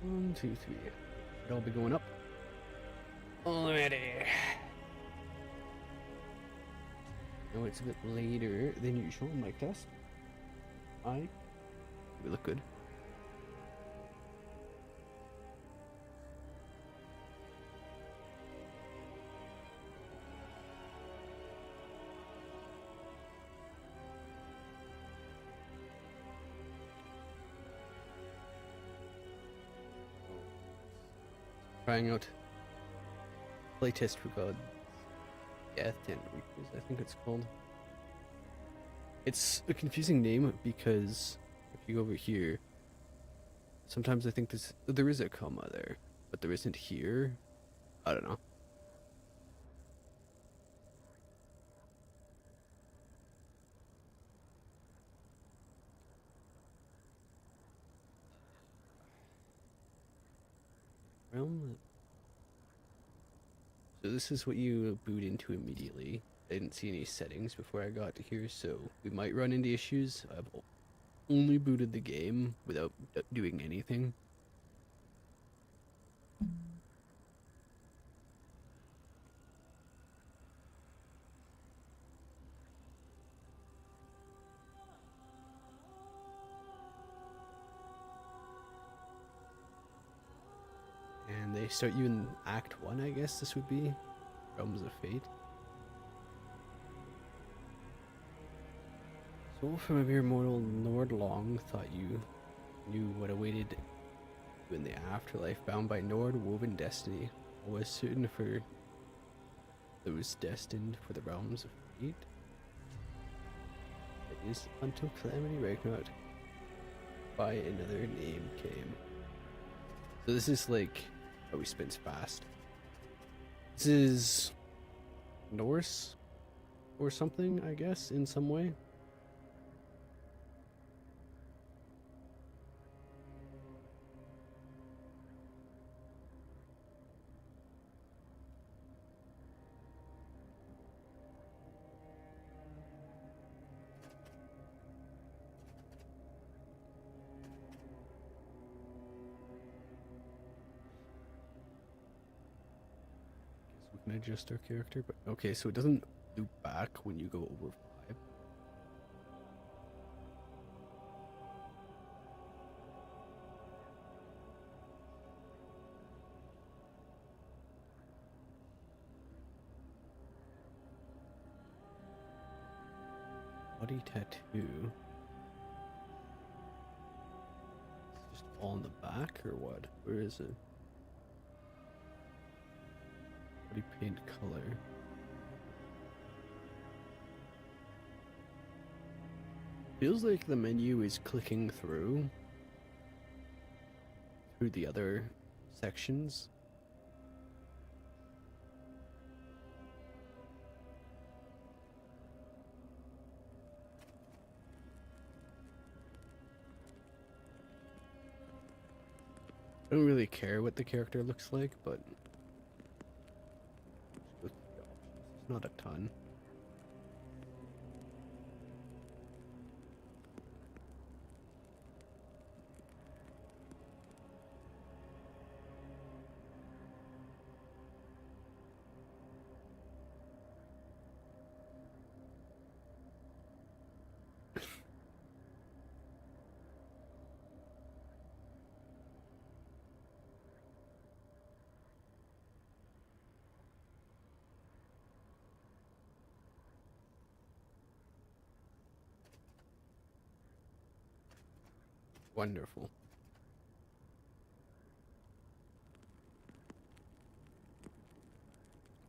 1, 2, 3. It'll be going up already. No, it's a bit later than usual. Mic test. I. We look good. Trying out Playtest for God. Death and Reapers, I think it's called. It's a confusing name because if you go over here, sometimes I think there is a comma there, but there isn't here. I don't know. Realm. So this is what you boot into immediately. I didn't see any settings before I got here, so we might run into issues. I've only booted the game without doing anything. And they start you in Act 1, I guess this would be. Realms of Fate. Soul from a mere mortal, Lord Long thought you knew what awaited you in the afterlife, bound by Nord woven destiny. Was certain for those destined for the realms of fate. It is until Calamity Ragnarok by another name came. So this is like, oh, he spins fast. This is Norse or something, I guess, in some way. We can adjust our character, but okay, so it doesn't loop back when you go over 5. Body tattoo. It's just all in the back or what? Where is it? Body paint color. Feels like the menu is clicking through the other sections. I don't really care what the character looks like, but it's not a ton. Wonderful.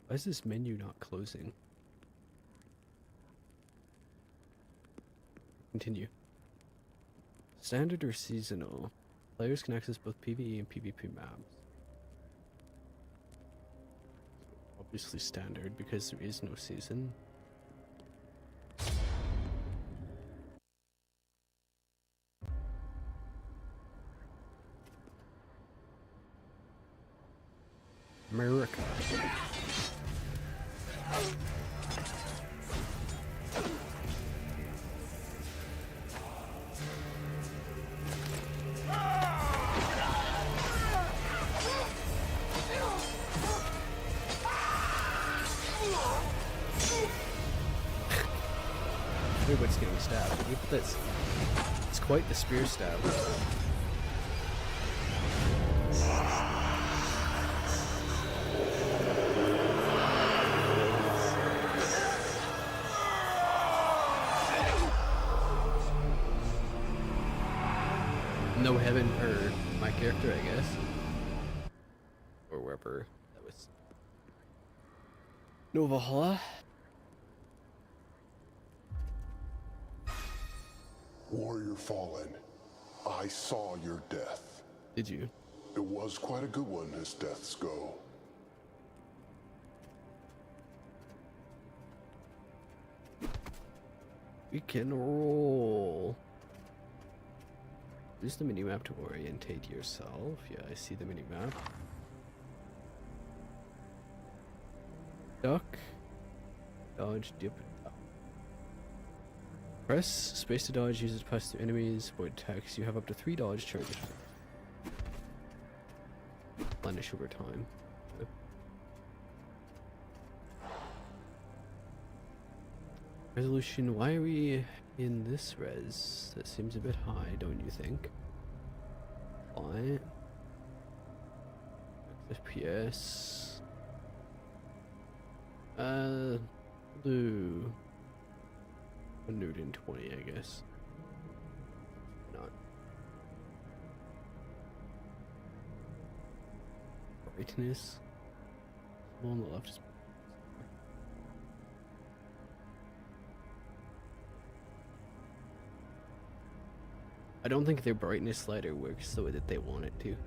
Why is this menu not closing? Continue. Standard or seasonal? Players can access both PvE and PvP maps. Obviously standard because there is no season. America. Everybody's getting stabbed. Look at this. It's quite the spear stab. No heaven for my character, I guess. Or wherever that was. No Valhalla. Warrior Fallen, I saw your death. Did you? It was quite a good one as deaths go. We can roll. Use the minimap to orientate yourself. Yeah, I see the minimap. Duck. Dodge, dip. Press space to dodge, use it to pass through enemies, avoid attacks. You have up to 3 dodge charges. Replenish over time. Resolution, why are we in this res? That seems a bit high, don't you think? Why? FPS. Blue. 120, I guess. Not. Brightness. On the left is. I don't think their brightness slider works the way that they want it to.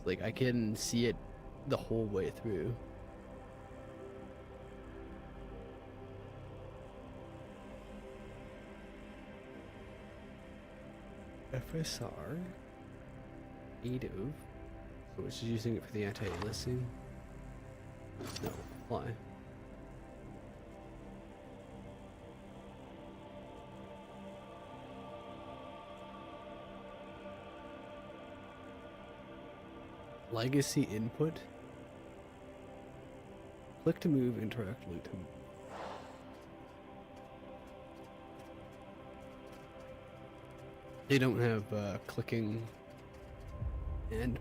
Like, I can see it the whole way through. FSR native. So it's using it for the anti-aliasing. No, why? Legacy input. Click to move, interact, loot to move. They don't have clicking and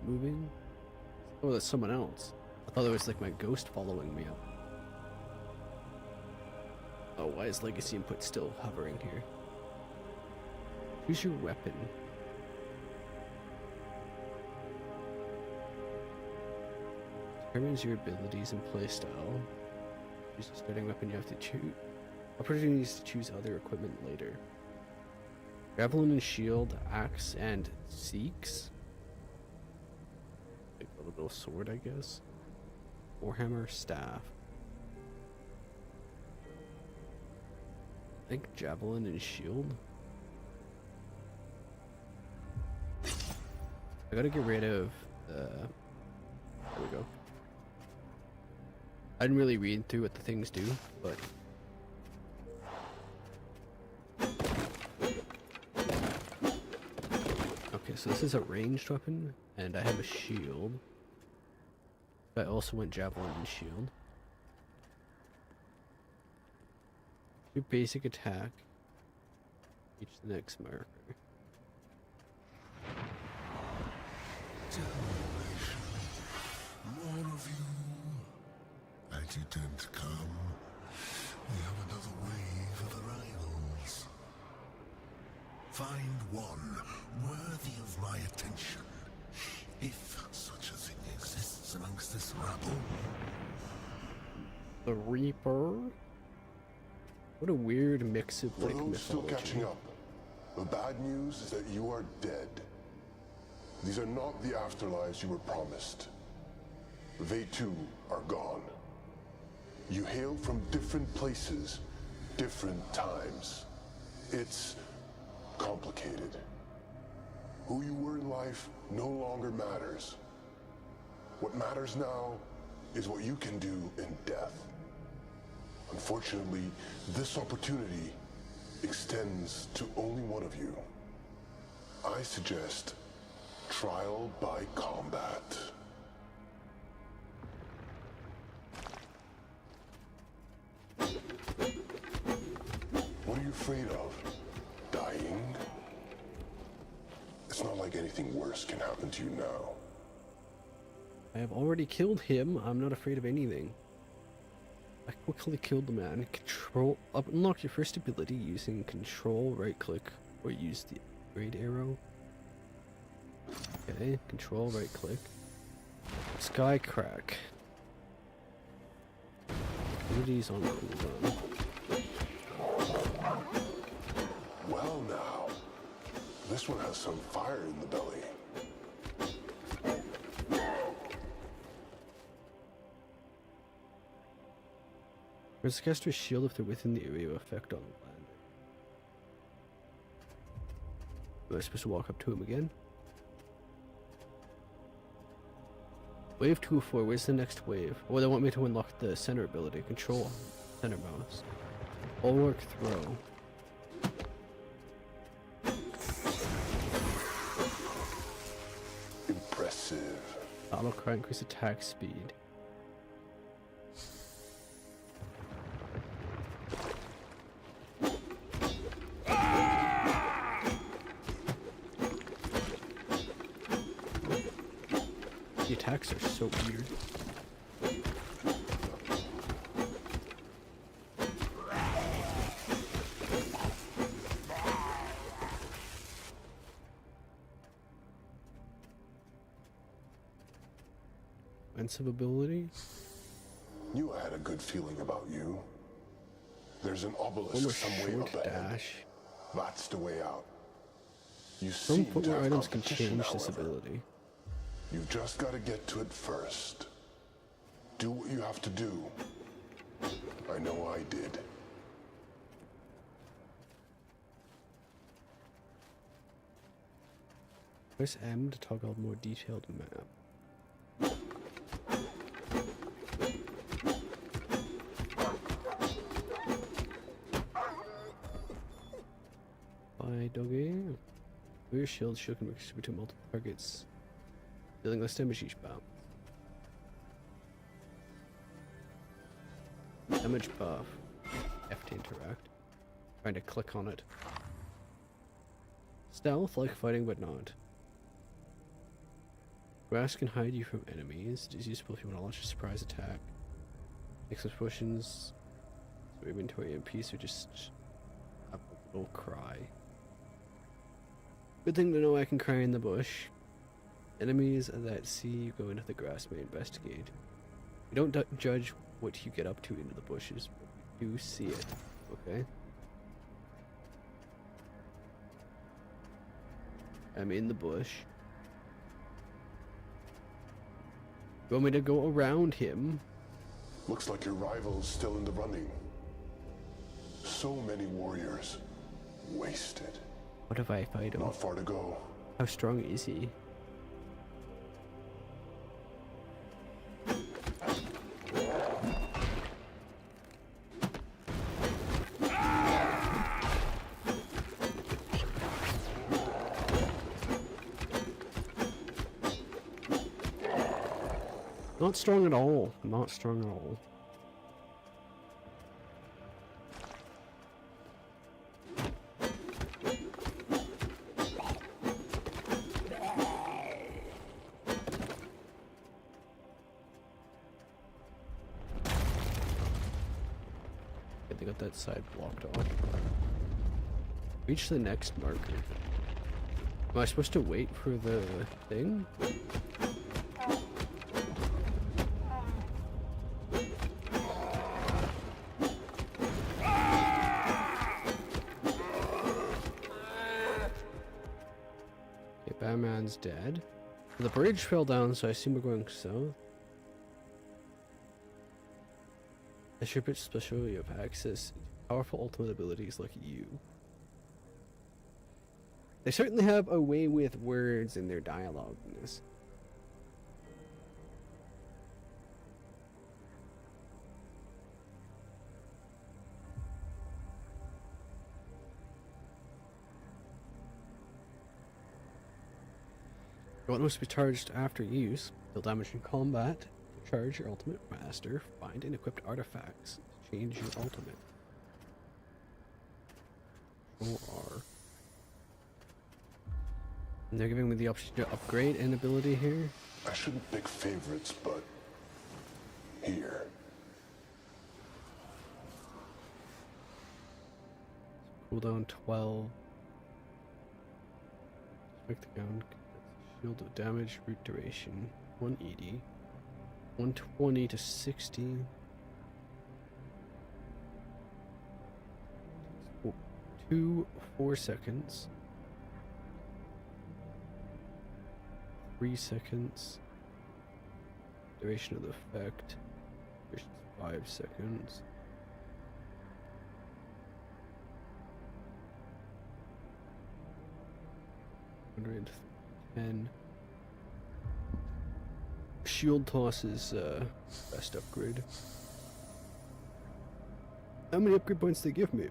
moving. Oh, that's someone else. I thought it was like my ghost following me up. Oh, why is legacy input still hovering here? Choose your weapon. Determines your abilities and playstyle. Choose a starting weapon you have to choose. Opportunities to choose other equipment later. Javelin and shield, axe, and seeks. Like a little bit of sword, I guess. Warhammer, staff. I think javelin and shield. I gotta get rid of the. There we go. I didn't really read through what the things do, but. Okay, so this is a ranged weapon, and I have a shield. I also went javelin and shield. Do basic attack. Reach the next marker. More of you. As you didn't come, we have another wave of arrivals. Find one worthy of my attention, if such a thing exists amongst this rabble. The Reaper? What a weird mix of like For those still mythology. catching up, the bad news is that you are dead. These are not the afterlives you were promised. They too are gone. You hail from different places, different times. It's complicated. Who you were in life no longer matters. What matters now is what you can do in death. Unfortunately, this opportunity extends to only one of you. I suggest trial by combat. afraid of? Dying? It's not like anything worse can happen to you now. I have already killed him. I'm not afraid of anything. I quickly killed the man. Control. Unlock your first ability using control, right click, or use the upgrade arrow. Okay, control, right click. Sky crack. Abilities on cooldown. Well now, this one has some fire in the belly. Press the caster's shield if they're within the area of effect on the land. Am I supposed to walk up to him again? Wave 2 or 4, where's the next wave? Oh, they want me to unlock the center ability. Control center mouse. Bulwark throw. Impressive. Battle cry, increase attack speed. The attacks are so weird. Offensive ability? Knew I had a good feeling about you. There's an obelisk Former some way short up ahead. dash. That's the way out. You Some seem to footwear have items can competition, change this however. ability. You've just got to get to it first. Do what you have to do. I know I did. Press M to toggle a more detailed map. Bye, doggy. Rear shield can mix between multiple targets, dealing less damage each bout. Damage buff. F to interact. Trying to click on it. Stealth, like fighting but not. Grass can hide you from enemies. It is useful if you want to launch a surprise attack. Explosions. So inventory and peace are just a little cry. Good thing to know I can cry in the bush. Enemies that see you go into the grass may investigate. You don't judge what you get up to into the bushes, but you do see it, okay? I'm in the bush. You want me to go around him? Looks like your rival's still in the running. So many warriors. Wasted. What if I fight him? Not far to go. How strong is he? Not strong at all. Not strong at all. Okay, they got that side blocked off. Reach the next marker. Am I supposed to wait for the thing? Batman's dead. The bridge fell down, so I assume we're going south. A ship's special, you have access to powerful ultimate abilities like you. They certainly have a way with words in their dialogue in this. Your ultimate must be charged after use. Deal damage in combat. Charge your ultimate master. Find and equip artifacts. Change your ultimate. Control R. And they're giving me the option to upgrade an ability here. I shouldn't pick favorites, but here. Cooldown 12. Expect the gun. Shield of damage, root duration 180. 120 to 60. 4 seconds. 3 seconds. Duration of the effect. Duration 5 seconds. $110. Shield toss is best upgrade. How many upgrade points they give me?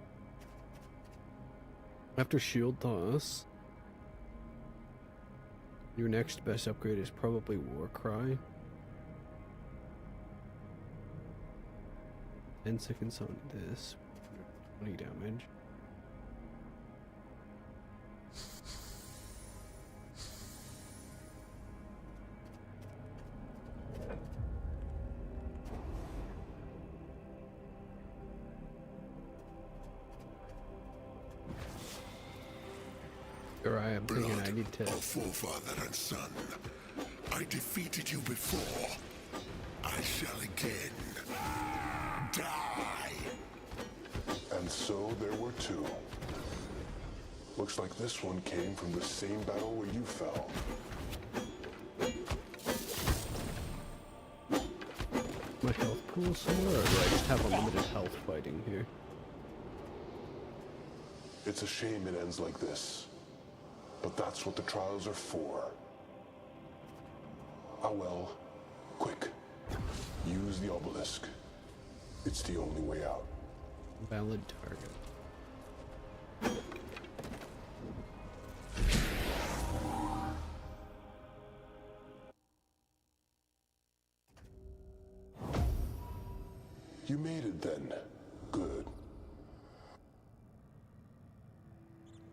After shield toss, your next best upgrade is probably War Cry. 10 seconds on this, 20 damage. Alright, I'm thinking I need to... Of forefather and son, I defeated you before. I shall again. Die! And so there were two. Looks like this one came from the same battle where you fell. My health pool somewhere, or do I just have unlimited health fighting here? It's a shame it ends like this. But that's what the trials are for. Ah well, quick. Use the obelisk. It's the only way out. Valid target. You made it then. Good.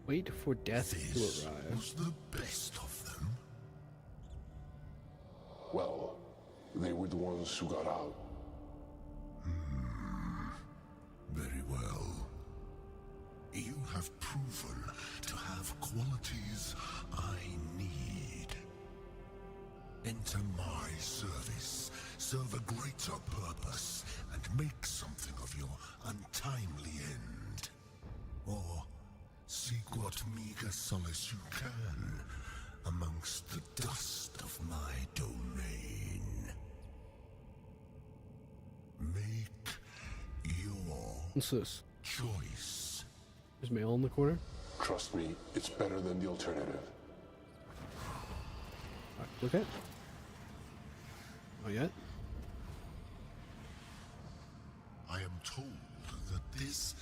Wait for death This to arrive. was the best of them. Well, they were the ones who got out. Very well. You have proven to have qualities I need. Enter my service, serve a greater purpose, and make something of your untimely end. Or seek what meager solace you can amongst the dust of my domain. Make your What's this? choice. There's mail in the corner? Trust me, it's better than the alternative. Look at. Not yet? I am told that this,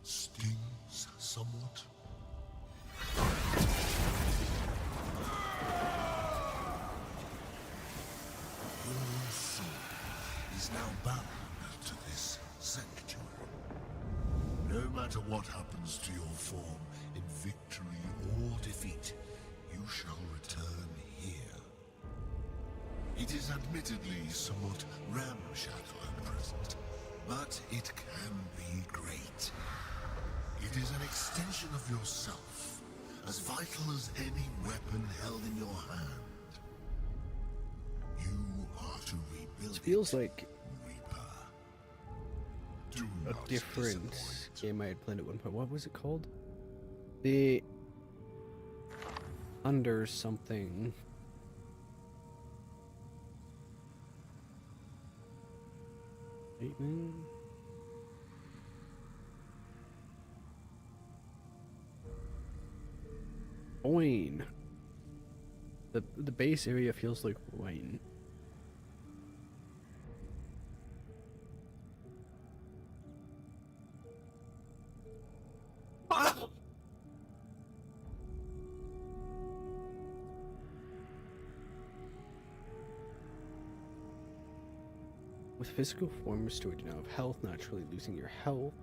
stings somewhat. Your soul is now bound to this sanctuary. No matter what happens to your form, in victory or defeat, you shall return here. It is admittedly somewhat ramshackle at present, but it can be great. It is an extension of yourself, as vital as any weapon held in your hand. You are to rebuild It feels like Reaper. Do a not different disappoint. game I had played at one point. What was it called? The Under something. Lightning? Wayne. The base area feels like Wayne. With physical form restored, you now have health, naturally losing your health.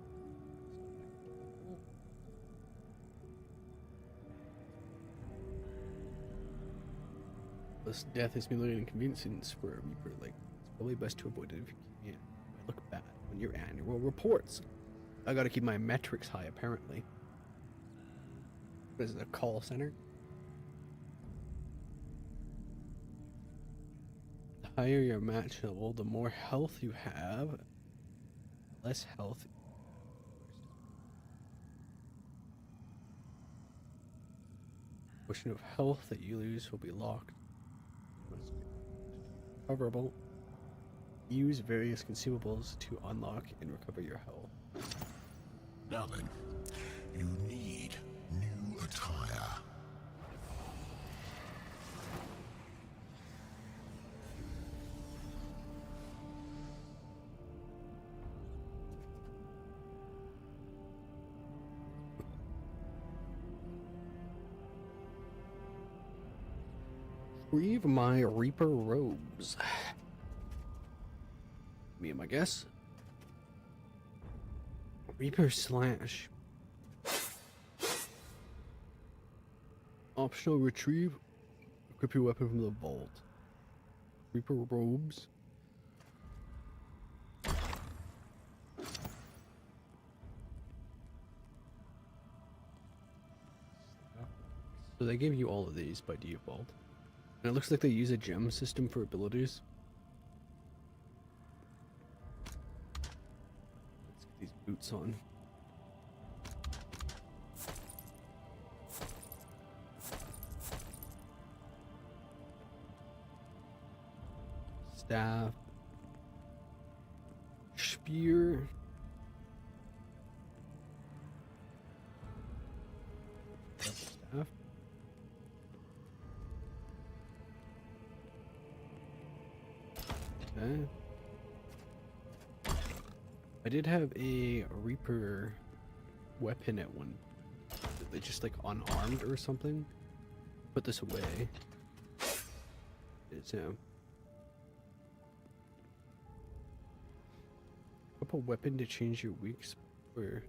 This death is merely an inconvenience for a Reaper. Like, it's probably best to avoid it if you can. It might look bad on your annual reports. I gotta keep my metrics high, apparently. What is it, a call center? The higher your match level, the more health you have. Less health. Portion of health that you lose will be locked. Recoverable. Use various consumables to unlock and recover your health. Now then, you need new attire. Retrieve my Reaper robes. Me and my guess. Reaper slash. Optional retrieve. Equip your weapon from the vault. Reaper robes. So they give you all of these by default. And it looks like they use a gem system for abilities. Let's get these boots on. Staff. Spear. Staff. Okay. I did have a Reaper weapon at one. They just like unarmed or something. Put this away. It's Equip a weapon to change your weak or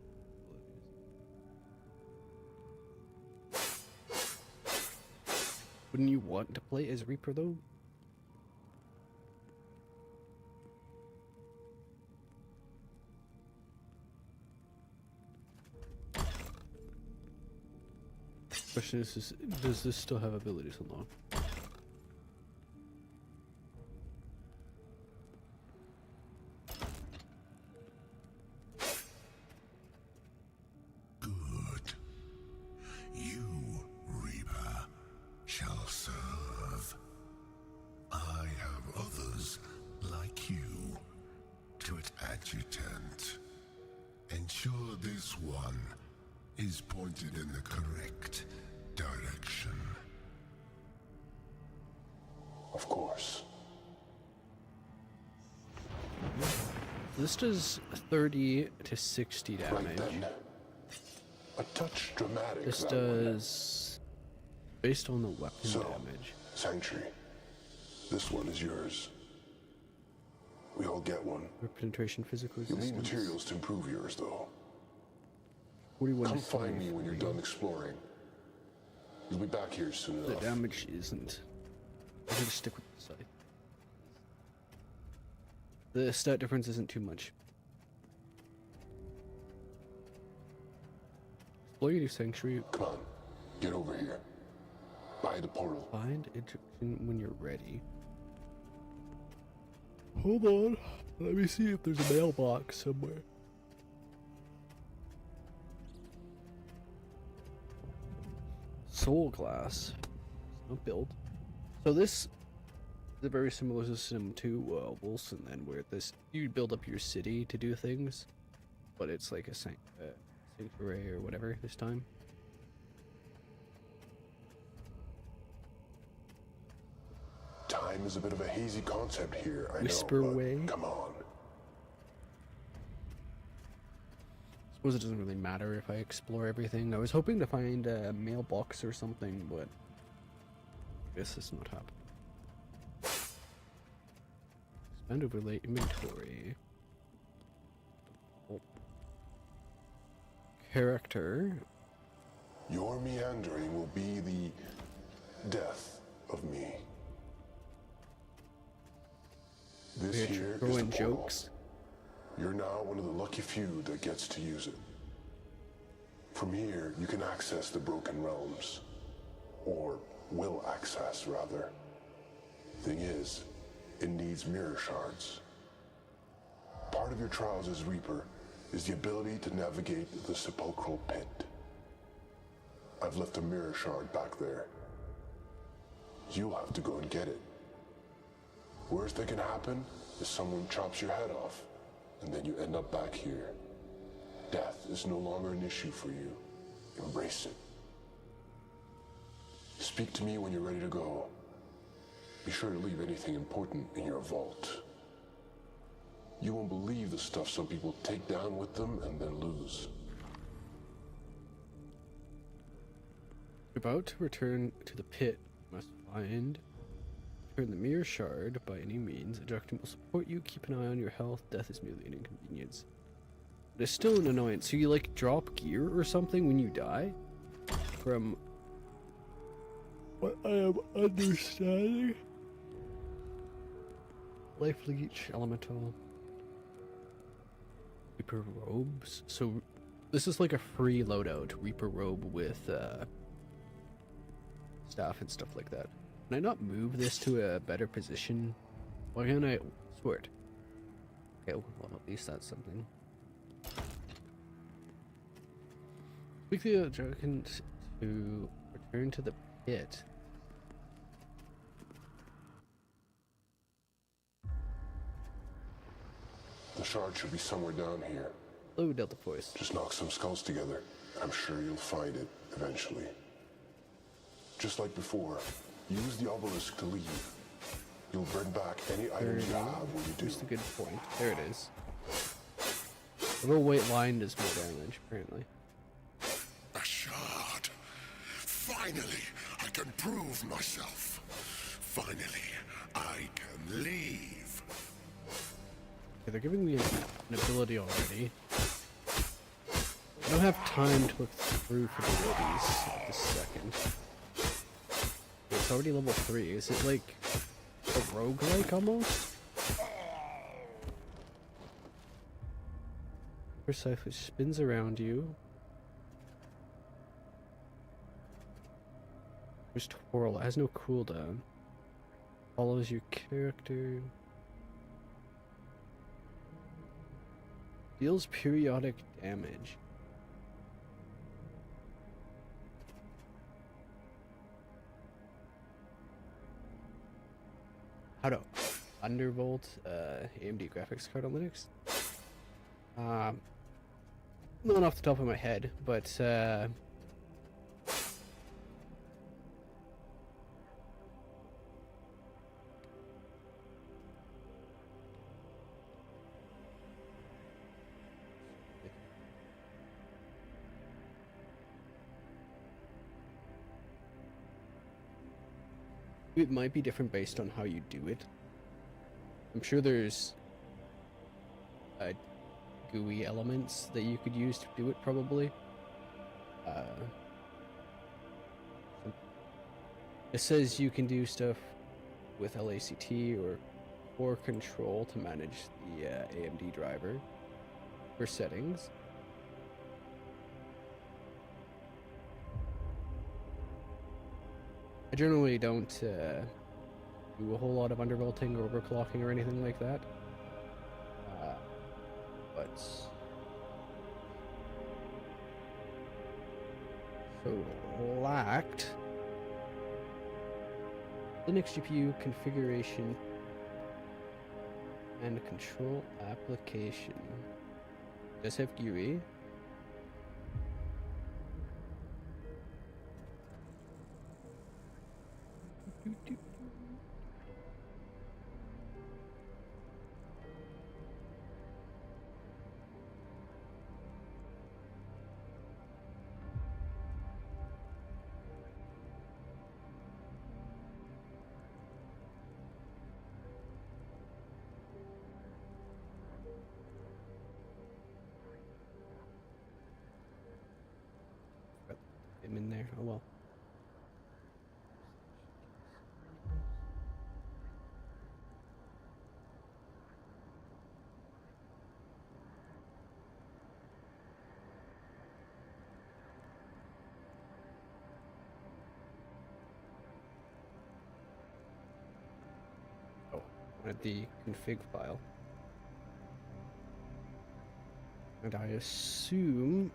wouldn't you want to play as Reaper though? Question is, does this still have abilities unlocked? Good. You, Reaper, shall serve. I have others like you. To it, adjutant. Ensure this one is pointed in the correct direction. Of course. This does 30 to 60 damage. Right then. A touch dramatic. This that one. does, based on the weapon So, damage. Sanctuary, this one is yours. We all get one. Penetration, physical You'll need resistance. materials to improve yours, though. 41 Come to find me when you're 73. done exploring. You'll be back here soon The enough. damage isn't. I'm gonna stick with the scythe. The stat difference isn't too much. Explore your sanctuary. Come on, get over here. By the portal. Find Egyptian when you're ready. Hold on. Let me see if there's a mailbox somewhere. Soul glass. Not build. So this is a very similar system to Wilson, then, where this you build up your city to do things, but it's like a sanctuary or whatever this time. Time is a bit of a hazy concept here, I Whisper know, but away. come on. Suppose it doesn't really matter if I explore everything. I was hoping to find a mailbox or something, but I guess it's not happening. Expand overlay inventory. Oh. Character. Your meandering will be the death of me. is the Throwing portal. jokes. You're now one of the lucky few that gets to use it. From here, you can access the Broken Realms. Or will access, rather. Thing is, it needs mirror shards. Part of your trials as Reaper is the ability to navigate the sepulchral pit. I've left a mirror shard back there. You'll have to go and get it. Worst that can happen is someone chops your head off, and then you end up back here. Death is no longer an issue for you. Embrace it. Speak to me when you're ready to go. Be sure to leave anything important in your vault. You won't believe the stuff some people take down with them and then lose. About to return to the pit, must find. Return the mirror shard by any means. Ejecting will support you. Keep an eye on your health. Death is merely an inconvenience. But it's still an annoyance. So you like drop gear or something when you die? From what I am understanding. Life leech, elemental. Reaper robes. So this is like a free loadout. Reaper robe with staff and stuff like that. Can I not move this to a better position? Why can't I sword? Okay, well at least that's something. Speak the dragon to return to the pit. The shard should be somewhere down here. Hello, Delta Voice. Just knock some skulls together. I'm sure you'll find it eventually. Just like before, use the obelisk to leave. You'll bring back any items you have when you do. Just a good point. There it is. The little white line does more damage, apparently. A shard. Finally, I can prove myself. Finally, I can leave. Okay, they're giving me an ability already. I don't have time to look through for the abilities at this second. It's already level 3. Is it like a roguelike almost? Precise, which spins around you. There's twirl. It has no cooldown. Follows your character. Deals periodic damage. How to Undervolt AMD graphics card on Linux? Not off the top of my head, but it might be different based on how you do it. I'm sure there's GUI elements that you could use to do it, probably. It says you can do stuff with LACT or core control to manage the AMD driver for settings. I generally don't do a whole lot of undervolting or overclocking or anything like that. But select Linux GPU configuration and control application. Does have GUI. Him in there. Oh well. at the config file. And I assume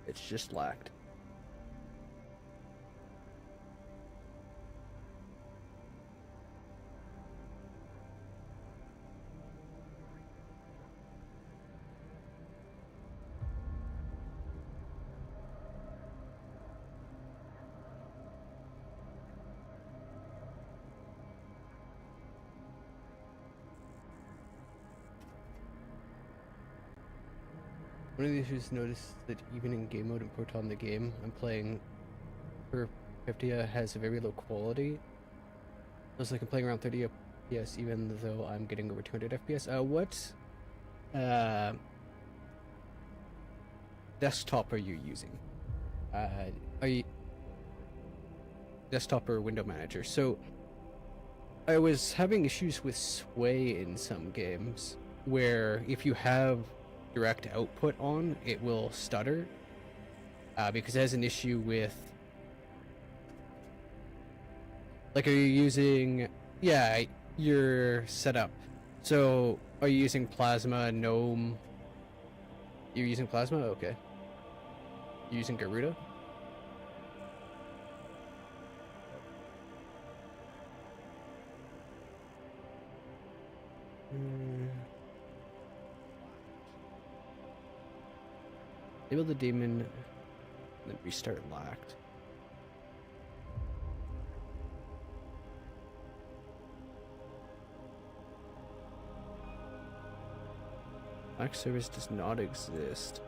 it's just lagged. One of the issues noticed that even in game mode and Proton the game I'm playing for 50 has a very low quality. Looks like I'm playing around 30 FPS even though I'm getting over 200 FPS. What desktop are you using? Are you desktop or window manager? So I was having issues with sway in some games where if you have direct output on, it will stutter because it has an issue with, like, are you using, yeah, your setup. So are you using Plasma, Gnome? You're using Plasma? Okay. You're using Garuda? Enable the daemon, then restart locked. Lock service does not exist.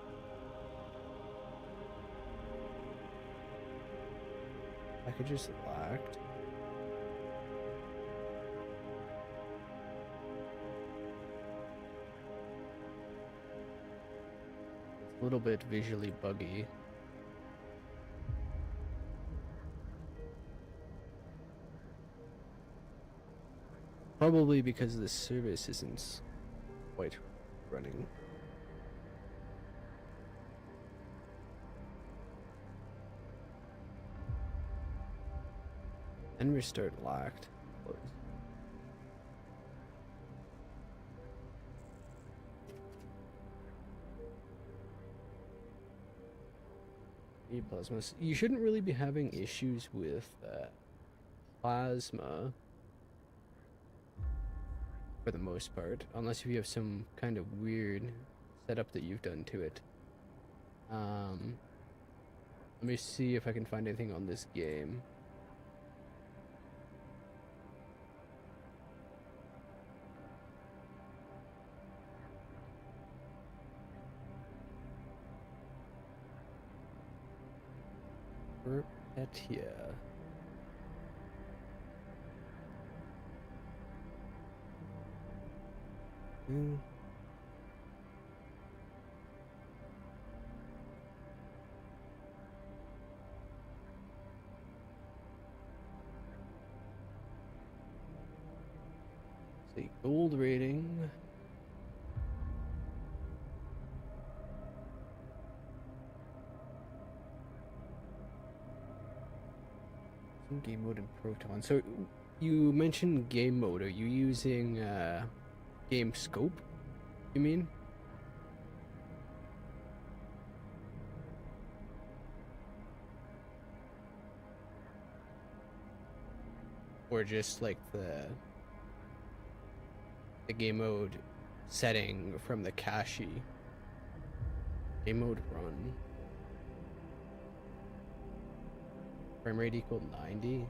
Packages locked. A little bit visually buggy. Probably because the service isn't quite running. And restart locked. Close. Plasma. You shouldn't really be having issues with Plasma for the most part, unless you have some kind of weird setup that you've done to it. Let me see if I can find anything on this game. Perpetia. See, gold rating. Game mode and Proton. So you mentioned game mode. Are you using game scope? You mean? Or just like the game mode setting from the cache? Game mode run. Frame rate equal 90.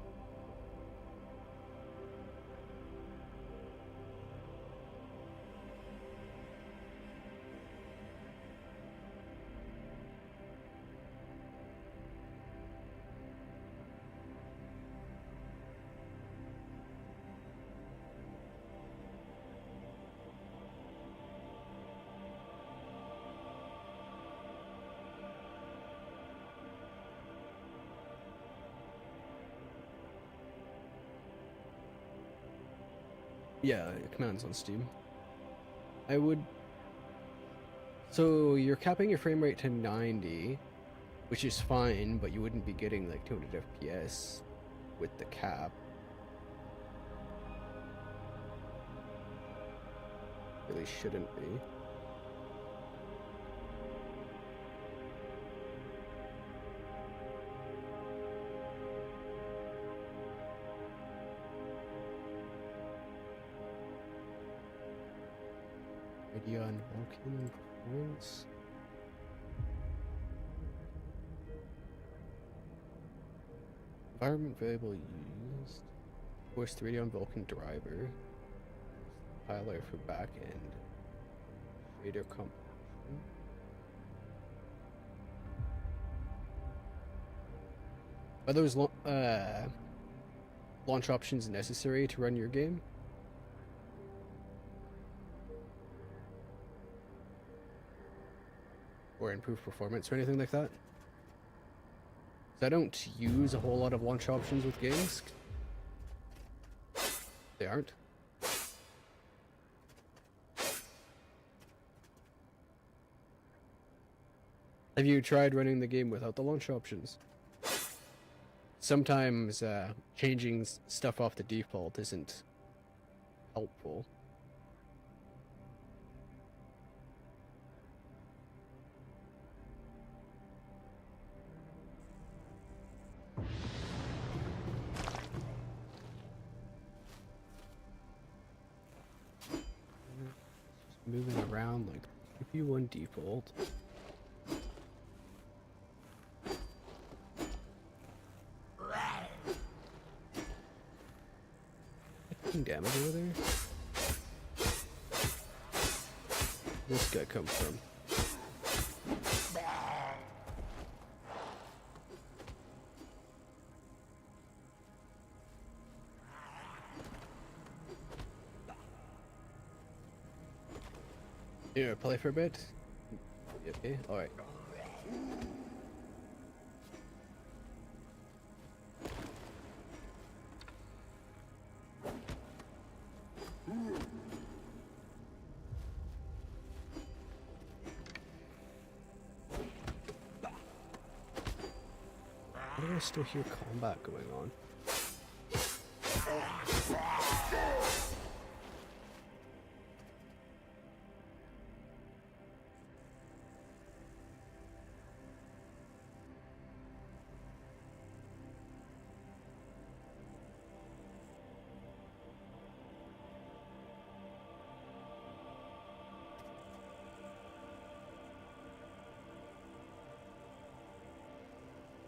Yeah, commands on Steam. I would So you're capping your frame rate to 90, which is fine, but you wouldn't be getting like 200 FPS with the cap. Really shouldn't be. Idea on Vulcan performance. Environment variable used. Force 3D on Vulcan driver. Compiler for backend. Shader composition. Are those launch options necessary to run your game? Or improve performance or anything like that? 'Cause I don't use a whole lot of launch options with games. They aren't. Have you tried running the game without the launch options? Sometimes changing stuff off the default isn't helpful. Just moving around like CPU1 default. Damage over there? Where's this guy come from? You play for a bit? Okay, alright. Why do I still hear combat going on?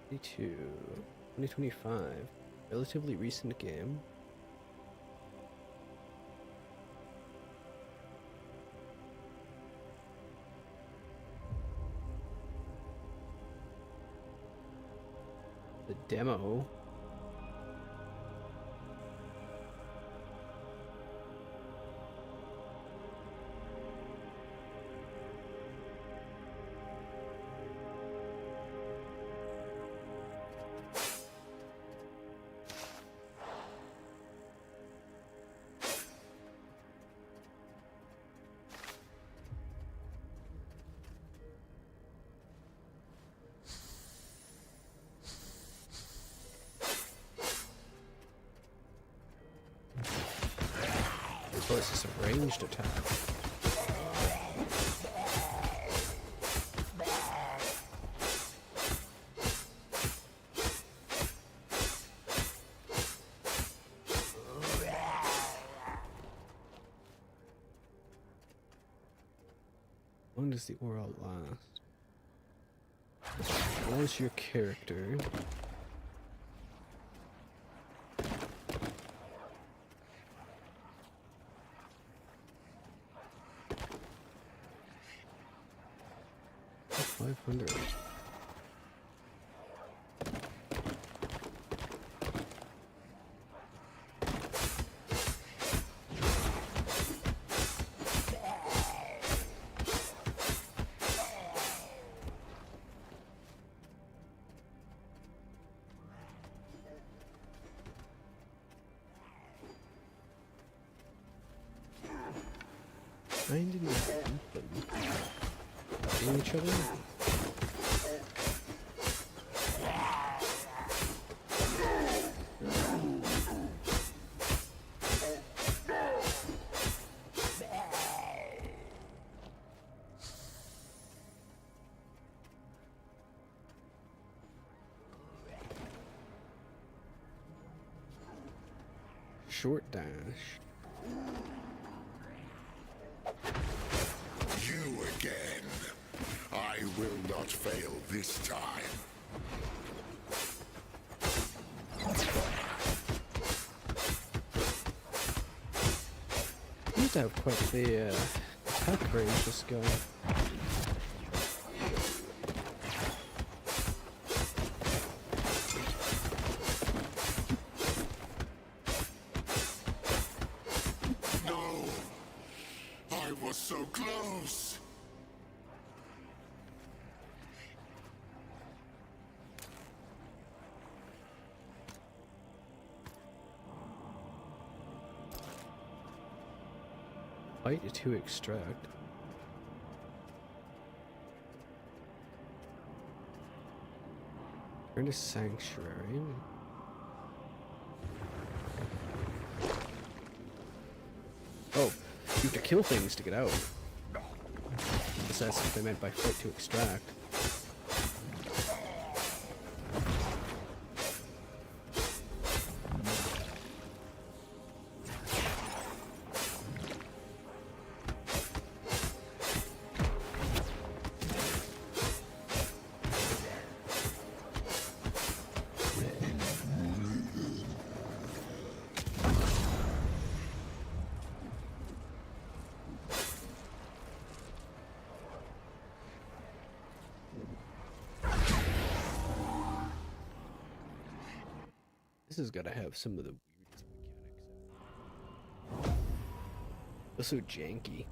'22, 2025, relatively recent game. The demo. Oh, it's just a ranged attack. How long does the aura last? What is your character? $500. Finding the weapon. fighting each other. Short dash. You again. I will not fail this time. Seems to have quite the attack range this guy. No! I was so close! Fight to extract. Turn to sanctuary. Oh, you have to kill things to get out. Guess that's what they meant by fight to extract. This is gonna have some of the weirdest mechanics. It's so janky.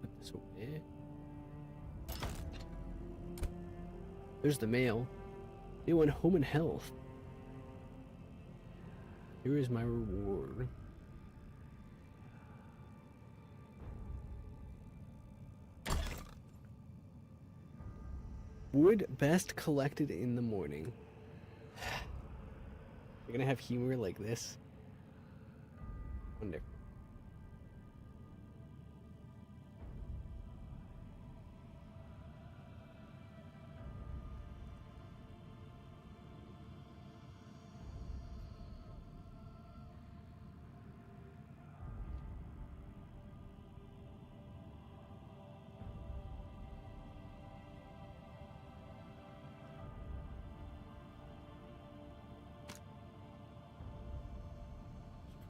Put this away. There's the mail. They want home and health. Here is my reward. Wood best collected in the morning. You're gonna have humor like this? Wonderful.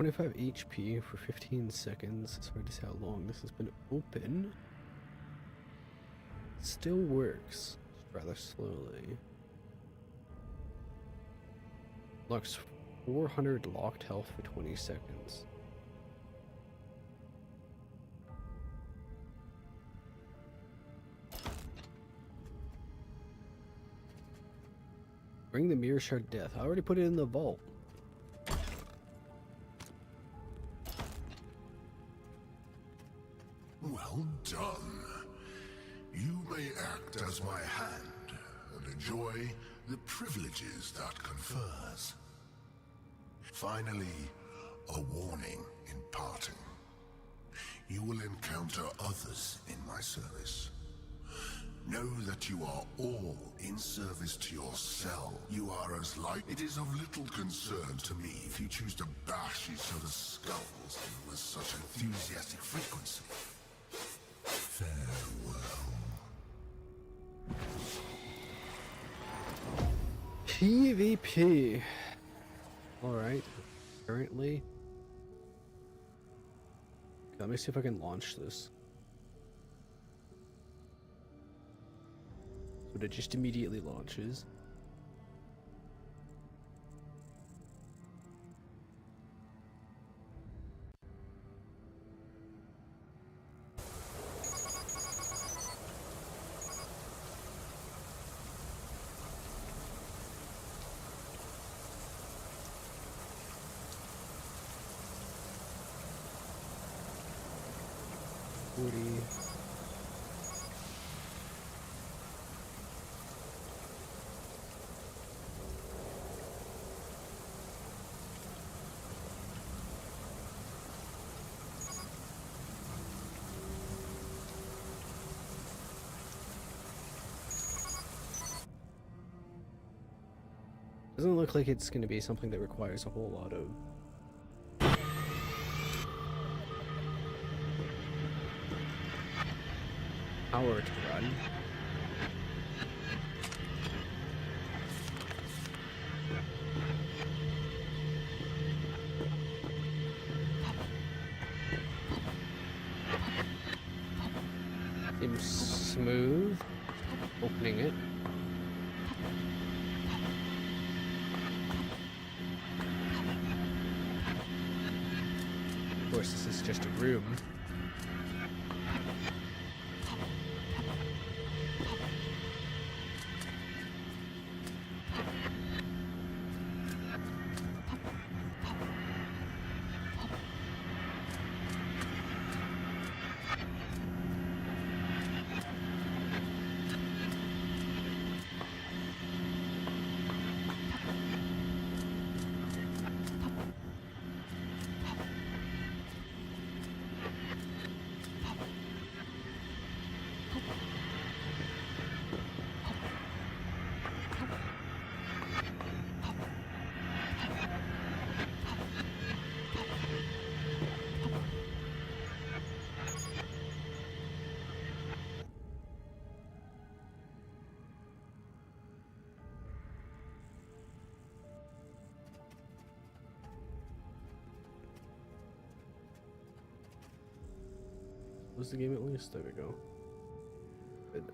$25 HP for 15 seconds. It's hard to say how long this has been open. Still works, just rather slowly. Locks 400 locked health for 20 seconds. Bring the mirror shard death. I already put it in the vault. Well done. You may act as my hand and enjoy the privileges that confers. Finally, a warning in parting. You will encounter others in my service. Know that you are all in service to yourself. You are as light. It is of little concern to me if you choose to bash each other's skulls with such enthusiastic frequency. Farewell. PvP. Alright. Currently. Let me see if I can launch this. So it just immediately launches. 40. Doesn't look like it's going to be something that requires a whole lot of power to run. Seems smooth. Opening it. Of course, this is just a room. Was the game at least? There we go. Good.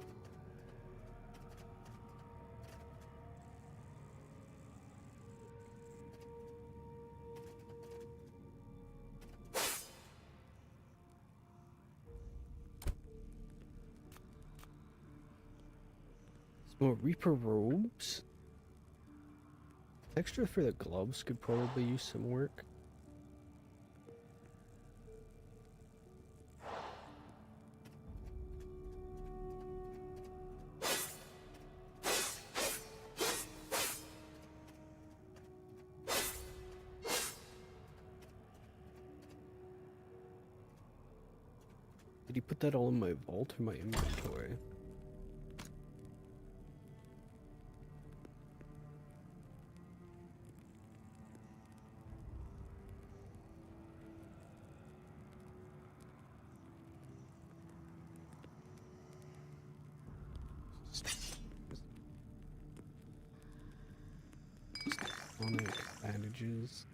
Some more Reaper robes. Texture for the gloves could probably use some work. Did he put that all in my vault or my inventory? Bandages.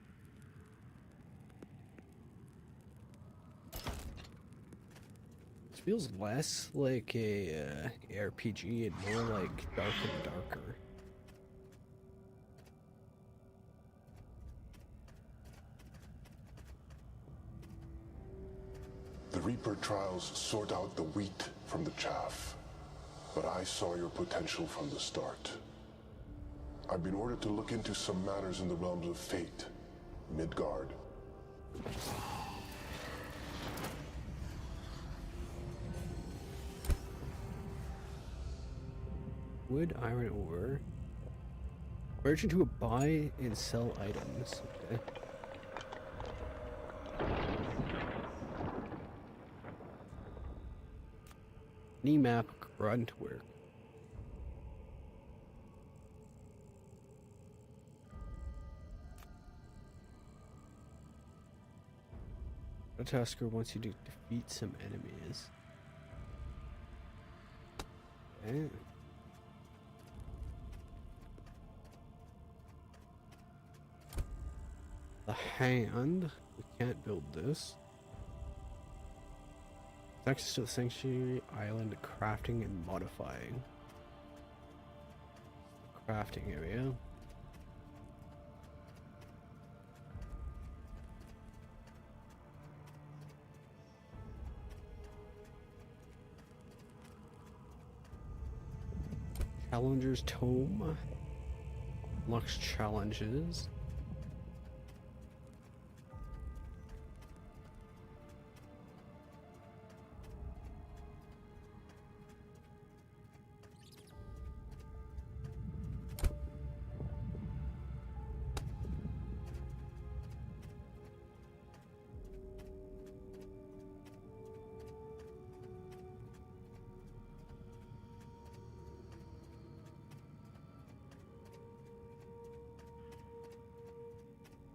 Feels less like a RPG and more like dark and darker. The Reaper trials sort out the wheat from the chaff, but I saw your potential from the start. I've been ordered to look into some matters in the realms of fate, Midgard. Wood, iron ore. Merchant who would buy and sell items. Okay. Knee map grunt work. A tasker wants you to defeat some enemies. Okay. The hand. We can't build this. Access to the Sanctuary Island crafting and modifying. The crafting area. Challenger's Tome. Unlocks challenges.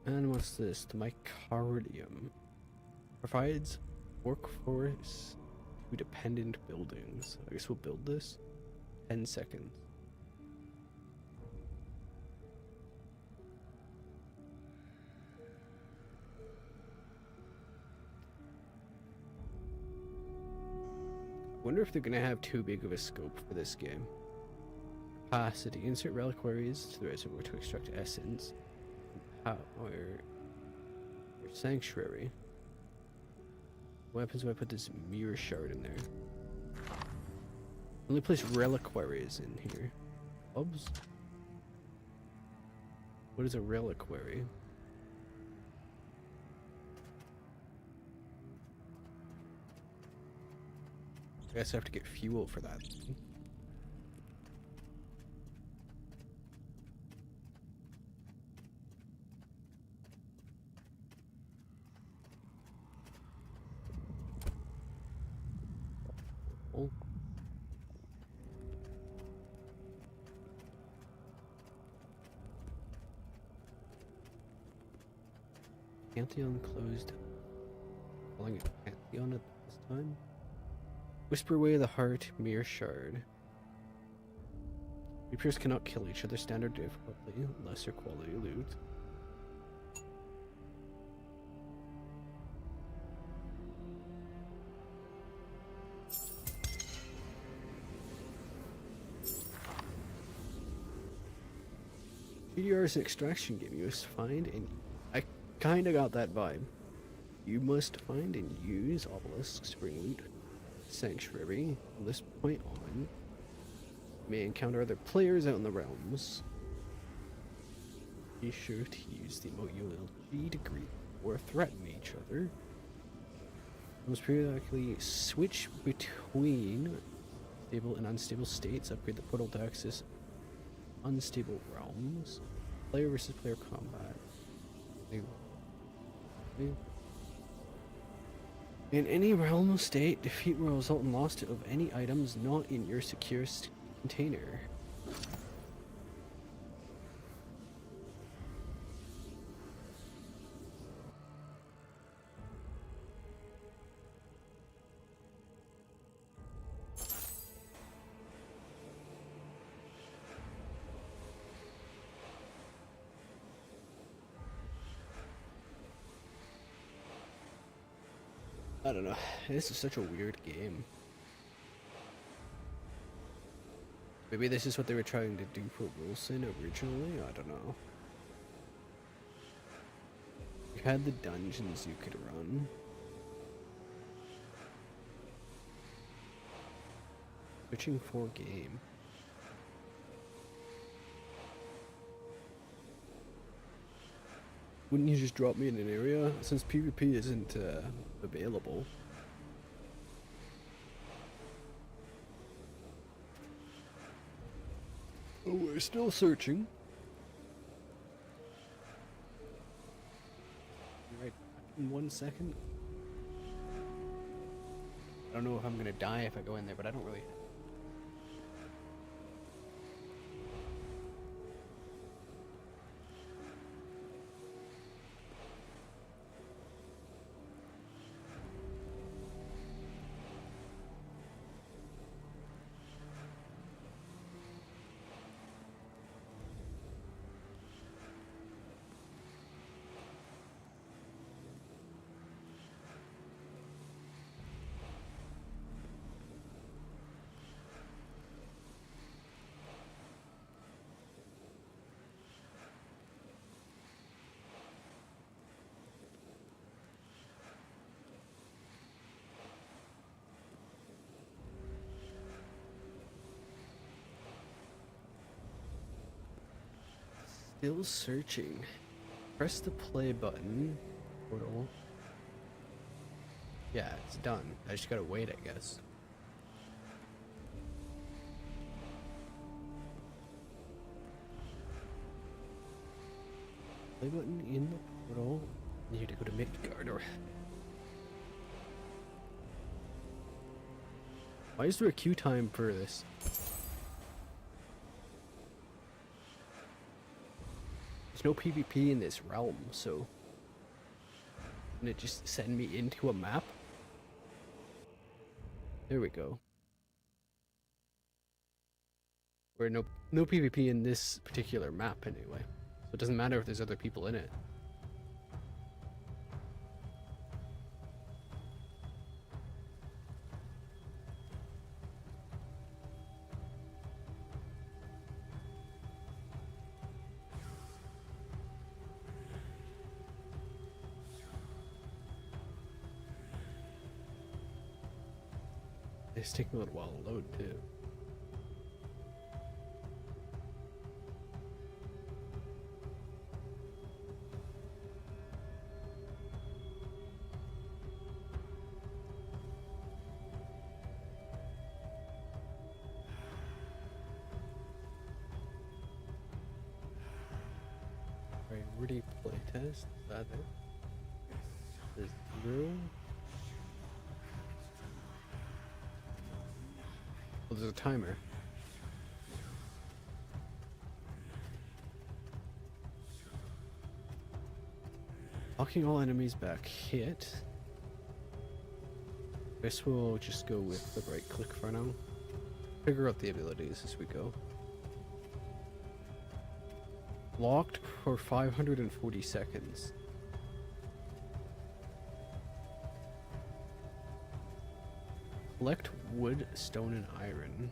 And what's this? The Mycardium. Provides workforce to dependent buildings. I guess we'll build this. 10 seconds. I wonder if they're gonna have too big of a scope for this game. Capacity. Insert reliquaries to the reservoir to extract essence. Or sanctuary. Weapons, I put this mirror shard in there. Only place reliquaries in here. Hubs? What is a reliquary? I guess I have to get fuel for that. Oh. Pantheon closed. Calling it Pantheon at this time. Whisper Way of the Heart, Mirror Shard. Reapers cannot kill each other. Standard difficulty, lesser quality loot. GDR is an extraction game. You must find and I kinda got that vibe. You must find and use obelisks to bring loot. Sanctuary. From this point on, you may encounter other players out in the realms. Be sure to use the emote ULG to greet or threaten each other. You must periodically switch between stable and unstable states. Upgrade the portal to access unstable realms. Player versus player combat. In any realm or state, defeat will result in loss of any items not in your secure container. I don't know. This is such a weird game. Maybe this is what they were trying to do for Wilson originally? I don't know. You had the dungeons you could run. Switching for game. Wouldn't you just drop me in an area? Since PvP isn't available. Oh, we're still searching. Right in 1 second. I don't know if I'm gonna die if I go in there, but I don't really. Still searching. Press the play button. Portal. Yeah, it's done. I just gotta wait, I guess. Play button in the portal. You need to go to Midgard or. Why is there a queue time for this? there's no PvP in this realm, so can it just send me into a map? There we go. Where no PvP in this particular map anyway. So it doesn't matter if there's other people in it. It's taking a little while to load too. Priority playtest? Is that it? There's 0. Oh, there's a timer. Locking all enemies back hit. Guess we'll just go with the right click for now. Figure out the abilities as we go. Locked for 540 seconds. Collect wood, stone, and iron.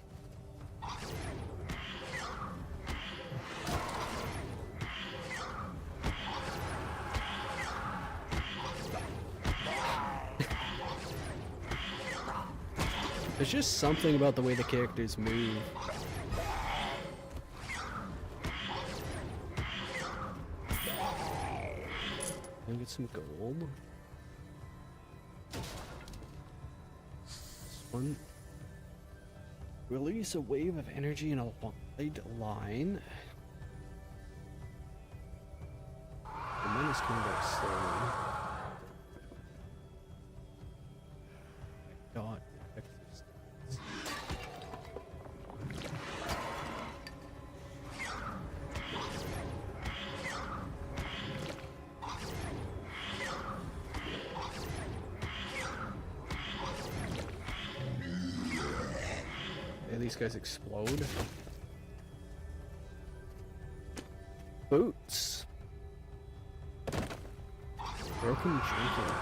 There's just something about the way the characters move. Let me get some gold. This one. Release a wave of energy in a wide line. The man is coming back slowly. God. These guys explode. Boots. Broken drinking.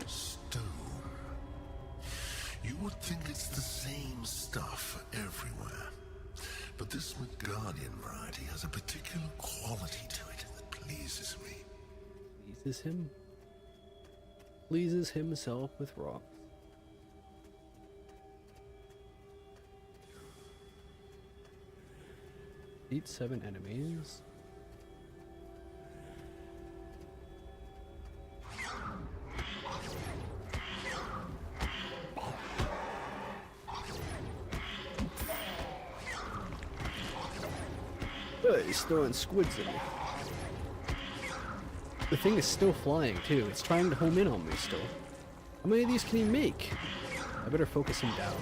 Stone. You would think it's the same stuff everywhere. But this Midgardian variety has a particular quality to it that pleases me. Pleases him? Pleases himself with rocks. Beat 7 enemies. Oh, he's throwing squids at me. The thing is still flying too. It's trying to home in on me still. How many of these can he make? I better focus him down.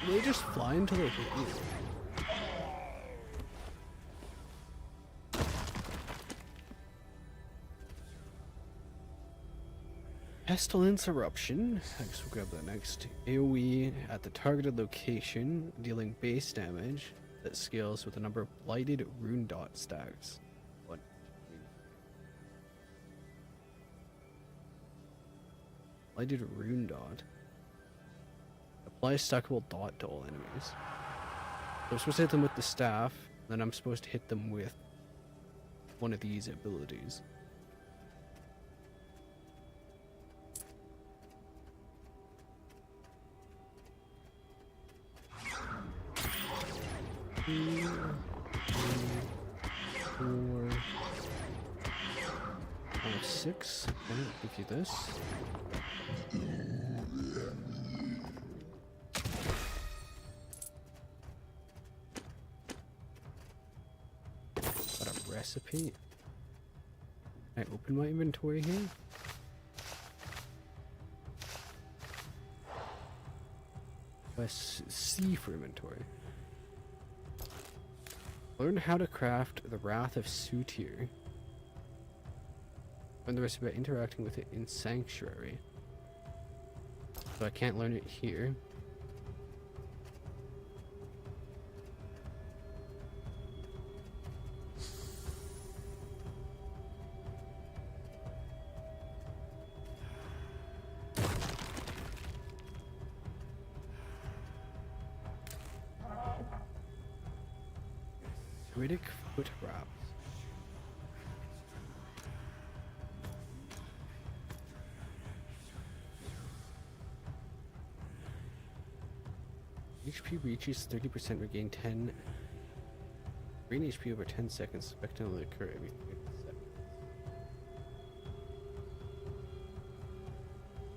They just fly until they hit you. Pestilence Eruption. I guess we'll grab that next. AoE at the targeted location, dealing base damage that scales with the number of blighted rune dot stacks. What? Blighted rune dot. Apply a stackable dot to all enemies. So I'm supposed to hit them with the staff, then I'm supposed to hit them with one of these abilities. Two, 3, 4, 5, 6. Okay, I'll give you this. Got a recipe. Can I open my inventory here? Press C for inventory. Learn how to craft the Wrath of Sutir. Learn the rest about interacting with it in Sanctuary. So I can't learn it here. Riddick foot wraps. HP reaches 30%, regain 10. Gain HP over 10 seconds, expected to occur every 30 seconds.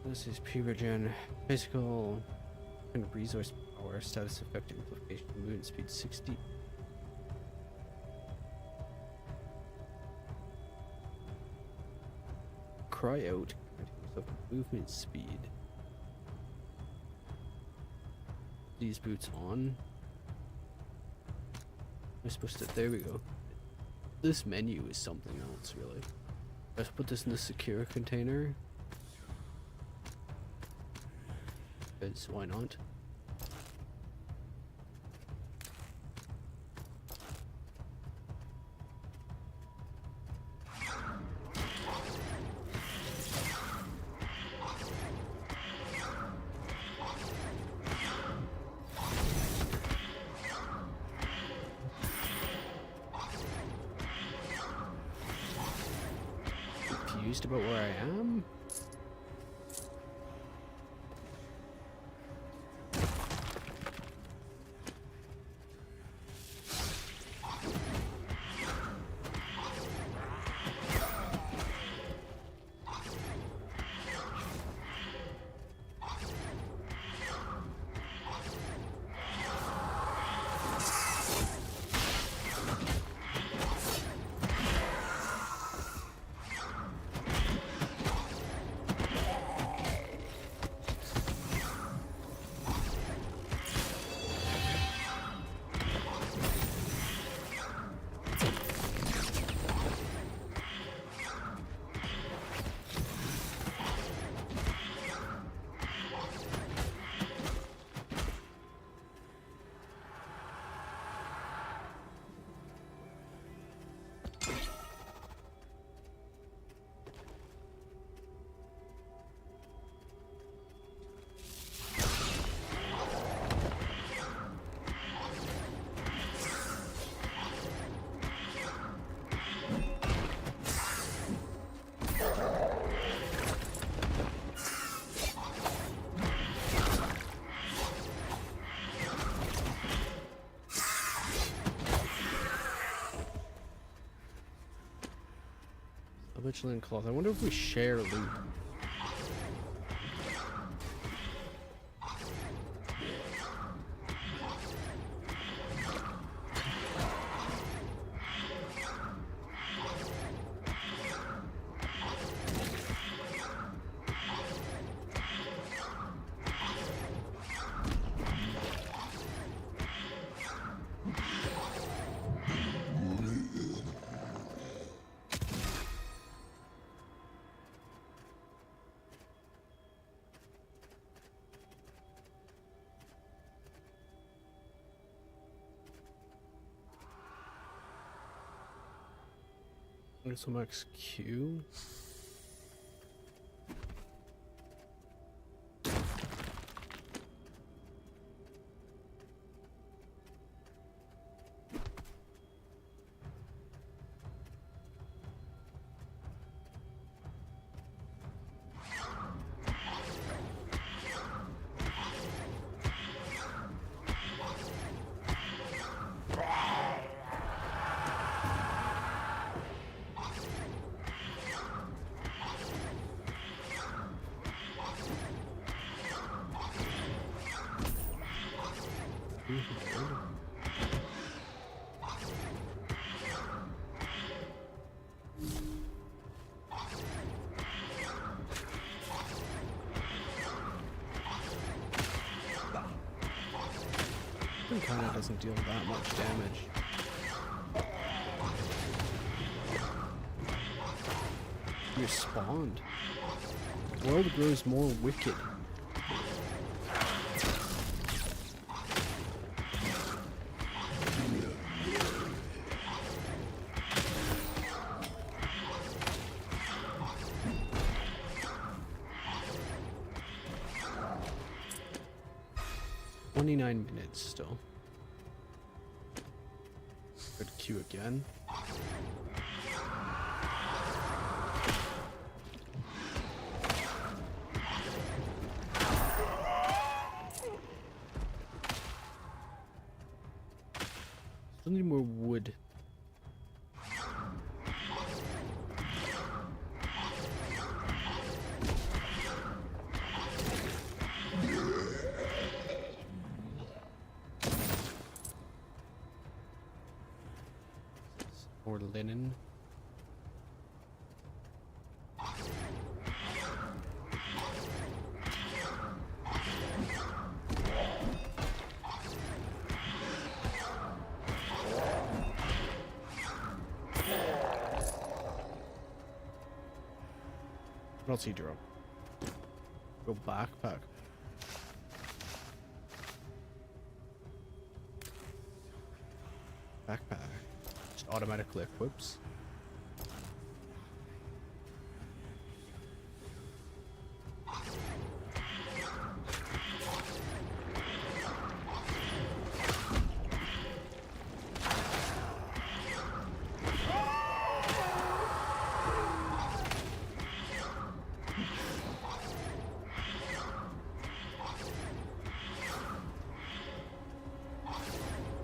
This is P-Regen. Physical and resource power, status effect, amplification, movement speed 60. Cry out, granting yourself movement speed. These boots on. I'm supposed to. There we go. This menu is something else, really. Let's put this in the secure container. Because why not? Confused about where I am? Vigilant cloth. I wonder if we share loot. There's some XQ. It kind of doesn't deal that much damage. You're spawned. The world grows more wicked. Minutes still. Good queue again. Still need more wood. Or linen. What else he drop? Go backpack. Backpack. Just automatically equips.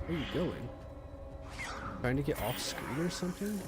Where are you going? Trying to get off screen or something?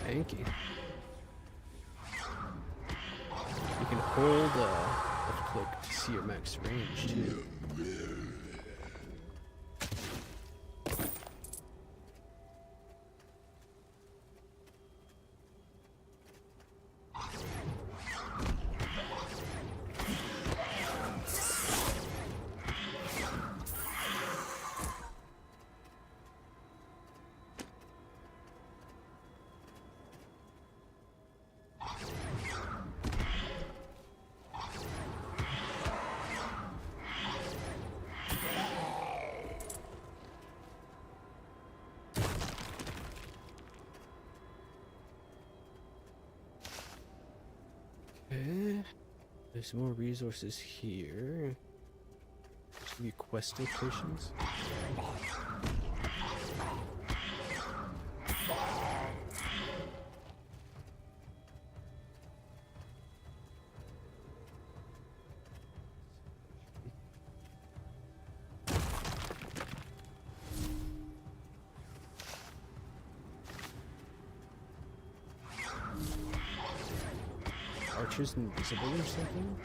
Thank you. You can hold left click to see your max range too. Okay. There's more resources here. Should be quest locations. Archer's invisible or something?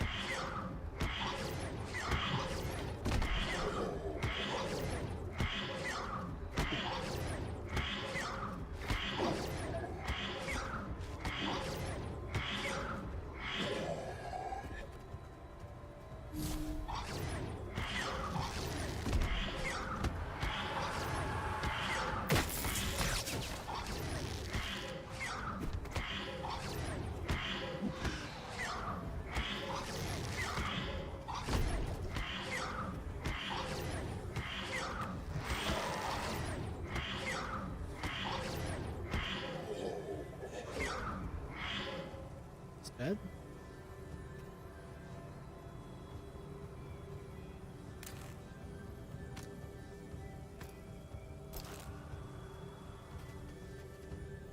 Bad?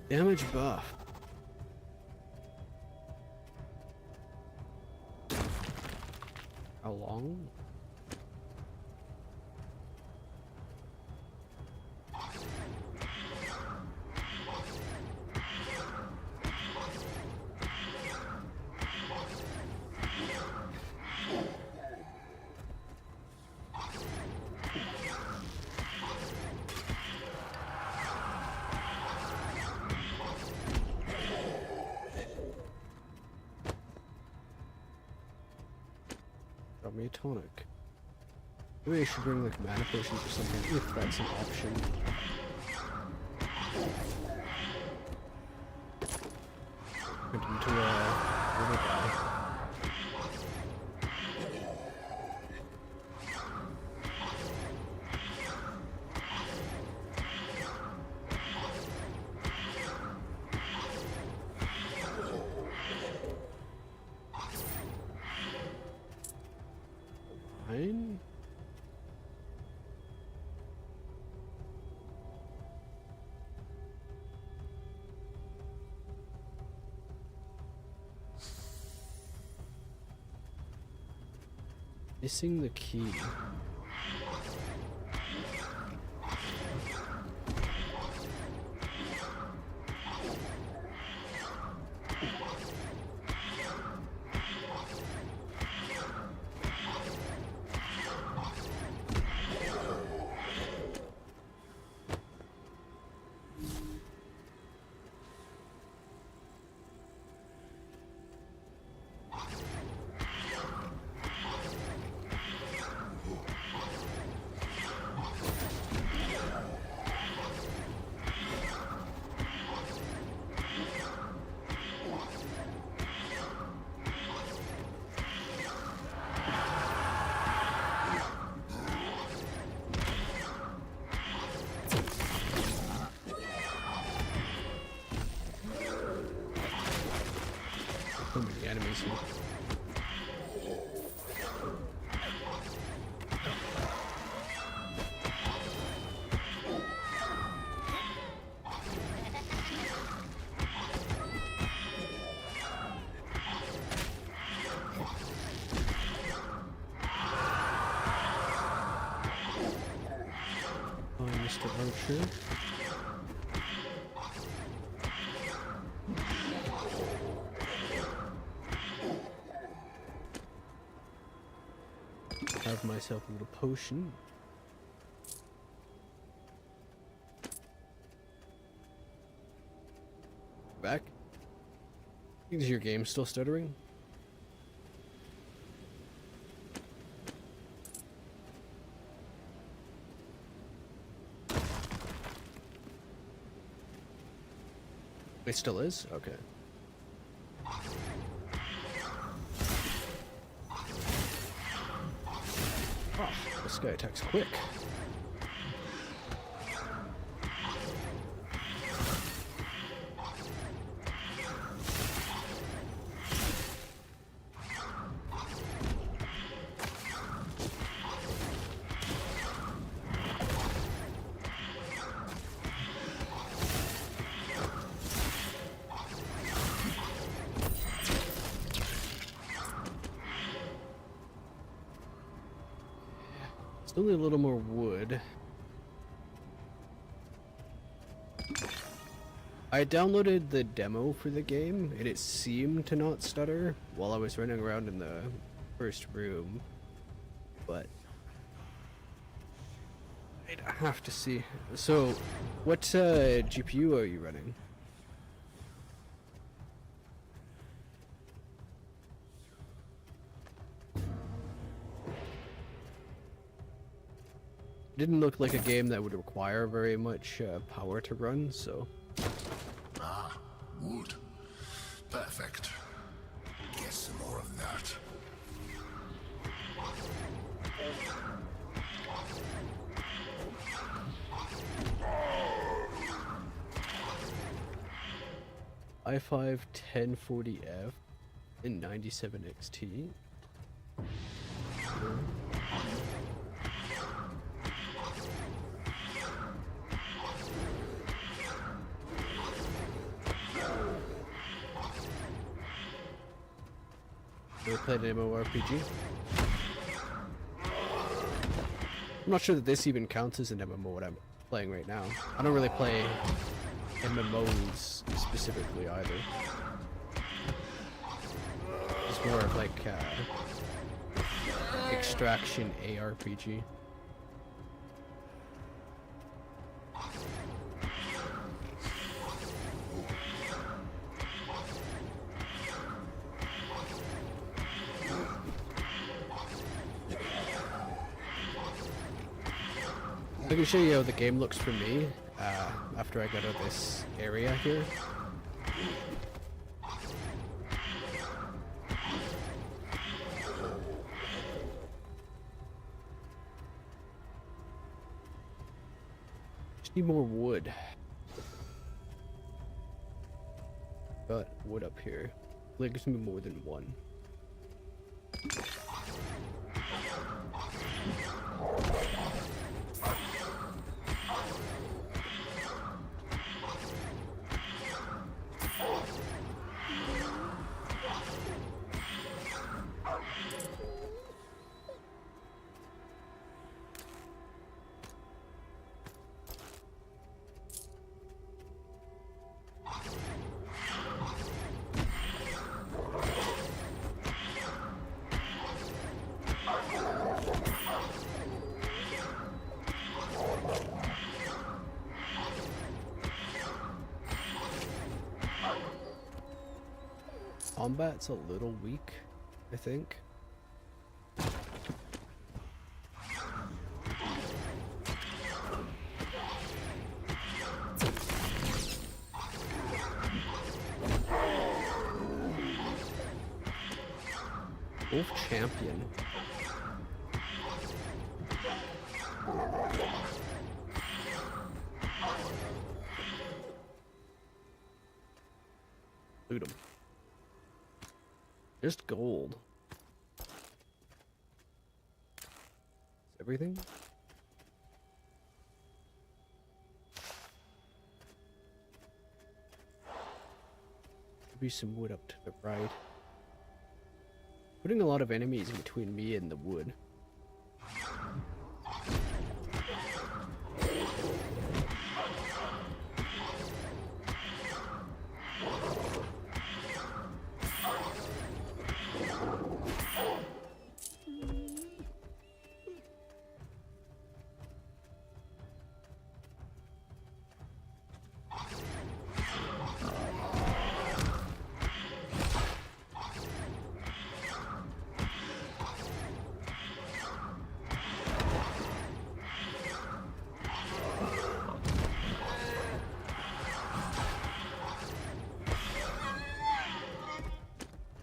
Damage buff. How long? Got me a tonic. Maybe I should bring like mana potions or something if that's an option. Went into a little guy. Fine. Missing the key. So many enemies here. Oh, Mr. Archer. Have myself a little potion. Back? Is your game still stuttering? It still is? Okay. Oh, this guy attacks quick. Still need a little more wood. I downloaded the demo for the game, and it seemed to not stutter while I was running around in the first room, but I'd have to see. So, what GPU are you running? Didn't look like a game that would require very much power to run, so... Ah, wood. Perfect. Get some more of that. i5 1040F in 97 XT. Ever played an MMORPG? I'm not sure that this even counts as an MMO what I'm playing right now. I don't really play MMOs specifically either. It's more of like extraction ARPG. I can show you how the game looks for me after I get out of this area here. Just need more wood. Got wood up here. Like gives me more than one. Combat's a little weak, I think. Wolf Champion. Loot 'em. Just gold. Is everything? Could be some wood up to the right. Putting a lot of enemies in between me and the wood.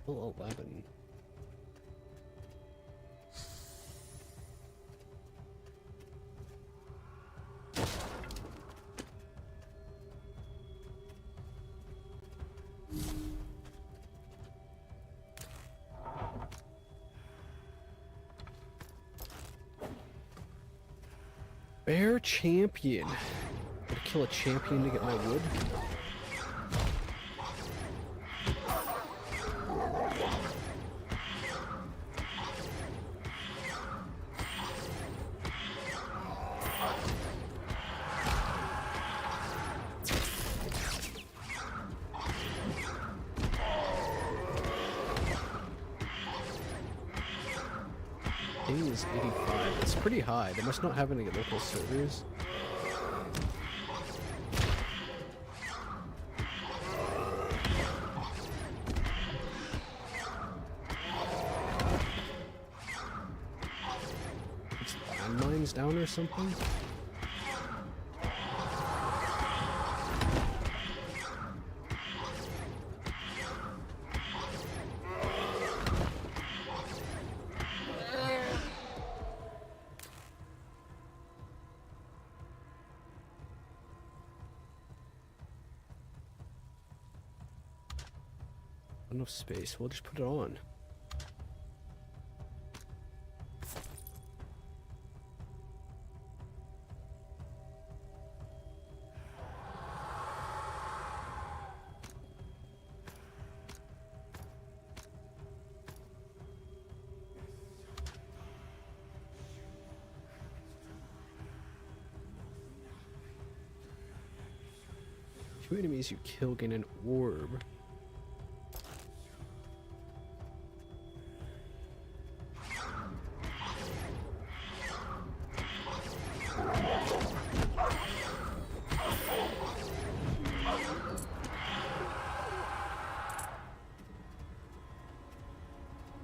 Level 11. Bear champion. Gotta kill a champion to get my wood. Ping is 85. It's pretty high. They must not have any local servers. It's landmines down or something? enough space. We'll just put it on. Two enemies you kill gain an orb.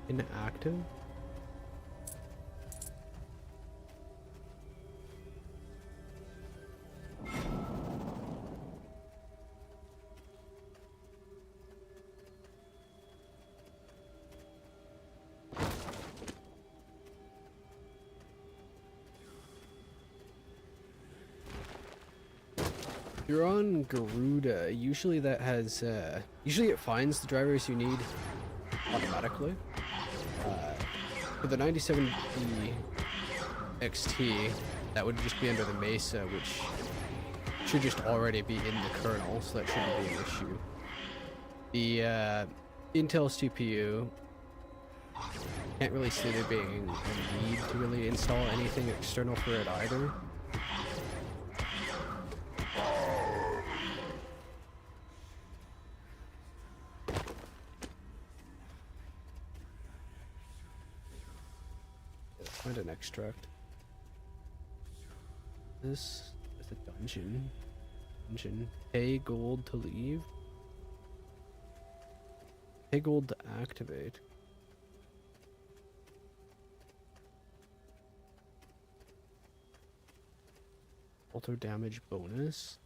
Inactive? You're on Garuda. Usually that has, usually it finds the drivers you need automatically. For the 97E XT, that would just be under the Mesa, which should just already be in the kernel, so that shouldn't be an issue. The Intel CPU, can't really see there being a need to really install anything external for it either. Find an extract. This is a dungeon. Pay gold to leave. Pay gold to activate. Auto damage bonus.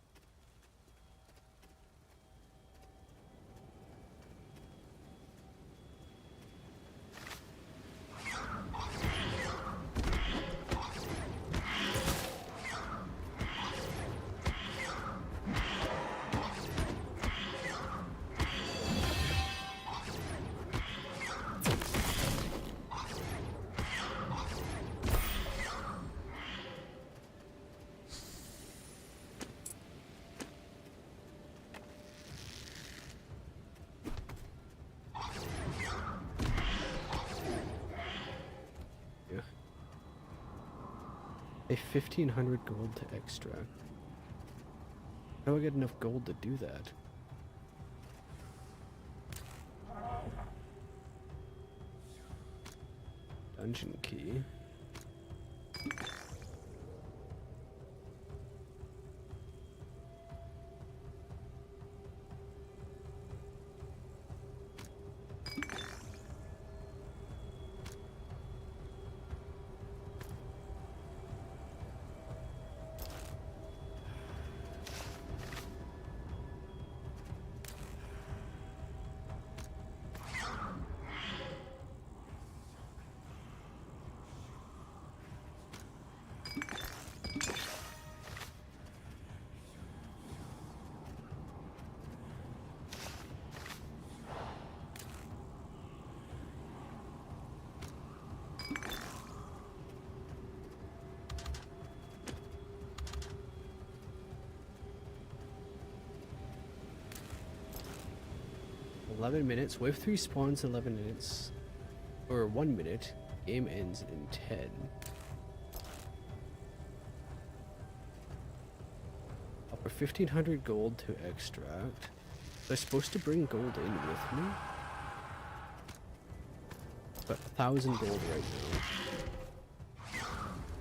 A 1500 gold to extract. How do I get enough gold to do that? Dungeon key. $11. Wave 3 spawns 11 minutes. Or 1 minute. Game ends in 10. Up for 1500 gold to extract. Was I supposed to bring gold in with me? But 1,000 gold right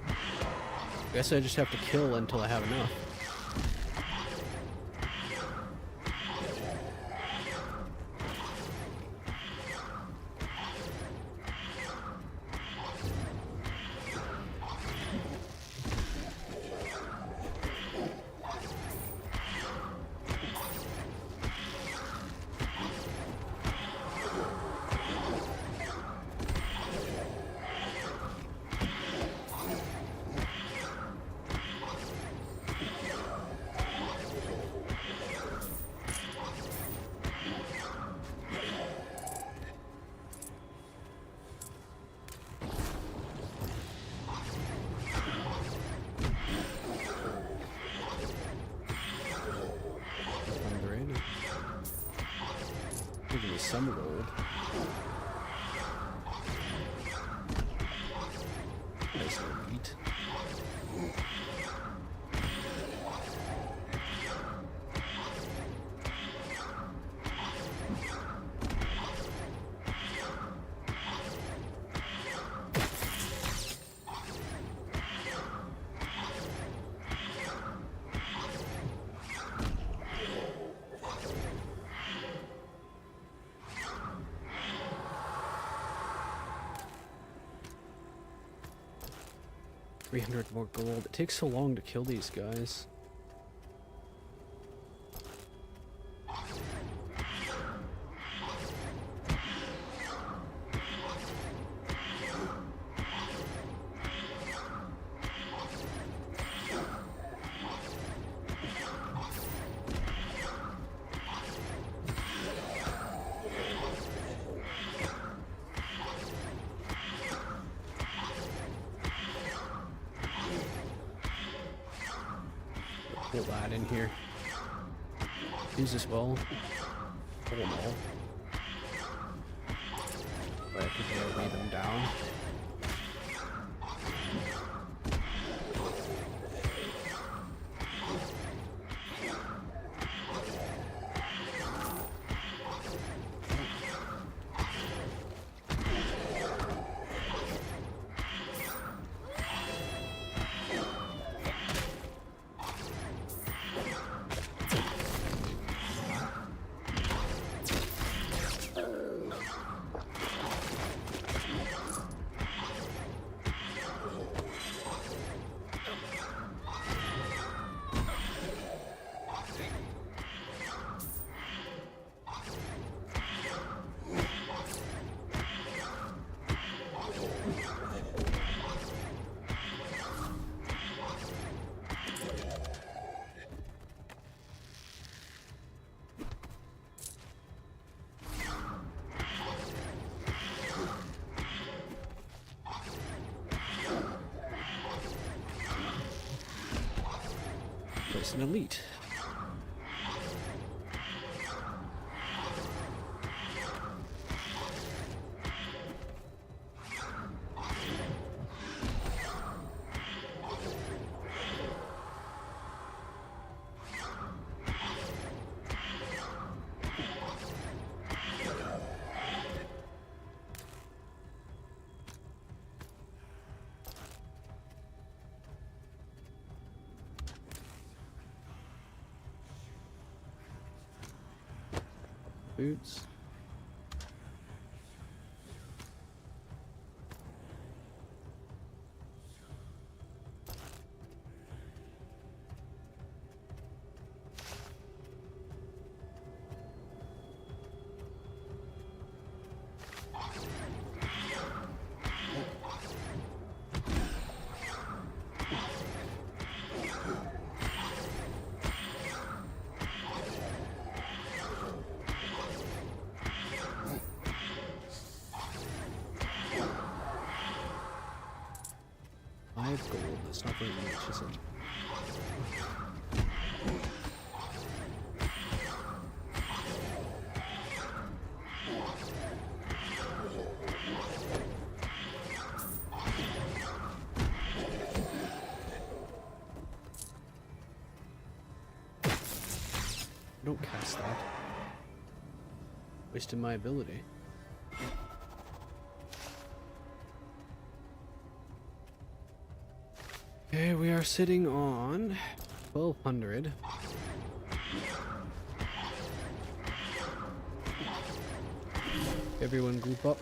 now. Guess I just have to kill until I have enough. Give me some gold. Nice little beat. $300 more gold. It takes so long to kill these guys. Pull that in here. Use this well. Pull them all. But I think I'll lay them down. Place an elite. Boots. Gold. That's not very much, is it? Don't cast that. Wasting my ability. Okay, we are sitting on 1200. Everyone group up.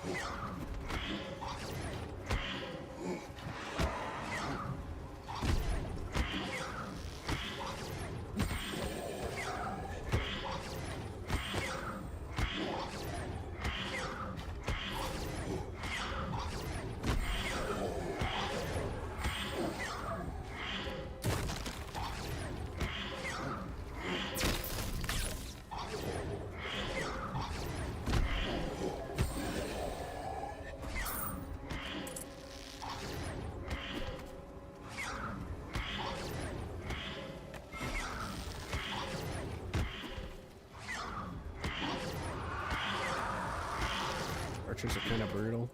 archers are kind of brutal.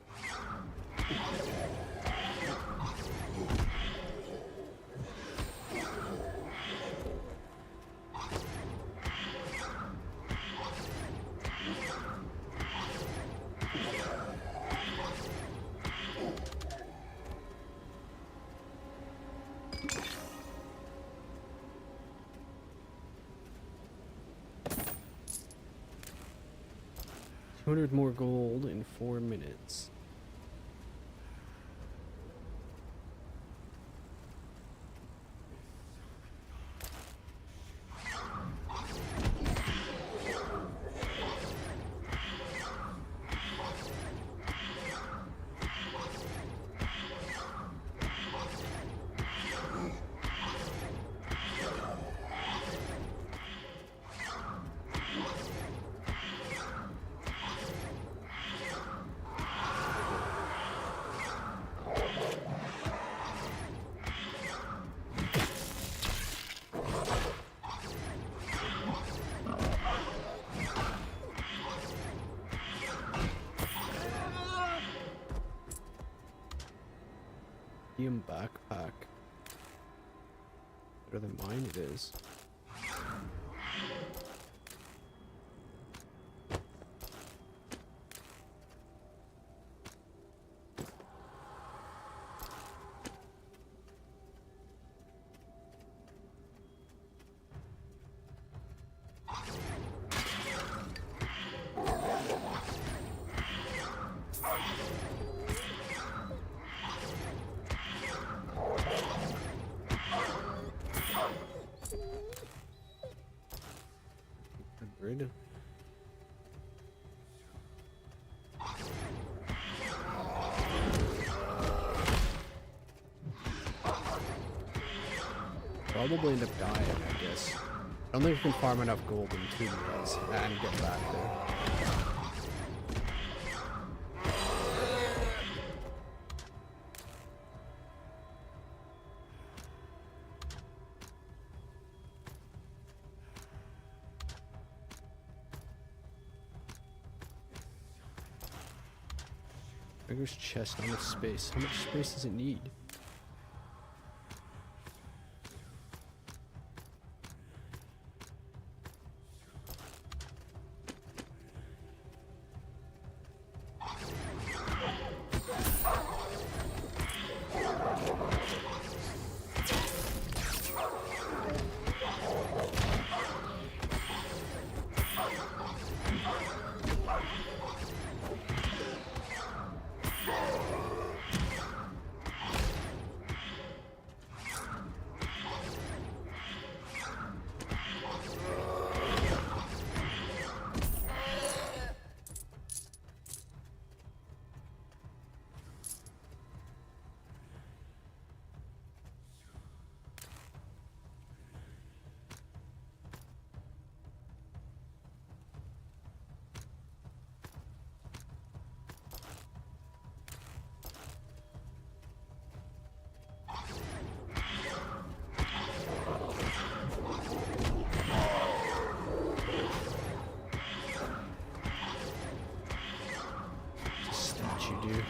200 more gold in 4 minutes. Backpack. Better than mine it is. Agreed. Probably end up dying, I guess. I don't think I can farm enough gold in 2 minutes and get back there. Beggar's chest, how much space? How much space does it need? You do.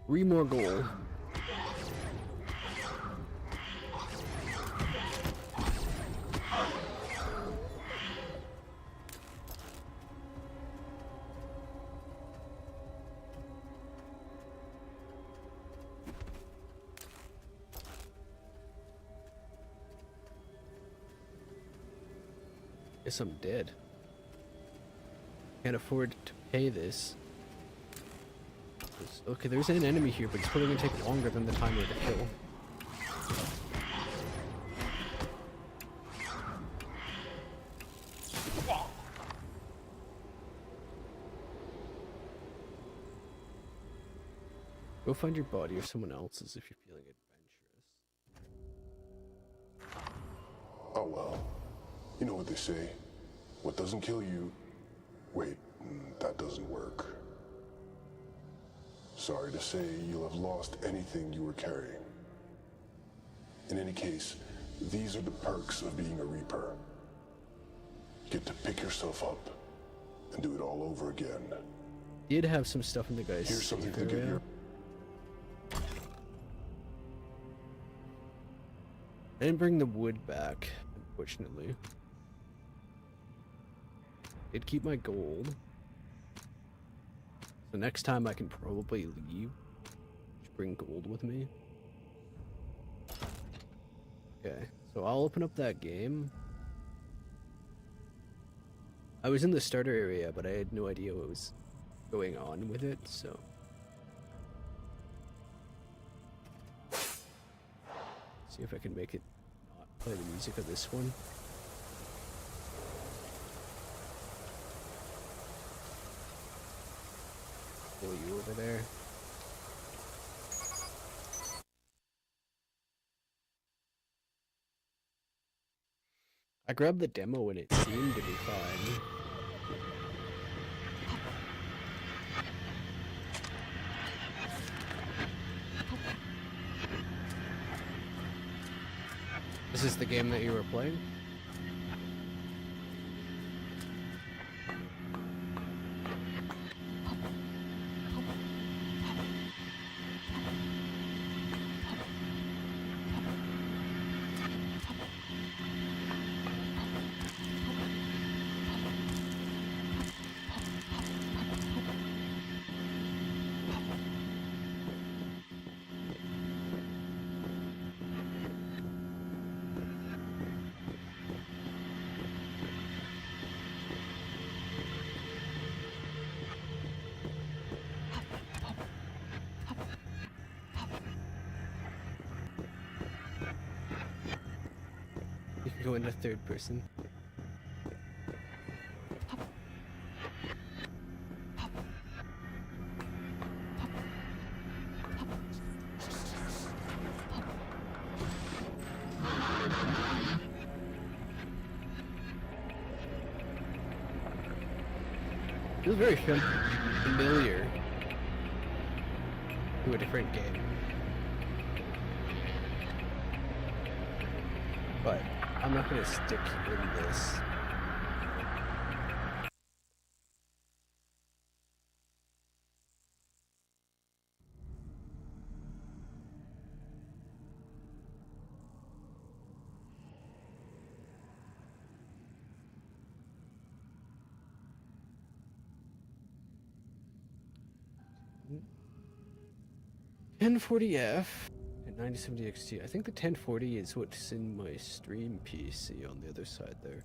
3 more gold. Guess I'm dead. Can't afford to pay this. Okay, there's an enemy here, but it's probably gonna take longer than the timer to kill. Go find your body or someone else's if you're feeling adventurous. well, you know what they say. What doesn't kill you... Wait, that doesn't work. Sorry to say, you'll have lost anything you were carrying. In any case, these are the perks of being a Reaper. You get to pick yourself up and do it all over again. Did have some stuff in the guy's Here's something to safe get area. your... I didn't bring the wood back, unfortunately. Did keep my gold. So next time I can probably leave. Just bring gold with me. Okay, so I'll open up that game. I was in the starter area, but I had no idea what was going on with it, so... See if I can make it not play the music of this one. Pull you over there. I grabbed the demo and it seemed to be fine. This is the game that you were playing? You can go into third person. Feels very familiar to a different game. But I'm not gonna stick in this. Mm. 1040F and 9070 XT. I think the 1040 is what's in my stream PC on the other side there.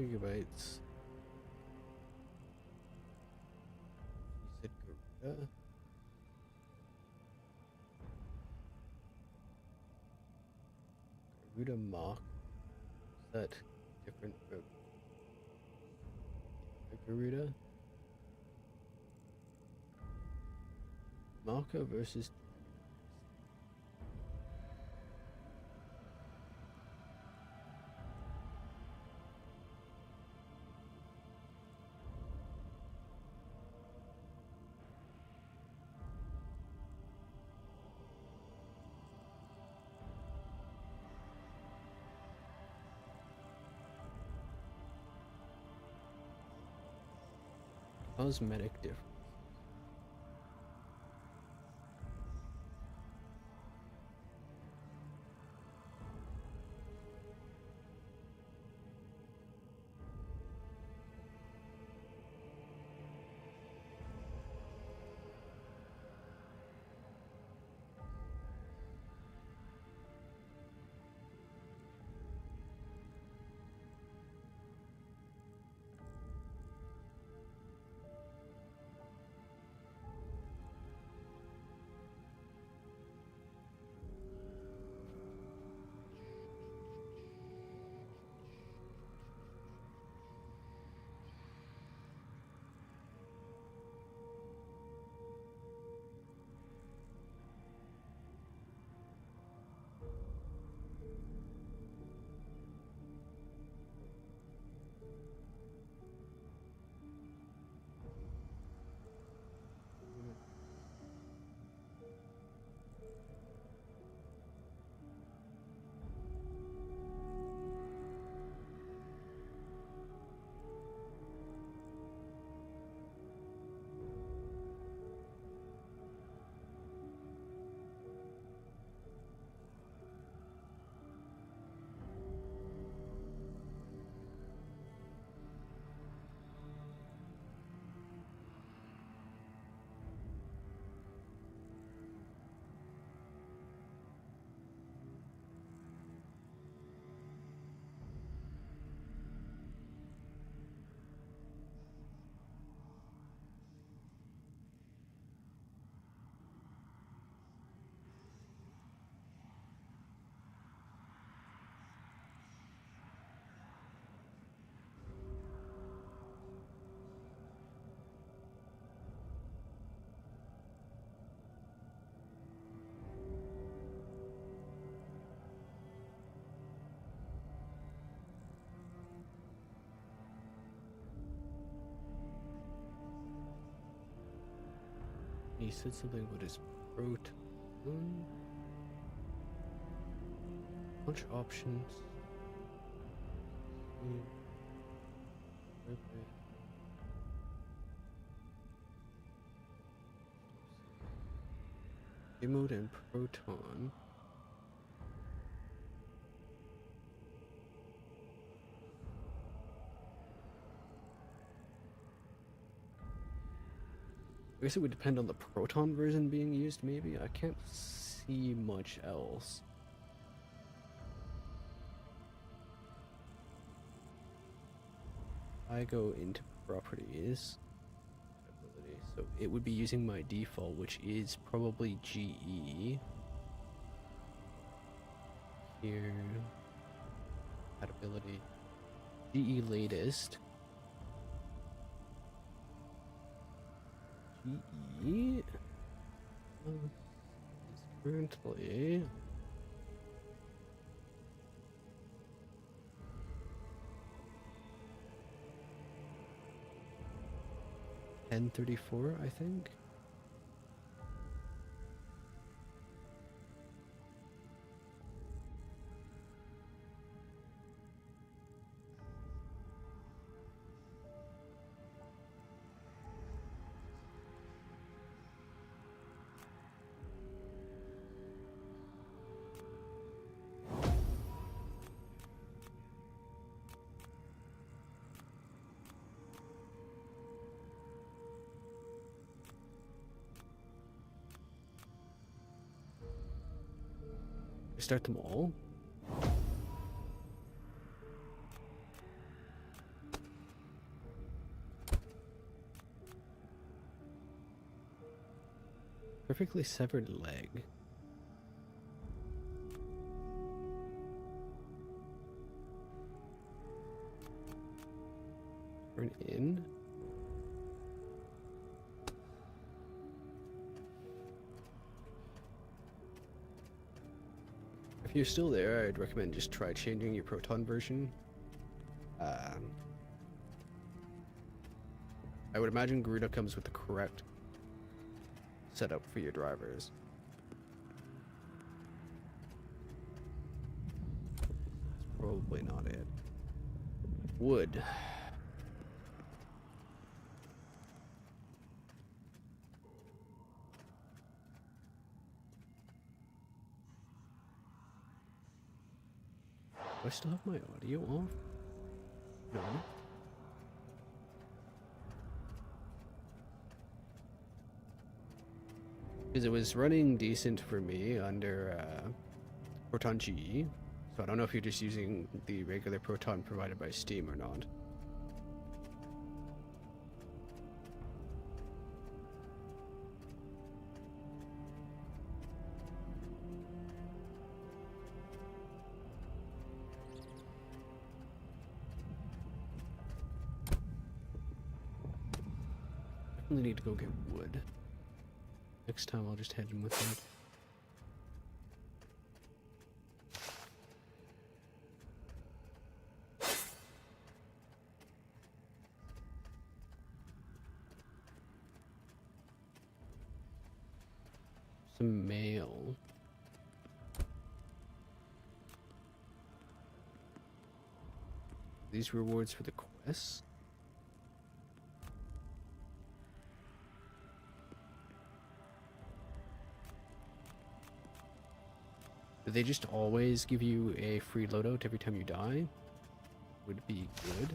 Gigabytes. You said Garuda? Garuda Mach. Is that different from the Garuda? Maka versus... Cosmetic difference. He said something about his proton. Launch options. Mode and proton. I guess it would depend on the proton version being used, maybe? I can't see much else. I go into properties, so it would be using my default, which is probably GE. Here, compatibility, GE latest. GE is currently 1034, I think. Start them all. Perfectly severed leg. Turn in. If you're still there, I'd recommend just try changing your proton version. I would imagine Garuda comes with the correct setup for your drivers. That's probably not it. Wood. Do I still have my audio off? No. Because it was running decent for me under Proton GE, so I don't know if you're just using the regular Proton provided by Steam or not. Definitely need to go get wood. Next time I'll just head in with it. Some mail. These rewards for the quests. Do they just always give you a free loadout every time you die? Would be good.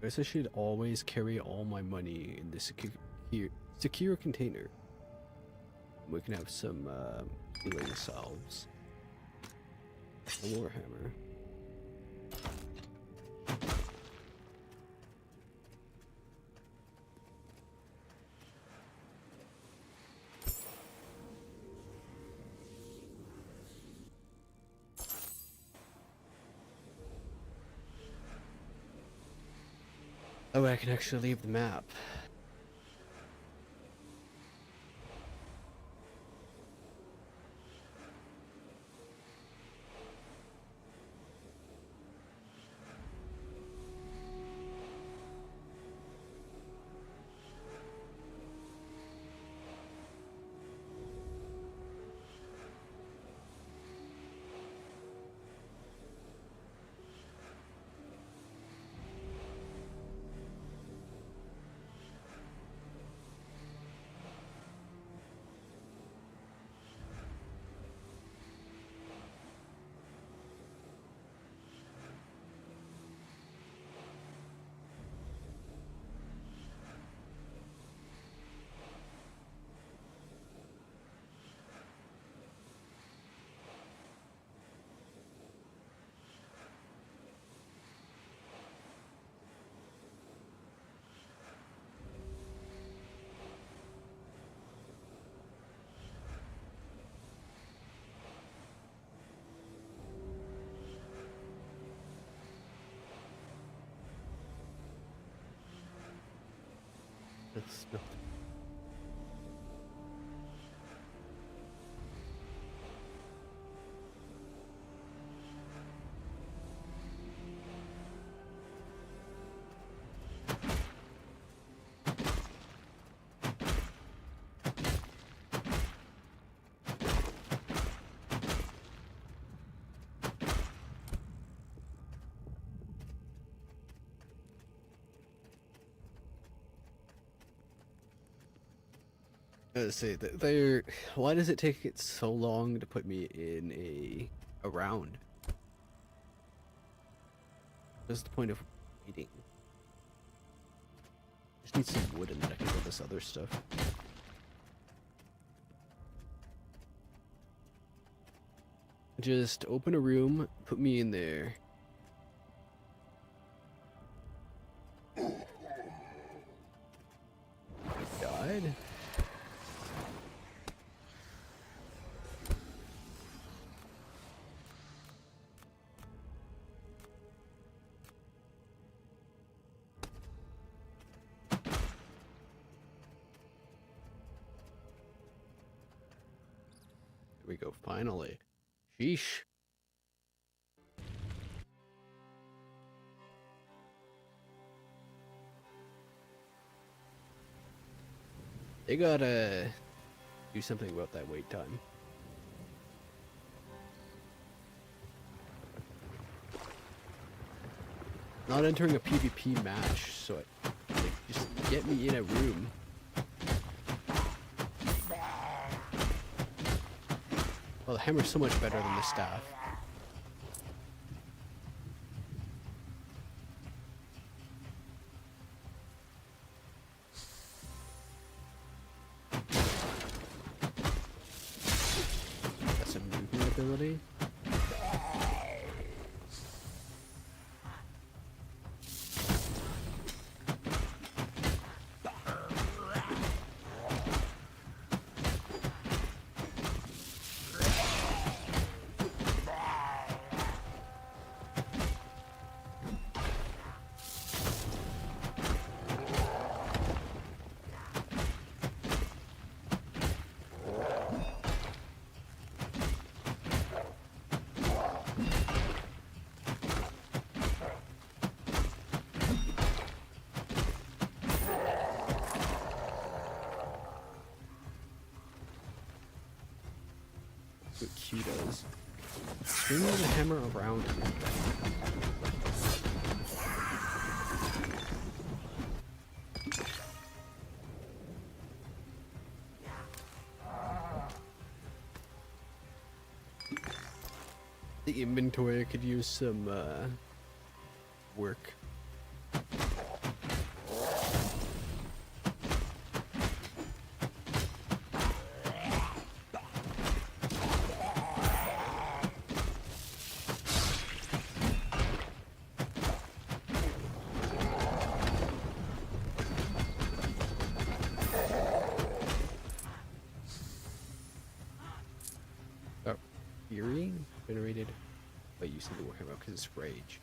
I guess I should always carry all my money in the secure container. We can have some healing salves. A warhammer. Oh, I can actually leave the map. That's not. Let's see. They're. Why does it take it so long to put me in a round? What's the point of waiting? Just need some wood and then I can build this other stuff. Just open a room, put me in there. Died? We go, finally. Sheesh. They gotta do something about that wait time. Not entering a PvP match, so like, just get me in a room. Well, the hammer's so much better than the staff. That's a movement ability. What Q does. Swing the hammer around him. The inventory could use some work. Fury generated by using the warhammer because it's rage.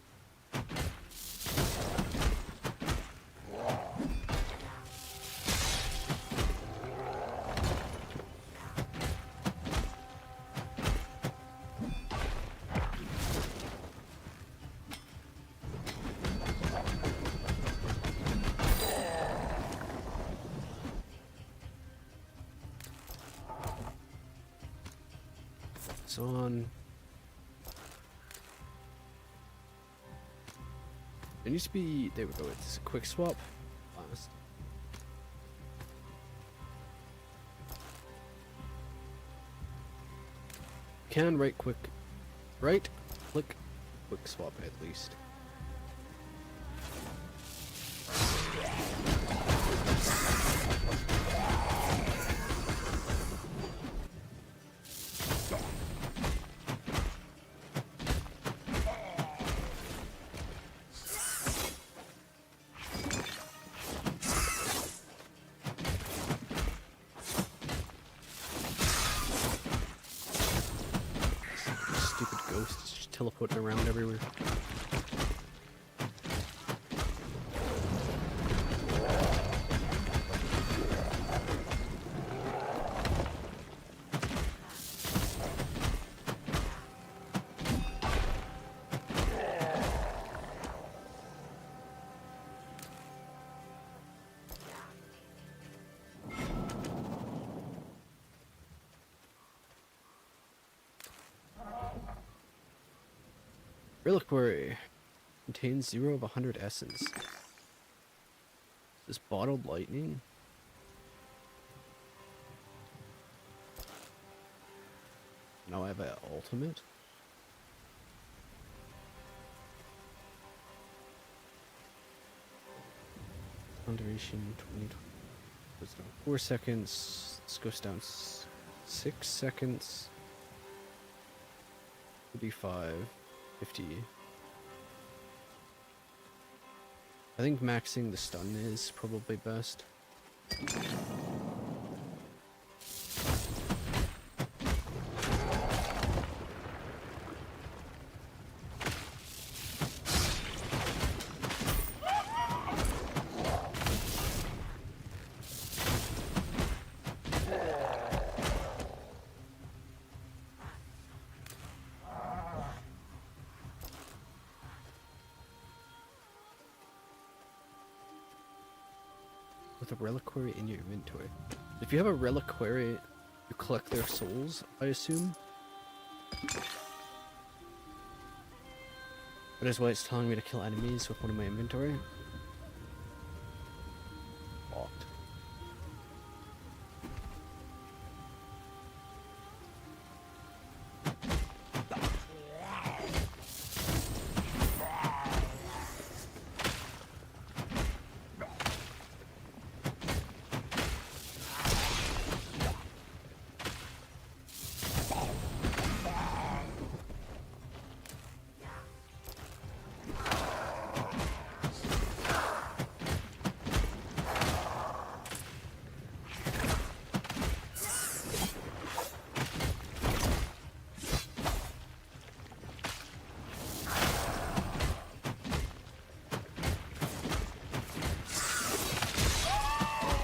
On. There needs to be. There we go. It's a quick swap. Last. Can right click quick swap at least. Stupid ghosts just teleporting around everywhere. Reliquary contains 0 of 100 essence. This bottled lightning. Now I have an ultimate. Duration 20. Goes down 4 seconds. This goes down 6 seconds. 35. 50. I think maxing the stun is probably best. With a reliquary in your inventory. If you have a reliquary, you collect their souls, I assume. That is why it's telling me to kill enemies with one in my inventory. Locked.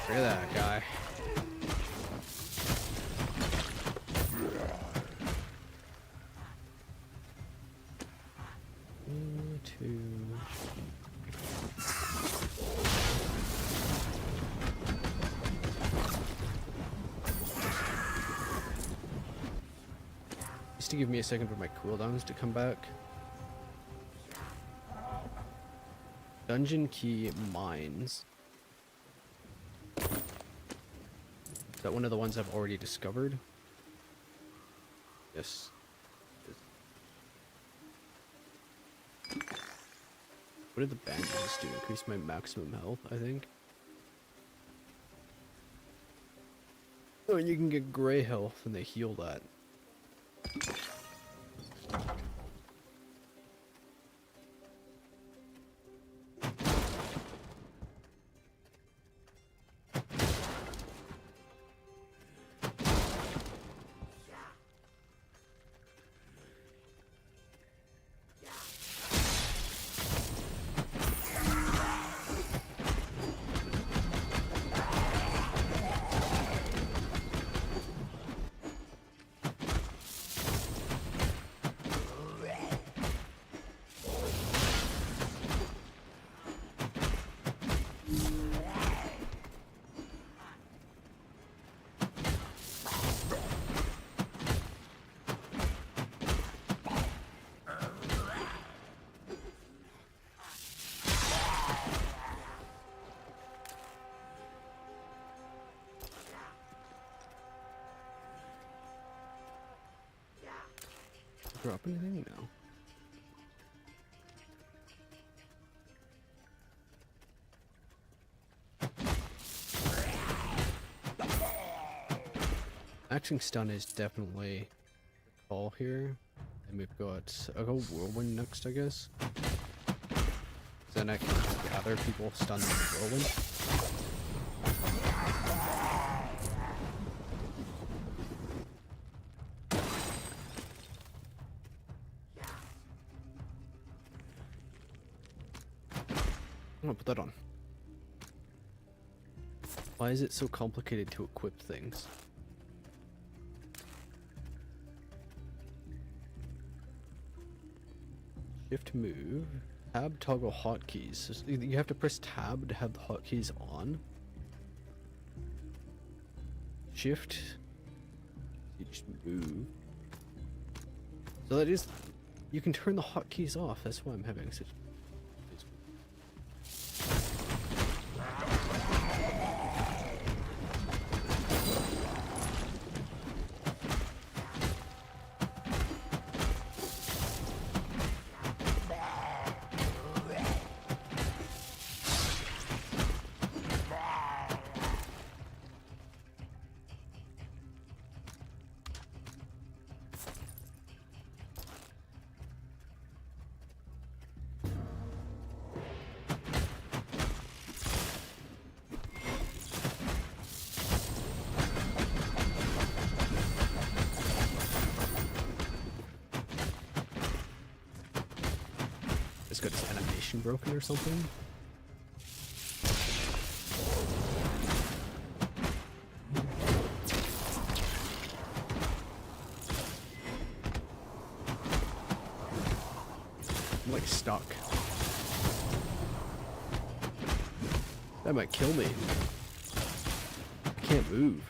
Look at that guy. One, two. Just to give me a second for my cooldowns to come back. Dungeon key mines. Is that one of the ones I've already discovered? Yes. What did the bandages do? Increase my maximum health, I think. Oh, and you can get gray health and they heal that. drop anything? No. Acting stun is definitely a call here. And we've got, I'll go whirlwind next, I guess. Then I can gather people stunned in the whirlwind. I'm gonna put that on. Why is it so complicated to equip things? Shift move. Tab toggle hotkeys. So you have to press tab to have the hotkeys on. Shift. You just move. So that is, you can turn the hotkeys off. That's why I'm having such. It's got its animation broken or something. I'm like stuck. That might kill me. I can't move.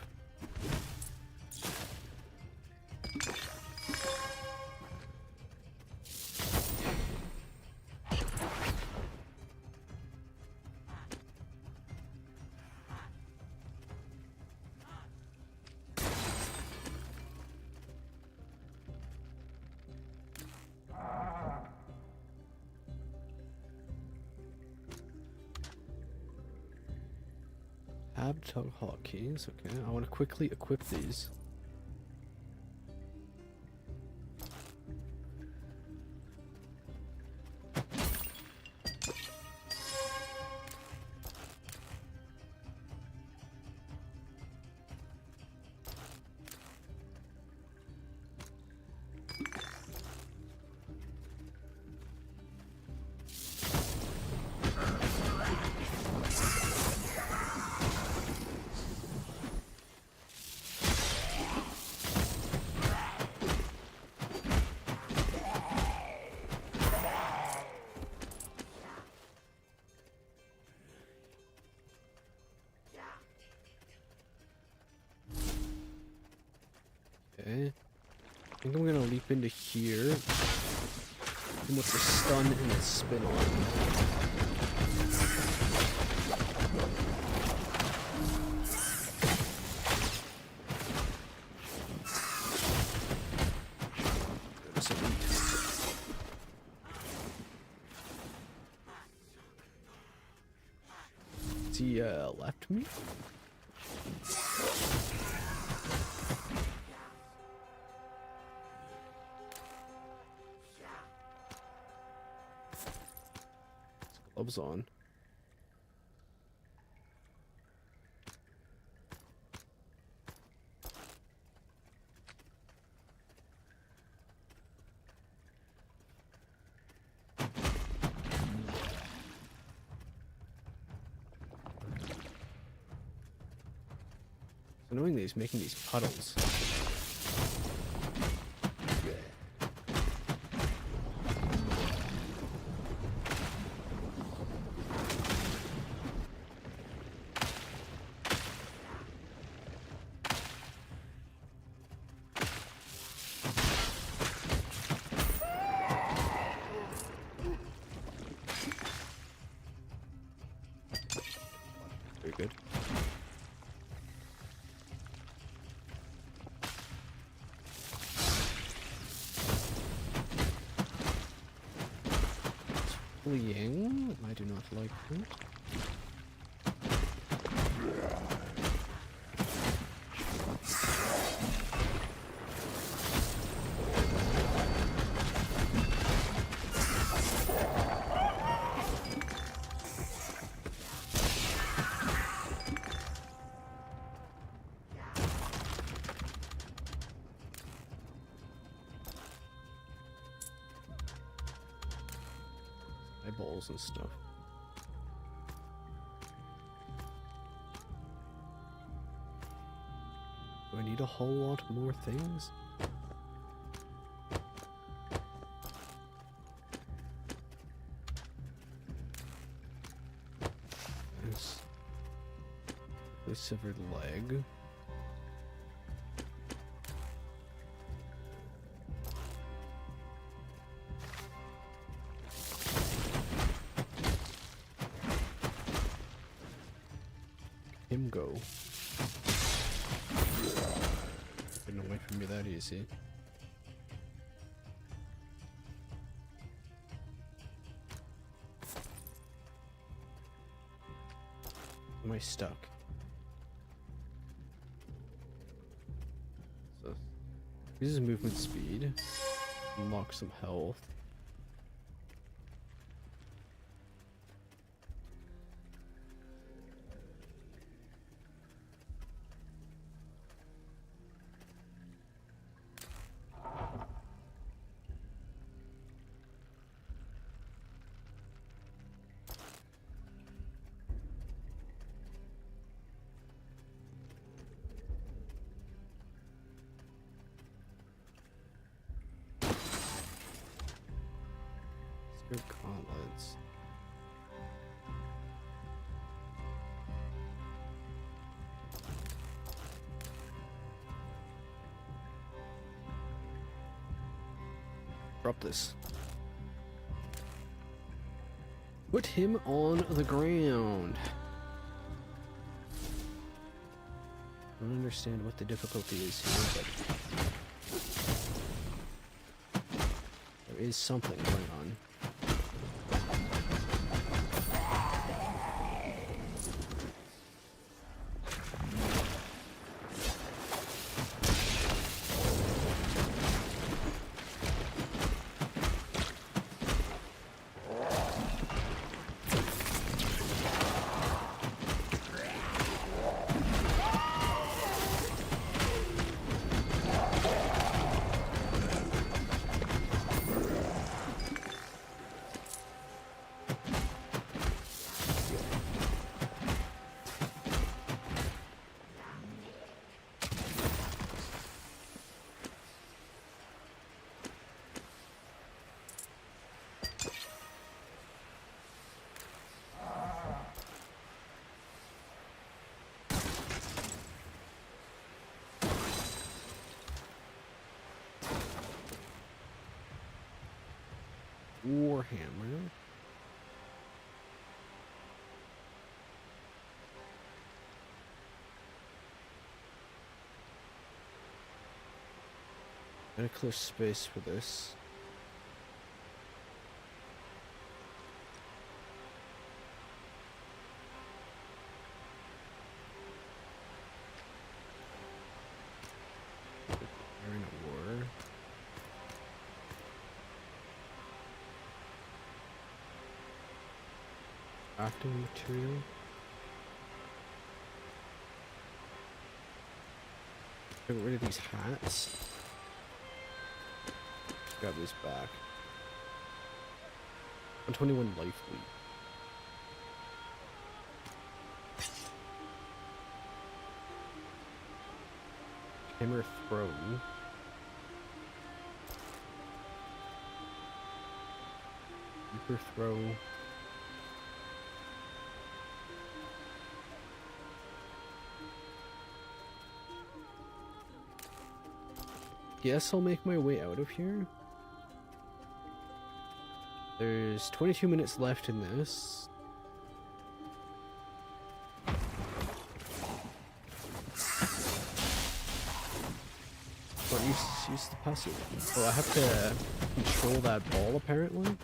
Tab toggle hotkeys. Okay, I want to quickly equip these. Okay. I think I'm gonna leap into here. And with the stun and the spin on. Has he left me? Gloves on. It's annoying that he's making these puddles. Very good. Fleeing. I do not like that. Eyeballs and stuff. Do I need a whole lot more things? Yes. The severed leg. Him go. Couldn't wait for me that easy. Am I stuck? So, uses movement speed. Unlock some health. Good gauntlets. Drop this. Put him on the ground. I don't understand what the difficulty is here, but there is something going on. Warhammer. Gotta clear space for this. We're in a war. Crafting material. Get rid of these hats. Grab this back. 121 life lead. Hammer throw. Reaper throw. Guess I'll make my way out of here. There's 22 minutes left in this. Don't use the passive. Oh, I have to control that ball apparently.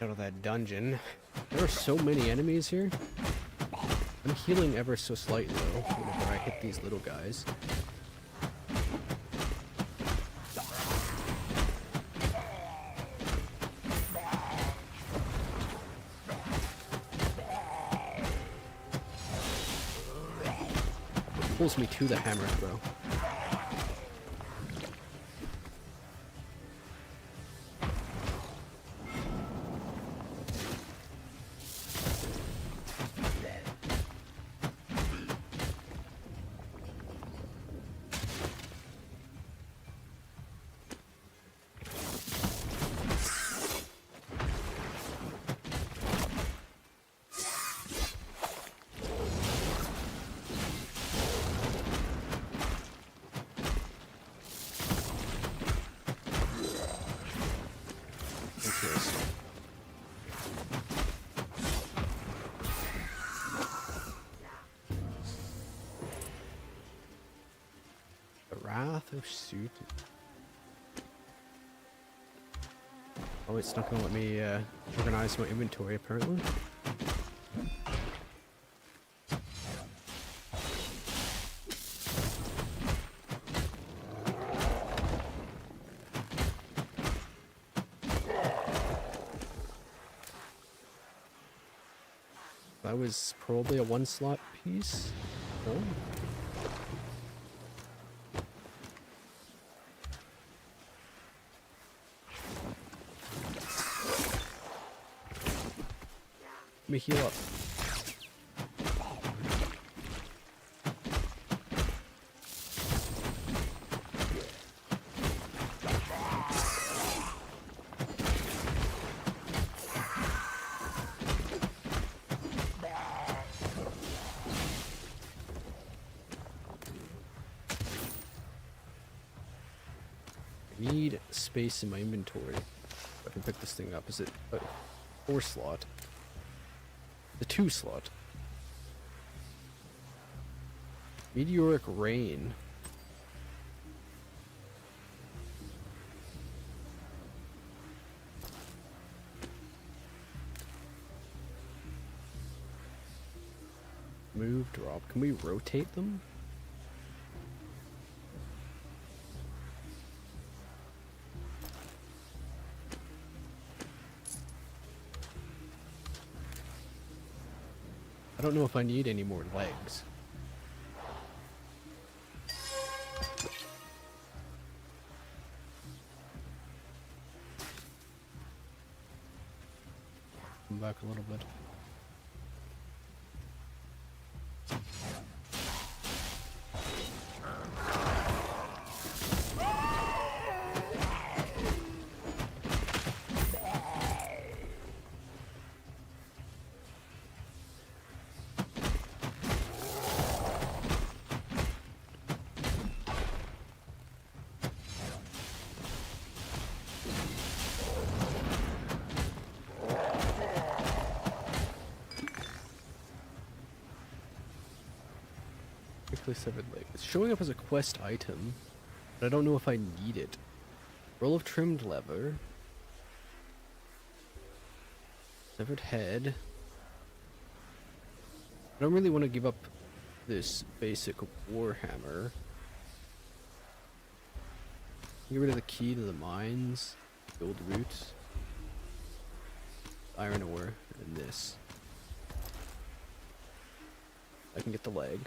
Out of that dungeon. There are so many enemies here. I'm healing ever so slightly though, whenever I hit these little guys. It pulls me to the hammer throw. Wrath of Suit. Oh, it's not gonna let me organize my inventory apparently. That was probably a 1-slot piece. Oh. Let me heal up. I need space in my inventory. I can pick this thing up. Is it a 4-slot? The 2-slot. Meteoric Rain. Move, drop. Can we rotate them? I don't know if I need any more legs. Come back a little bit. Severed leg. It's showing up as a quest item, but I don't know if I need it. Roll of trimmed leather. Severed head. I don't really want to give up this basic warhammer. Get rid of the key to the mines, gold roots, iron ore, and this. I can get the leg.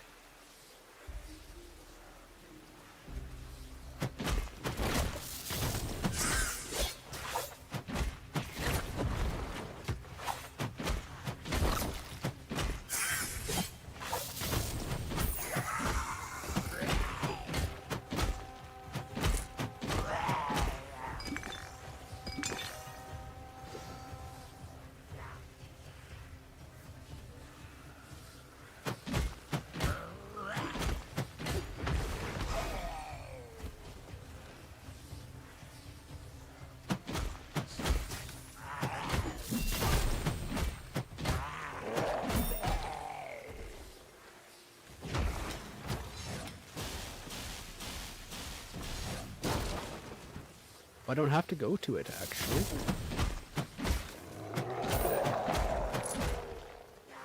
I don't have to go to it, actually.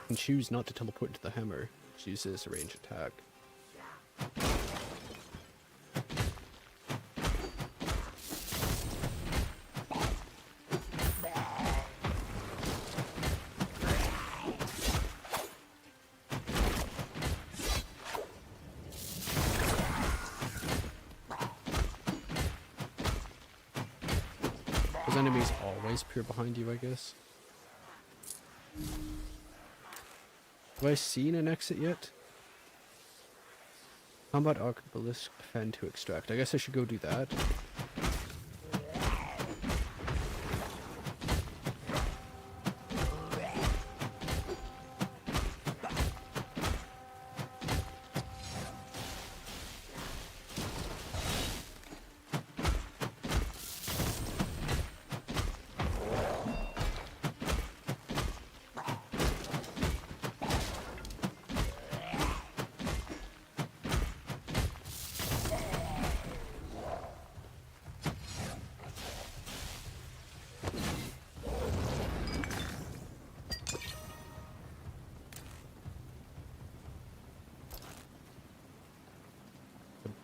can choose not to teleport into the hammer. Just use it as a range attack. Those enemies always appear behind you, I guess. Have I seen an exit yet? Combat Arbalist defend to extract. I guess I should go do that.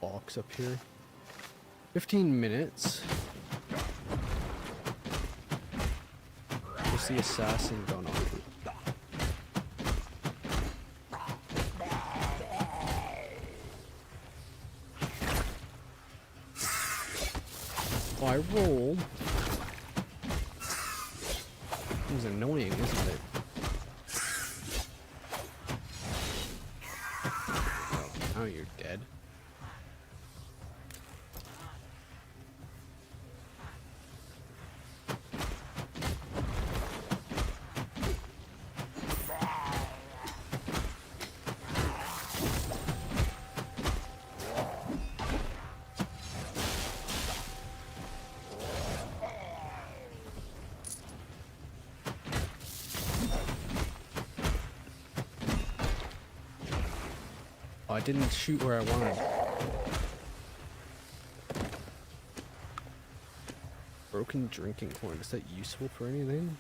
Box up here. 15 minutes. What's the assassin gone on? Oh, I rolled. It was annoying, isn't it? Oh, now you're dead. I didn't shoot where I wanted. Broken drinking horn. Is that useful for anything?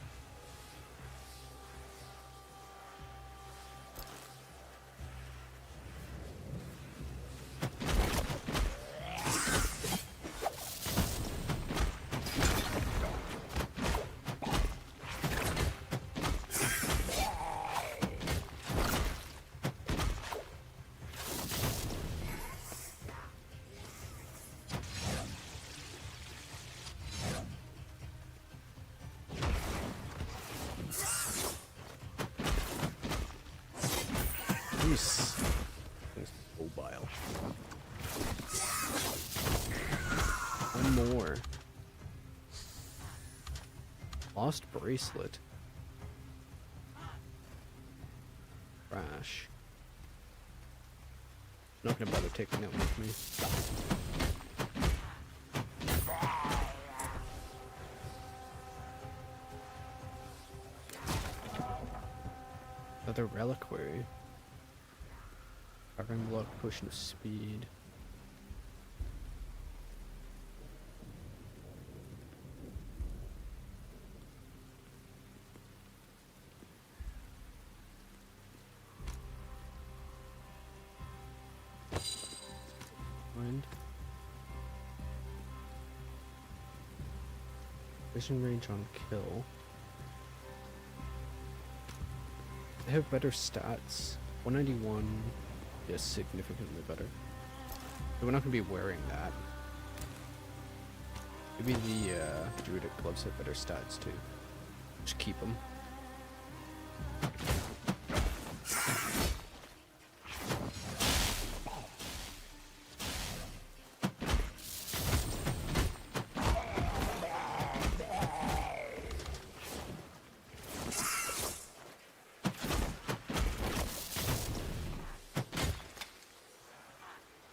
Jeez. There's mobile. One more. Lost bracelet. Crash. Not gonna bother taking that with me. Another reliquary. Covering block, potion of speed. Wind. Vision range on kill. They have better stats. 191 is significantly better. So we're not going to be wearing that. Maybe the druidic gloves have better stats too. Just keep them.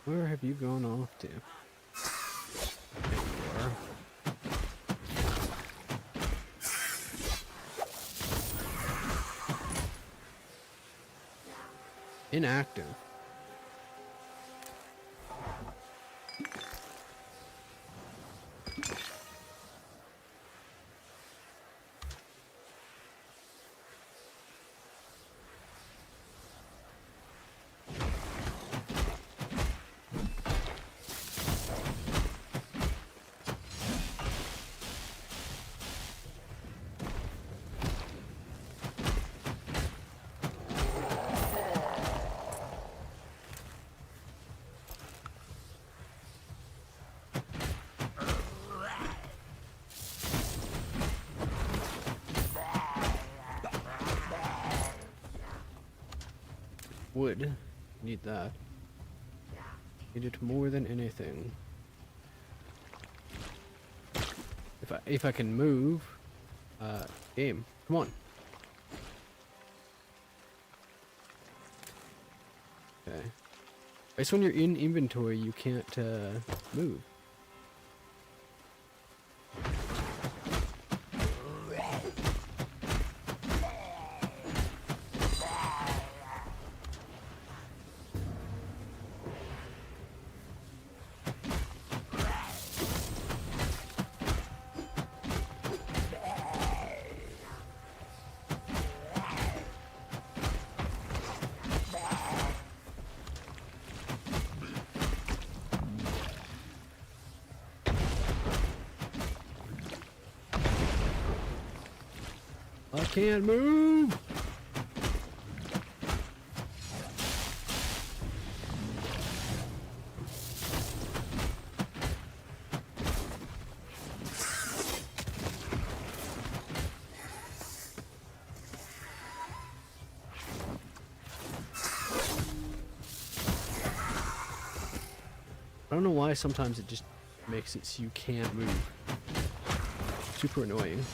Where have you gone off to? There you are. Inactive. Wood. Need that. Need it more than anything. If I can move, game, come on. Okay. I guess when you're in inventory, you can't move. I can't move! I don't know why sometimes it just makes it so you can't move. Super annoying.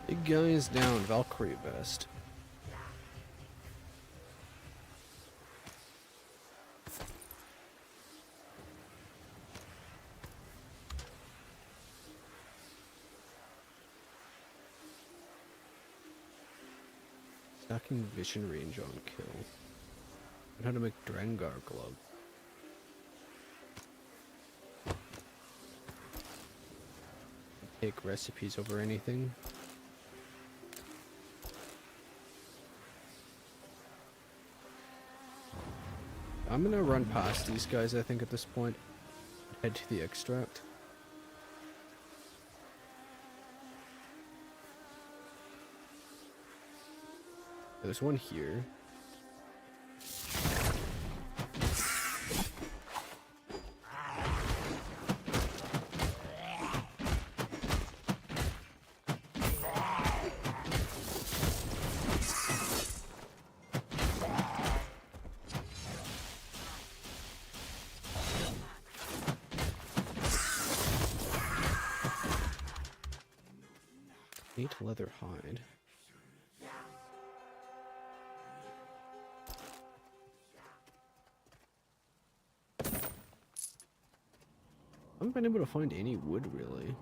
Big guys down, Valkyrie vest. Stacking vision range on kill. And how to make Drengar glove. Take recipes over anything. I'm gonna run past these guys, I think, at this point. Head to the extract. There's one here. Neat leather hide. I haven't been able to find any wood, really.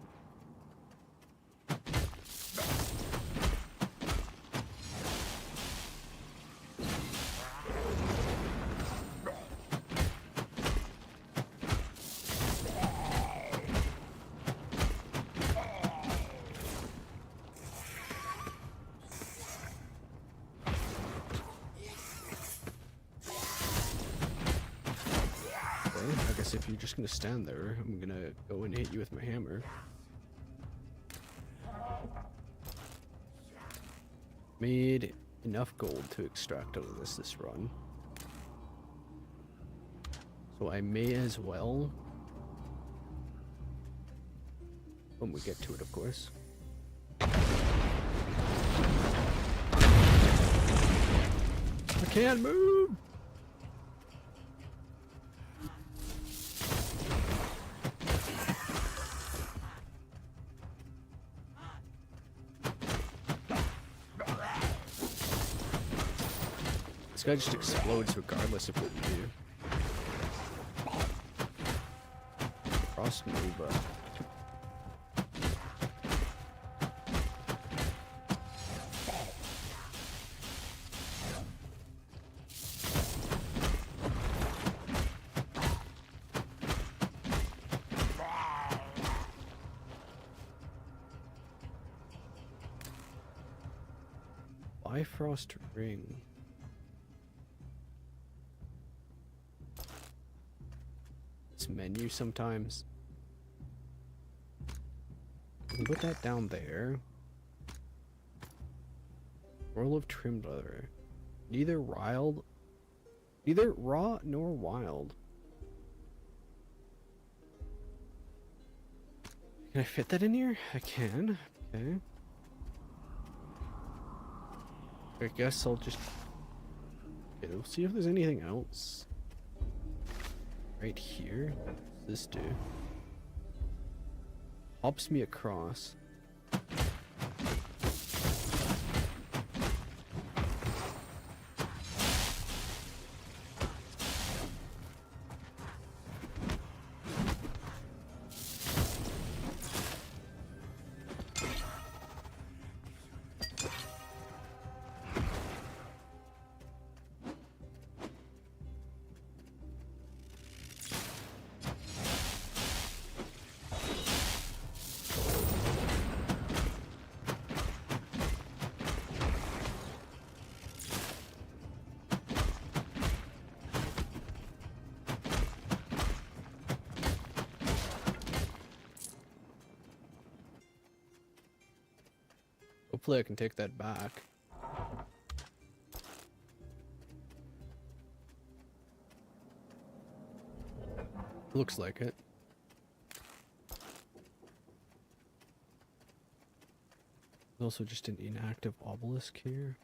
I guess if you're just gonna stand there, I'm gonna go and hit you with my hammer. Made enough gold to extract out of this run. So I may as well, when we get to it, of course. I can't move! This guy just explodes regardless of what you do. Frost Nova. Bifrost ring. This menu sometimes. We can put that down there. Roll of trimmed leather. Neither raw nor wild. Can I fit that in here? I can. Okay. I guess I'll just... Okay, we'll see if there's anything else. Right here. What's this do? Hops me across. Hopefully I can take that back. Looks like it. There's also just an inactive obelisk here.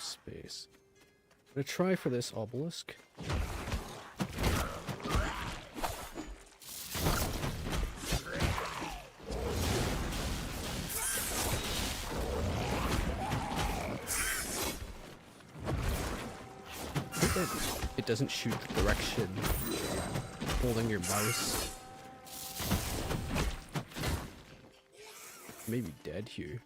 Space. I'm gonna try for this obelisk. It doesn't shoot the direction holding your mouse. Maybe dead here.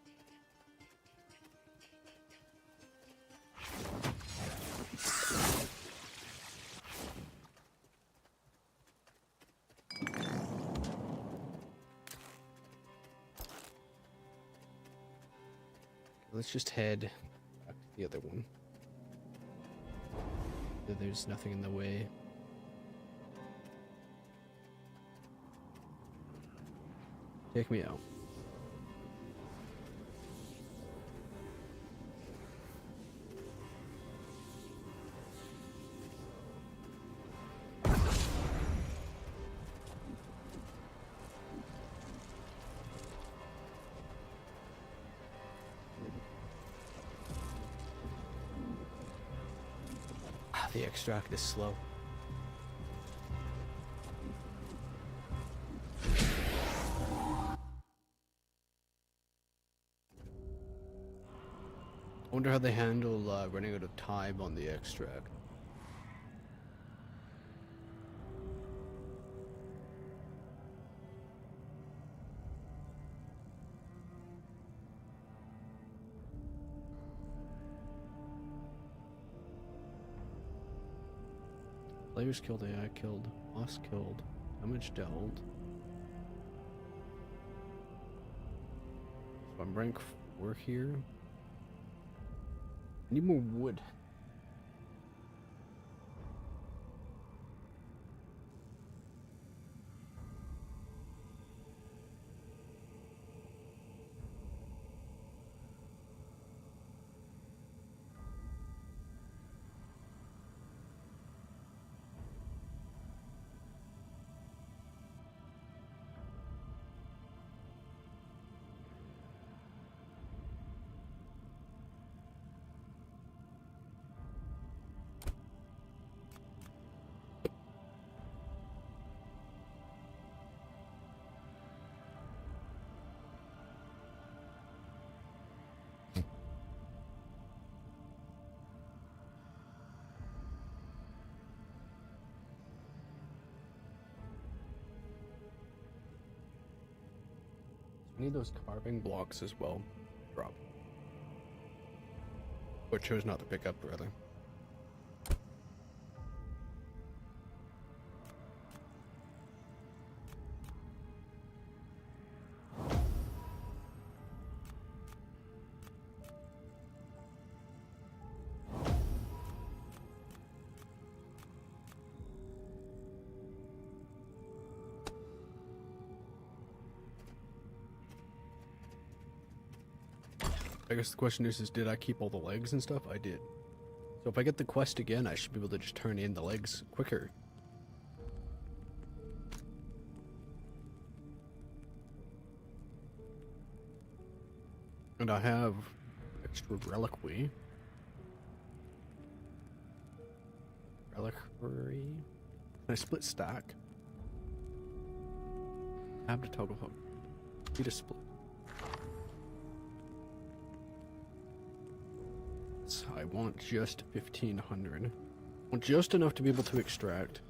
Let's just head back to the other one. There's nothing in the way. Take me out. The extract is slow. I wonder how they handle running out of time on the extract. Players killed, AI killed, boss killed, damage dealt. So I'm rank 4 here. I need more wood. I need those carving blocks as well. Drop. Or chose not to pick up, rather. I guess the question is did I keep all the legs and stuff? I did. So if I get the quest again, I should be able to just turn in the legs quicker. And I have extra reliquary. Reliquary. Can I split stack? Tab to toggle hook. Need a split. I want just 1500. I want just enough to be able to extract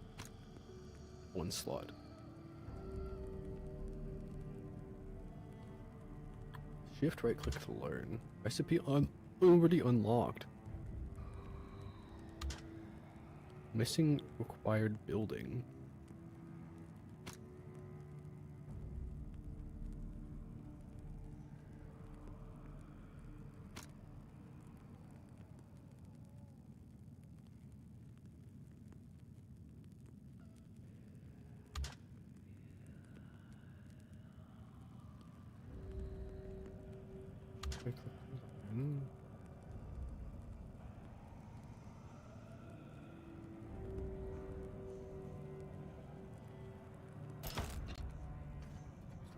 one slot. Shift right click to learn. Recipe already unlocked. Missing required building.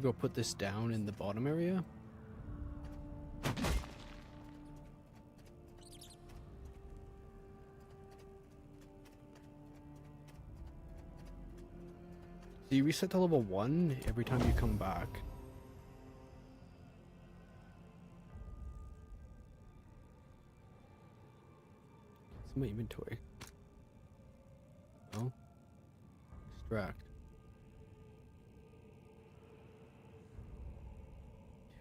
Go put this down in the bottom area. So you reset to level 1 every time you come back. It's my inventory. Oh. Extract.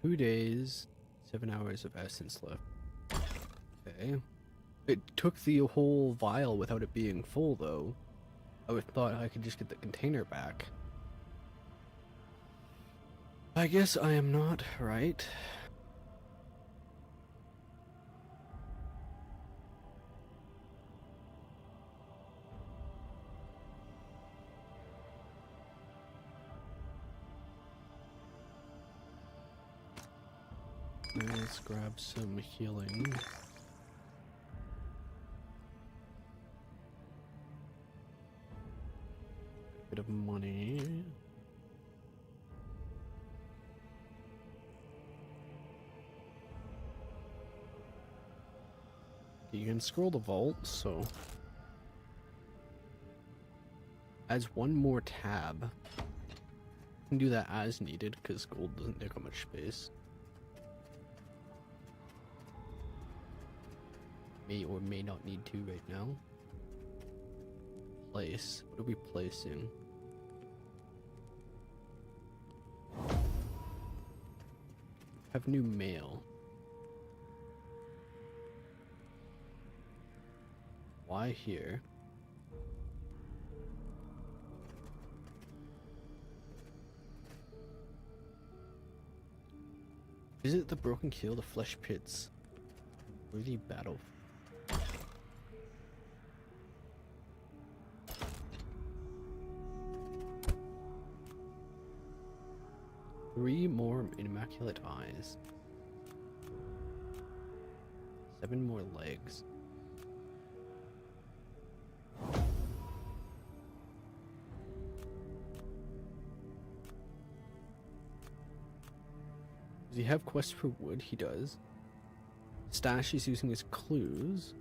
2 days, 7 hours of essence left. Okay. It took the whole vial without it being full, though. I would thought I could just get the container back. I guess I am not right. Let's grab some healing. Bit of money. You can scroll the vault, so adds one more tab. You can do that as needed because gold doesn't take up much space. May or may not need to right now. Place. What are we placing? Have new mail. Why here? Visit the broken keel, the flesh pits. Worthy battle. Three more immaculate eyes. 7 more legs. Does he have quests for wood? He does. Stash is using his clues.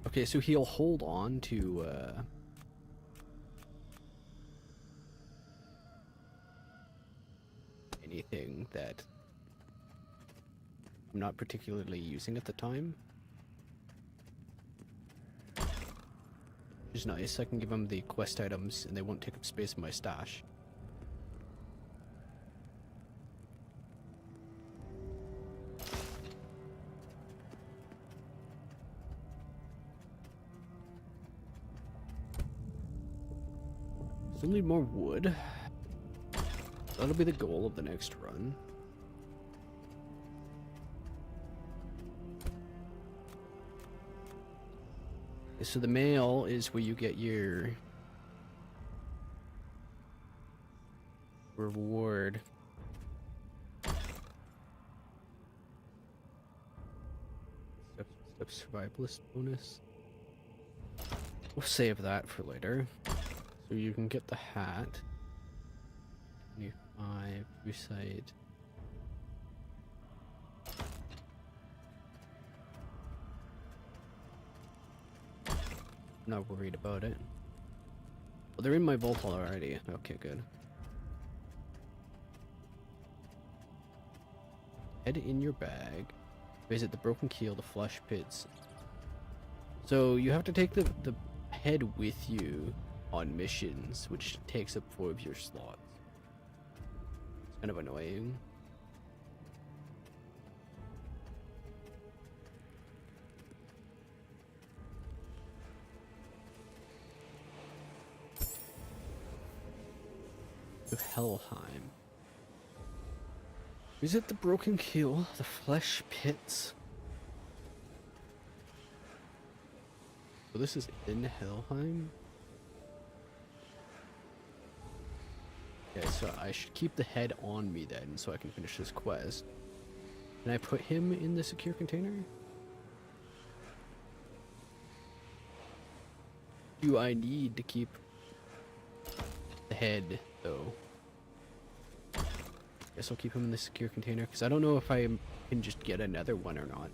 Okay, so he'll hold on to anything that I'm not particularly using at the time. which is nice. I can give them the quest items and they won't take up space in my stash. Still need more wood. That'll be the goal of the next run. Okay, so the mail is where you get your reward. Step survivalist bonus. We'll save that for later. So you can get the hat. 25 recite. Not worried about it. Well, they're in my vault already. Okay, good. Head in your bag. Visit the broken keel, the flesh pits. So you have to take the head with you on missions, which takes up 4 of your slots. It's kind of annoying. To Helheim. Visit the broken keel, the flesh pits. So this is in Helheim? Okay, so I should keep the head on me then, so I can finish this quest. Can I put him in the secure container? Do I need to keep the head, though? Guess I'll keep him in the secure container, because I don't know if I can just get another one or not.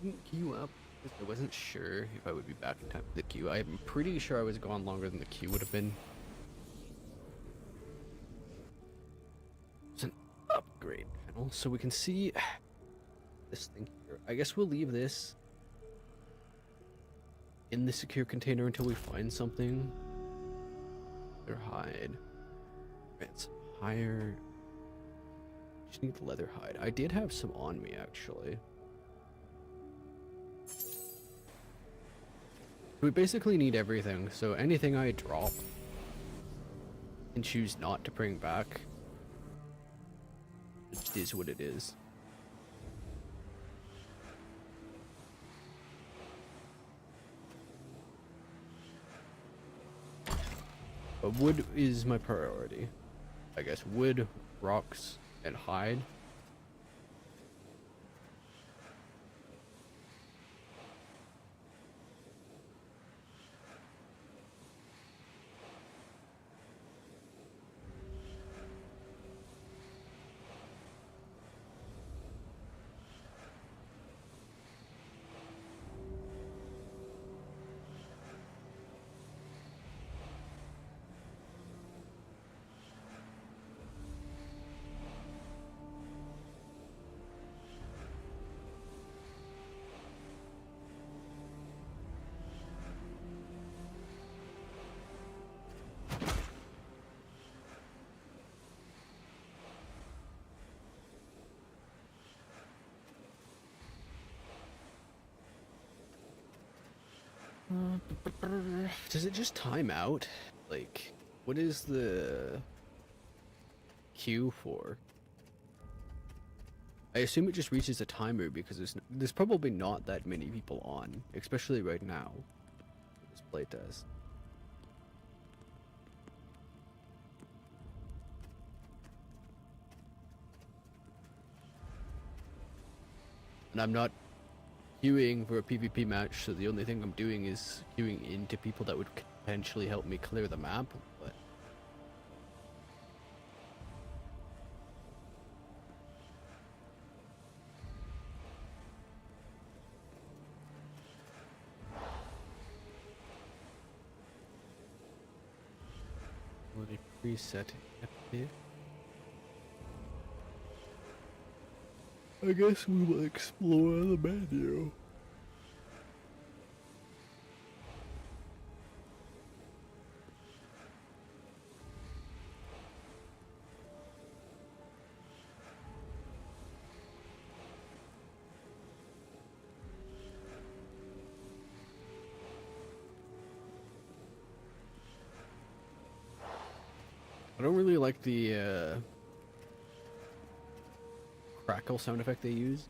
didn't queue up because I wasn't sure if I would be back in time for the queue. I'm pretty sure I was gone longer than the queue would have been. It's an upgrade panel, so we can see this thing here. I guess we'll leave this in the secure container until we find something. Leather hide. Advance higher. Just need the leather hide. I did have some on me actually. We basically need everything, so anything I drop and choose not to bring back, it just is what it is. But wood is my priority. I guess wood, rocks, and hide. Does it just time out? Like, what is the queue for? I assume it just reaches a timer because there's probably not that many people on, especially right now. This playtest. And I'm not queuing for a PvP match, so the only thing I'm doing is queuing into people that would potentially help me clear the map, but already preset epic. I guess we will explore the menu. I don't really like the crackle sound effect they use.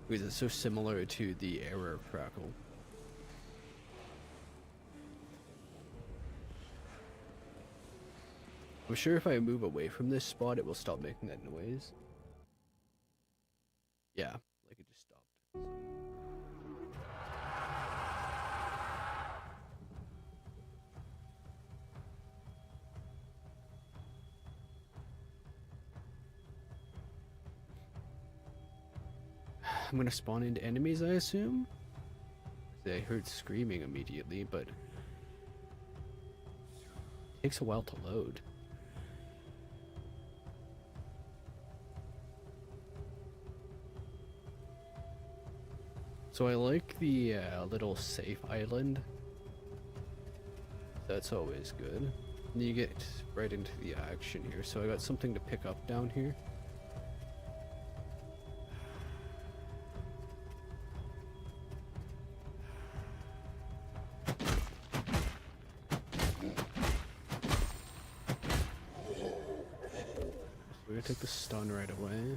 Because it's so similar to the error crackle. I'm sure if I move away from this spot it will stop making that noise. Yeah, like it just stopped. I'm gonna spawn into enemies, I assume? I heard screaming immediately, but it takes a while to load. So I like the little safe island. That's always good. And you get right into the action here. So I got something to pick up down here. We're gonna take the stun right away.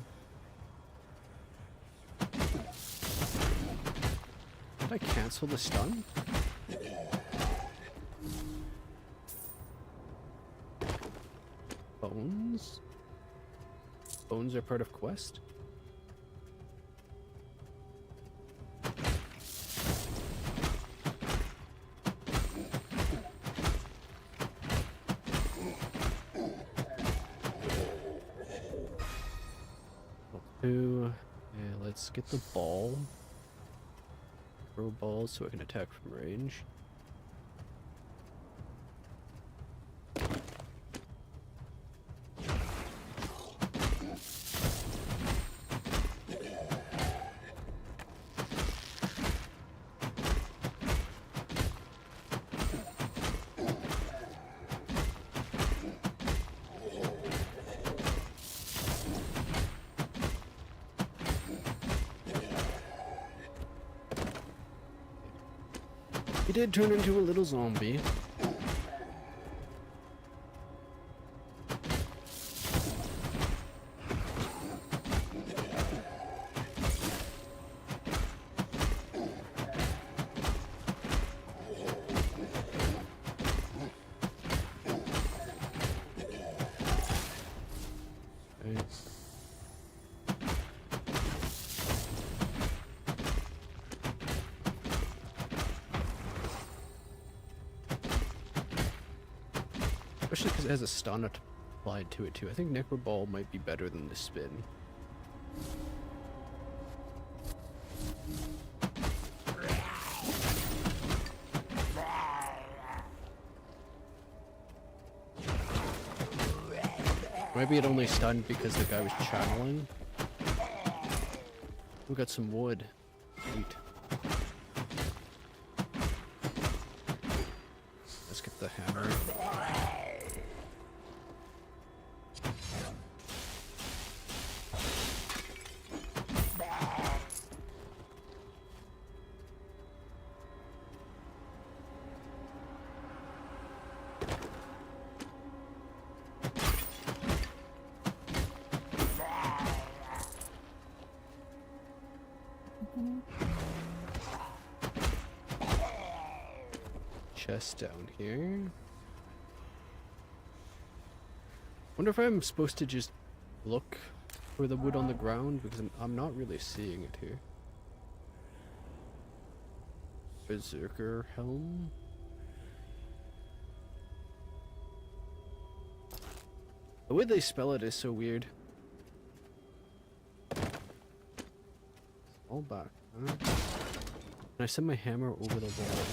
Did I cancel the stun? Bones? Bones are part of quest? 2. Yeah, let's get the ball. Throw balls so I can attack from range. He did turn into a little zombie. Right. Especially because it has a stun applied to it too. I think Necro Ball might be better than the spin. Maybe it only stunned because the guy was channeling. We got some wood. Sweet. Let's get the hammer. Chest down here. Wonder if I'm supposed to just look for the wood on the ground because I'm not really seeing it here. Berserker helm. The way they spell it is so weird. All back. Huh? Can I send my hammer over the wall?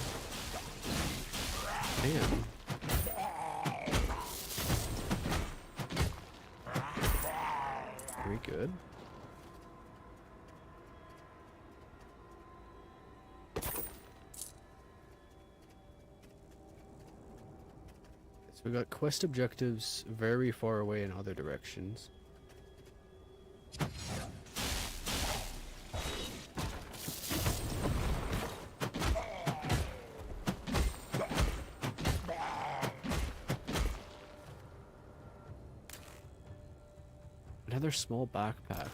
Damn. Very good. So we got quest objectives very far away in other directions. Another small backpack.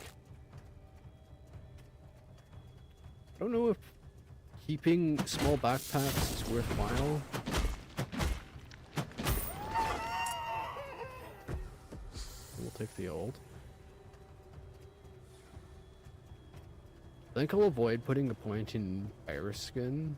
I don't know if keeping small backpacks is worthwhile. We'll take the old. I think I'll avoid putting a point in iris skin.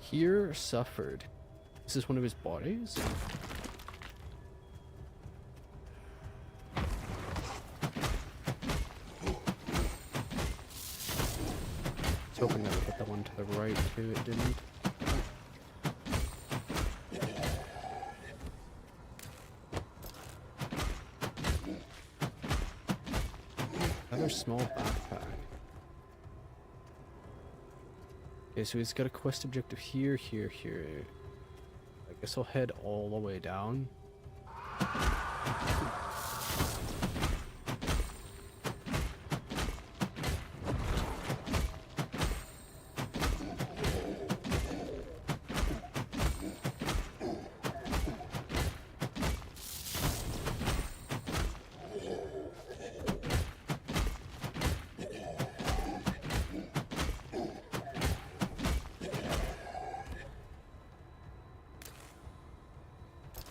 Here suffered. This is one of his bodies? I was hoping I would hit the one to the right too, it didn't. Another small backpack. Okay, so he's got a quest objective here, here, here. I guess I'll head all the way down.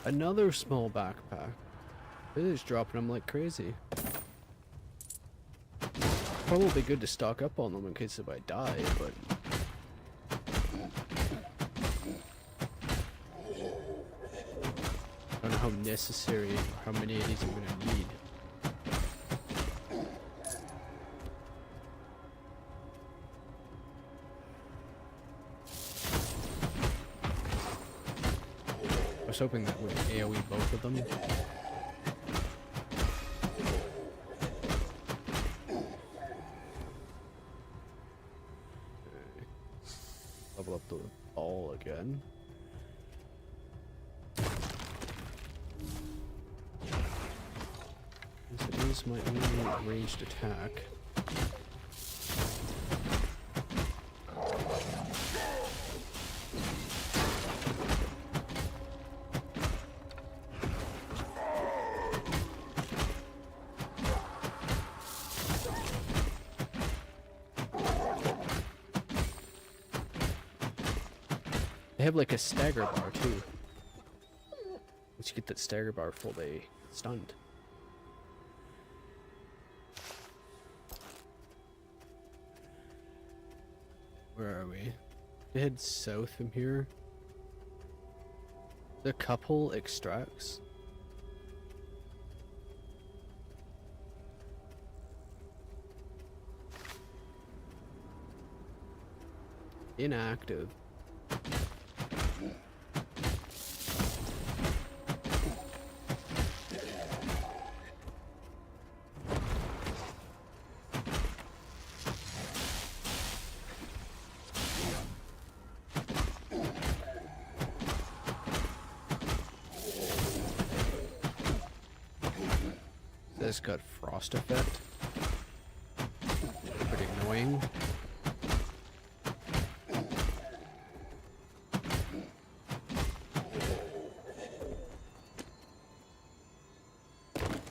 Another small backpack. It is dropping them like crazy. probably good to stock up on them in case if I die, but I don't know how necessary or how many of these I'm gonna need. I was hoping that would AoE both of them. Level up the ball again. This is my only ranged attack. They have like a stagger bar too. Once you get that stagger bar full, they stunned. Where are we? We head south from here. The couple extracts. Inactive. This got frost effect. Pretty annoying.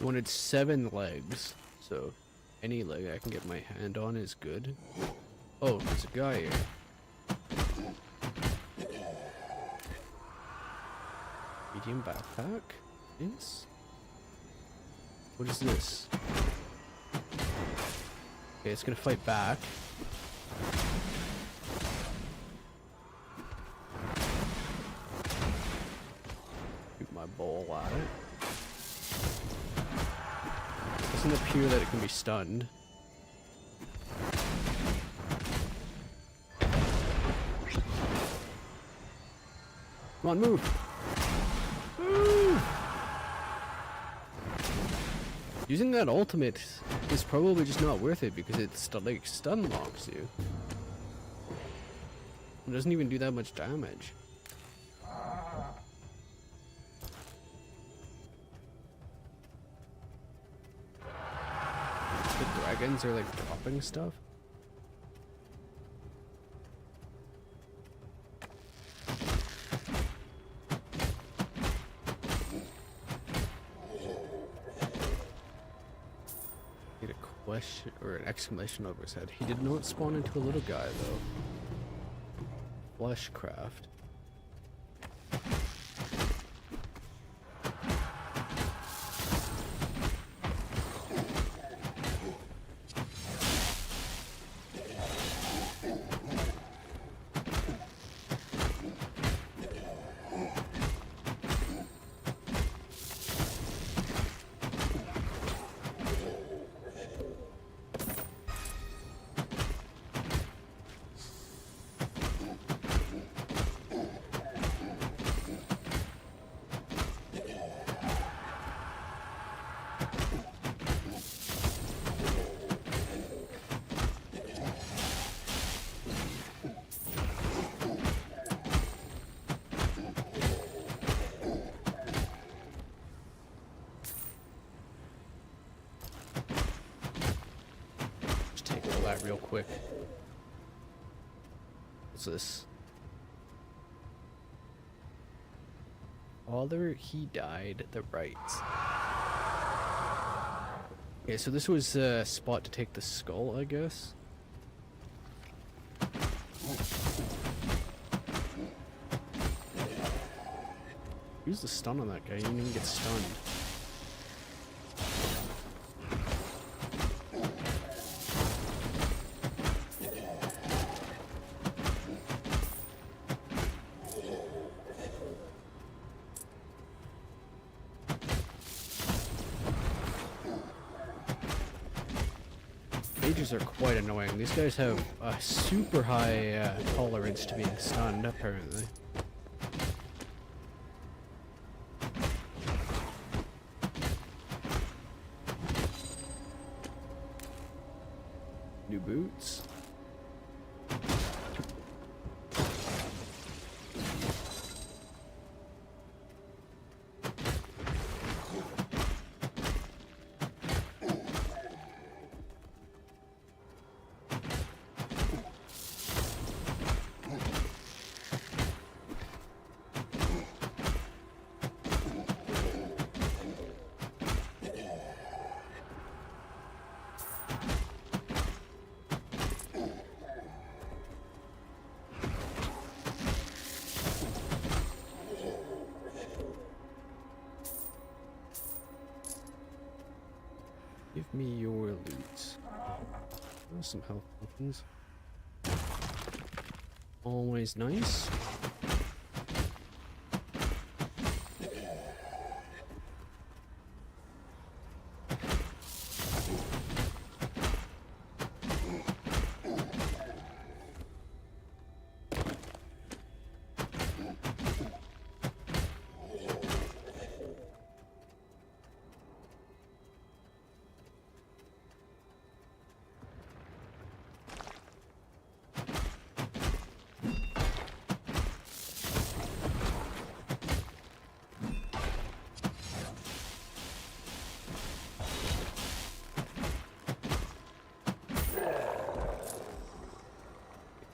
Wanted 7 legs, so any leg I can get my hand on is good. Oh, there's a guy here. Medium backpack? Yes. What is this? Okay, it's gonna fight back. Shoot my ball at it. Doesn't appear that it can be stunned. Come on, move! Move! Using that ultimate is probably just not worth it because it's like stun locks you. It doesn't even do that much damage. The dragons are like dropping stuff. Get a question or an exclamation over his head. He did not spawn into a little guy though. Fleshcraft. That real quick. What's this? Father, he died the rights. Okay, so this was a spot to take the skull, I guess. Use the stun on that guy, you didn't even get stunned. characters are quite annoying. These guys have a super high tolerance to being stunned, apparently. New boots. Give me your loot. Oh, some health tokens. Always nice.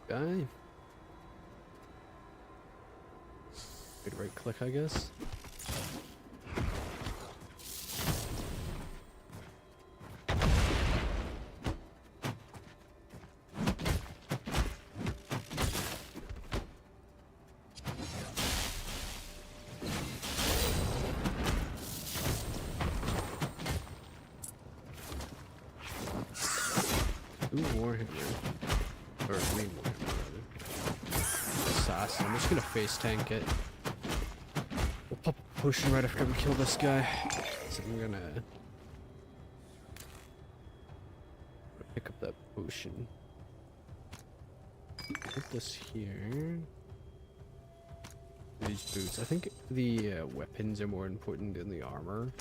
Guy. Good right click, I guess. Ooh, Warhammer. Or main Warhammer, rather. Assassin. I'm just gonna face tank it. We'll pop a potion right after we kill this guy. So I'm gonna pick up that potion. Put this here. These boots. I think the weapons are more important than the armor.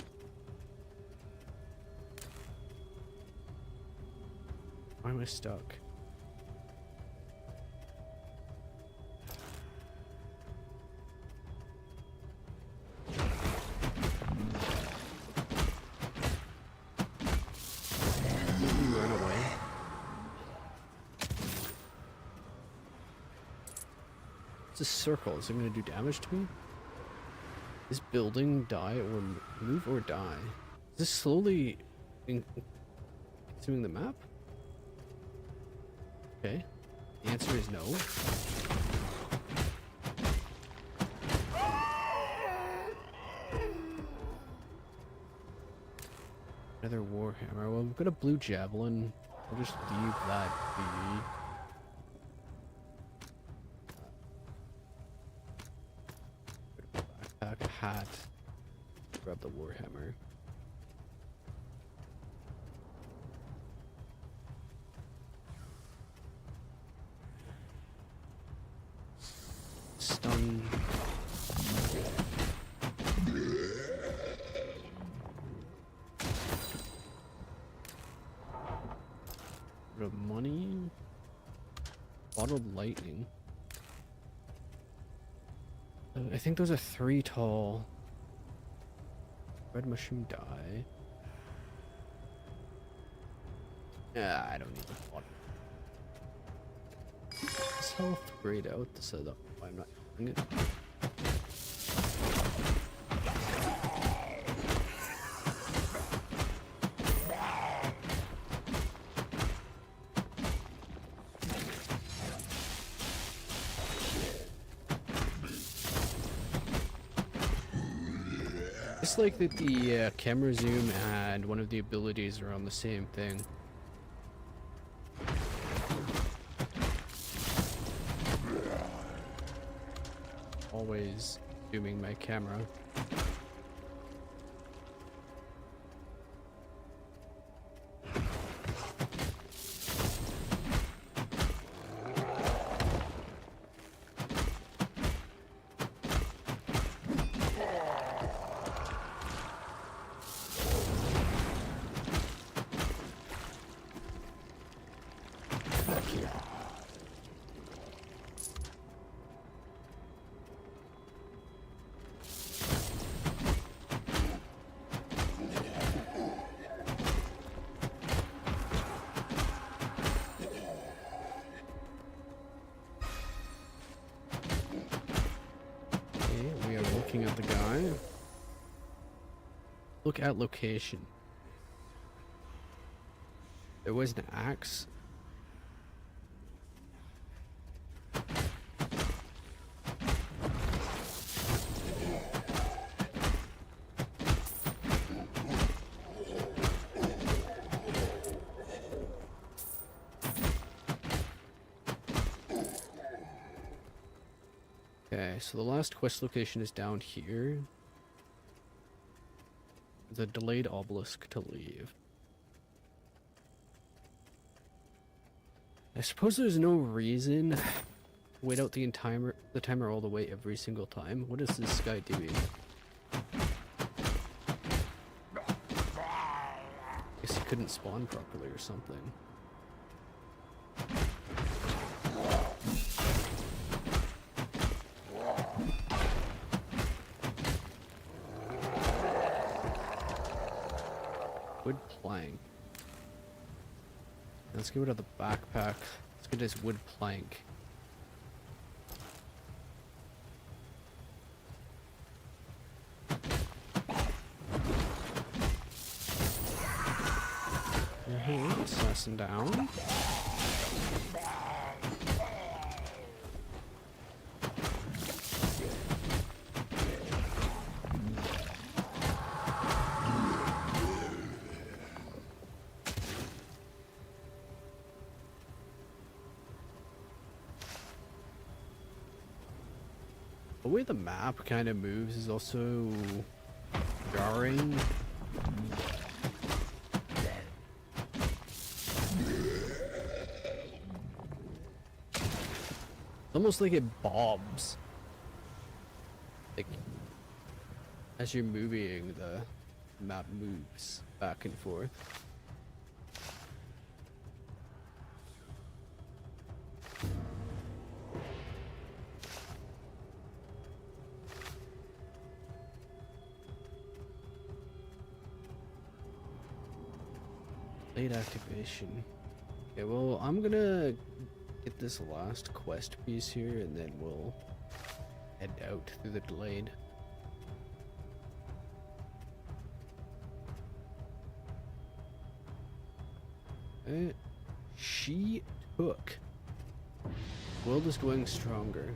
Why am I stuck? Run away. It's a circle. Is it going to do damage to me? Is building die or move or die? Is this slowly consuming the map? Okay. The answer is no. Another Warhammer. Well, we've got a blue javelin. I'll just leave that be. Backpack, hat. Grab the Warhammer. Stun. Bit of money. Bottled lightning. I think those are 3 tall. Red mushroom dye. Yeah, I don't need the bottle. This health grayed out so that I'm not using it. It's like that the camera zoom and one of the abilities are on the same thing. Always zooming my camera. Look at location. There was an axe. Okay, so the last quest location is down here. The delayed obelisk to leave. I suppose there's no reason to wait out the timer all the way every single time. What is this guy doing? Guess he couldn't spawn properly or something. Wood plank. Let's get rid of the backpack. Let's get this wood plank. Assassin down. The way the map kind of moves is also jarring. It's almost like it bobs. Like, as you're moving, the map moves back and forth. Late activation. Okay, well, I'm gonna get this last quest piece here and then we'll head out through the delayed. She took. World is going stronger.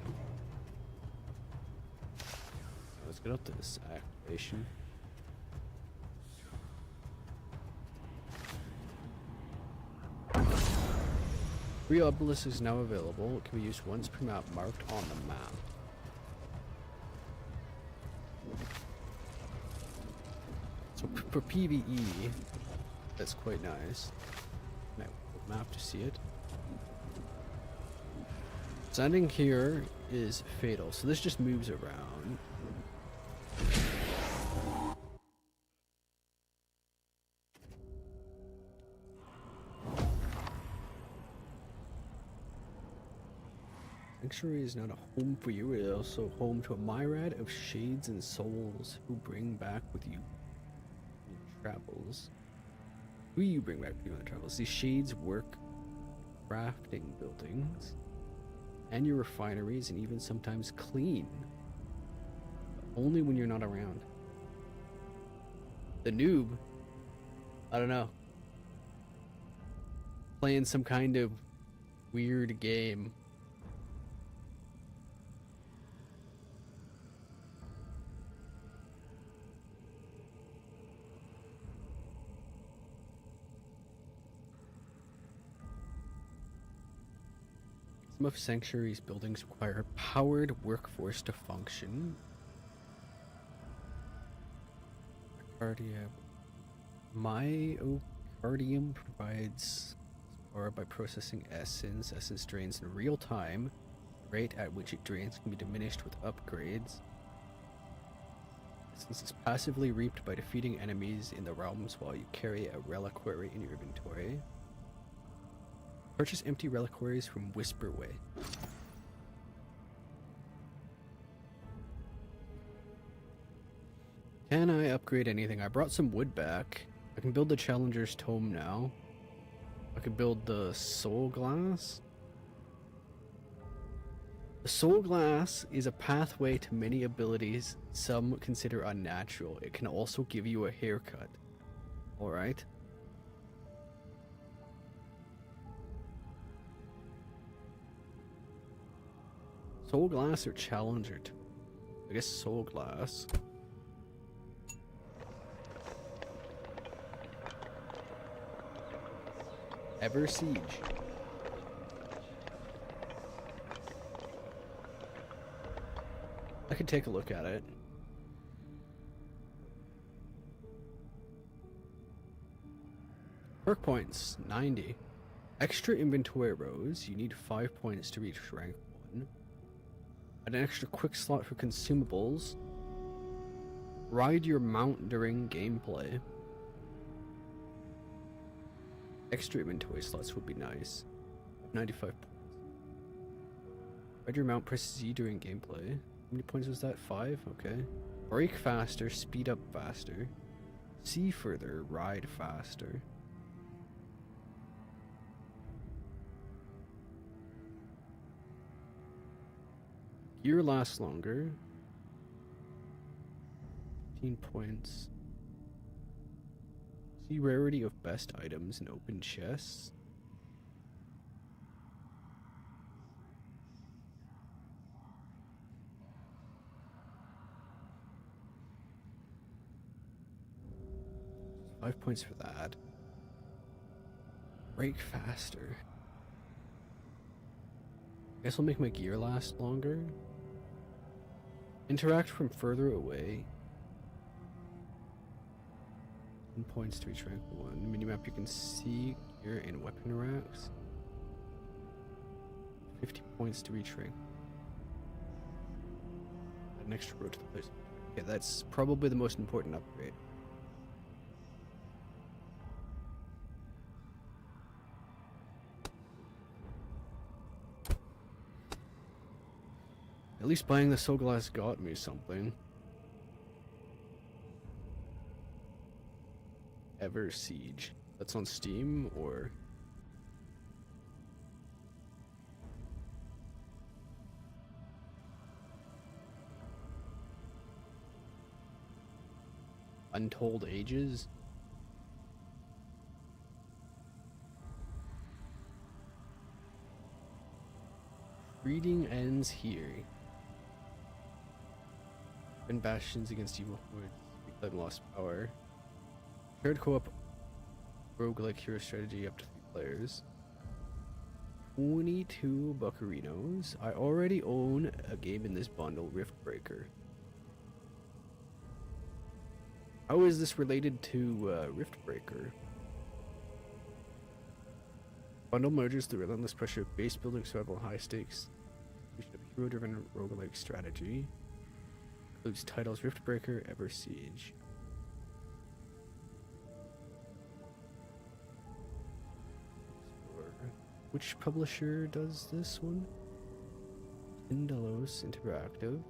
Let's get up to this activation. Free obelisk is now available. It can be used once per map marked on the map. So for PvE, that's quite nice. Map to see it. Standing here is fatal, so this just moves around. Sanctuary is not a home for you, it is also home to a myriad of shades and souls who bring back with you in travels. Who you bring back with you on the travels? These shades work crafting buildings and your refineries and even sometimes clean. But only when you're not around. The noob, I don't know, playing some kind of weird game. Some of Sanctuary's buildings require a powered workforce to function. Myocardium provides power by processing essence. Essence drains in real time. The rate at which it drains can be diminished with upgrades. Essence is passively reaped by defeating enemies in the realms while you carry a reliquary in your inventory. Purchase empty reliquaries from Whisperway. Can I upgrade anything? I brought some wood back. I can build the Challenger's Tome now. I can build the Soul Glass. The soul glass is a pathway to many abilities some consider unnatural. It can also give you a haircut. Alright? Soul glass or challenger? I guess soul glass. Ever Siege. I could take a look at it. Perk points, 90. Extra inventory rows, you need 5 points to reach rank 1. An extra quick slot for consumables. Ride your mount during gameplay. Extra inventory slots would be nice. 95 points. Ride your mount, press Z during gameplay. How many points was that? 5? Okay. Brake faster, speed up faster. See further, ride faster. Gear lasts longer. 15 points. See rarity of best items and open chests. Five points for that. Brake faster. Guess I'll make my gear last longer. Interact from further away. 10 points to reach rank 1. Minimap, you can see gear and weapon racks. 50 points to reach rank. An extra road to the place. Okay, that's probably the most important upgrade. At least buying the soul glass got me something. Ever Siege. That's on Steam or Untold Ages. Reading ends here. And bastions against evil hordes. We've lost power. Shared co-op roguelike hero strategy up to 3 players. 22 buccarinos. I already own a game in this bundle, Riftbreaker. How is this related to Riftbreaker? Bundle merges the relentless pressure of base building, survival, high stakes. Hero-driven roguelike strategy. Includes titles Riftbreaker, Ever Siege. Which publisher does this one? Indalos Interactive.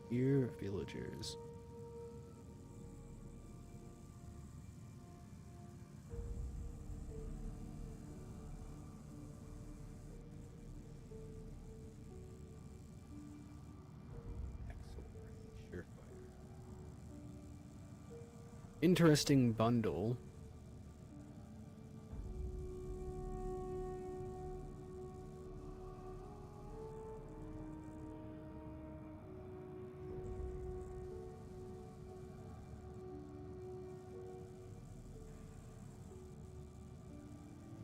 Here, Villagers. Interesting bundle.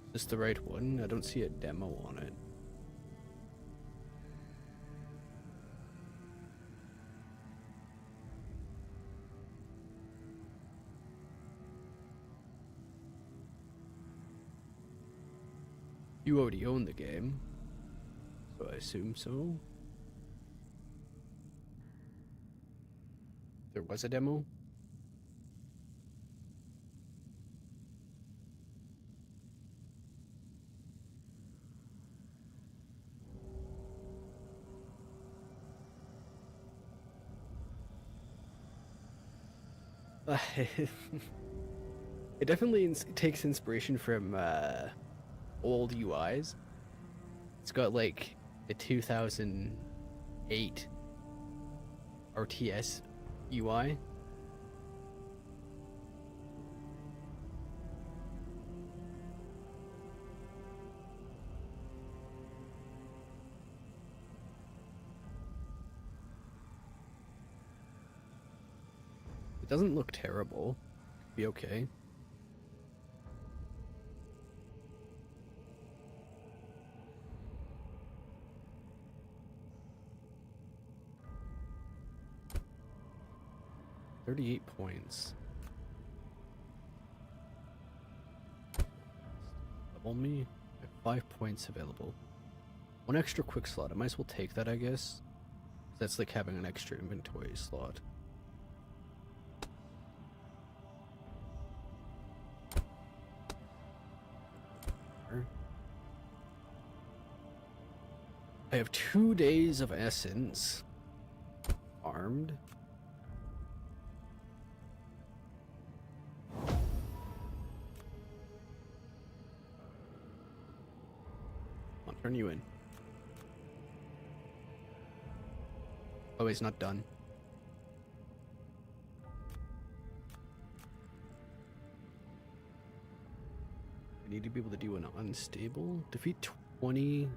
Is this the right one? I don't see a demo on it. You already own the game, so I assume so. There was a demo? It definitely takes inspiration from old UIs. It's got like the 2008 RTS UI. It doesn't look terrible. Be okay. $38 points. Double me. I have 5 points available. One extra quick slot. I might as well take that, I guess. That's like having an extra inventory slot. I have 2 days of essence. Armed. I'll turn you in. Oh, he's not done. I need to be able to do an unstable. Defeat 20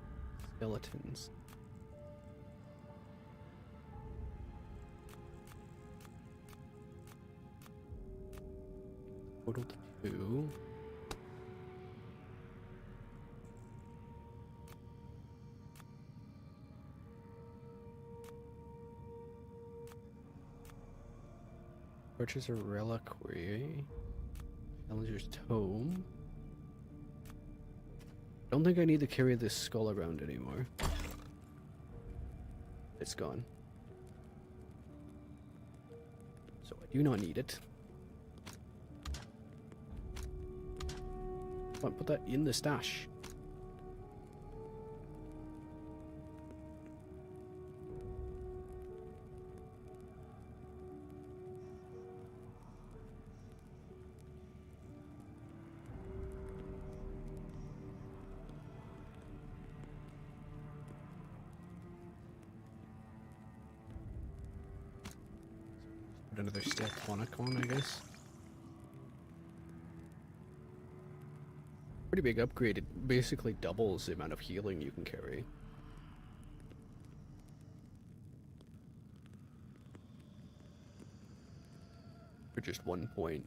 skeletons. Total 2. Purchase a reliquary. Challenger's Tome. Don't think I need to carry this skull around anymore. It's gone. So I do not need it. Come on, put that in the stash. Put another steel tonic on, I guess. Pretty big upgrade. It basically doubles the amount of healing you can carry. For just 1 point.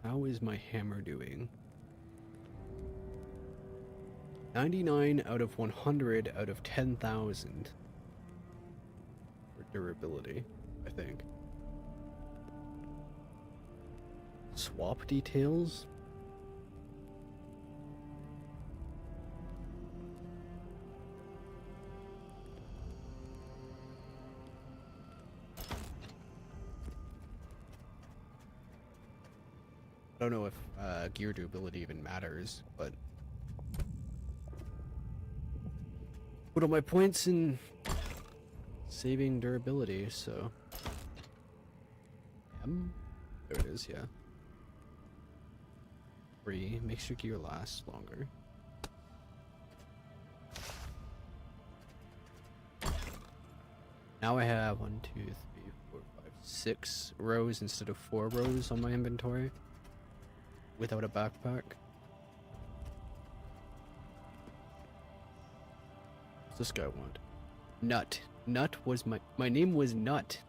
How is my hammer doing? 99 out of 100 out of 10,000 for durability, I think. Swap details? I don't know if gear durability even matters, but put all my points in saving durability, so there it is, yeah. 3 makes your gear last longer. Now I have 1, 2, 3, 4, 5, 6 rows instead of 4 rows on my inventory without a backpack. What's this guy want? Nut. Nut was my name was Nut.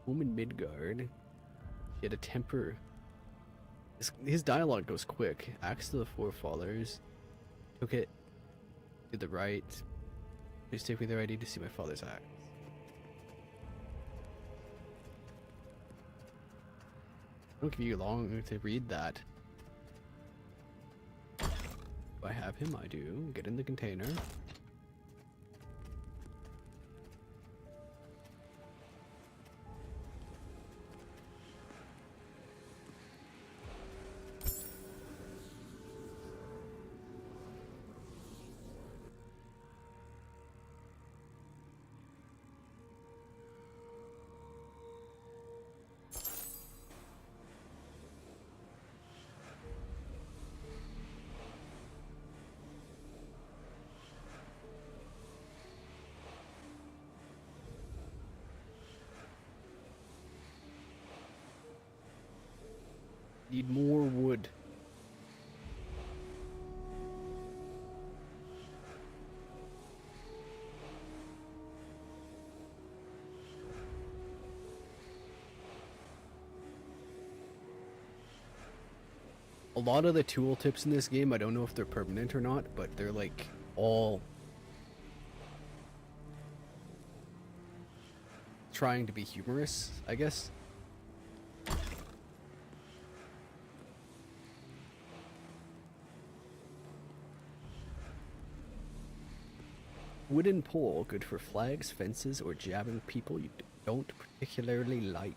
Home in Midgard. He had a temper. His dialogue goes quick. Axe to the forefathers. Took it to the right. Please take me there. I need to see my father's axe. It'll give you long to read that. If I have him, I do. Get in the container. Need more wood. A lot of the tooltips in this game, I don't know if they're permanent or not, but they're like all trying to be humorous, I guess. Wooden pole, good for flags, fences, or jabbing people you don't particularly like.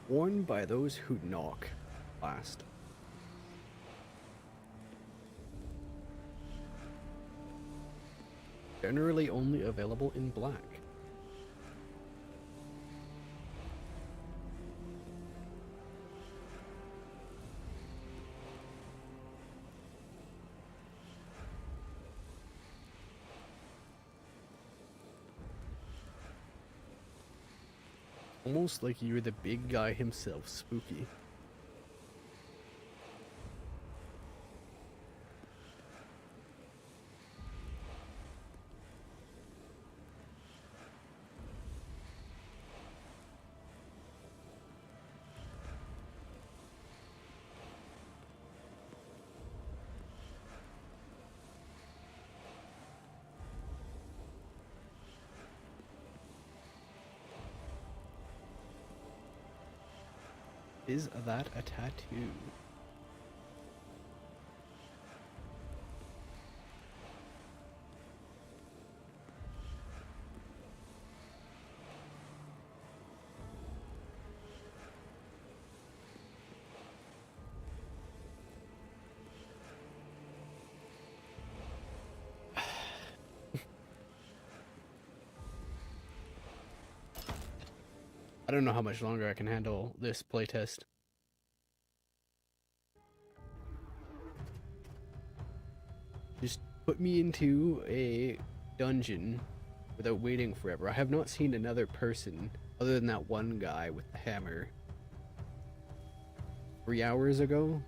Worn by those who knock. Last. Generally only available in black. Almost like you're the big guy himself, Spooky. Is that a tattoo? I don't know how much longer I can handle this playtest. Just put me into a dungeon without waiting forever. I have not seen another person other than that one guy with the hammer 3 hours ago.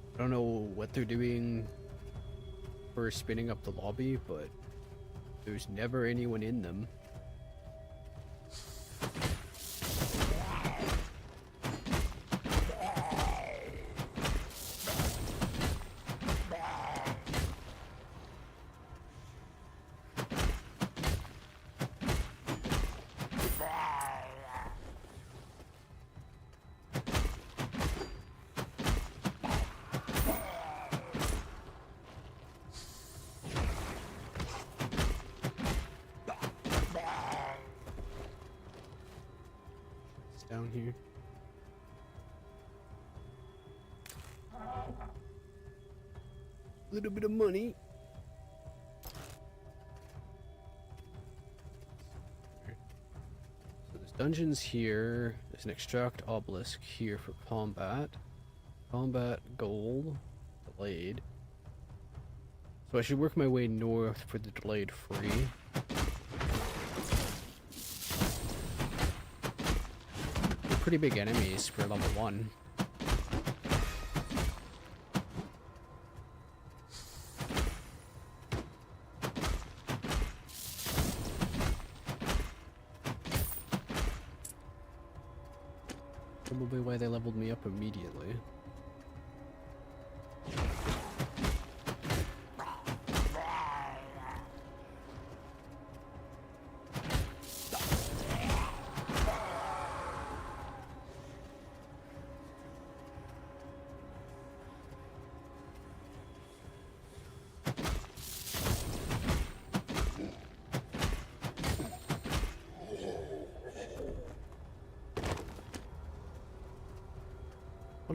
I don't know what they're doing for spinning up the lobby, but there's never anyone in them. Down here. A little bit of money. So there's dungeons here. There's an extract obelisk here for combat. Combat gold. Delayed. So I should work my way north for the delayed free. Pretty big enemies for level 1. Probably why they leveled me up immediately.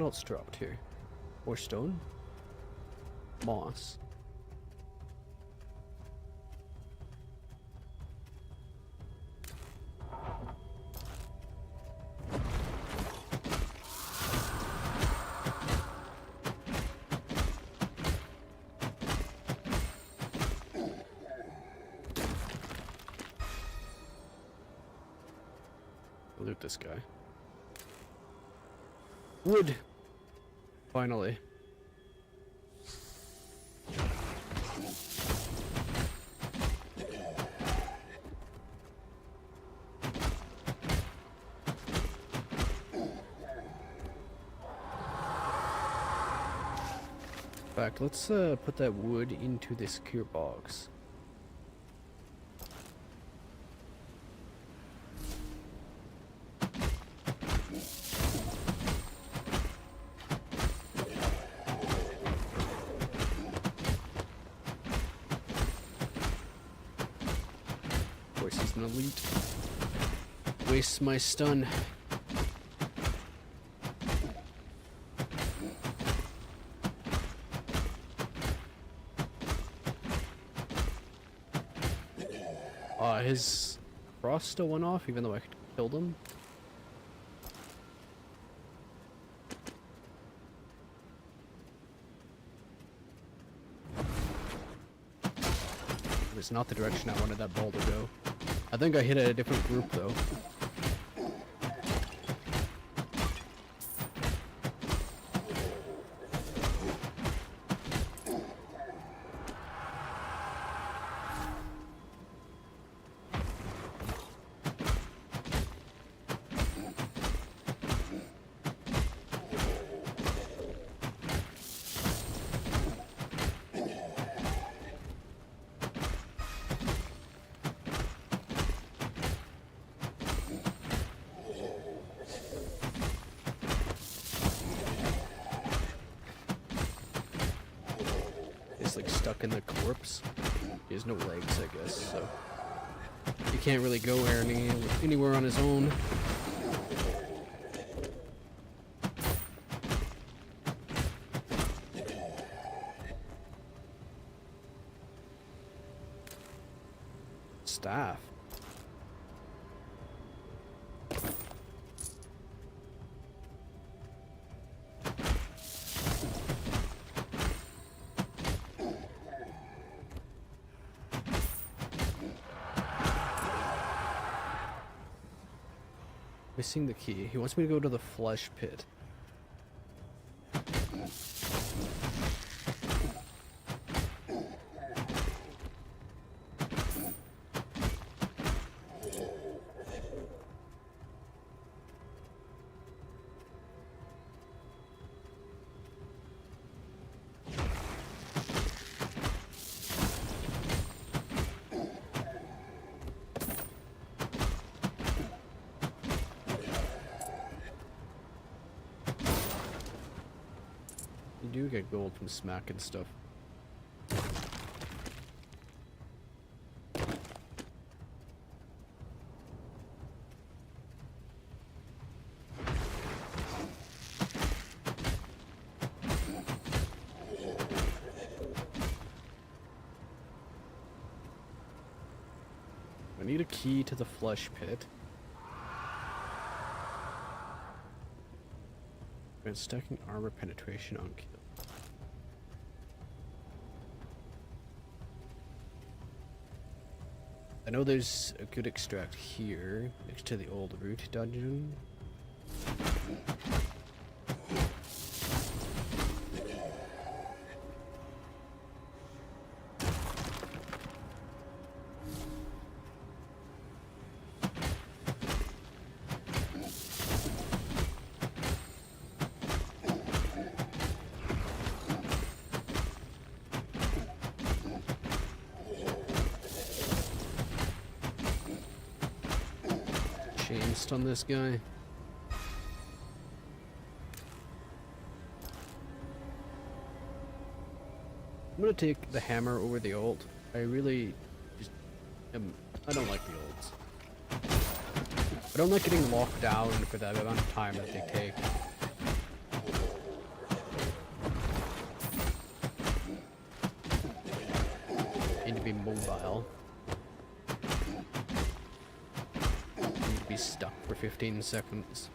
What else dropped here? More stone? Moss. Loot this guy. Wood! Finally. In fact, let's put that wood into this secure box. Of course, he's an elite. Wastes my stun. His cross still went off, even though I could kill them. It was not the direction I wanted that ball to go. I think I hit a different group though. Like stuck in the corpse. He has no legs, I guess, so he can't really go anywhere on his own. Staff. Missing the key. He wants me to go to the flesh pit. You do get gold from smacking stuff. I need a key to the flesh pit. And stacking armor penetration on kill. I know there's a good extract here next to the old root dungeon. Changed on this guy. I'm gonna take the hammer over the ult. I really just I don't like the ults. I don't like getting locked down for that amount of time that they take. be mobile. You'd be stuck for 15 seconds.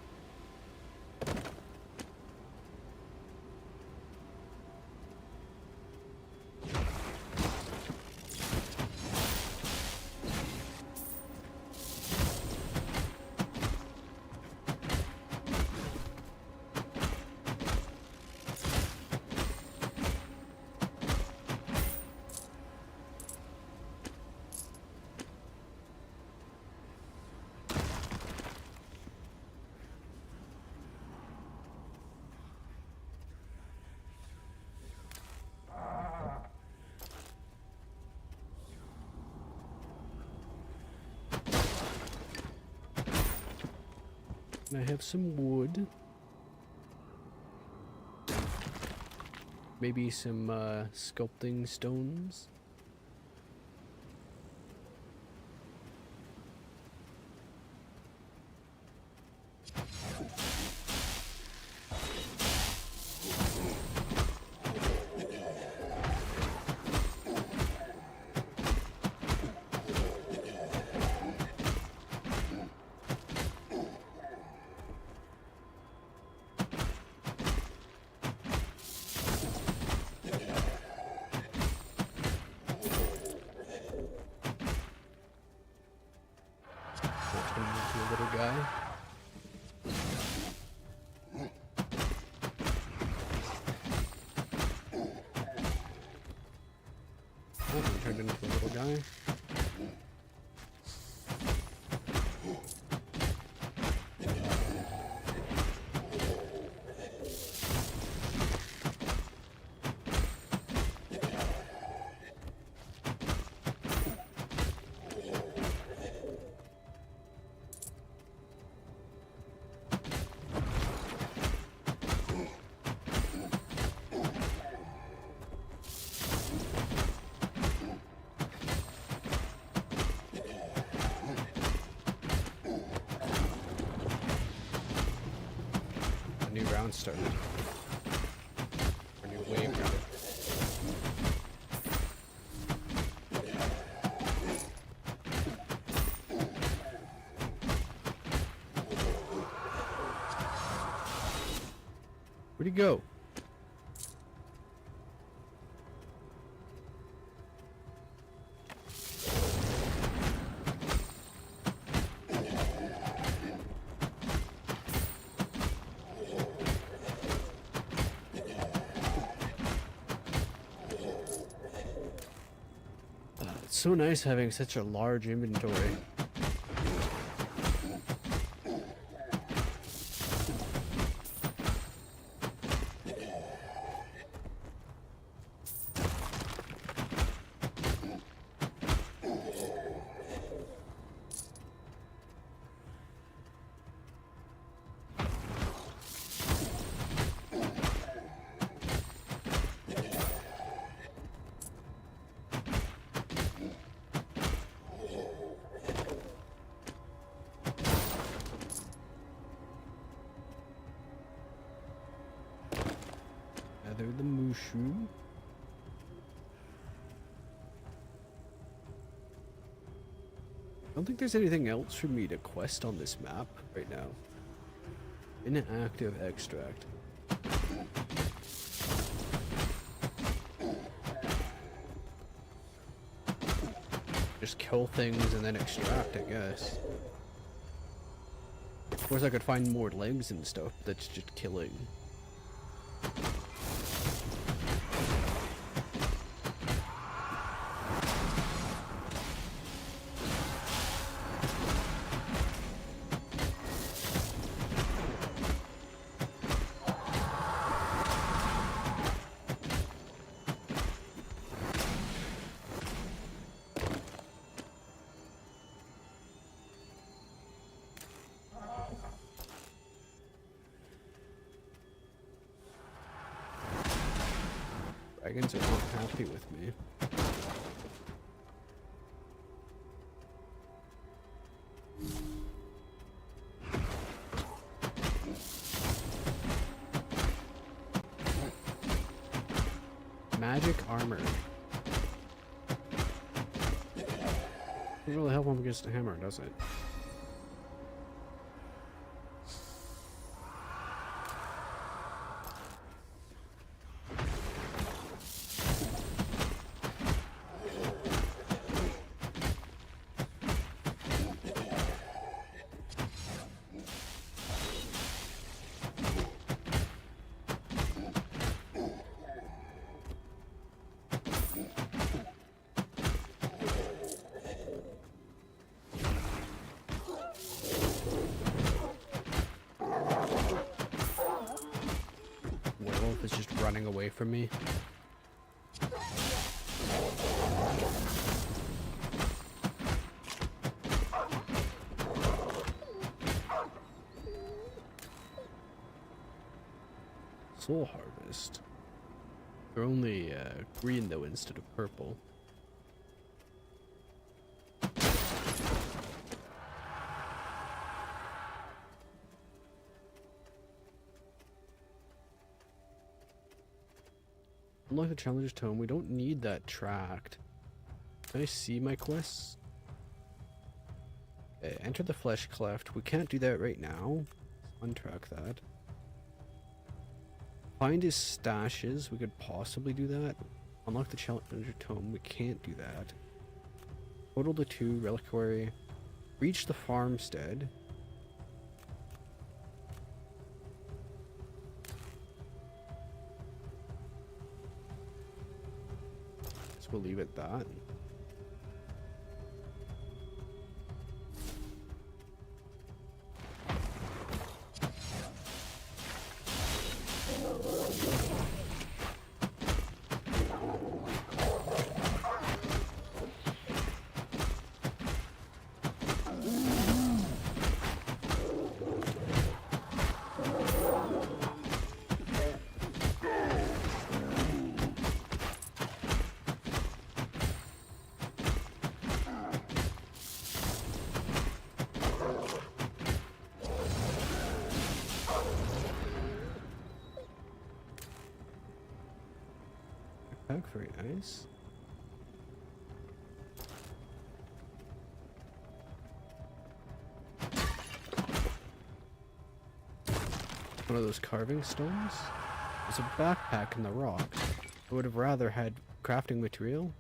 Can I have some wood? Maybe some sculpting stones? Little guy. Oh, he turned into a little guy. New round started. Or new wave rather. Where'd he go? It's so nice having such a large inventory. Gather the mushroom. I don't think there's anything else for me to quest on this map right now. Inactive extract. Just kill things and then extract, I guess. Of course I could find more legs and stuff, but that's just killing. Dragons are not happy with me. Magic armor. Doesn't really help him against the hammer, does it? Werewolf is just running away from me. Soul Harvest. They're only green though instead of purple. Unlike the Challenger's Tome, we don't need that tracked. Can I see my quests? Okay, enter the Flesh Cleft. We can't do that right now. Let's untrack that. Find his stashes. We could possibly do that. Unlock the Challenger Tome. We can't do that. Total the 2. Reliquary. Reach the farmstead. So we'll leave it at that. Very nice. One of those carving stones? There's a backpack in the rocks. I would have rather had crafting material.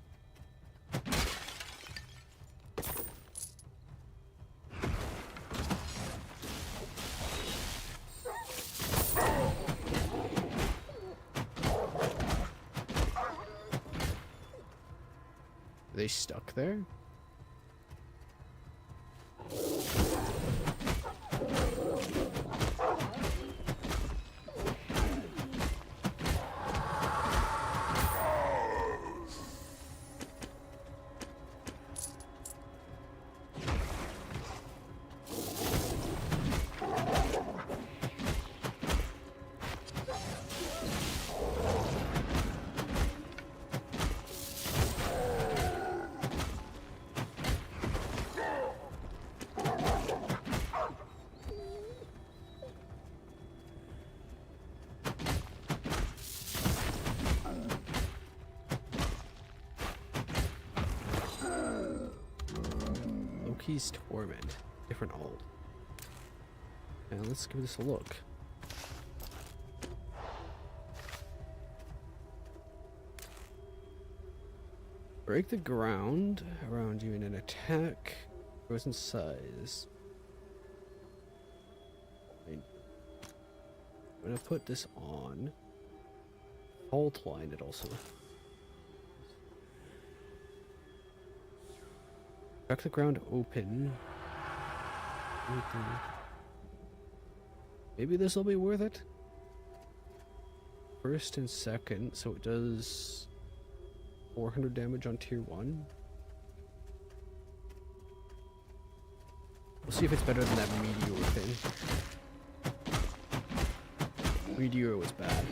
Are they stuck there? Loki's Torment. Different alt. And let's give this a look. Break the ground around you in an attack. Grows in size. I'm gonna put this on. Fault line it also. Crack the ground open. Maybe this will be worth it. First and second, so it does 400 damage on tier 1. We'll see if it's better than that Meteor thing. Meteor was bad.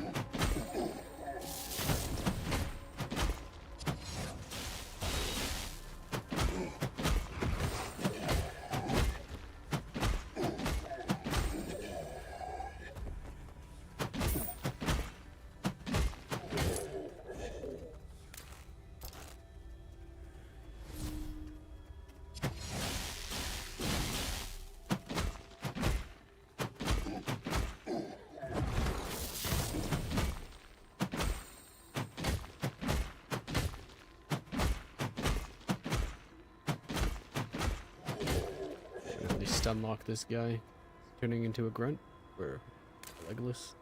to unlock this guy. Turning into a grunt or legless.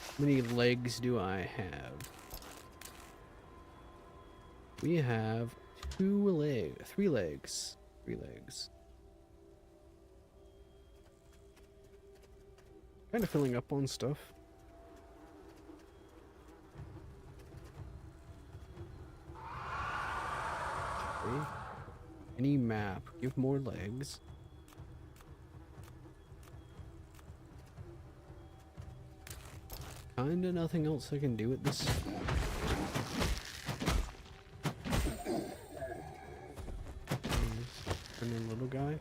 How many legs do I have? We have 3 legs. 3 legs. Kind of filling up on stuff. Okay. Any map, give more legs. Kinda nothing else I can do with this. And a little guy.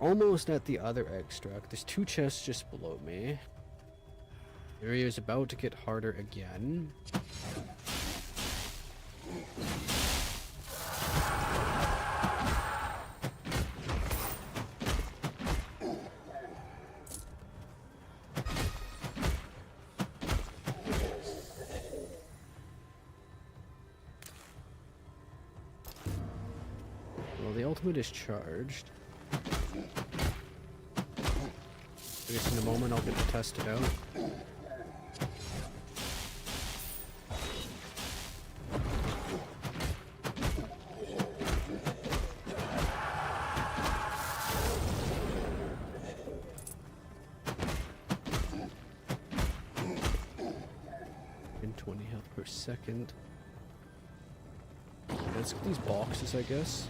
Almost at the other extract. There's 2 chests just below me. The area is about to get harder again. Well, the ultimate is charged. I guess in a moment I'll get to test it out. In 20 health per second. Let's get these boxes, I guess.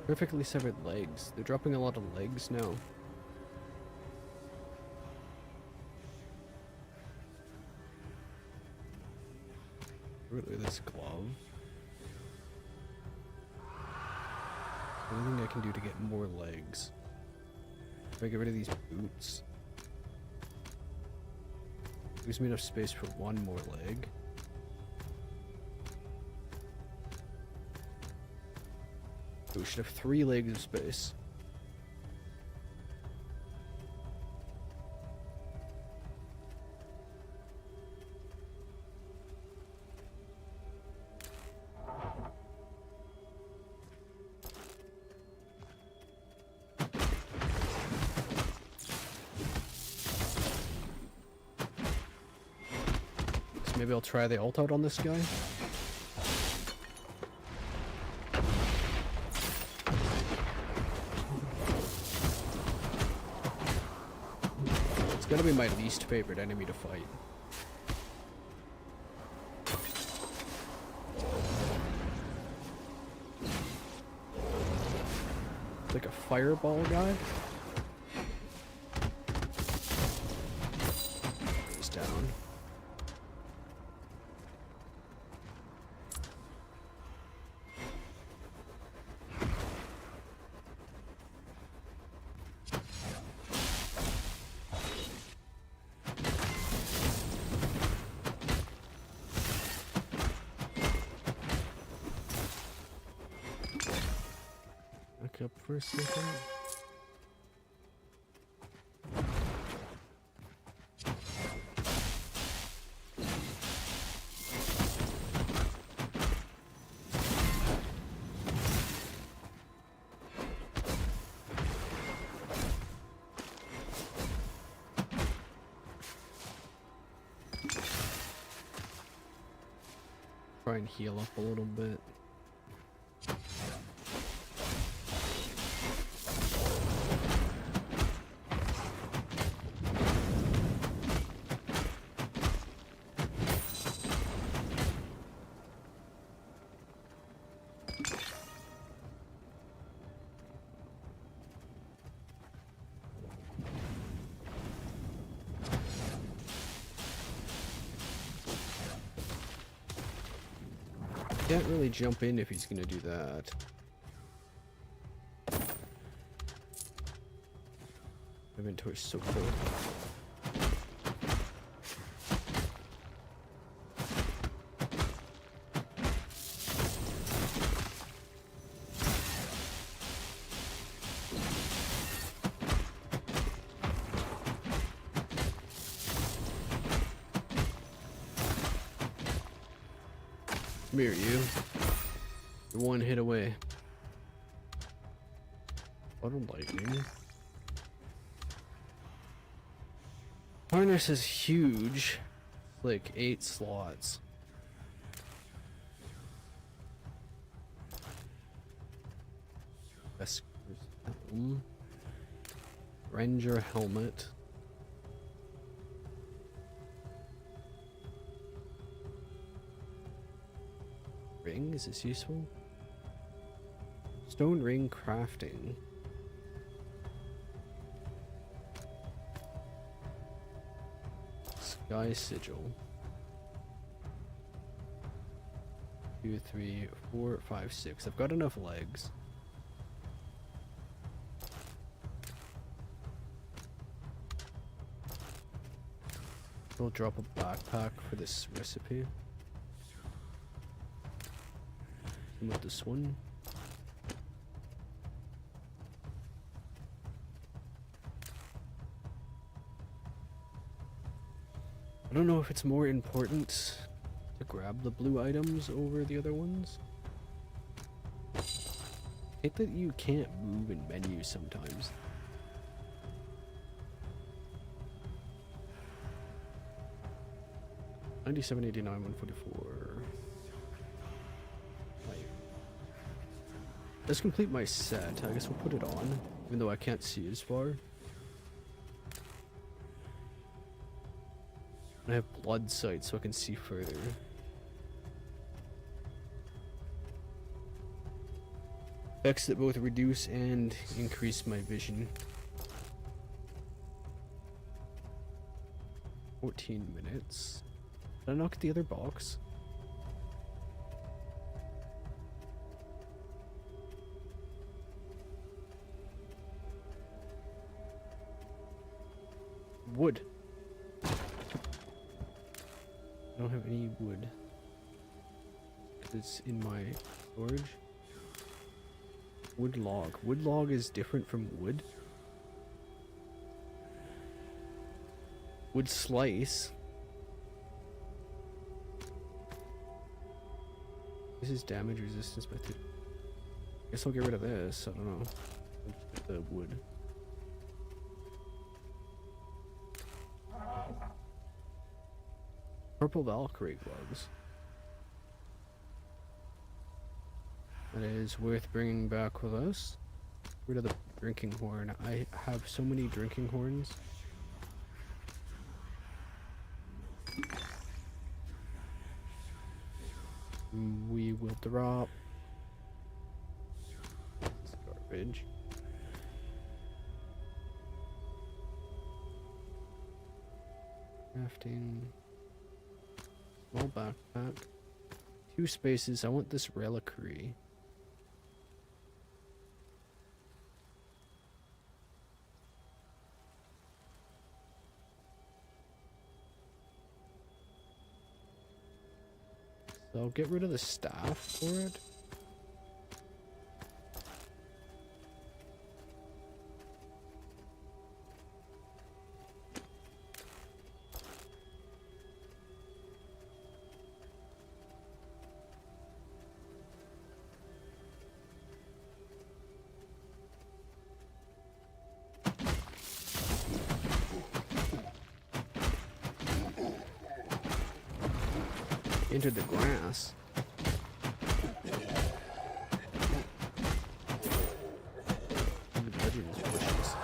Perfectly severed legs. They're dropping a lot of legs now. Look at this glove. Anything I can do to get more legs? If I get rid of these boots, gives me enough space for 1 more leg. We should have 3 legs of space. So maybe I'll try the ult out on this guy. It's gonna be my least favorite enemy to fight. It's like a fireball guy. He's down. Up for a second. Try and heal up a little bit. Can't really jump in if he's gonna do that. Inventory's so full. Come here, you. You're one hit away. Bottle lightning. Harness is huge. Like 8 slots. Vesper's helm. Ranger helmet. Ring, is this useful? Stone ring crafting. Sky sigil. 2, 3, 4, 5, 6. I've got enough legs. I'll drop a backpack for this recipe. With this one. I don't know if it's more important to grab the blue items over the other ones. I hate that you can't move in menus sometimes. $97, $89, $144. Let's complete my set. I guess we'll put it on, even though I can't see as far. I have blood sight so I can see further. Effects that both reduce and increase my vision. 14 minutes. Did I knock the other box? Wood. I don't have any wood. Because it's in my storage. Wood log. Wood log is different from wood. Wood slice. This is damage resistance by 2. Guess I'll get rid of this. I don't know. The wood. Purple Valkyrie gloves. That is worth bringing back with us. Rid of the drinking horn. I have so many drinking horns. We will drop. It's garbage. Crafting. Small backpack. 2 spaces. I want this reliquary. So I'll get rid of the staff for it. Into the grass. The legends bushes.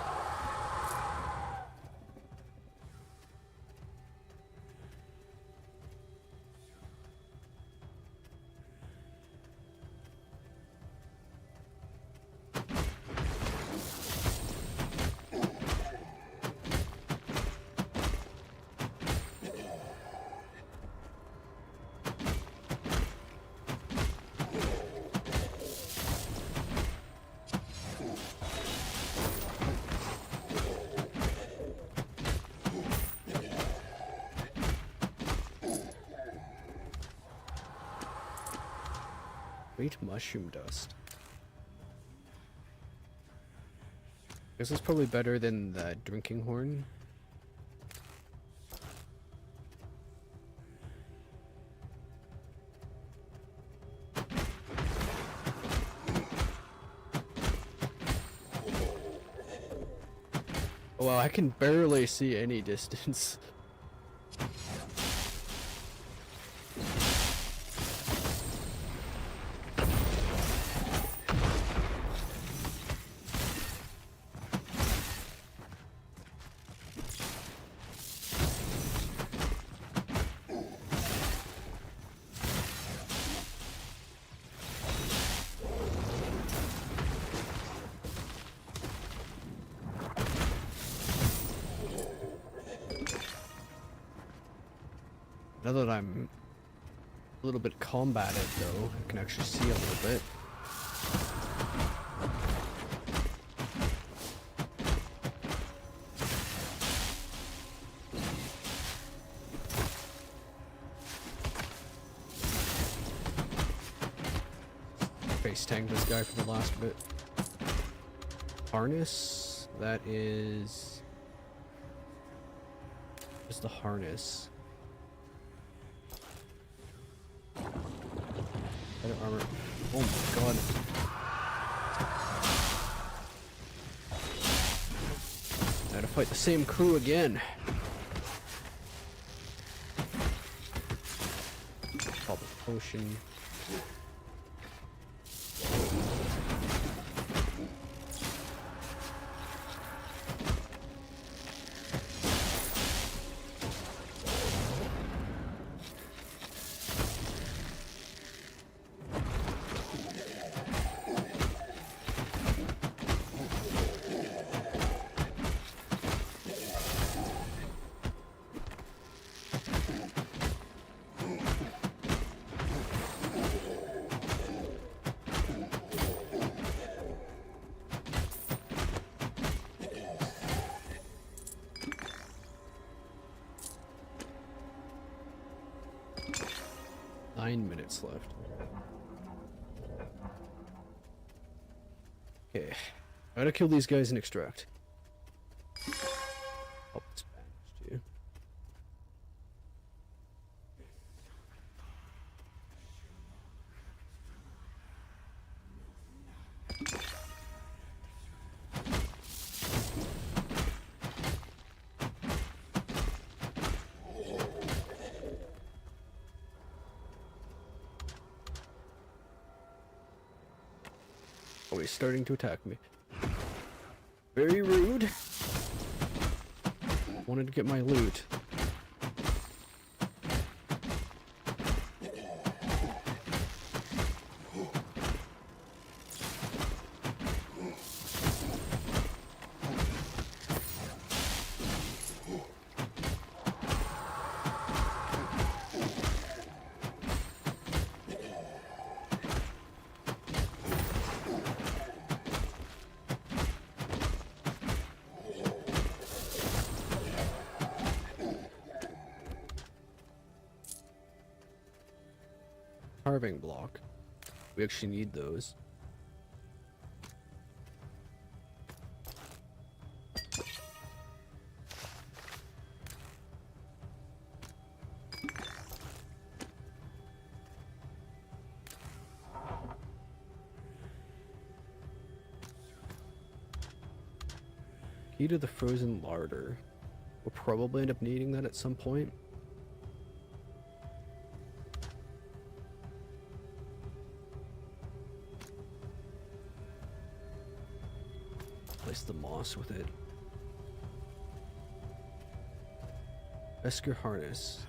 Great mushroom dust. Guess it's probably better than the drinking horn. Oh, wow, I can barely see any distance. Now that I'm a little bit combated though, I can actually see a little bit. Face tank this guy for the last bit. Harness, that is... What's the harness? Better armor. Oh my god. I had to fight the same crew again. Pop a potion. Minutes left. Okay, I gotta kill these guys and extract. Oh, it's bandaged too. Oh, he's starting to attack me. Very rude. Wanted to get my loot. Carving block. We actually need those. Key to the frozen larder. We'll probably end up needing that at some point. Place the moss with it. Esker harness.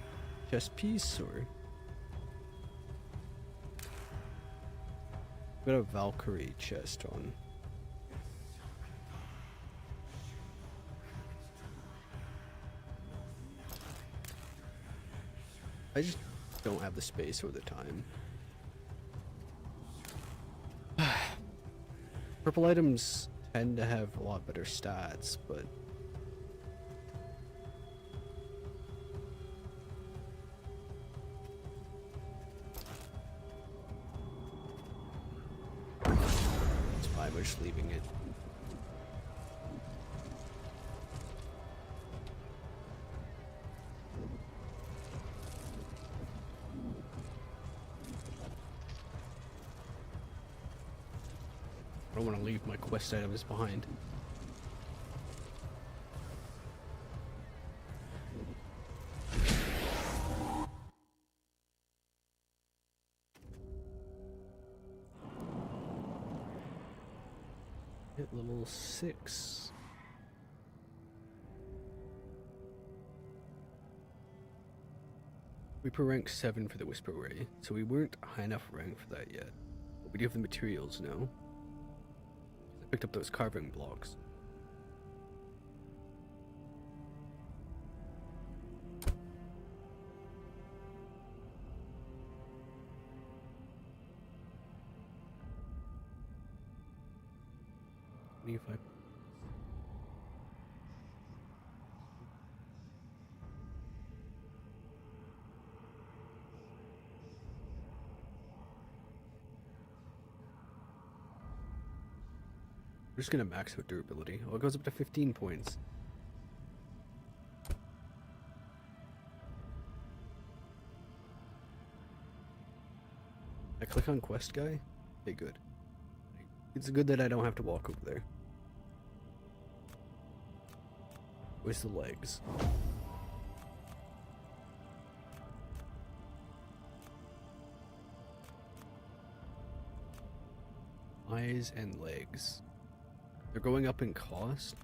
Chest piece or... Got a Valkyrie chest on. I just don't have the space or the time. Purple items tend to have a lot better stats, but we're just leaving it. I don't want to leave my quest items behind. Hit level 6. Reaper rank 7 for the Whisper Ray, so we weren't high enough rank for that yet. But we do have the materials now. I picked up those carving blocks. If I We're just gonna max out durability. Oh, it goes up to 15 points. I click on quest guy. Okay, good. It's good that I don't have to walk over there. Where's the legs? Eyes and legs. They're going up in cost.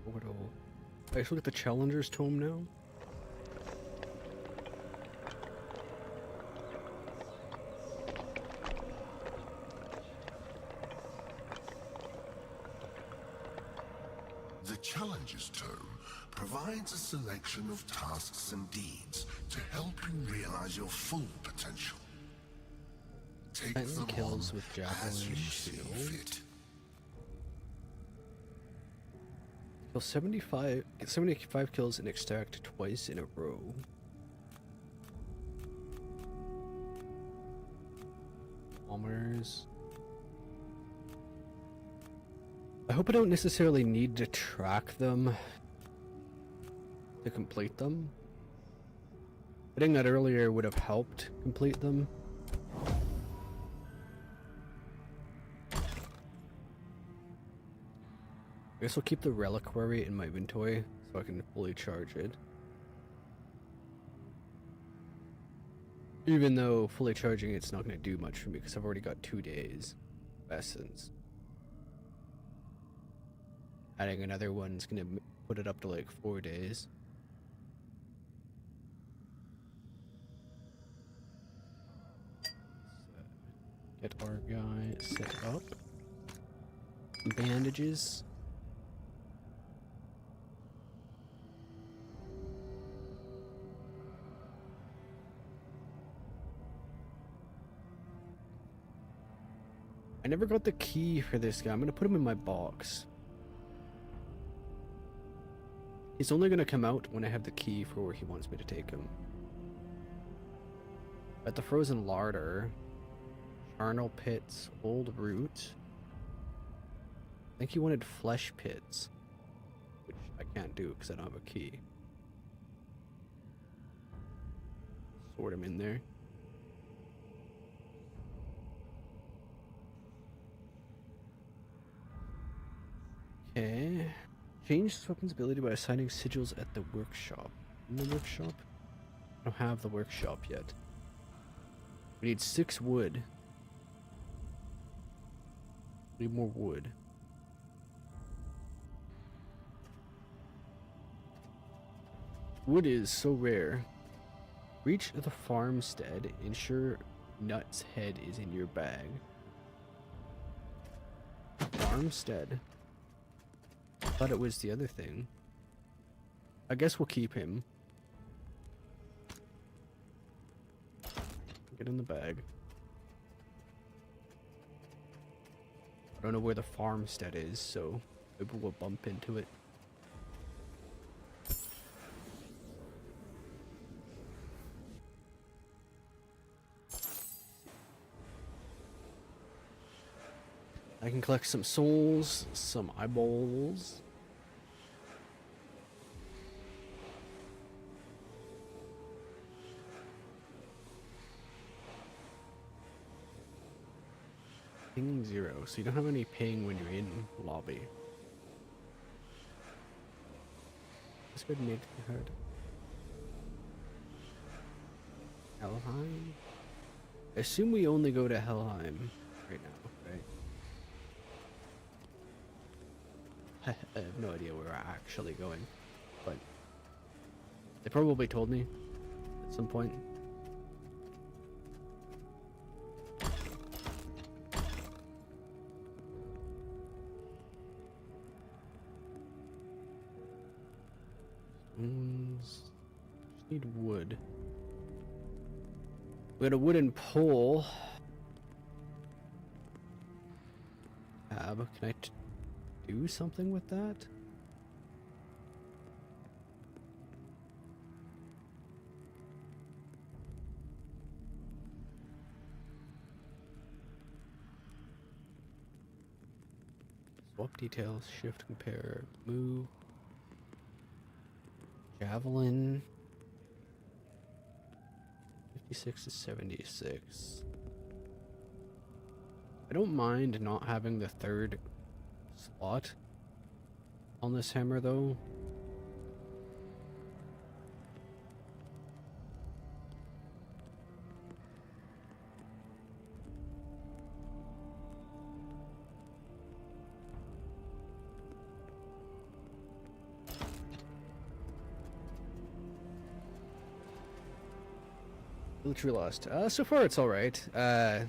Orbital. I just look at the Challenger's Tome now. The Challenger's Tome provides a selection of tasks and deeds to help you realize your full potential. Take them kills on with javelin as you see shield. fit. Kill 75 kills and extract twice in a row. Bombers. I hope I don't necessarily need to track them to complete them. Getting that earlier would have helped complete them. I guess I'll keep the reliquary in my inventory so I can fully charge it. Even though fully charging it's not going to do much for me because I've already got 2 days of essence. Adding another one's going to put it up to like 4 days. Get our guy set up. Bandages. I never got the key for this guy. I'm gonna put him in my box. He's only gonna come out when I have the key for where he wants me to take him. At the frozen larder, charnel pits, old root. I think he wanted flesh pits, which I can't do because I don't have a key. Sort him in there. Okay. Change this weapon's ability by assigning sigils at the workshop. In the workshop? I don't have the workshop yet. We need 6 wood. Need more wood. Wood is so rare. Reach the farmstead. Ensure Nut's head is in your bag. Farmstead. I thought it was the other thing. I guess we'll keep him. Get in the bag. I don't know where the farmstead is, so maybe we'll bump into it. I can collect some souls, some eyeballs. Ping 0, so you don't have any ping when you're in lobby. Let's go ahead and make it hard. Helheim? I assume we only go to Helheim right now, right? I have no idea where we're actually going, but they probably told me at some point. Just need wood. We got a wooden pole. Tab. Can I do something with that? Swap details. Shift, compare, move. Javelin. 56 to 76. I don't mind not having the third slot on this hammer though. Literally lost. So far it's alright. The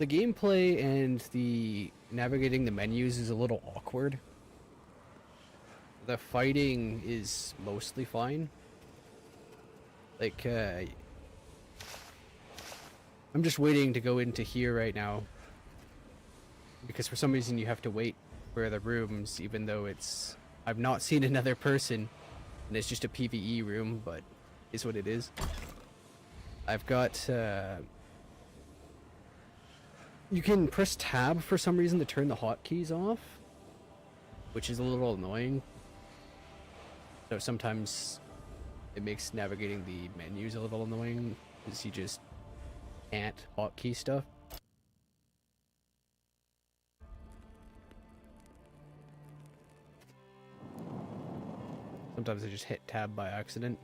gameplay and the navigating the menus is a little awkward. The fighting is mostly fine. Like, I'm just waiting to go into here right now. Because for some reason you have to wait for the rooms, even though it's... I've not seen another person, and it's just a PvE room, but is what it is. I've got, you can press tab for some reason to turn the hotkeys off, which is a little annoying. So sometimes it makes navigating the menus a little annoying, because you just can't hotkey stuff. Sometimes I just hit tab by accident.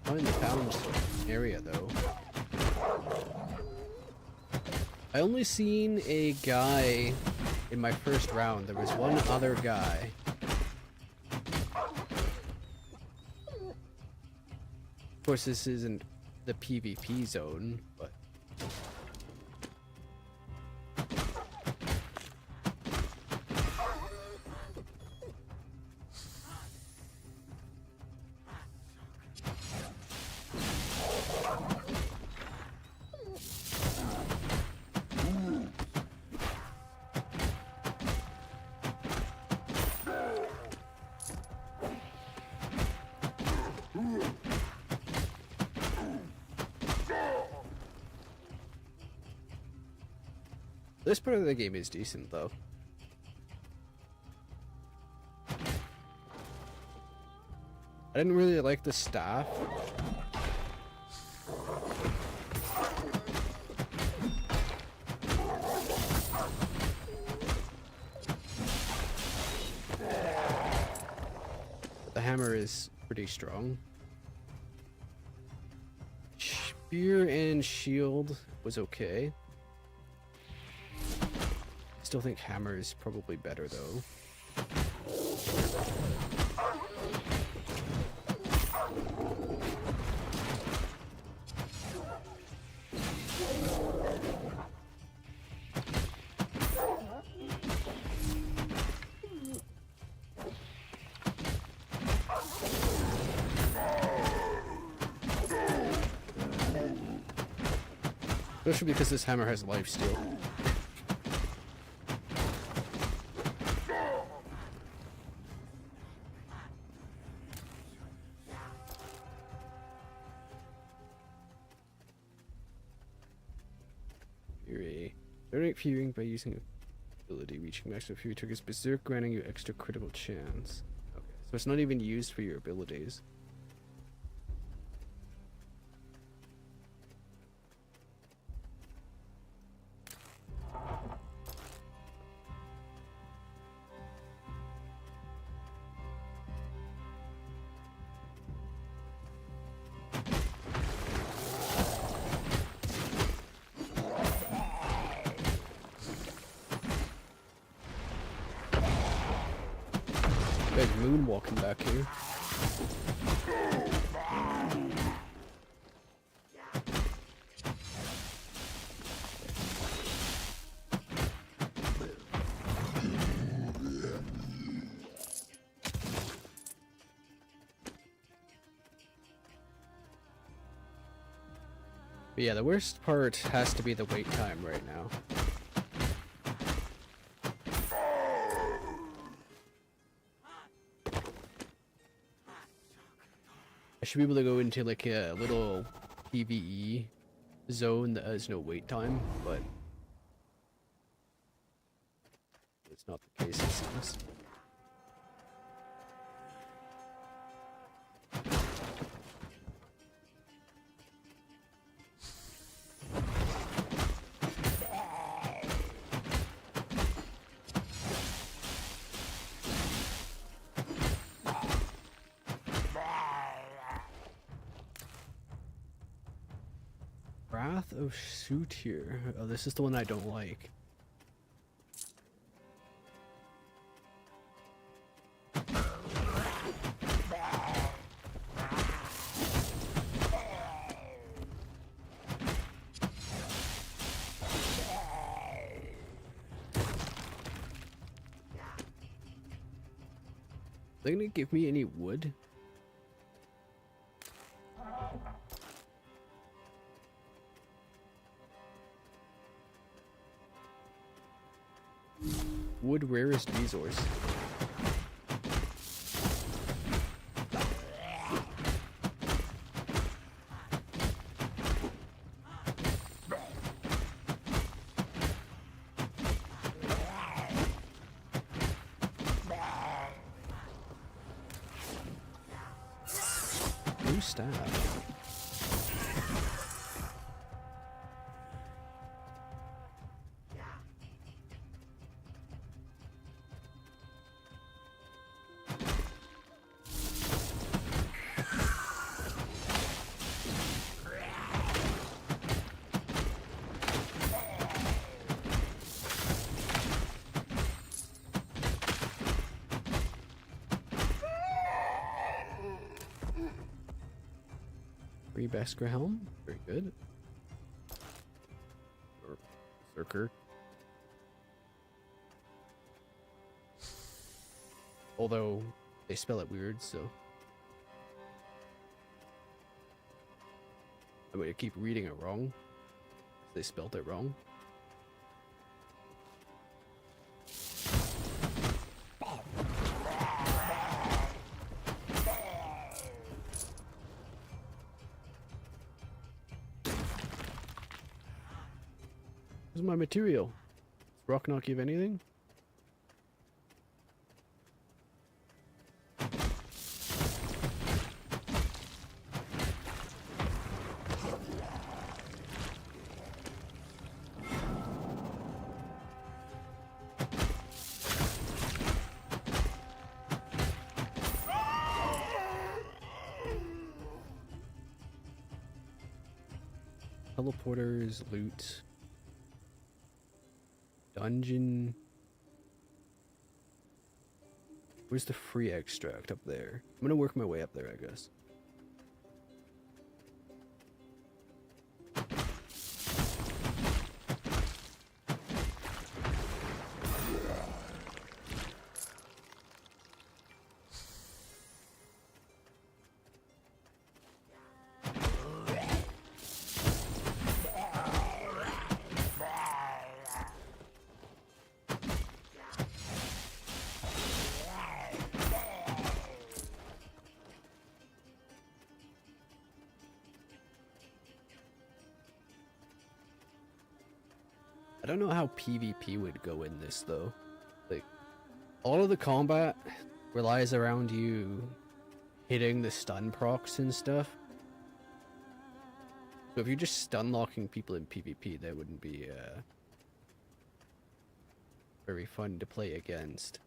In the town area though. I only seen a guy in my first round. There was one other guy. Of course this isn't the PvP zone, but this part of the game is decent, though. I didn't really like the staff. The hammer is pretty strong. Spear and shield was okay. still think hammer is probably better though. Especially because this hammer has lifesteal. Fury. Generate Fury by using ability. Reaching maximum Fury triggers Berserk, granting you extra critical chance. Okay, so it's not even used for your abilities. There's moonwalking back here. But yeah, the worst part has to be the wait time right now. I should be able to go into like a little PvE zone that has no wait time, but it's not the case, it seems. Wrath of Sutir. Oh, this is the one I don't like. Are they gonna give me any wood? Wood rarest resource. New staff. Rebesker helm, very good. Or Berserker. Although they spell it weird, so I'm gonna keep reading it wrong. They spelled it wrong. Where's my material? Does rock not give anything? Teleporters, loot. Dungeon Where's the free extract up there? I'm gonna work my way up there, I guess. I don't know how PvP would go in this though. Like, all of the combat relies around you hitting the stun procs and stuff. So if you're just stun locking people in PvP, that wouldn't be very fun to play against.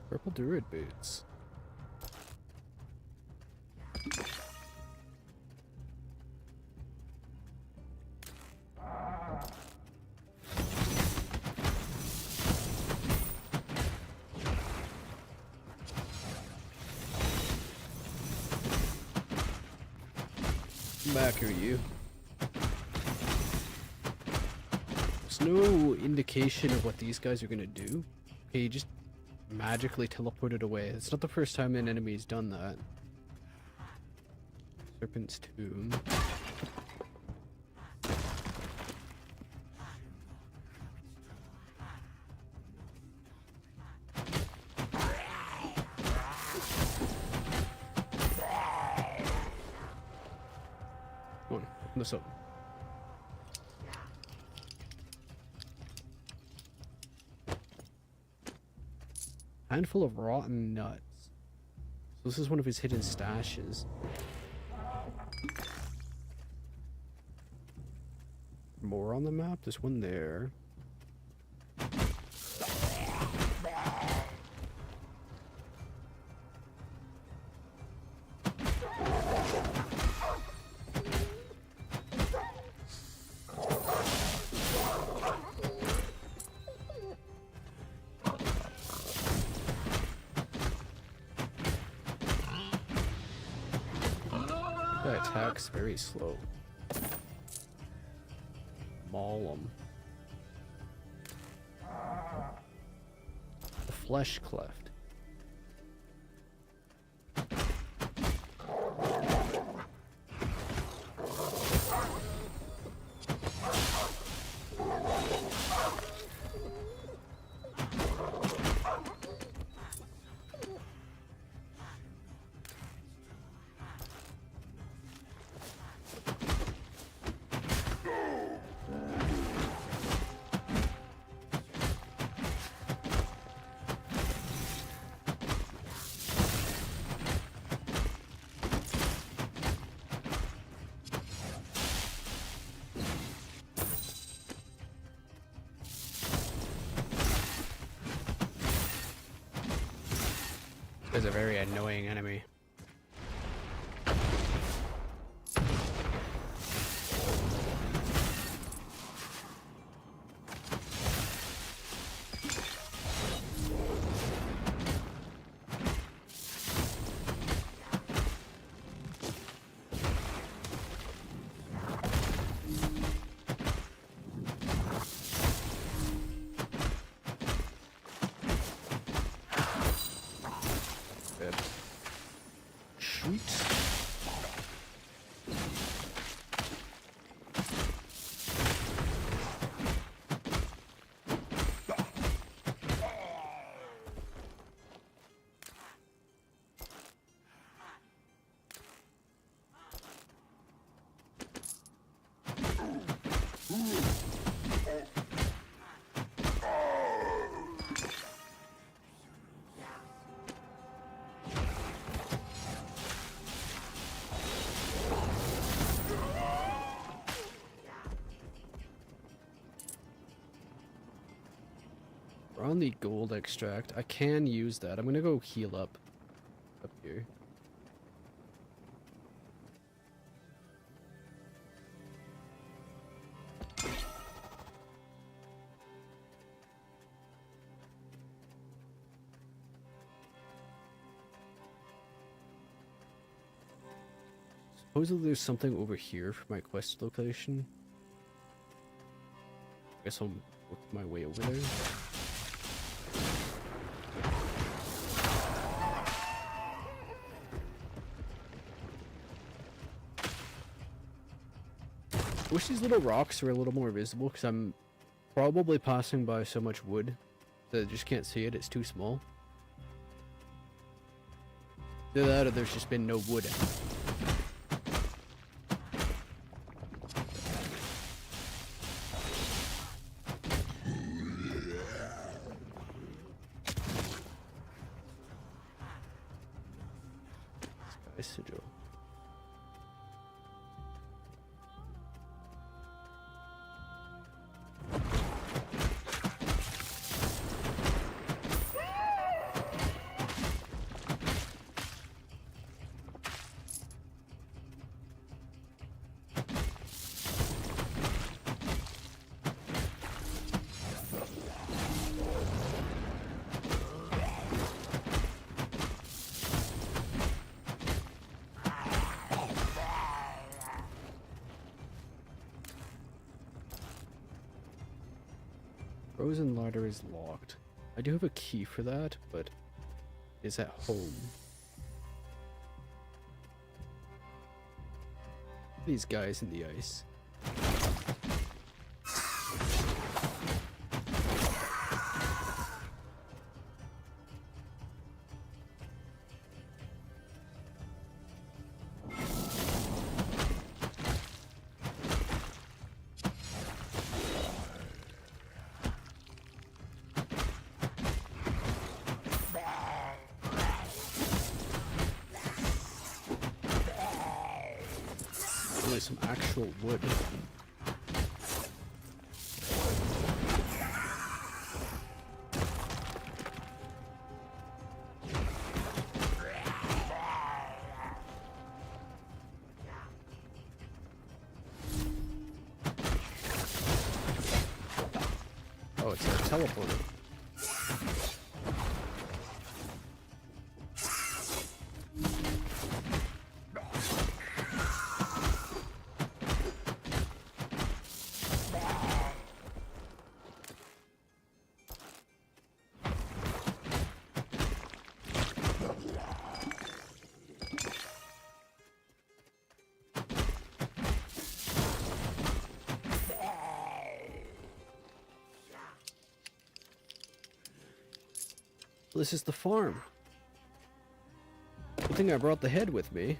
Purple Druid boots. Come back here, you. There's no indication of what these guys are gonna do. Okay, you just magically teleported away. It's not the first time an enemy's done that. Serpent's Tomb. Come on, open this up. Handful of rotten nuts. So this is one of his hidden stashes. More on the map? There's one there. That attack's very slow. Maul 'em. The Flesh Cleft. This is a very annoying enemy. We're on the gold extract. I can use that. I'm gonna go heal up here. Supposedly there's something over here for my quest location. I guess I'll work my way over there. I wish these little rocks were a little more visible because I'm probably passing by so much wood that I just can't see it. It's too small. Either that or there's just been no wood. Sigil. Frozen larder is locked. I do have a key for that, but it's at home. These guys in the ice. Some actual wood. Oh, it's a teleporter. This is the farm. Good thing I brought the head with me.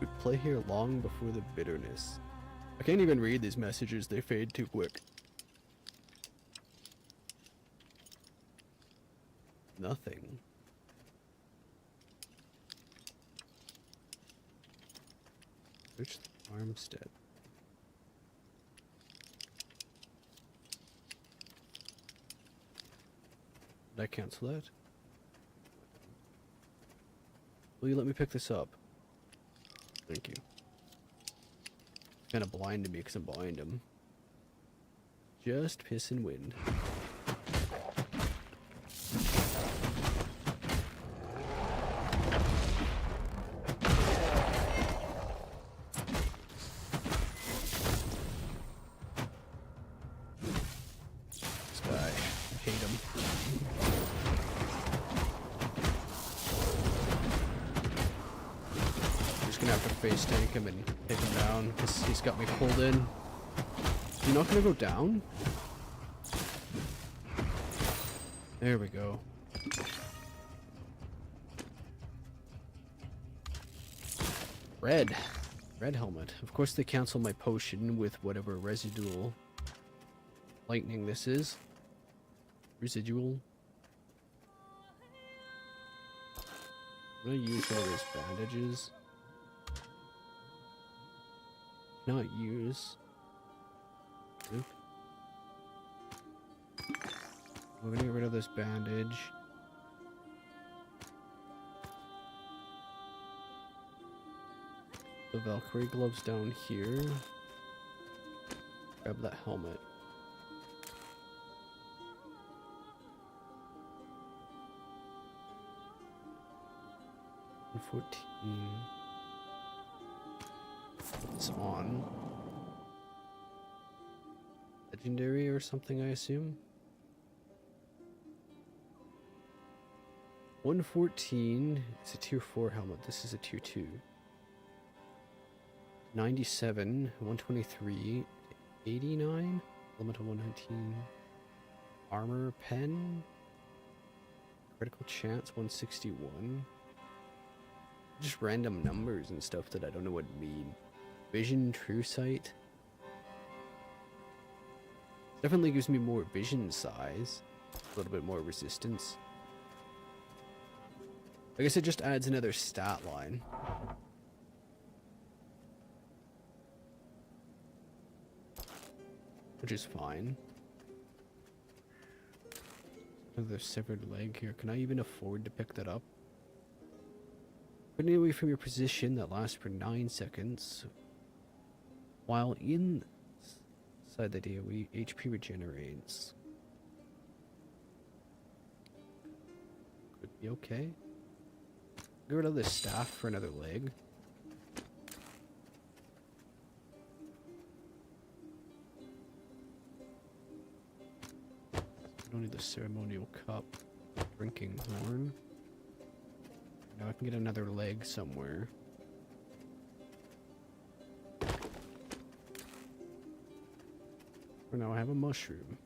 We'd play here long before the bitterness. I can't even read these messages, they fade too quick. Nothing. Search the farmstead. Did I cancel that? Will you let me pick this up? Thank you. Kind of blinded me because I'm behind him. Just piss and wind. Face tank him and take him down because he's got me pulled in. You're not gonna go down? There we go. Red helmet. Of course they cancel my potion with whatever residual lightning this is. residual. I'm gonna use one of those bandages. Not use. Oop. We're gonna get rid of this bandage. The Valkyrie gloves down here. Grab that helmet. And 14. It's on. Legendary or something, I assume. 114 is a tier 4 helmet. This is a tier 2. 97, 123, 89, elemental 119, armor pen, critical chance 161. Just random numbers and stuff that I don't know what mean. Vision, true sight. Definitely gives me more vision size, a little bit more resistance. I guess it just adds another stat line. Which is fine. Another severed leg here. Can I even afford to pick that up? Running away from your position that lasts for 9 seconds. While inside the AoE, HP regenerates. Could be okay. Get rid of this staff for another leg. Don't need the ceremonial cup. Drinking horn. Now I can get another leg somewhere. For now I have a mushroom.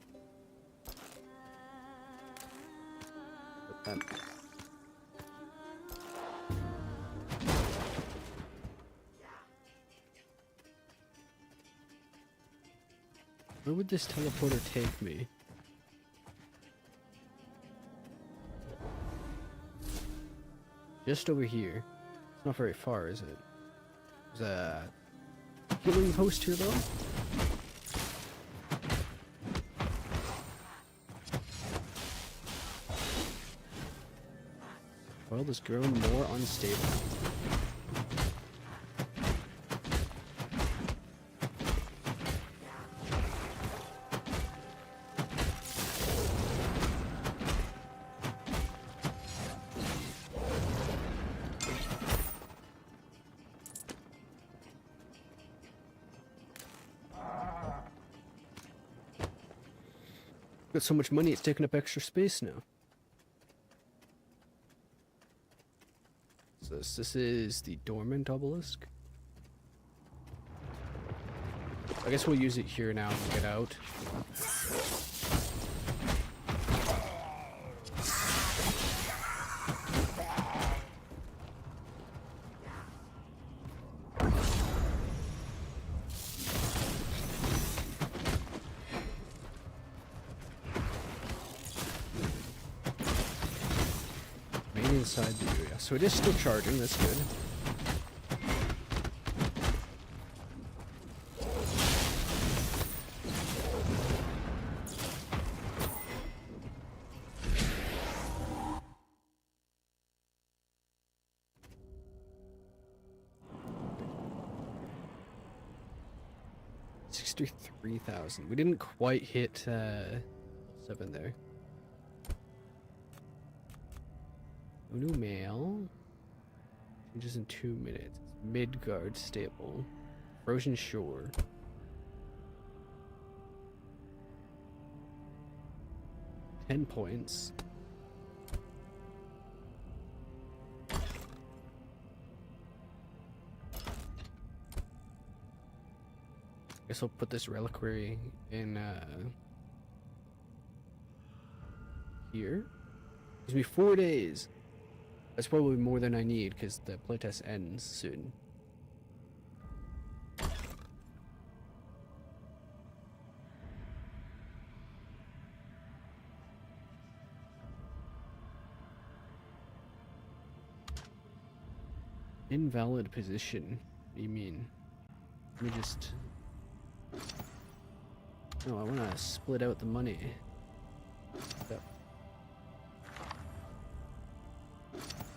Put that. Where would this teleporter take me? Just over here. It's not very far, is it? There's a healing post here, though. Well, this girl more unstable. Got so much money, it's taking up extra space now. So this is the dormant obelisk. I guess we'll use it here now to get out. Inside the area. So it is still charging, that's good. $63,000. We didn't quite hit 7 there. New mail. Changes in 2 minutes. Midgard staple. Frozen Shore. $10 points. Guess I'll put this reliquary in here. Gives me 4 days. That's probably more than I need because the playtest ends soon. Invalid position. What do you mean? Let me just... No, I want to split out the money. Yep.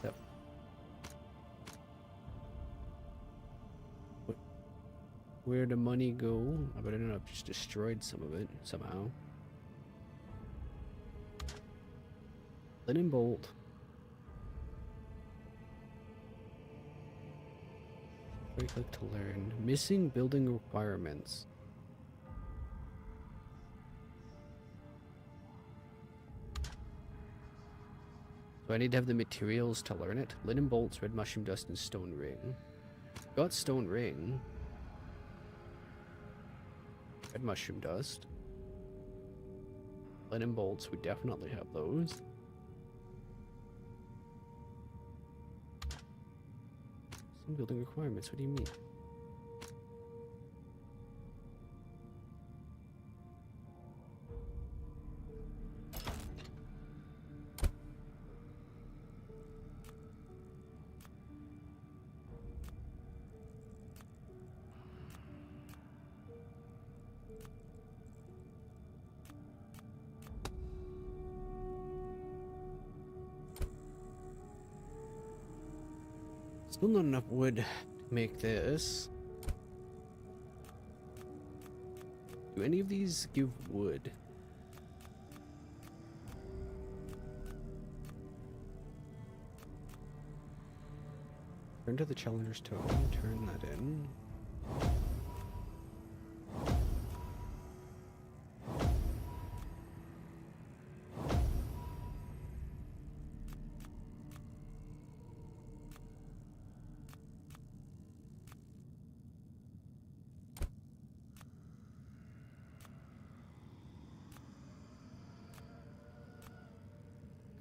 Yep. Where'd the money go? I better not have just destroyed some of it somehow. Linen bolt. Right click to learn. Missing building requirements. So I need to have the materials to learn it. Linen bolts, red mushroom dust, and stone ring. Got stone ring. Red mushroom dust. Linen bolts, we definitely have those. Some building requirements, what do you mean? Still not enough wood to make this. Do any of these give wood? Turn to the challenger's token, turn that in.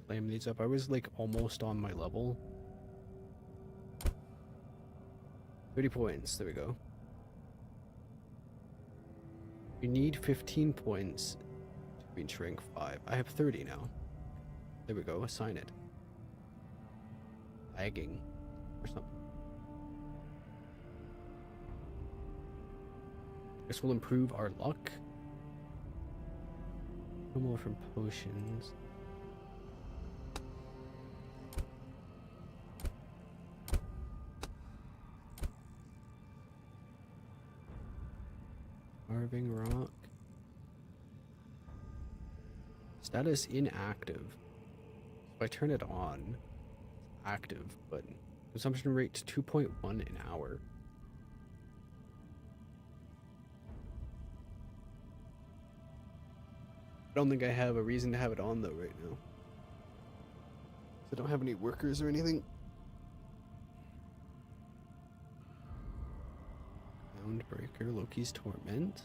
Claim these up. I was like almost on my level. 30 points. There we go. You need 15 points to reach rank 5. I have 30 now. There we go. Assign it. Lagging or something. This will improve our luck. No more from potions. Carving rock. Status inactive. If I turn it on, it's active, but consumption rate 2.1 an hour. I don't think I have a reason to have it on though right now. I don't have any workers or anything. Breaker, Loki's Torment.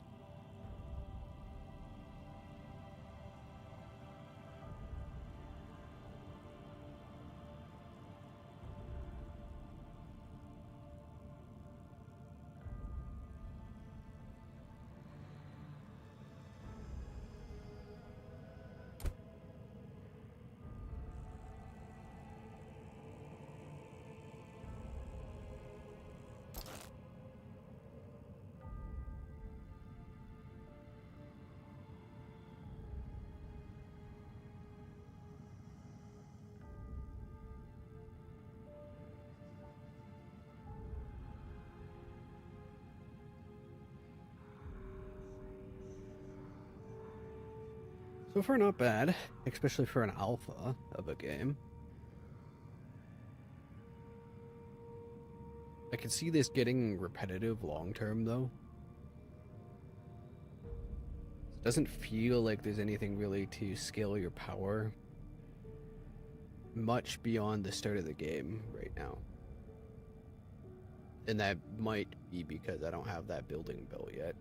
So far not bad, especially for an alpha of a game. I can see this getting repetitive long term though. It doesn't feel like there's anything really to scale your power much beyond the start of the game right now. And that might be because I don't have that building built yet.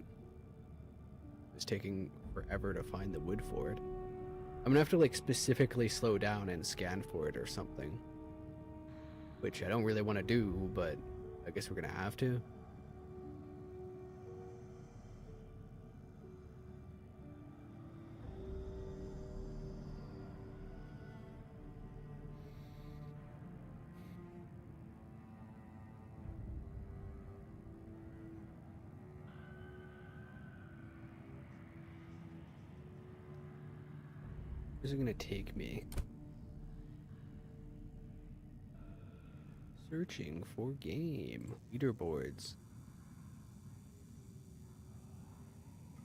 It's taking forever to find the wood for it. I'm gonna have to like specifically slow down and scan for it or something. Which I don't really want to do, but I guess we're gonna have to. Where's it gonna take me? Searching for game. Leaderboards.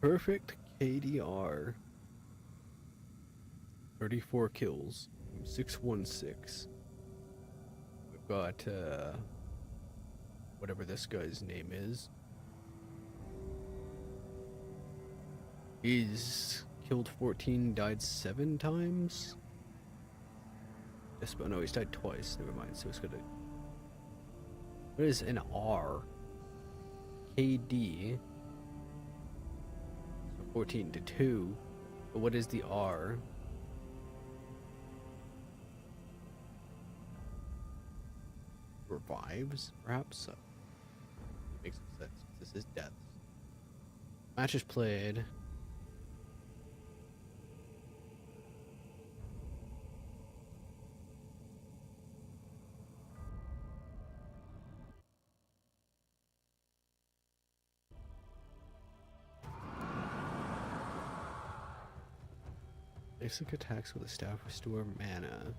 Perfect KDR. 34 kills. 616. We've got whatever this guy's name is. He's killed 14, died 7 times. Yes, but no, he's died twice. Never mind. So it's gonna. What is an R? KD. So 14 to 2. But what is the R? Revives, perhaps? Makes sense. This is deaths. Matches played. Basic attacks with a staff restore mana.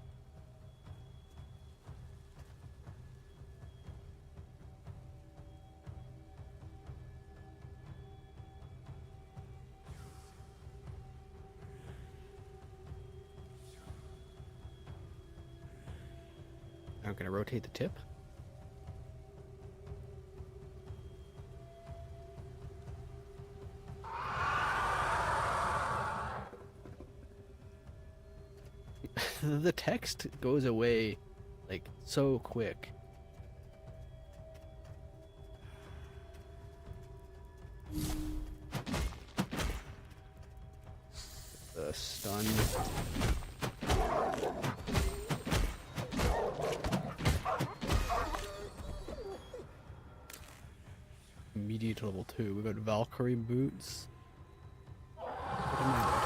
I'm gonna rotate the tip. The text goes away like so quick. The stun. Immediate level 2. We got Valkyrie boots. What am I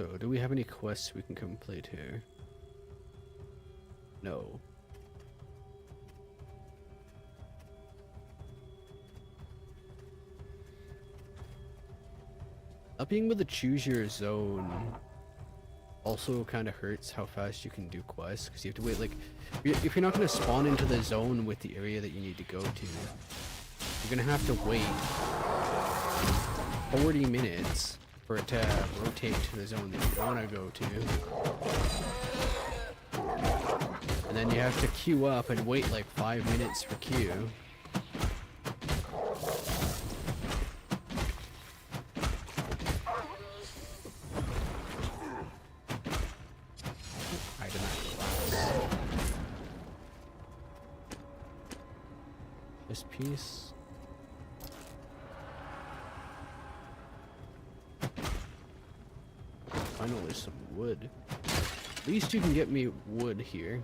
So, do we have any quests we can complete here? No. Not being able to choose your zone also kind of hurts how fast you can do quests, because you have to wait, like, if you're not going to spawn into the zone with the area that you need to go to, you're going to have to wait 40 minutes for it to rotate to the zone that you want to go to. And then you have to queue up and wait like 5 minutes for queue. This piece. Finally some wood. At least you can get me wood here.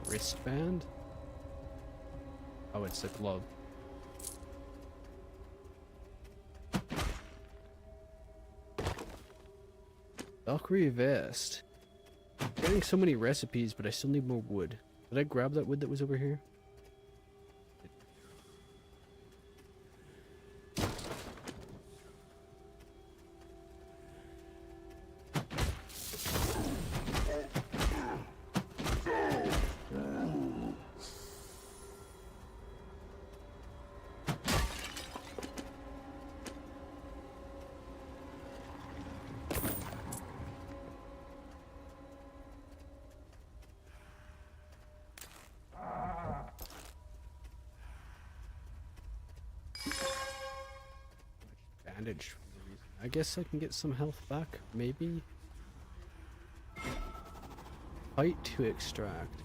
Wristband? Oh, it's a glove. Valkyrie vest. I'm getting so many recipes, but I still need more wood. Did I grab that wood that was over here? Bandage for no reason. I guess I can get some health back, maybe? Fight to extract.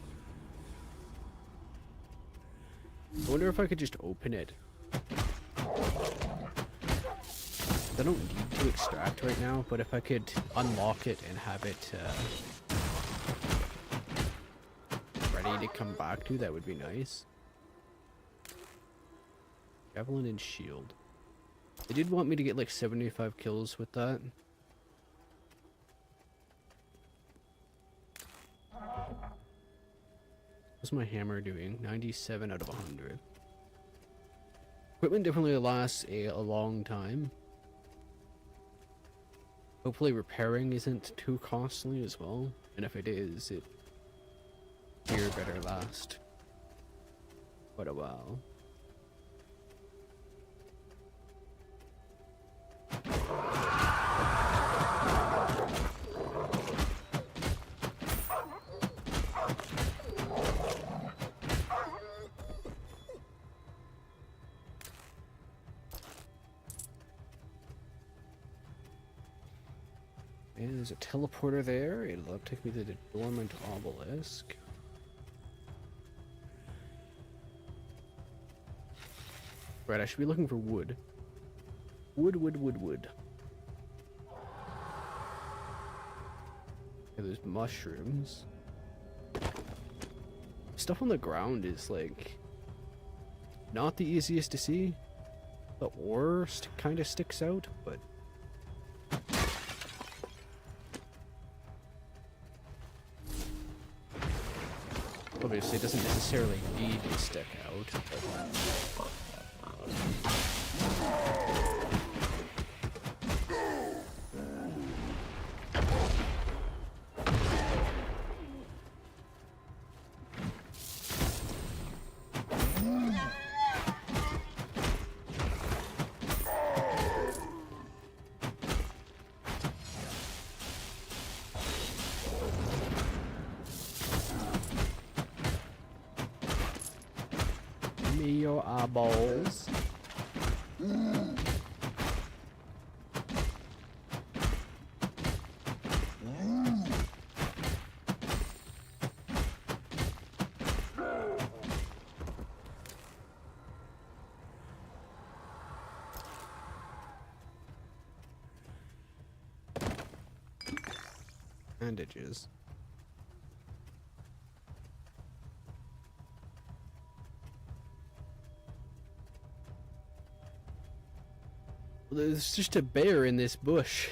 I wonder if I could just open it. I don't need to extract right now, but if I could unlock it and have it ready to come back to, that would be nice. Javelin and shield. They did want me to get like 75 kills with that. What's my hammer doing? 97 out of 100. Equipment definitely lasts a long time. Hopefully repairing isn't too costly as well. And if it is, it here better last quite a while. And there's a teleporter there. It'll take me to the dormant obelisk. Right, I should be looking for wood. Wood. Okay, there's mushrooms. Stuff on the ground is like not the easiest to see. The ore kind of sticks out, but obviously it doesn't necessarily need to stick out. But give me your eyeballs. Bandages. Well, there's just a bear in this bush.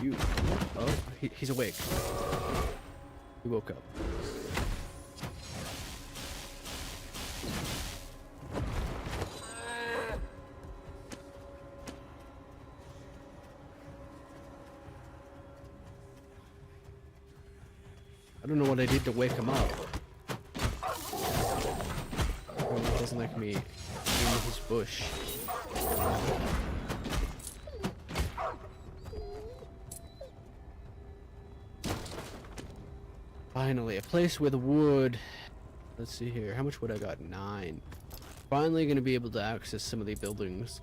You. Oh, he's awake. He woke up. I don't know what I did to wake him up. Oh, he doesn't like me in his bush. Finally, a place with wood. Let's see here. How much wood I got? 9. Finally gonna be able to access some of the buildings.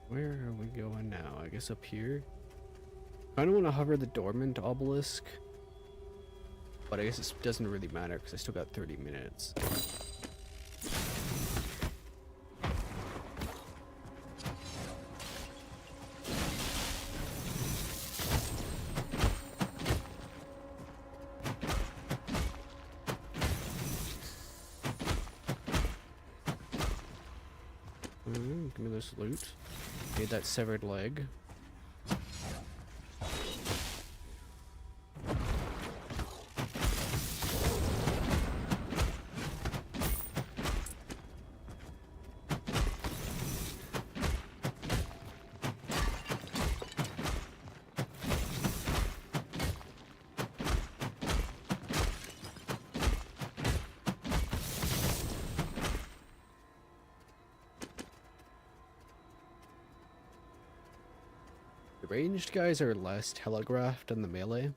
Where are we going now? I guess up here? I don't want to hover the dormant obelisk, but I guess it doesn't really matter because I still got 30 minutes. Give me this loot. Need that severed leg. The ranged guys are less telegraphed than the melee.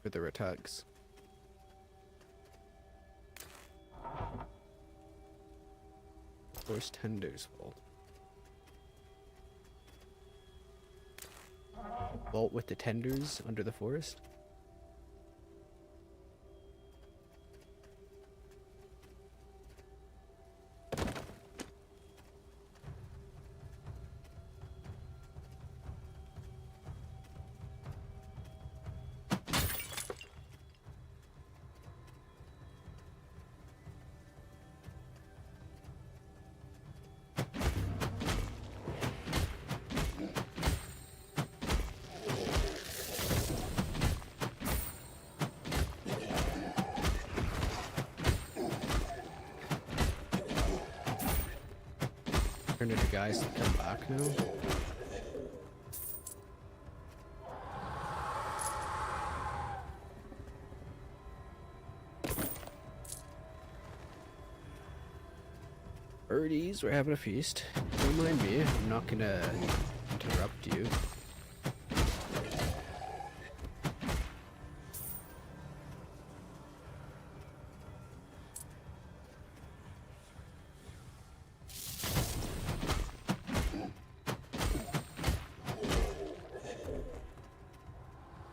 for their attacks. Forest Tenders Vault. Vault with the tenders under the forest. Turn into guys that come back now. Birdies, we're having a feast. Don't mind me, I'm not gonna interrupt you.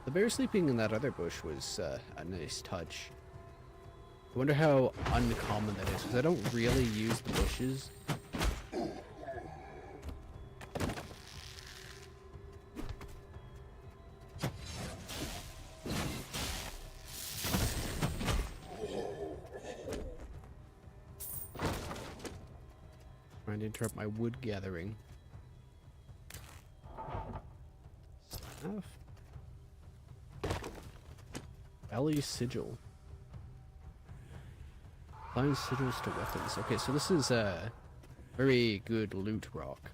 The bear sleeping in that other bush was a nice touch. I wonder how uncommon that is, because I don't really use the bushes. Trying to interrupt my wood gathering. Staff. Valley Sigil. Applying sigils to weapons. Okay, so this is a very good loot rock.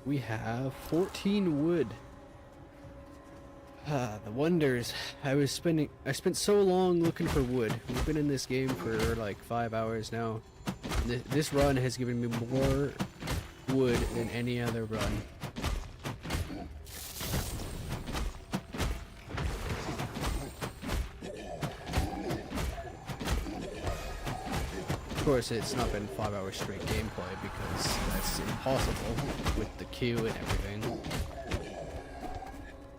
We have 14 wood. The wonders. I spent so long looking for wood. We've been in this game for like 5 hours now. This run has given me more wood than any other run. Of course, it's not been 5 hours straight gameplay because that's impossible with the queue and everything.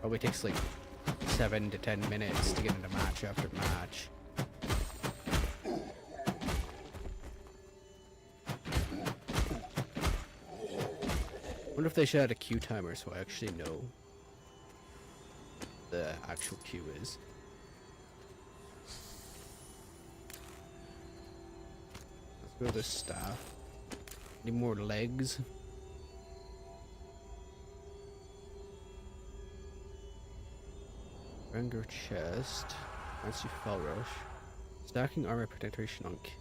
Probably takes like 7 to 10 minutes to get into match after match. Wonder if they should add a queue timer so I actually know the actual queue is. Let's go to staff. Need more legs. Ranger chest. Fancy fell rush. Stacking armor penetration on kill.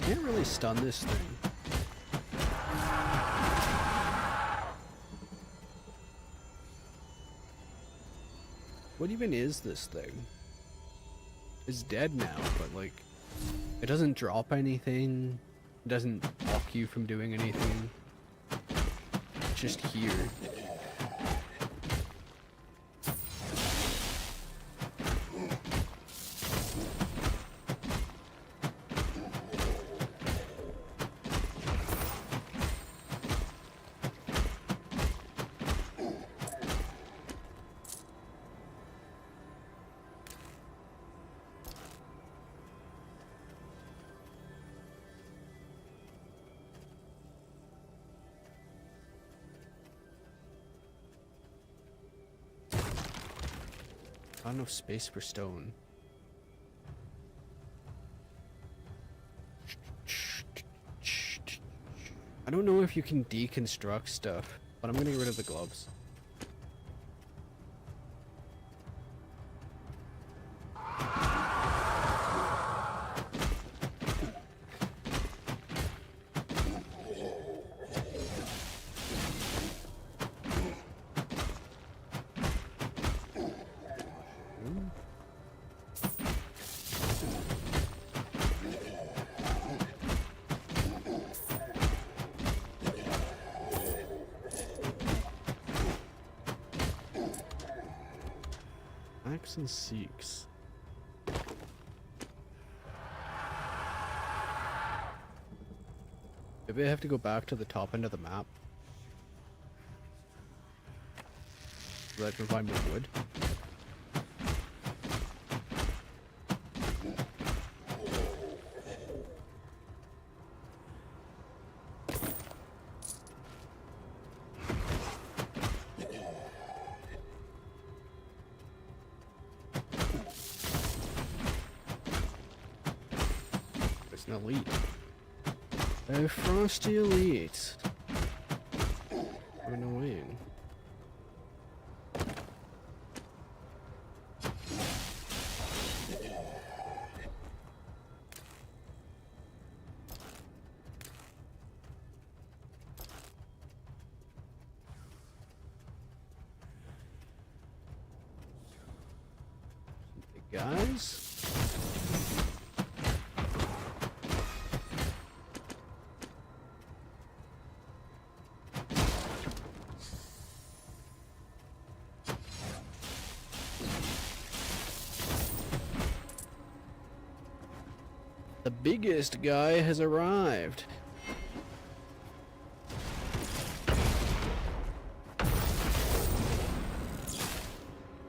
Can't really stun this thing. What even is this thing? It's dead now, but like, it doesn't drop anything. It doesn't block you from doing anything. It's just here. Not enough space for stone. I don't know if you can deconstruct stuff, but I'm gonna get rid of the gloves. Axe and Seeks. Maybe I have to go back to the top end of the map so I can find more wood. It's an elite. A frosty elite. Annoying. Hey guys. The biggest guy has arrived.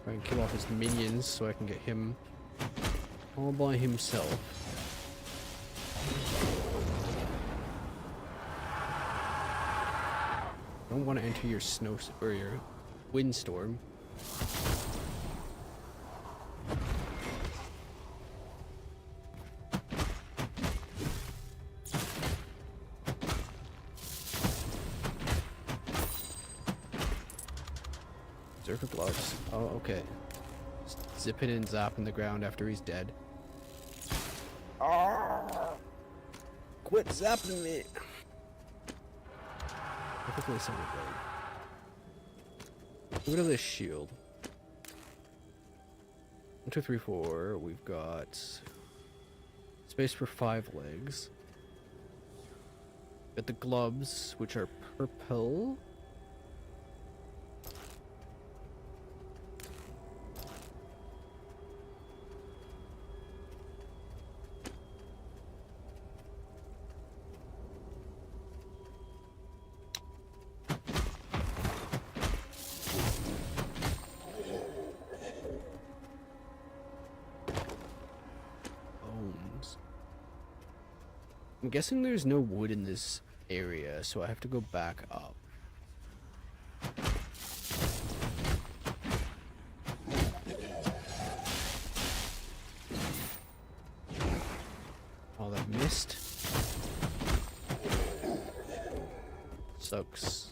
Try and kill off his minions so I can get him all by himself. Don't want to enter your snow or your windstorm. Berserker gloves. Oh, okay. Just zipping and zapping the ground after he's dead. Quit zapping me! Perfectly sounded right. Look at this shield. 1, 2, 3, 4. We've got space for 5 legs. Got the gloves, which are purple. I'm guessing there's no wood in this area, so I have to go back up. All that mist. Sucks.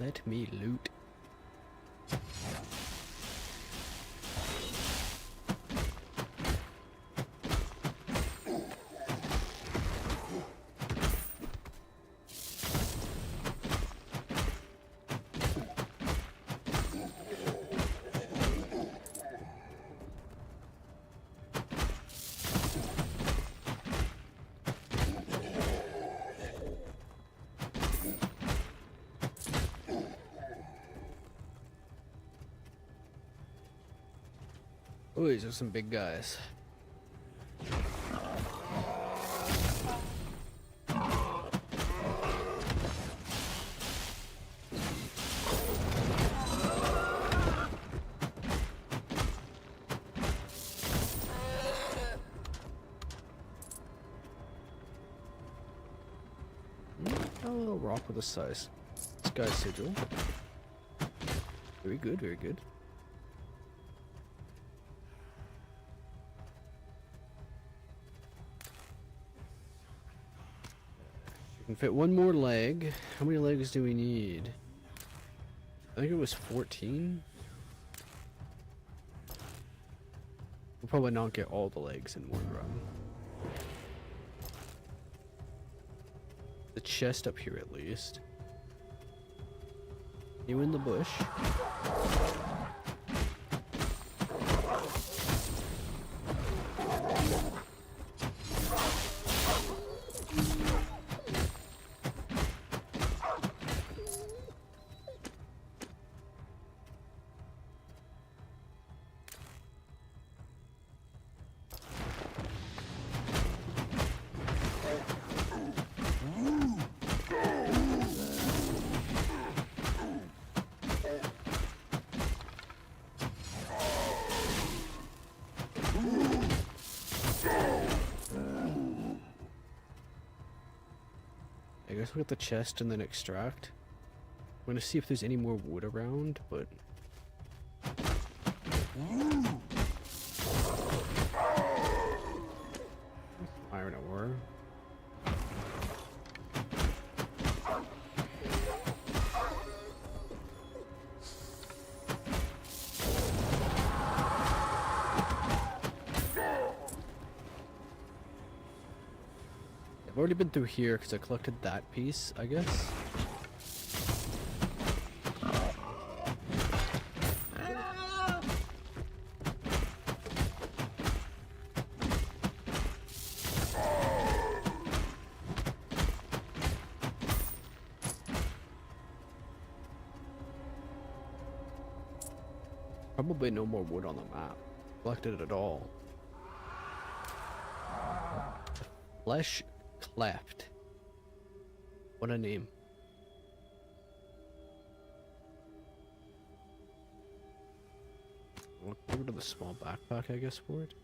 Let me loot. Oh, these are some big guys. Oh, a little rock with a size. Sky sigil. Very good, very good. We can fit one more leg. How many legs do we need? I think it was 14. We'll probably not get all the legs in one run. The chest up here at least. You in the bush. I guess we'll get the chest and then extract. I'm gonna see if there's any more wood around, but iron ore. I've already been through here because I collected that piece, I guess. Probably no more wood on the map. Collected it all. Flesh cleft. What a name. We'll go to the small backpack, I guess, for it.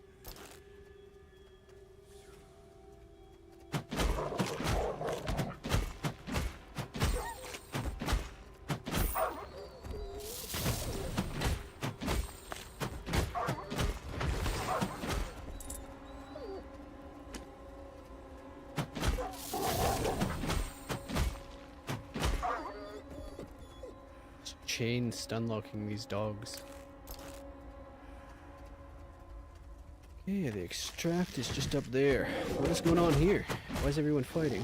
Chain stun locking these dogs. Okay, the extract is just up there. What is going on here? Why is everyone fighting?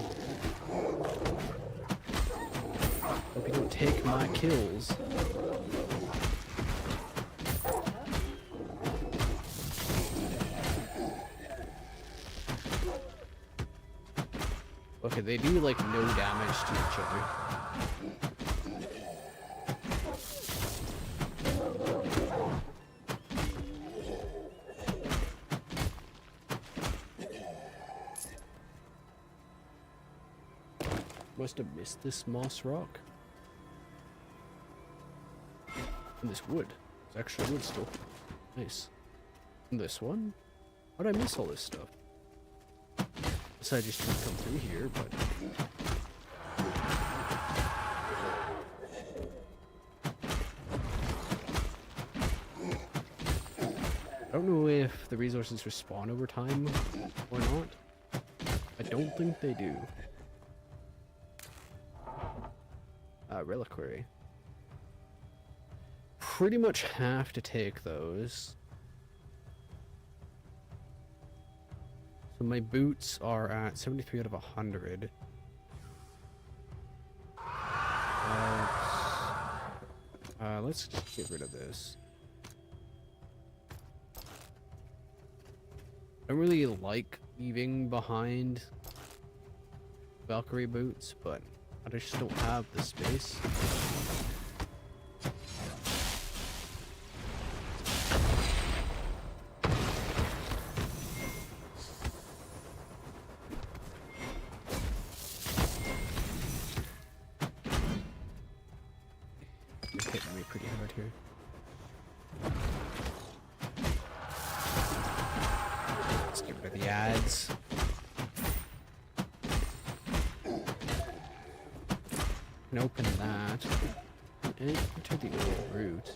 Hope you don't take my kills. Okay, they do like no damage to each other. Must have missed this moss rock. And this wood. It's actually wood still. Nice. And this one? How did I miss all this stuff? Guess I just didn't come through here, but... I don't know if the resources respawn over time or not. I don't think they do. Reliquary. Pretty much have to take those. So my boots are at 73 out of 100. Let's get rid of this. I don't really like leaving behind Valkyrie boots, but I just don't have the space. It's hitting me pretty hard here. Let's get rid of the ads. can open that. And enter the old route.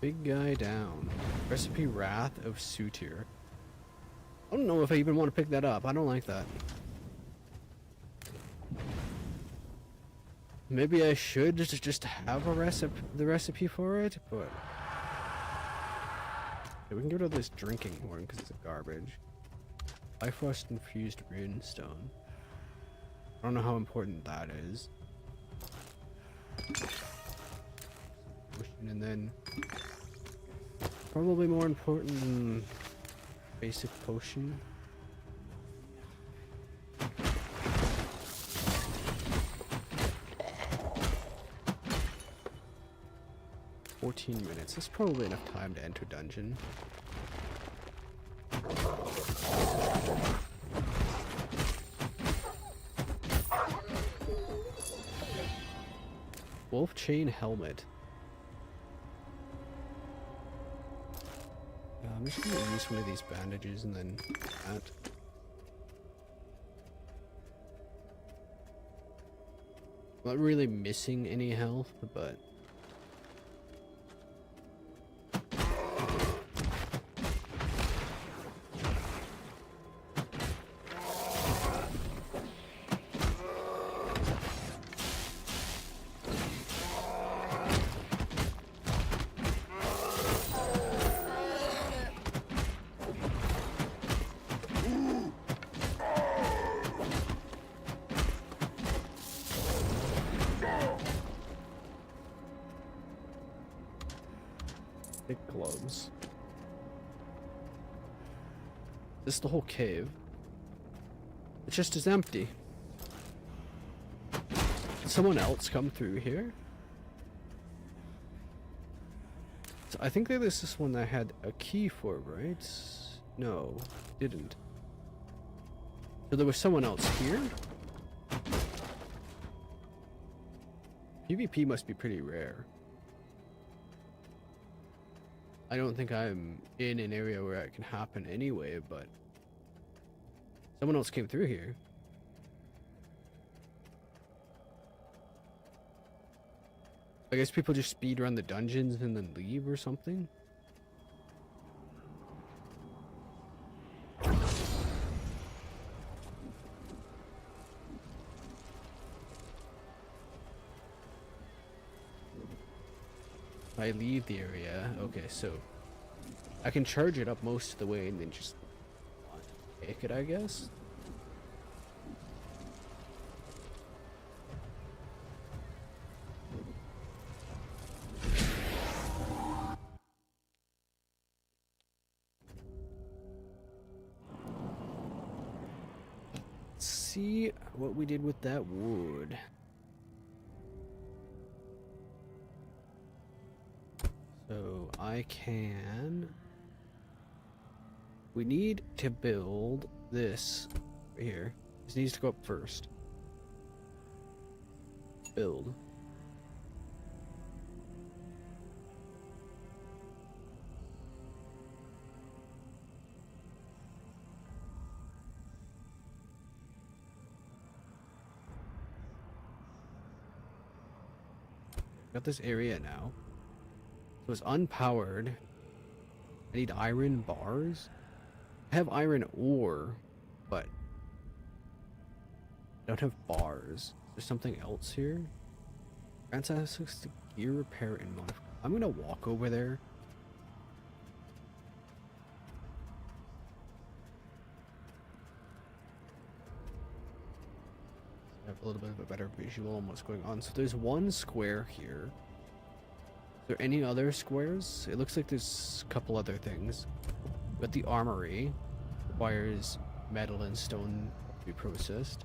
Big guy down. Recipe Wrath of Sutir. I don't know if I even want to pick that up. I don't like that. Maybe I should just have a the recipe for it, but okay, we can get rid of this drinking horn because it's garbage. Bifrost infused runestone. I don't know how important that is. And then probably more important than basic potion. $14 That's probably enough time to enter dungeon. Wolf chain helmet. I'm just gonna use one of these bandages and then that. Not really missing any health, but gloves. This is the whole cave. It just is empty. Did someone else come through here? So I think that this is one that I had a key for, right? No, didn't. So there was someone else here? PvP must be pretty rare. I don't think I'm in an area where it can happen anyway, but someone else came through here. I guess people just speed around the dungeons and then leave or something. I leave the area. Okay, so I can charge it up most of the way and then just take it, I guess. Let's see what we did with that wood. So I can... We need to build this right here. This needs to go up first. Build. Got this area now. So it's unpowered. I need iron bars. I have iron ore, but I don't have bars. There's something else here. Grants access to gear repair and modify. I'm gonna walk over there. I have a little bit of a better visual on what's going on. So there's one square here. Is there any other squares? It looks like there's a couple other things. But the armory requires metal and stone be processed.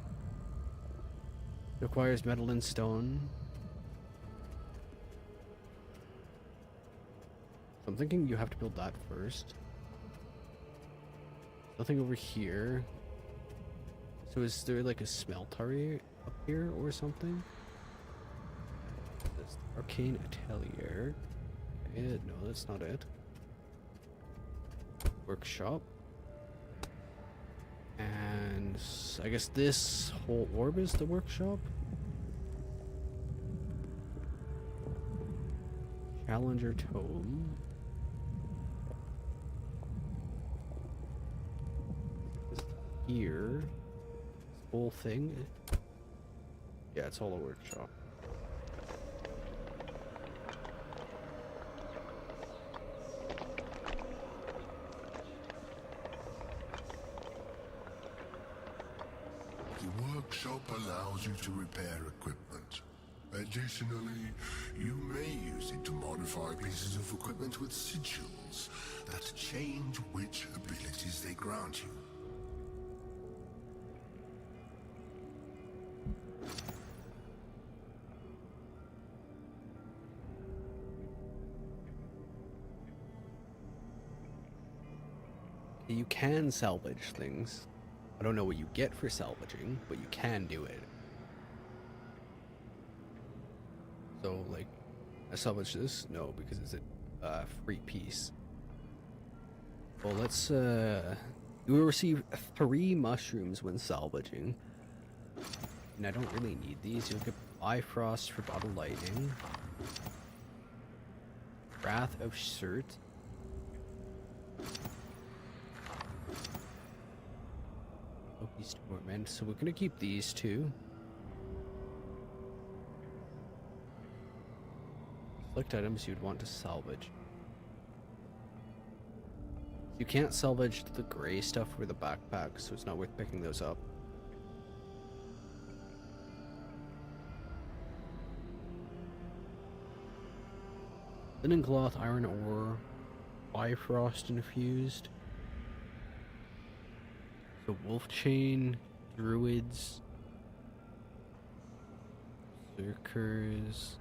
Requires metal and stone. So I'm thinking you have to build that first. Nothing over here. So is there like a smeltery up here or something? This arcane atelier. Okay, no, that's not it. Workshop. And I guess this whole orb is the workshop. Challenger tome. Here. This whole thing. Yeah, it's all a workshop. The workshop allows you to repair equipment. Additionally, you may use it to modify pieces of equipment with sigils that change which abilities they grant you. You can salvage things. I don't know what you get for salvaging, but you can do it. So, like, I salvage this? No, because it's a free piece. Well, let's, you will receive 3 mushrooms when salvaging. And I don't really need these. You'll get Bifrost for Bottle Lightning. Wrath of Shirt. Loki's Torment. So we're gonna keep these 2. Select items you'd want to salvage. You can't salvage the gray stuff or the backpack, so it's not worth picking those up. Linen cloth, iron ore, Bifrost infused. So wolf chain, druids, berserkers.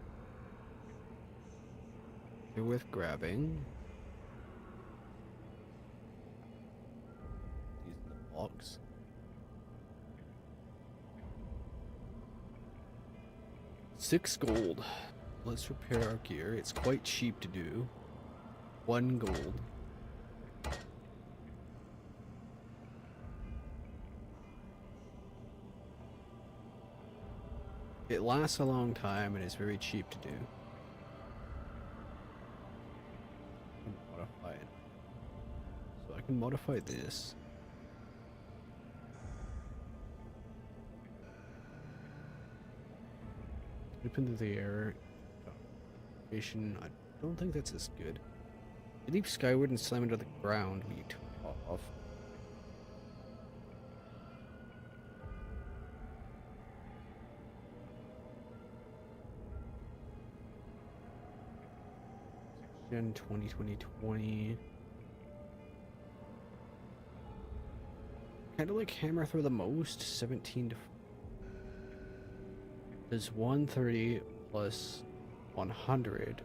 They're worth grabbing. These are the blocks. $6 gold. Let's repair our gear. It's quite cheap to do. 1 gold. It lasts a long time and is very cheap to do. Modify it. So I can modify this. Dip into the air. I don't think that's as good. You leap skyward and slam into the ground when you turn off. Gen 2020. Kind of like hammer through the most. 17 to. There's 130 plus 100.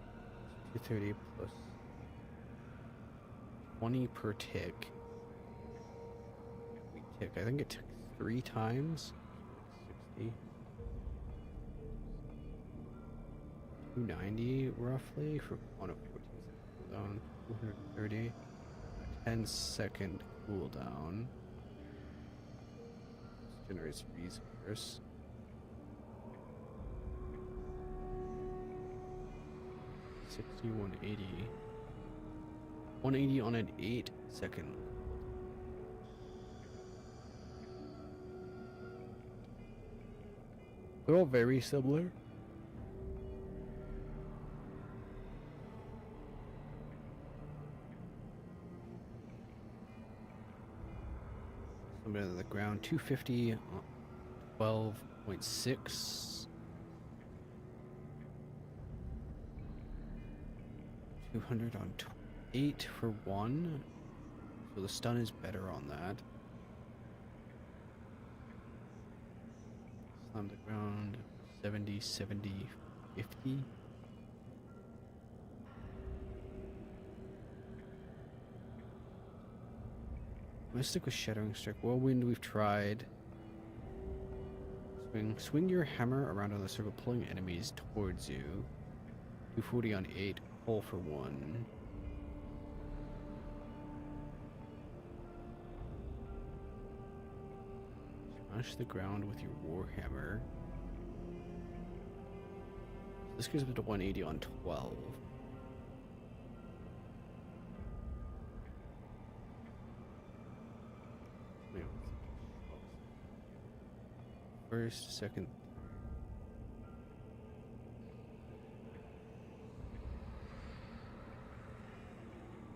230 plus 20 per tick. We tick. I think it took 3 times. 60. 290 roughly for on a 14 second cooldown. 230. 10-second cooldown. This generates resource. 60, 180. 180 on an 8-second. They're all very similar. Somebody on the ground. 250, 12.6. 200 on 8 for 1. So the stun is better on that. On the ground. 70, 70, 50. I'm gonna stick with Shattering Strike. Whirlwind we've tried. Swing your hammer around on the circle, pulling enemies towards you. 240 on 8, pull for 1. Smash the ground with your warhammer. This goes up to 180 on 12. First, second.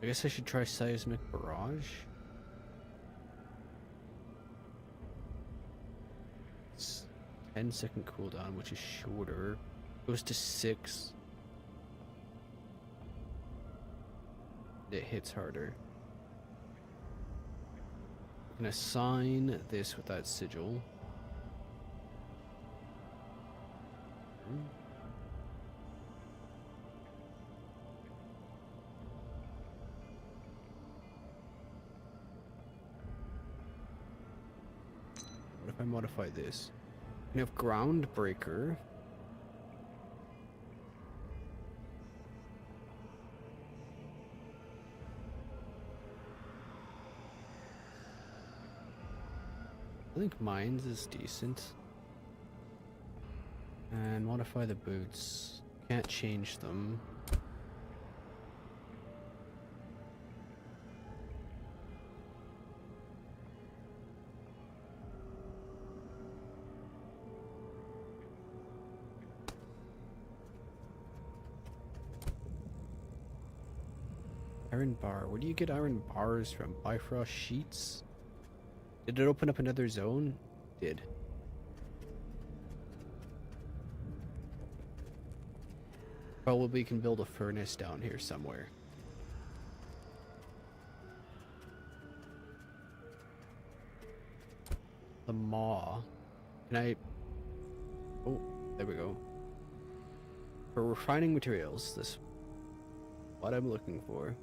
I guess I should try Seismic Barrage. It's 10-second cooldown, which is shorter. Goes to 6. It hits harder. I'm gonna assign this with that sigil. What if I modify this? I have Groundbreaker. I think Mines is decent. And modify the boots. Can't change them. Iron bar. Where do you get iron bars from? Bifrost sheets? Did it open up another zone? Did. Probably can build a furnace down here somewhere. The maw. Can I... Oh, there we go. For refining materials, this is what I'm looking for.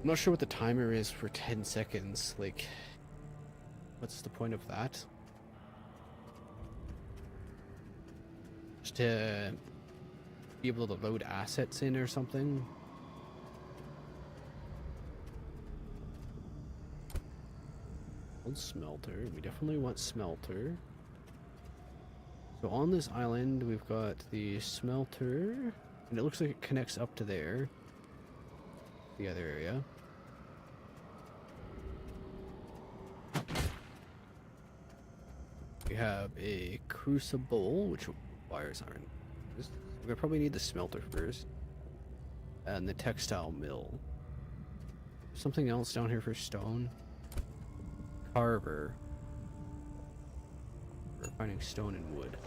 I'm not sure what the timer is for 10 seconds. Like, what's the point of that? Just to be able to load assets in or something? Old smelter. We definitely want smelter. So on this island, we've got the smelter, and it looks like it connects up to there. The other area. We have a crucible, which requires iron. We're gonna probably need the smelter first, and the textile mill. Something else down here for stone. Carver. We're finding stone and wood.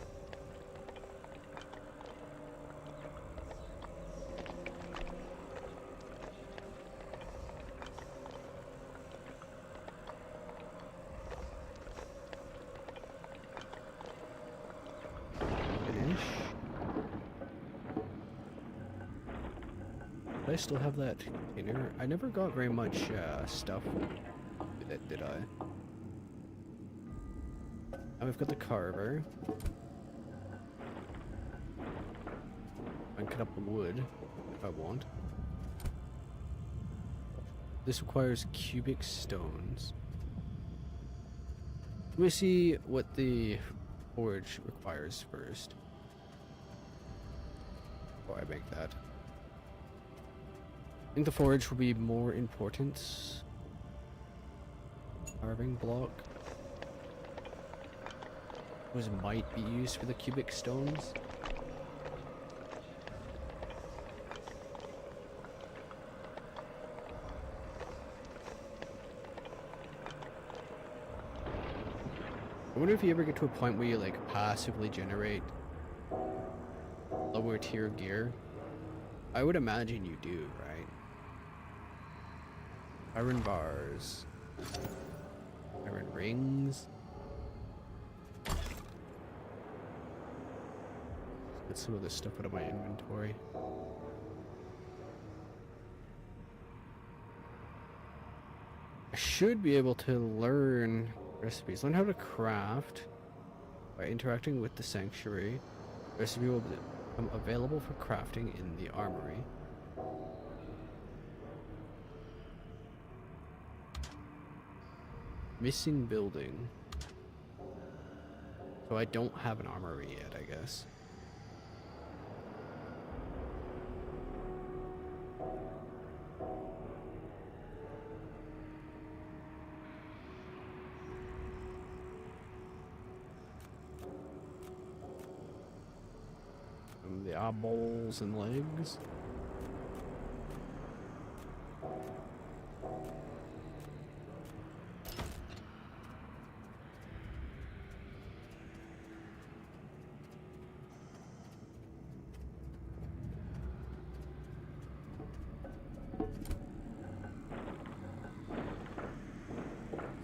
I still have that container. I never got very much stuff with it, did I? Now we've got the carver. I can cut up the wood if I want. This requires cubic stones. Let me see what the forge requires first. Before I make that. I think the forge will be more important. Carving block. Those might be used for the cubic stones. I wonder if you ever get to a point where you like passively generate lower tier gear. I would imagine you do, right? Iron bars. Iron rings. Get some of this stuff out of my inventory. I should be able to learn recipes. Learn how to craft by interacting with the sanctuary. Recipe will become available for crafting in the armory. Missing building. So I don't have an armory yet, I guess. The eyeballs and legs.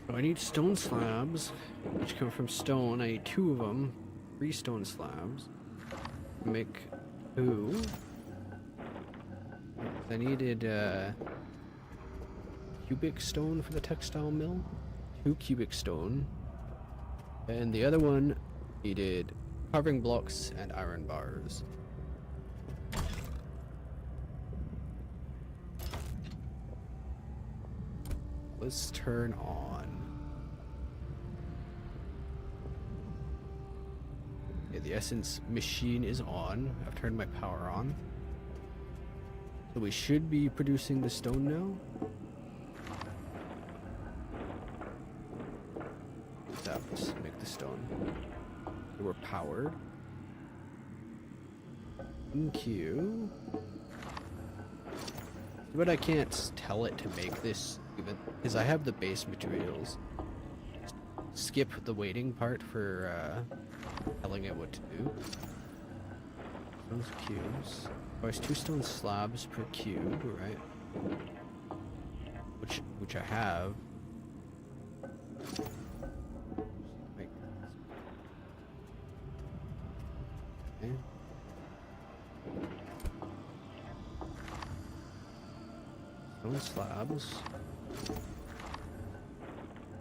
So I need stone slabs, which come from stone. I need 2 of them. 3 stone slabs. Make 2. I needed cubic stone for the textile mill. 2 cubic stone. And the other one needed carving blocks and iron bars. Let's turn on. Yeah, the essence machine is on. I've turned my power on. So we should be producing the stone now. Let's make the stone. So we're powered. Q. But I can't tell it to make this even because I have the base materials. Skip the waiting part for telling it what to do. Stones cubes. Oh, it's 2 stone slabs per cube, right? Which I have. Make okay. Stone slabs.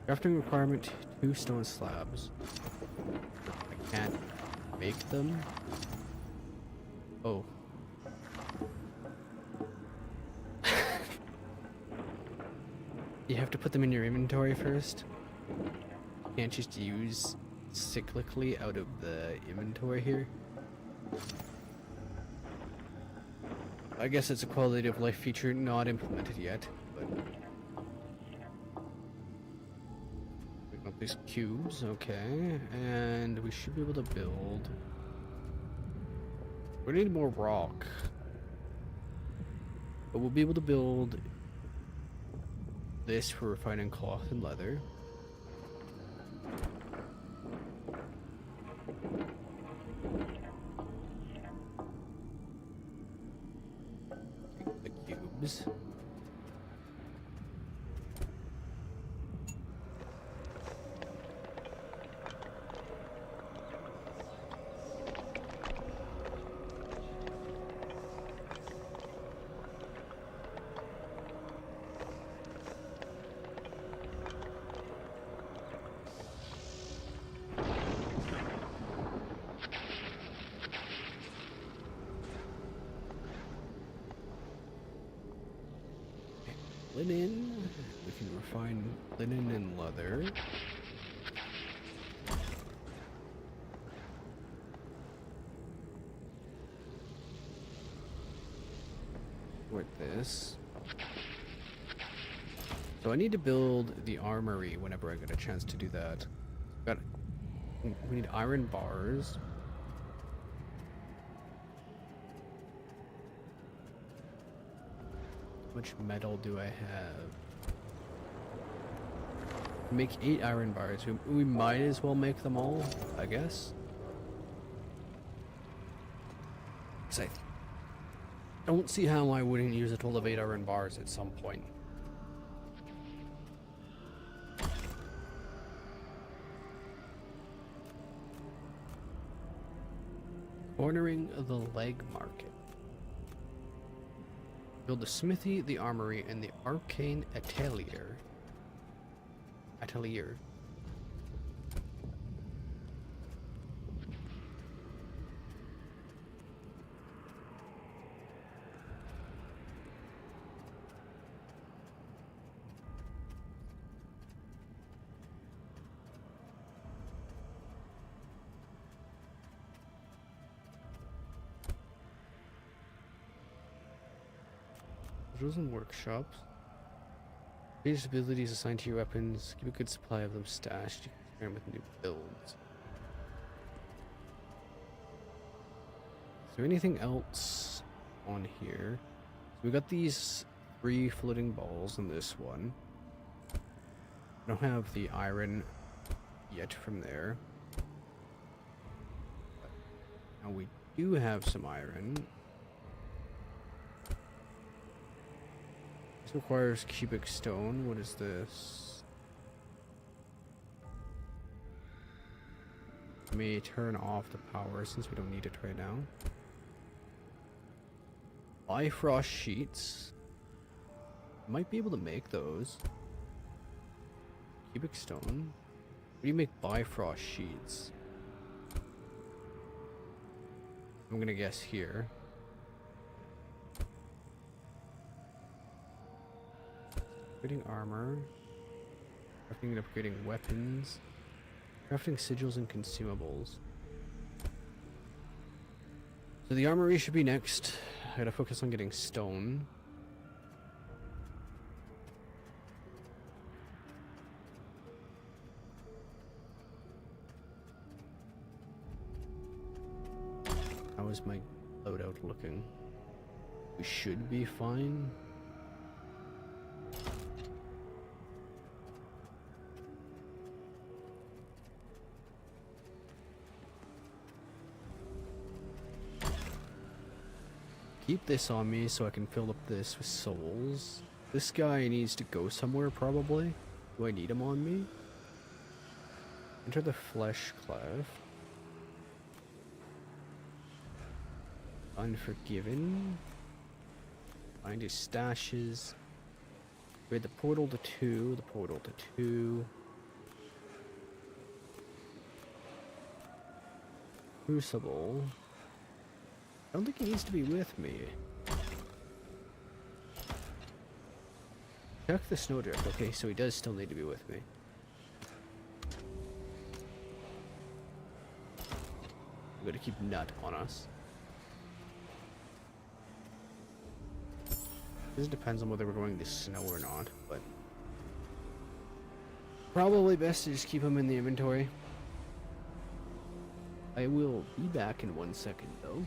Crafting requirement 2 stone slabs. I can't make them. Oh. You have to put them in your inventory first. You can't just use cyclically out of the inventory here. I guess it's a quality of life feature not implemented yet, but we got these cubes, okay, and we should be able to build. We need more rock, but we'll be able to build this for refining cloth and leather. Take the cubes. Linen. We can refine linen and leather. With this. So I need to build the armory whenever I get a chance to do that. We need iron bars. How much metal do I have? Make 8 iron bars. We might as well make them all, I guess. 'Cause don't see how I wouldn't use it to elevate iron bars at some point. Cornering the leg market. Build the smithy, the armory, and the arcane atelier. Chosen workshops. Change abilities assigned to your weapons. Keep a good supply of them stashed. You can experiment with new builds. Is there anything else on here? So we got these 3 floating balls in this one. I don't have the iron yet from there. But now we do have some iron. This requires cubic stone. What is this? Let me turn off the power since we don't need it right now. Bifrost sheets. Might be able to make those. Cubic stone. What do you make Bifrost sheets? I'm gonna guess here. Upgrading armor. Crafting and upgrading weapons. Crafting sigils and consumables. So the armory should be next. I gotta focus on getting stone. How is my loadout looking? We should be fine. Keep this on me so I can fill up this with souls. This guy needs to go somewhere probably. Do I need him on me? Enter the flesh cleft. Unforgiven. Find his stashes. We had the portal to 2, the portal to 2. Crucible. I don't think he needs to be with me. Check the snowdrift. Okay, so he does still need to be with me. We gotta keep Nut on us. This depends on whether we're going to snow or not, but probably best to just keep him in the inventory. I will be back in 1 second though.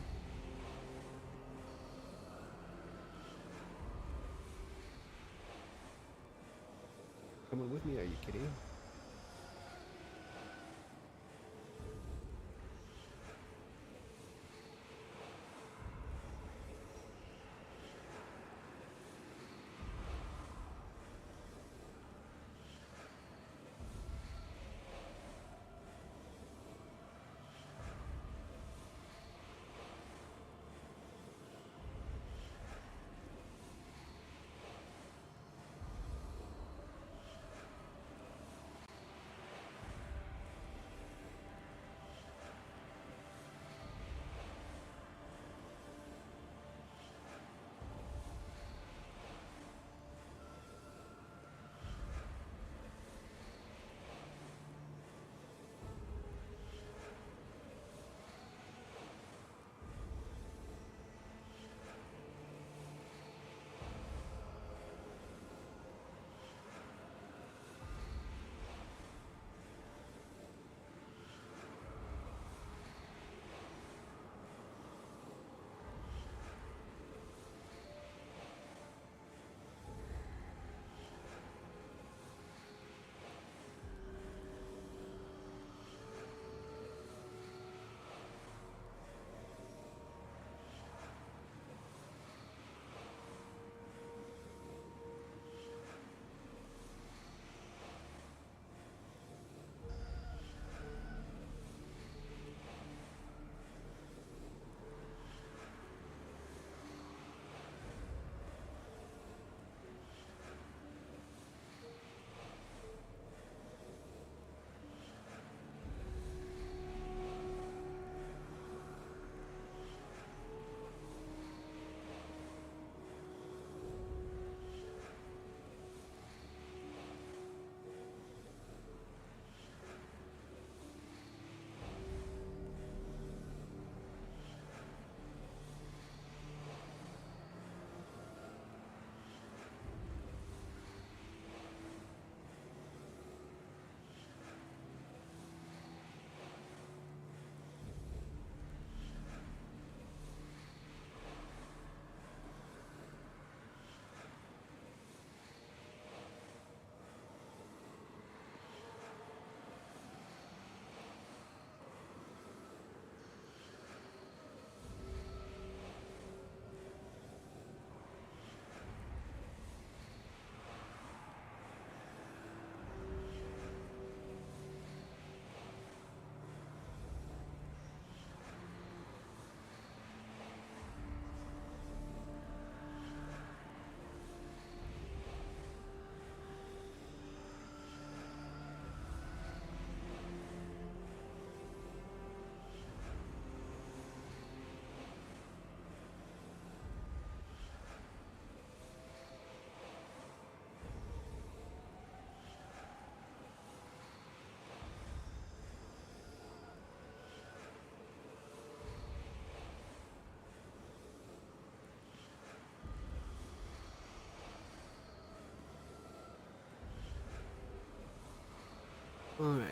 Coming with me? Are you kidding?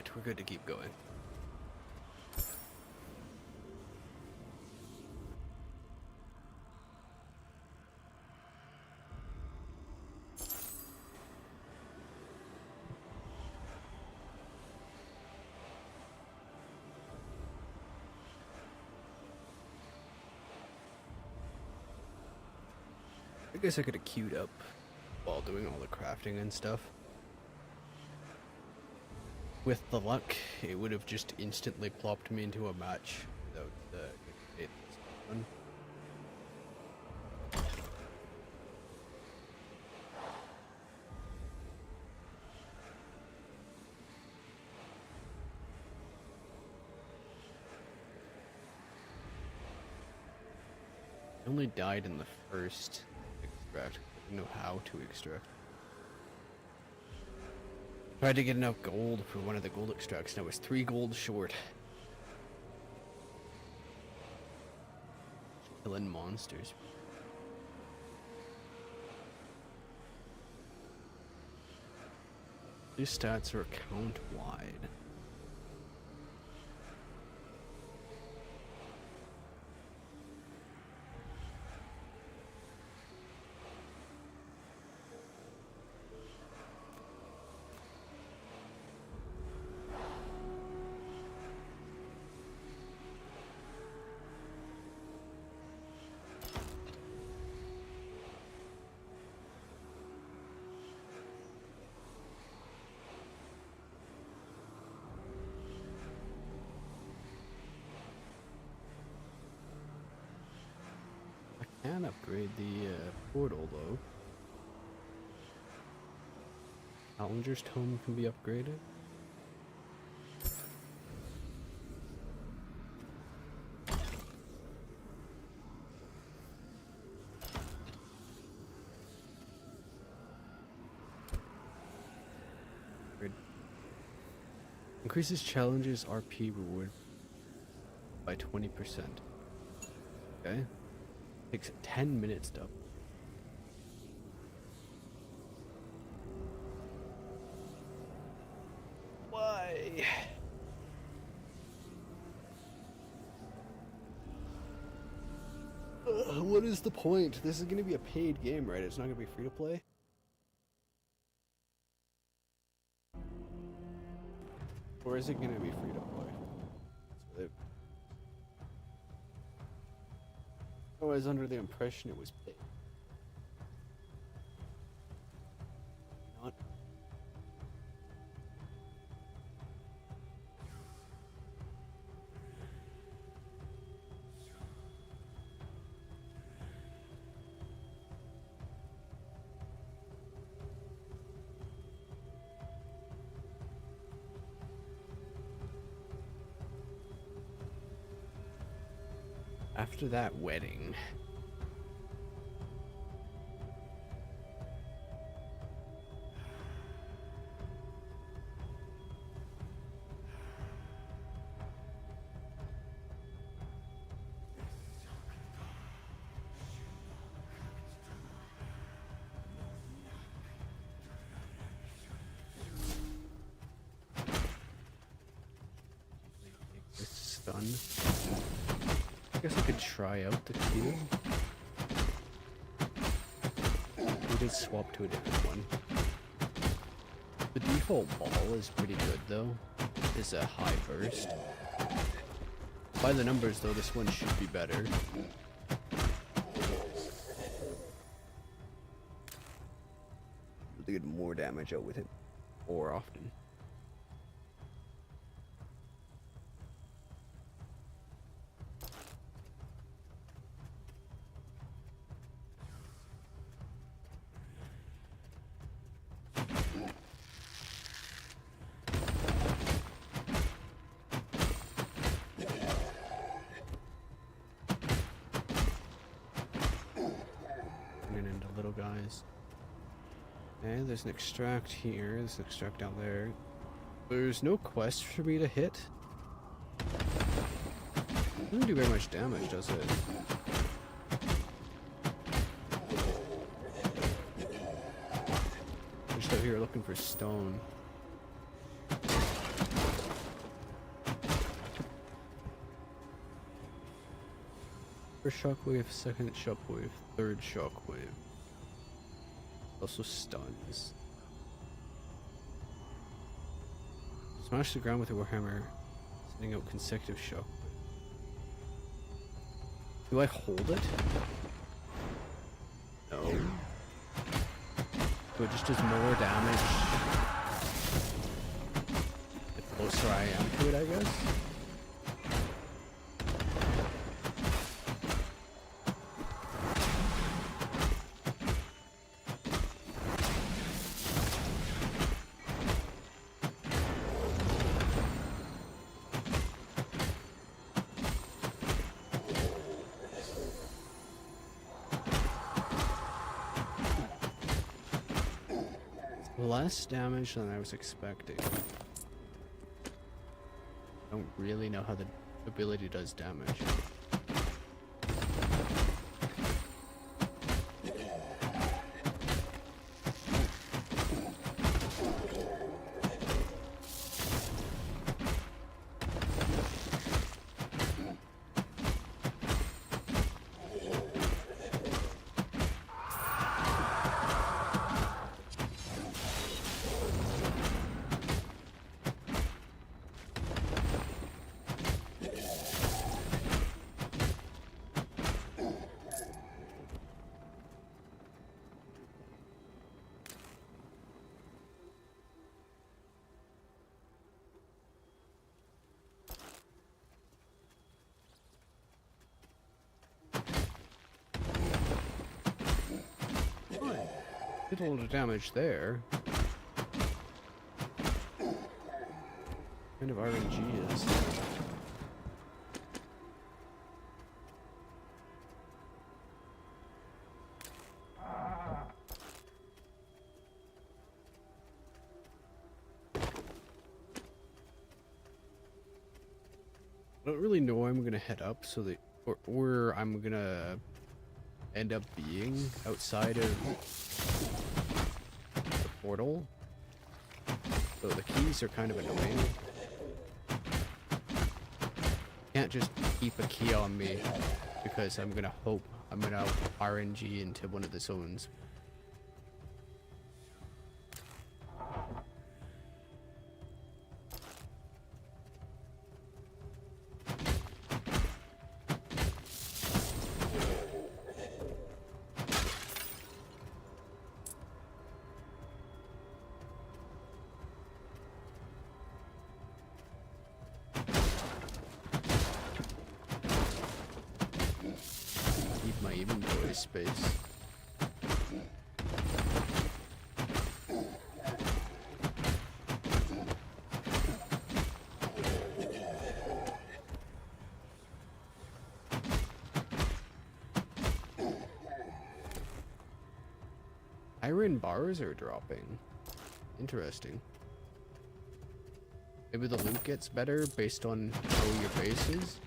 Perfect, we're good to keep going. I guess I could have queued up while doing all the crafting and stuff. With the luck, it would have just instantly plopped me into a match without it done. I only died in the first extract. I didn't know how to extract. Tried to get enough gold for one of the gold extracts, and I was 3 gold short. Killing monsters. These stats are account wide. Can upgrade the portal though. Challenger's Tome can be upgraded. Increases challenges RP reward by 20%. Okay. Takes 10 minutes to up. Why? What is the point? This is going to be a paid game, right? It's not going to be free to play? Or is it going to be free to play? I was under the impression it was paid. Not. After that wedding. This is done. I guess I could try out the cube. We did swap to a different one. The default ball is pretty good though. It's a high burst. By the numbers though, this one should be better. To get more damage out with it more often. Guys. Okay, there's an extract here, there's an extract down there. There's no quest for me to hit. Doesn't do very much damage, does it? I'm just out here looking for stone. First shockwave, second shockwave, third shockwave. Also stuns. Smash the ground with a warhammer, sending out consecutive shock. Do I hold it? No. So it just does more damage the closer I am to it, I guess. Less damage than I was expecting. I don't really know how the ability does damage. Did a lot of damage there. Kind of RNG is. I don't really know where I'm gonna head up, so that or I'm gonna end up being outside of the portal. So the keys are kind of annoying. Can't just keep a key on me because I'm gonna hope I'm gonna RNG into one of the zones. My inventory space. Iron bars are dropping. Interesting. Maybe the loot gets better based on how your base is.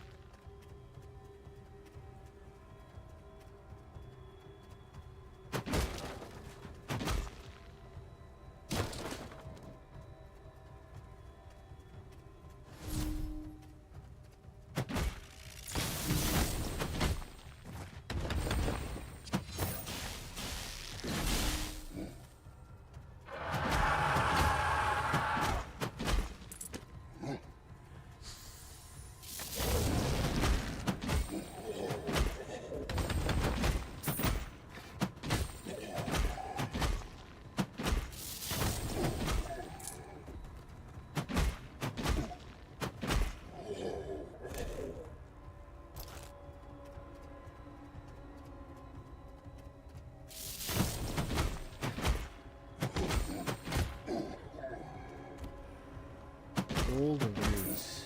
All the roots.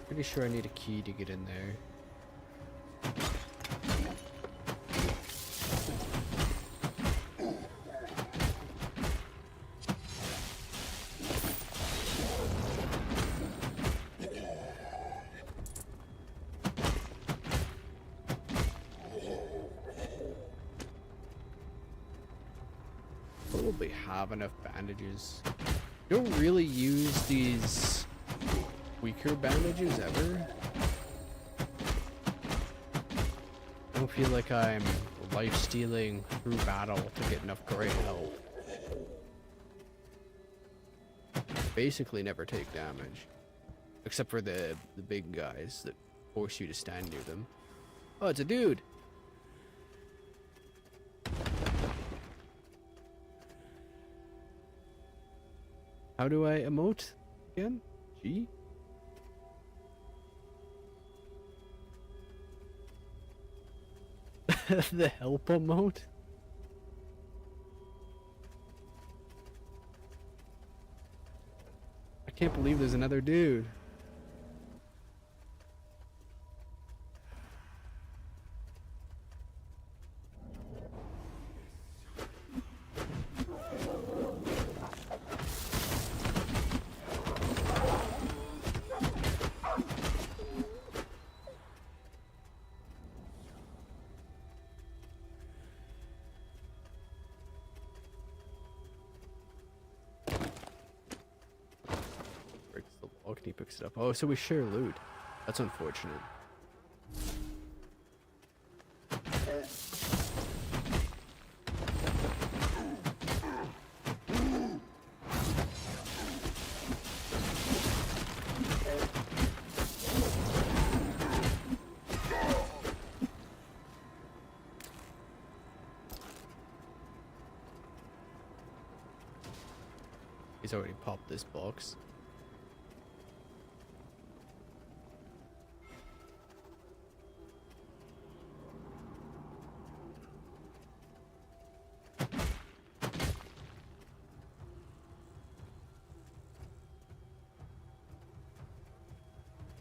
Pretty sure I need a key to get in there. Probably have enough bandages. Don't really use these weaker bandages ever. I don't feel like I'm life-stealing through battle to get enough gray health. Basically never take damage. Except for the big guys that force you to stand near them. Oh, it's a dude! How do I emote again? G? The help emote? I can't believe there's another dude. He picks it up. Oh, so we share loot. That's unfortunate. He's already popped this box.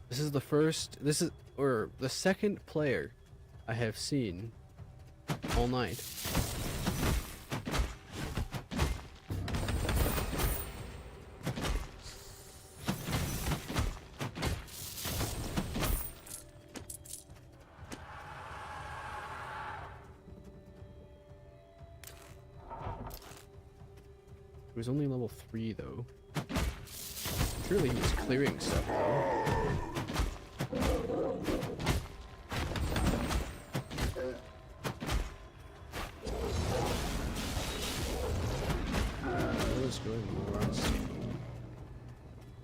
This is the first, or the second player I have seen all night. He was only level 3 though. Surely he was clearing stuff though.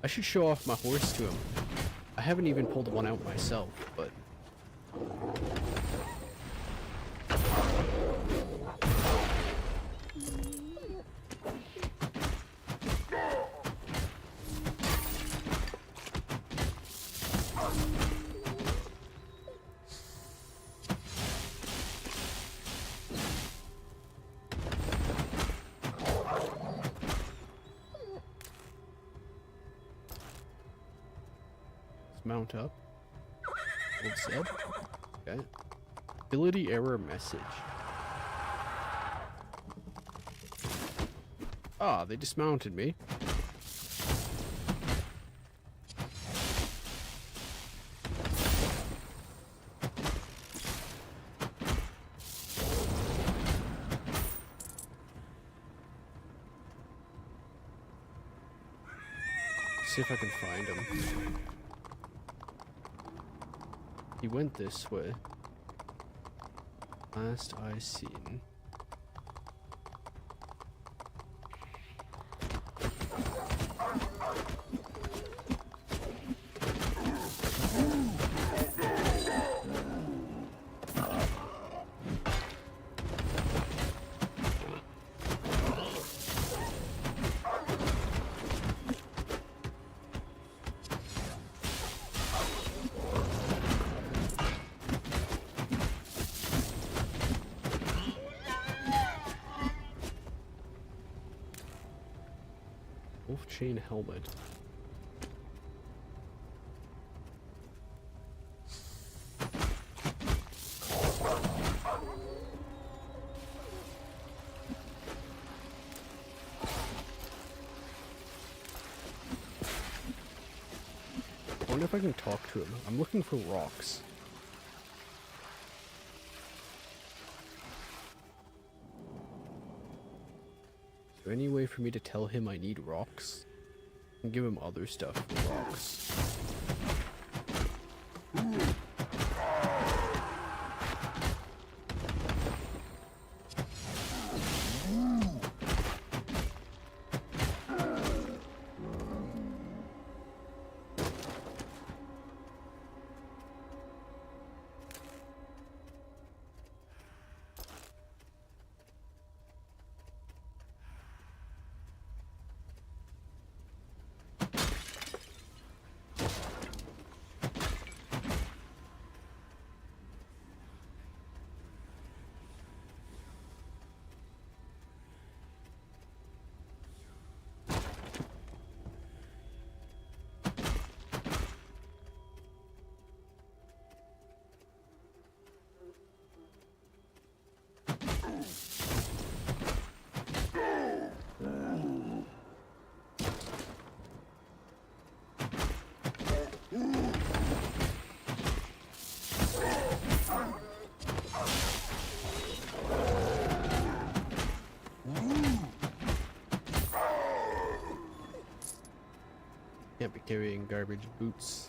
I should show off my horse to him. I haven't even pulled one out myself, but... Mount up. Hold sub. Okay. Ability error message. Ah, they dismounted me. See if I can find him. He went this way. Last I seen. Wolf chain helmet. I wonder if I can talk to him. I'm looking for rocks. Is there any way for me to tell him I need rocks? And give him other stuff for rocks. carrying garbage boots.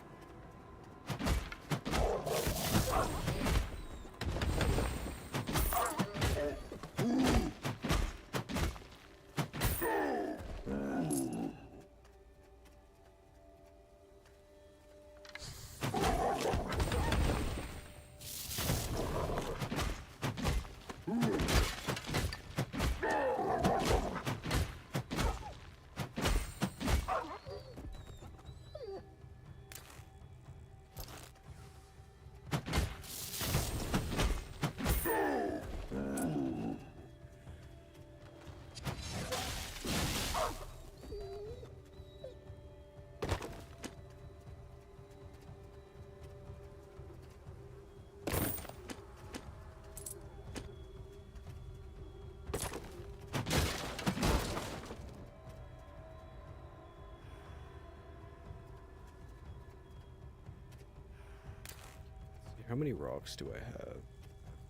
How many rocks do I have?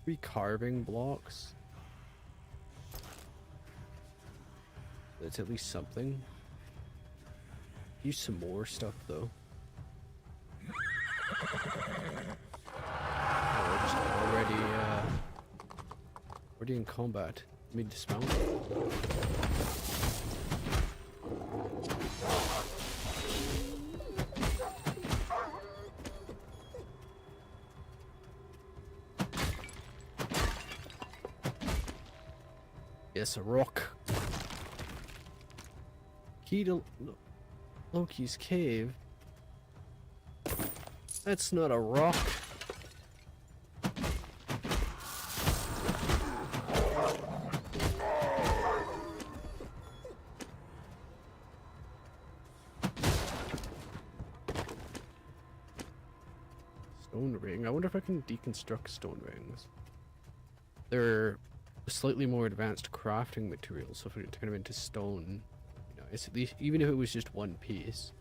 3 carving blocks. That's at least something. Use some more stuff though. Oh, we're just already in combat. Let me dismount. Yes, a rock. Key to Loki's cave. That's not a rock. Stone ring. I wonder if I can deconstruct stone rings. They're slightly more advanced crafting materials, so if we can turn them into stone, you know, it's at least, even if it was just one piece.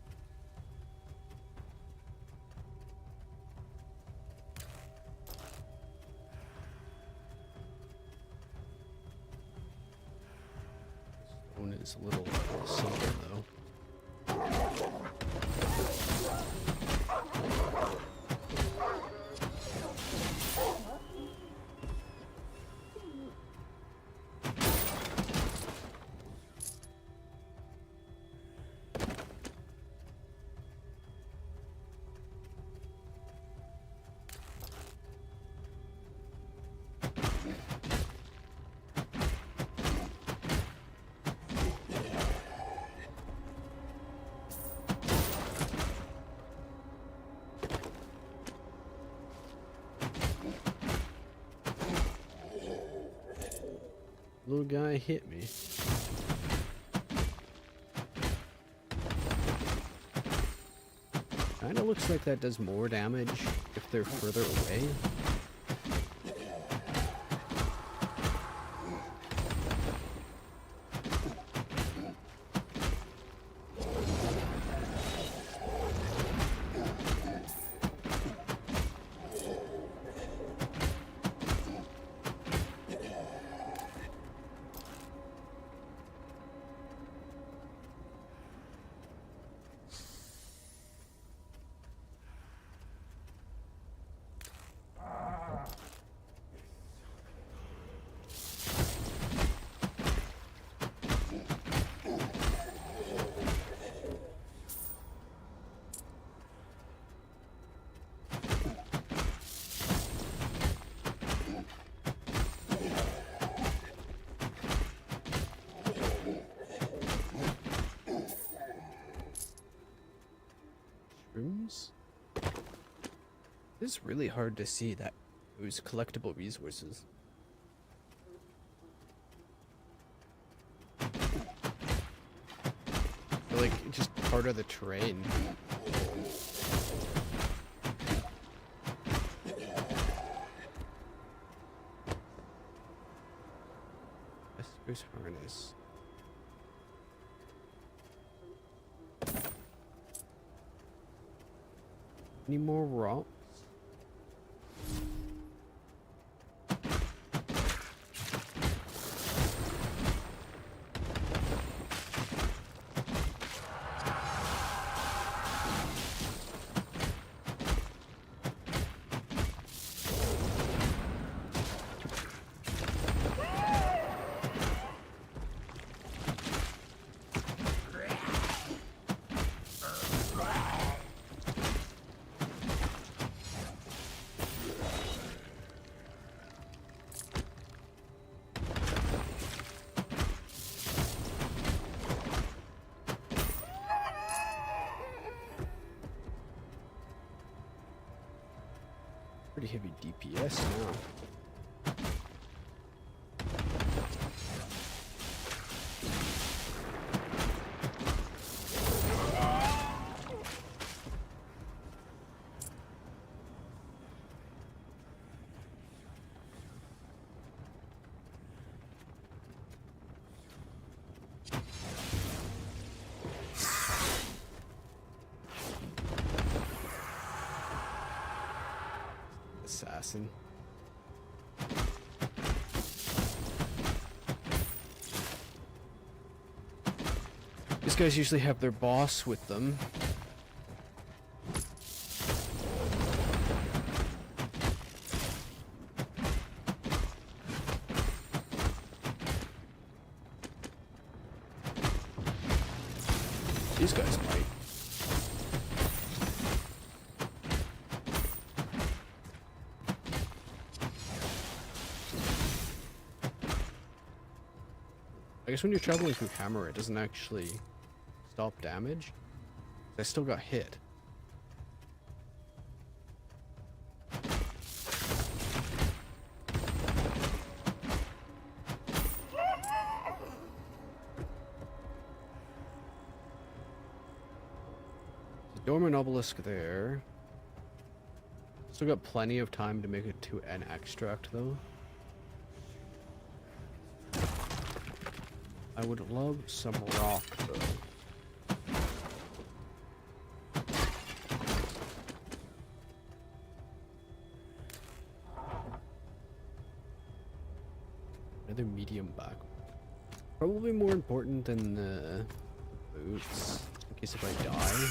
Stone is a little something though. Little guy hit me. Kinda looks like that does more damage if they're further away. Rooms? It's really hard to see that those collectible resources. They're like just part of the terrain. Vesper's harness. Any more rocks? pretty heavy DPS now. Assassin. These guys usually have their boss with them. These guys might. I guess when you're traveling through hammer, it doesn't actually stop damage. I still got hit. Dormant obelisk there. Still got plenty of time to make it to an extract though. I would love some rock though. Another medium back. Probably more important than the boots, in case if I die.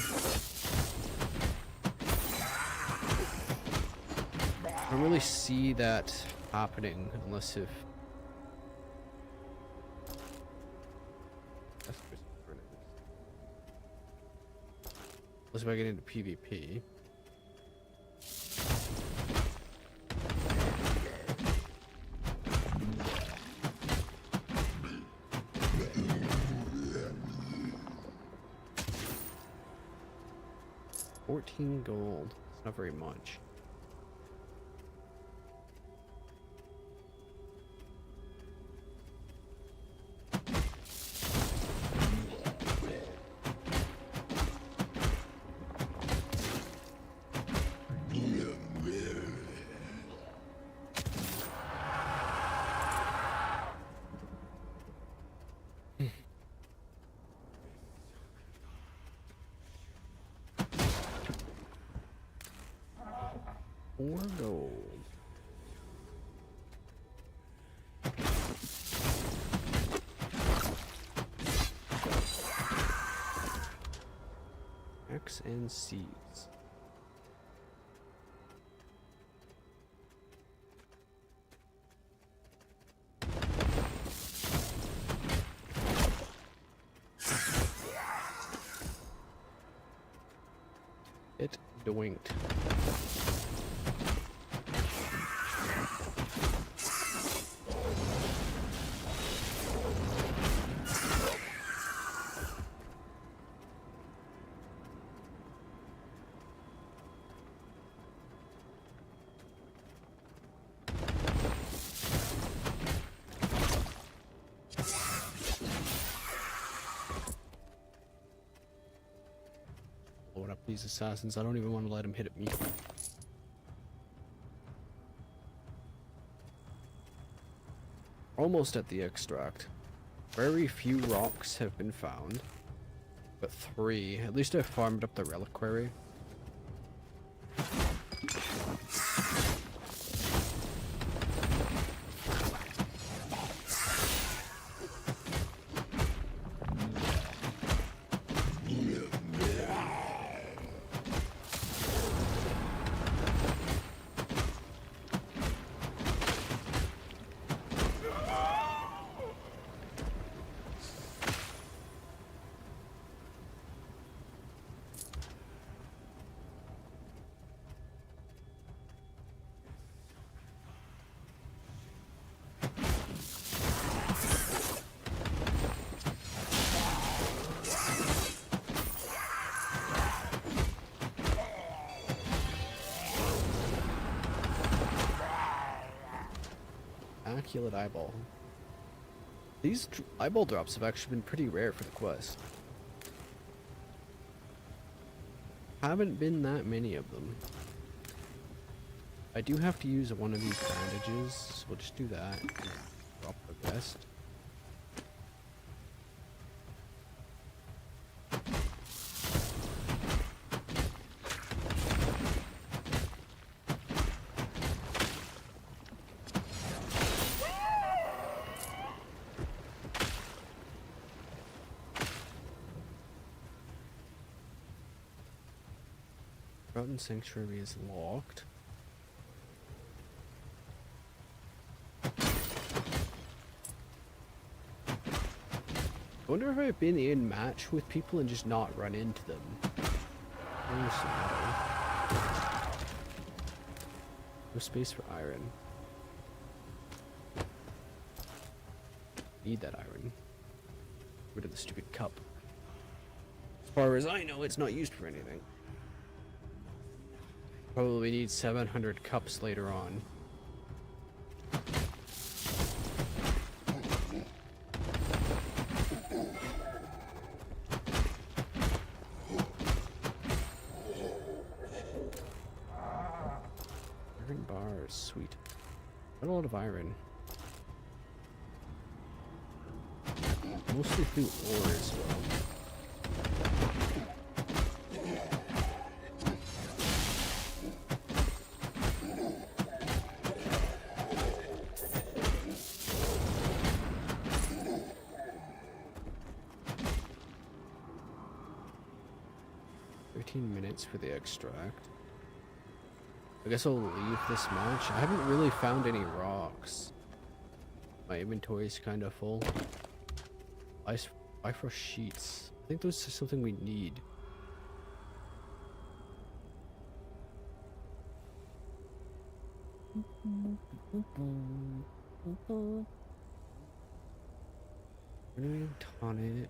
I don't really see that happening unless if unless if I get into PvP. $14 gold. It's not very much. $4 gold. X and C's. It doinked. Blowing up these assassins. I don't even want to let them hit at me. Almost at the extract. Very few rocks have been found. But 3. At least I farmed up the reliquary. Immaculate Eyeball. These eyeball drops have actually been pretty rare for the quest. Haven't been that many of them. I do have to use one of these bandages, so we'll just do that. Drop the rest. Rotten Sanctuary is locked. I wonder if I've been in match with people and just not run into them. No space for iron. Need that iron. Rid of the stupid cup. As far as I know, it's not used for anything. Probably need 700 cups later on. Iron bars, sweet. Got a lot of iron. Mostly through ore as well. For the extract. I guess I'll leave this match. I haven't really found any rocks. My inventory's kind of full. Bifrost sheets. I think those are something we need. Renewing tonic.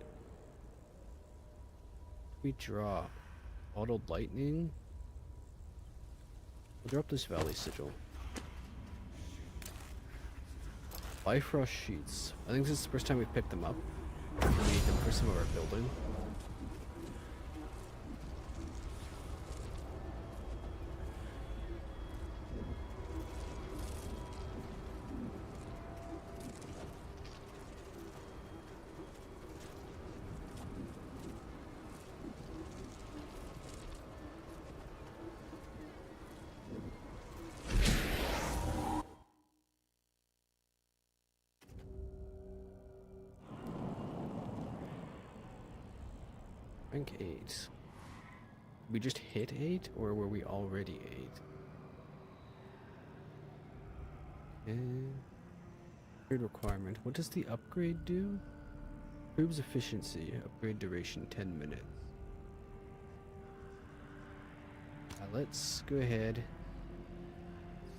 We drop. Bottled lightning. We'll drop this valley sigil. Bifrost sheets. I think this is the first time we've picked them up. We need them for some of our building. Rank 8. We just hit 8, or were we already 8? And upgrade requirement. What does the upgrade do? Improves efficiency. Upgrade duration 10 minutes. Let's go ahead.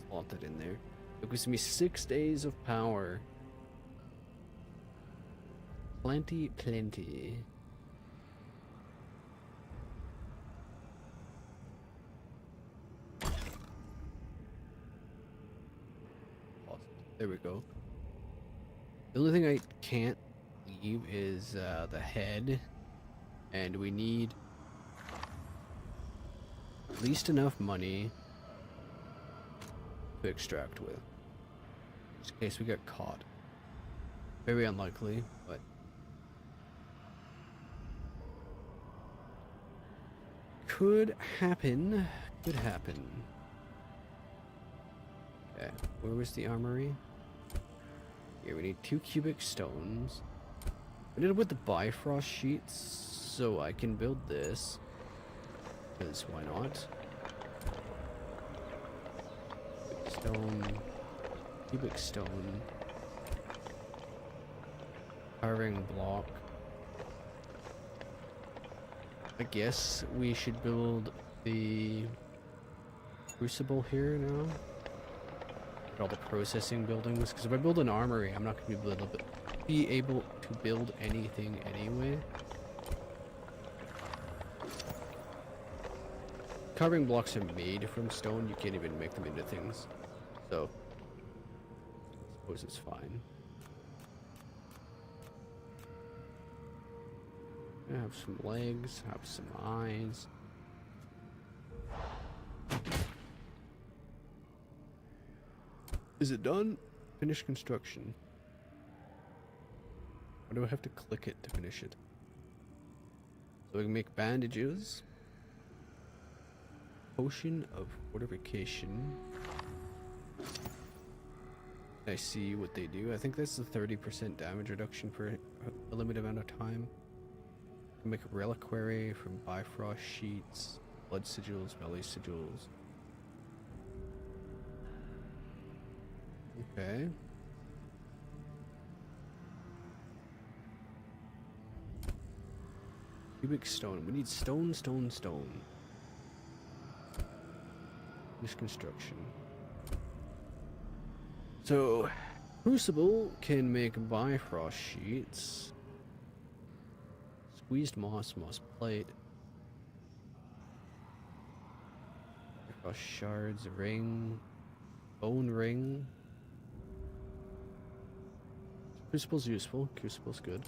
Slot that in there. It gives me 6 days of power. Plenty, plenty. There we go. The only thing I can't leave is the head, and we need at least enough money to extract with, just in case we get caught. Very unlikely, but could happen. Could happen. Okay, where was the armory? Here, we need 2 cubic stones. I did it with the Bifrost sheets, so I can build this. Because why not? Cubic stone. Carving block. I guess we should build the crucible here now. All the processing buildings, because if I build an armory, I'm not going to be able to build anything anyway. Carving blocks are made from stone. You can't even make them into things. So suppose it's fine. Have some legs, have some eyes. Is it done? Finish construction. Or do I have to click it to finish it? So I can make bandages. Potion of fortification. I see what they do. I think that's the 30% damage reduction for a limited amount of time. Make a reliquary from Bifrost sheets, blood sigils, belly sigils. Okay. Cubic stone. We need stone, stone, stone. This construction. So, Crucible can make Bifrost sheets. Squeezed moss, moss plate. Bifrost shards, ring. Bone ring. Crucible's useful. Crucible's good.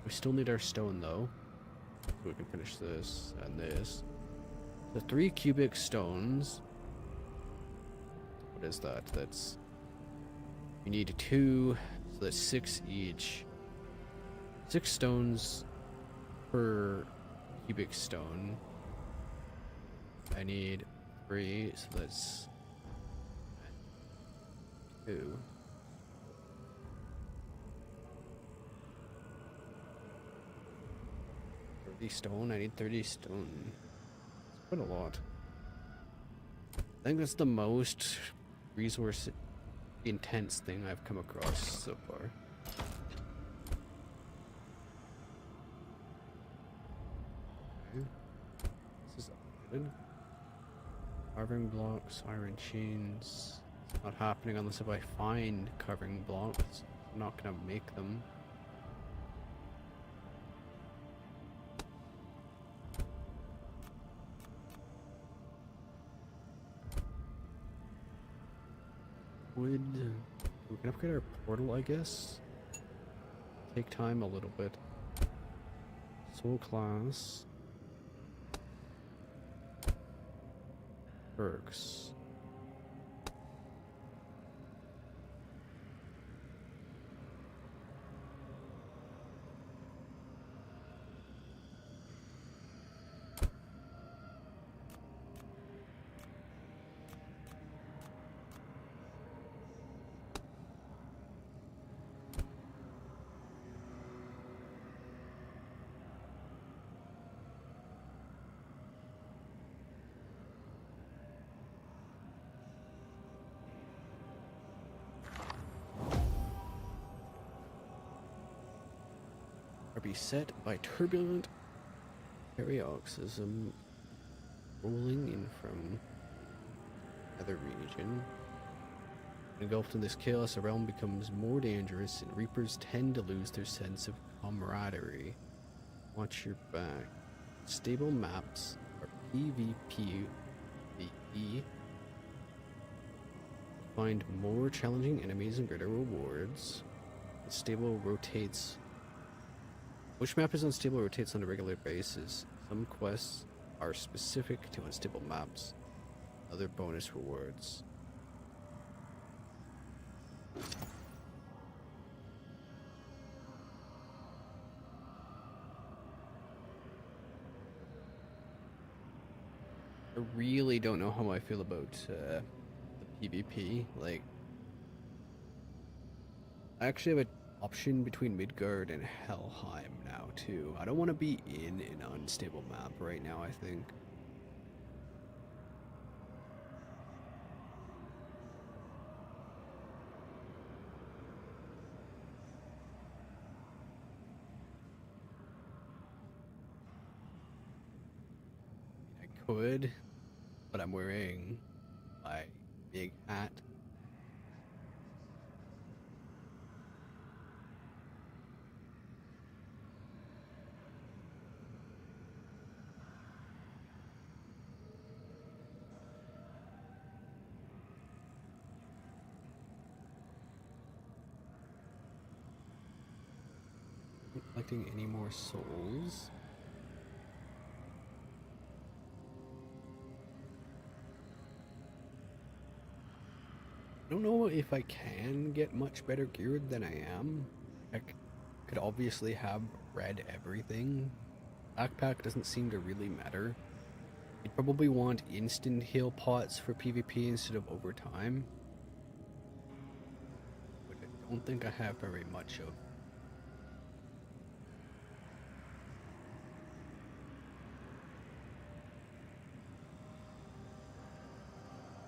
We still need our stone though. So we can finish this and this. The 3 cubic stones. What is that? That's... You need 2, so that's 6 each. 6 stones per cubic stone. I need 3, so that's 2. Stone. I need 30 stone. It's quite a lot. I think that's the most resource intense thing I've come across so far. Okay. This is good. Carving blocks, iron chains. It's not happening unless if I find carving blocks. I'm not gonna make them. We can upgrade our portal, I guess. Take time a little bit. Soul class. Perks. Are beset by turbulent paroxysm rolling in from another region. Engulfed in this chaos, the realm becomes more dangerous, and reapers tend to lose their sense of camaraderie. Watch your back. Stable maps are PvP. Find more challenging enemies and greater rewards. Unstable rotates. Which map is unstable rotates on a regular basis. Some quests are specific to unstable maps. Other bonus rewards. I really don't know how I feel about the PvP. Like, I actually have an option between Midgard and Helheim now too. I don't want to be in an unstable map right now, I think. I could, but I'm wearing my big hat. collecting any more souls. I don't know if I can get much better geared than I am. I could obviously have read everything. Backpack doesn't seem to really matter. You'd probably want instant heal pots for PvP instead of over time. But I don't think I have very much of.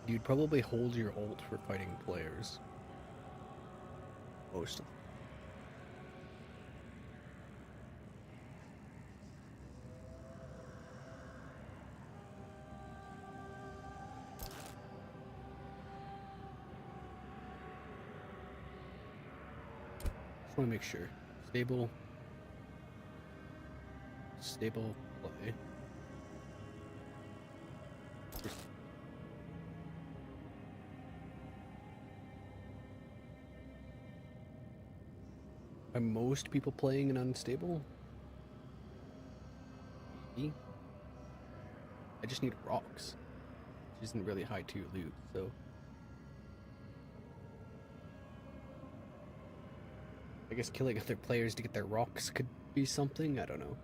You'd probably hold your ult for fighting players. Most of them. Just want to make sure. Stable play. Are most people playing an unstable? Maybe. I just need rocks, which isn't really high tier loot, so. I guess killing other players to get their rocks could be something, I don't know.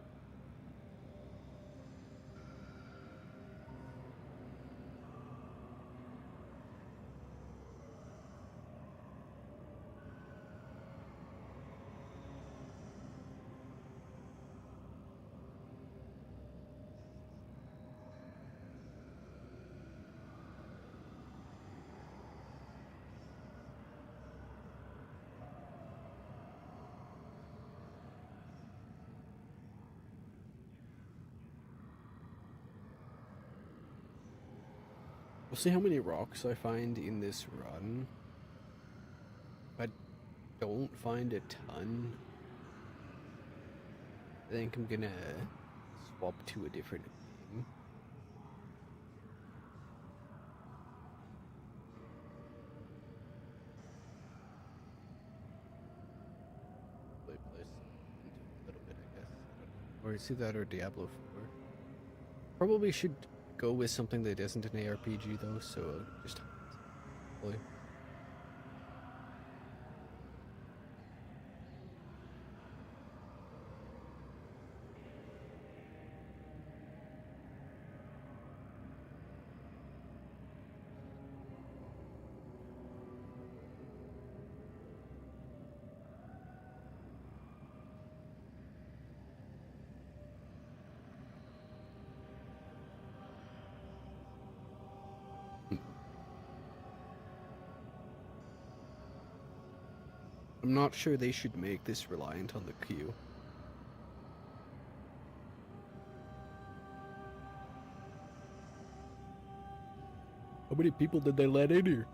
We'll see how many rocks I find in this run. If I don't find a ton, I think I'm gonna swap to a different game. Playtest a little bit, I guess. Or it's either that or Diablo 4. Probably should go with something that isn't an ARPG though, so just play. I'm not sure they should make this reliant on the queue. How many people did they let in here?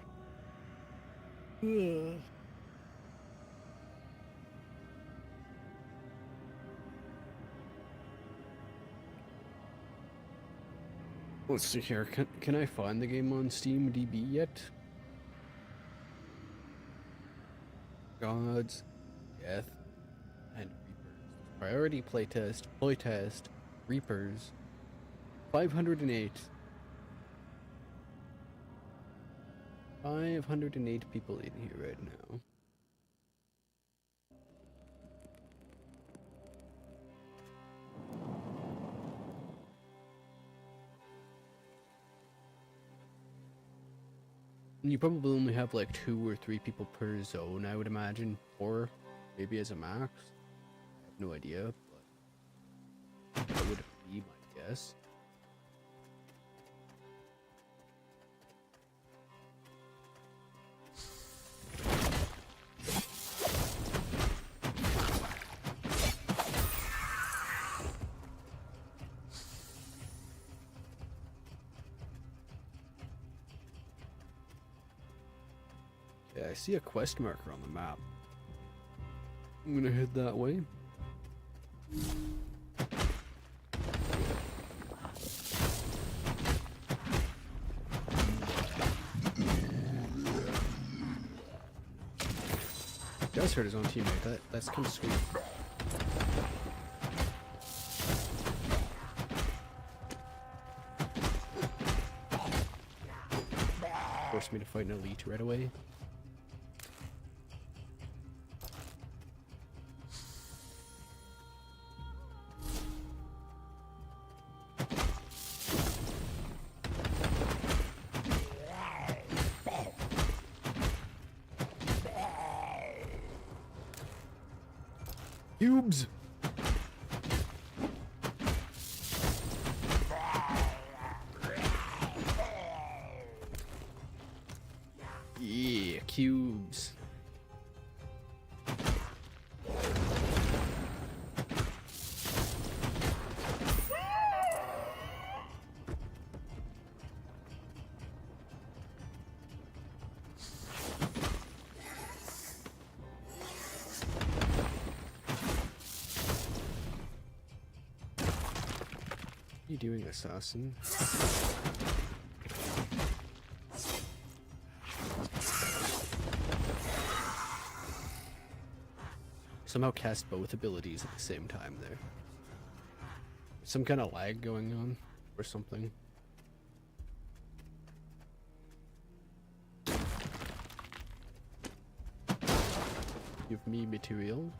Let's see here. Can I find the game on Steam DB yet? Gods, Death, and Reapers. Priority playtest, Reapers. 508. 508 people in here right now. You probably only have like 2 or 3 people per zone, I would imagine, or maybe as a max. I have no idea, but that would be my guess. Yeah, I see a quest marker on the map. I'm gonna head that way. He does hurt his own teammate. That's kind of sweet. forced me to fight an elite right away. Cubes! Yeah, cubes. What are you doing, assassin? Somehow cast both abilities at the same time there. Some kind of lag going on or something. Give me material.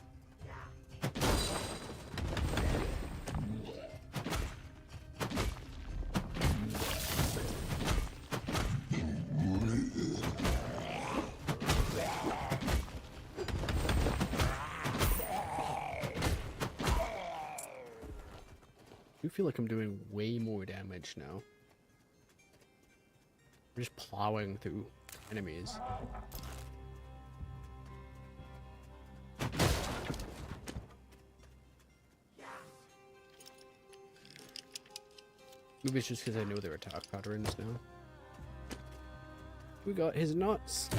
I feel like I'm doing way more damage now. I'm just plowing through enemies. Maybe it's just because I know their attack patterns now. We got his nuts.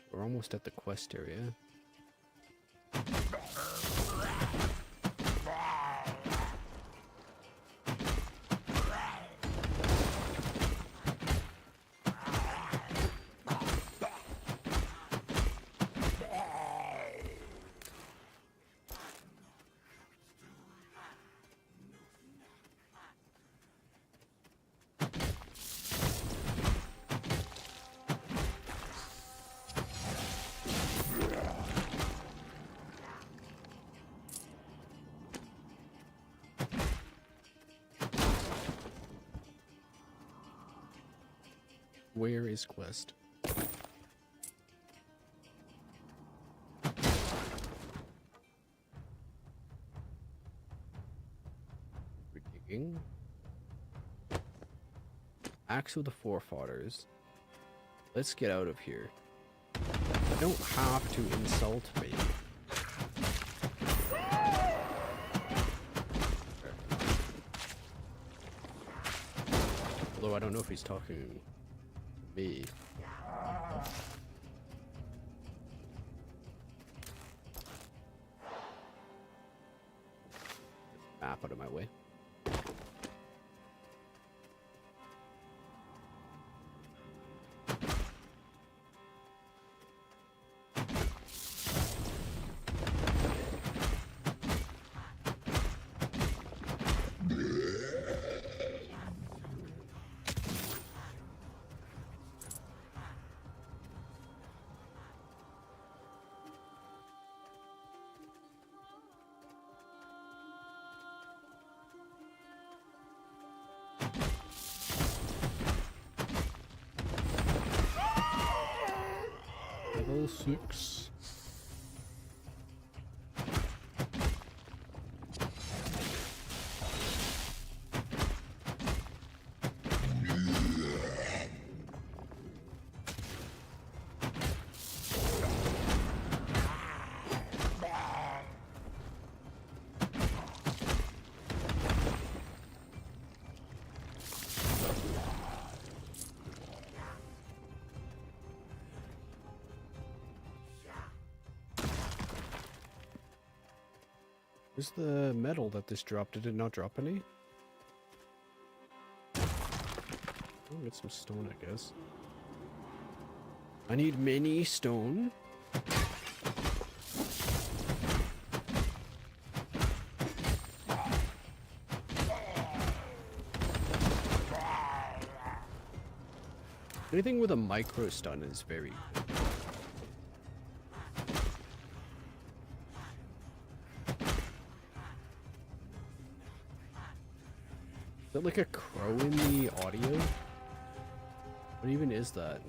We're almost at the quest area. Where is quest? We're digging. Axe of the Forefathers. Let's get out of here. You don't have to insult me. Although I don't know if he's talking to me. Map out of my way. Level 6. Where's the metal that this dropped? Did it not drop any? I'll get some stone, I guess. I need mini stone. Anything with a micro stun is very good. Is that like a crow in the audio? What even is that?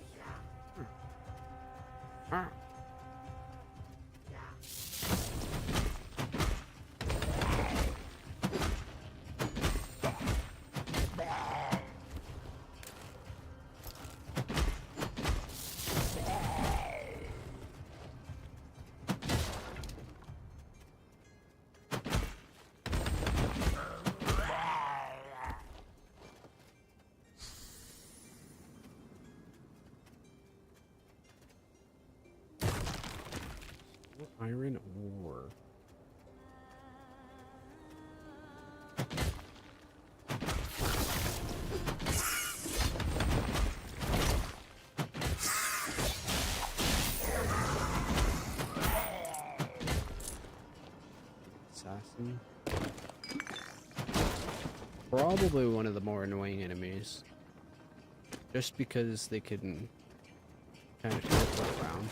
Iron ore. Assassin. Probably one of the more annoying enemies. Just because they can kind of teleport around.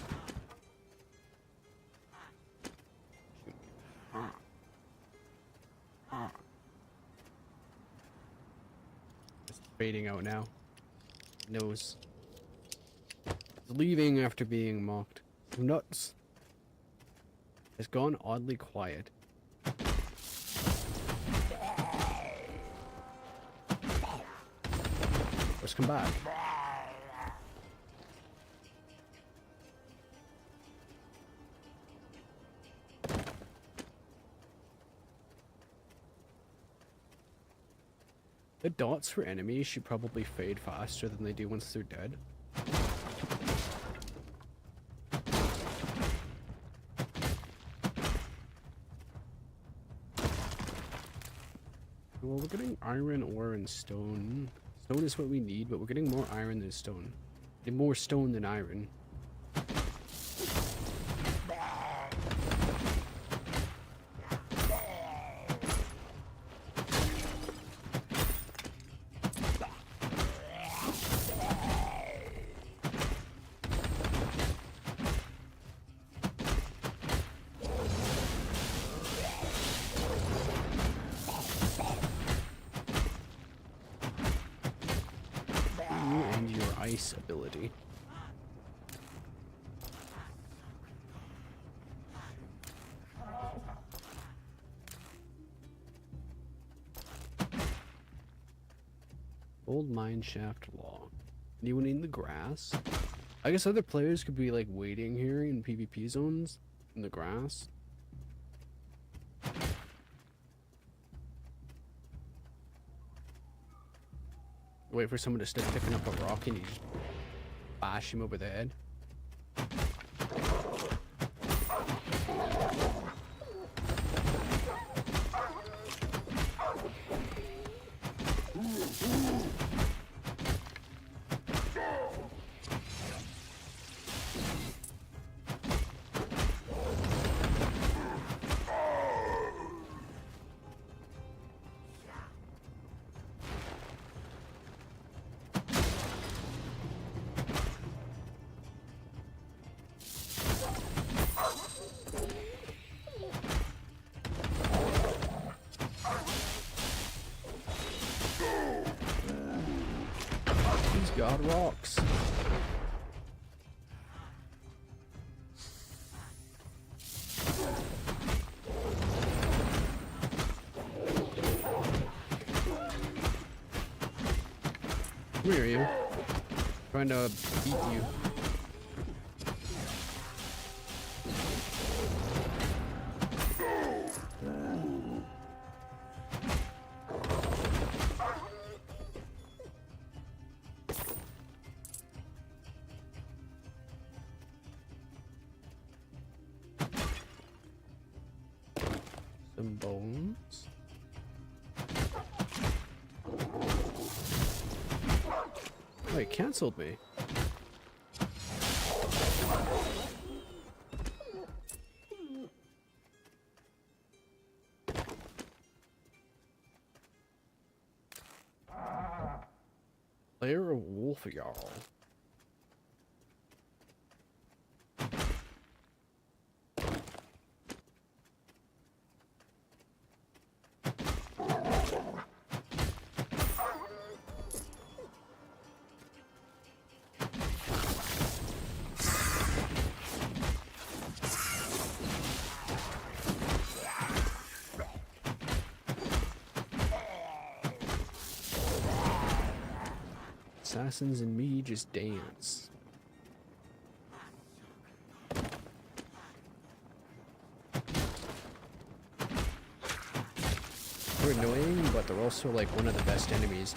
It's fading out now. Nose. Leaving after being mocked. Nuts. It's gone oddly quiet. Let's come back. The dots for enemies should probably fade faster than they do once they're dead. Well, we're getting iron ore and stone. Stone is what we need, but we're getting more iron than stone. And more stone than iron. You and your ice ability. Old mine shaft log. Anyone in the grass? I guess other players could be like waiting here in PvP zones in the grass. Wait for someone to start picking up a rock and you just bash him over the head. He's got rocks. Come here, you. Trying to beat you. Some bones. Oh, it cancelled me. Player of Wolf Jarl. assassins and me just dance. They're annoying, but they're also like one of the best enemies.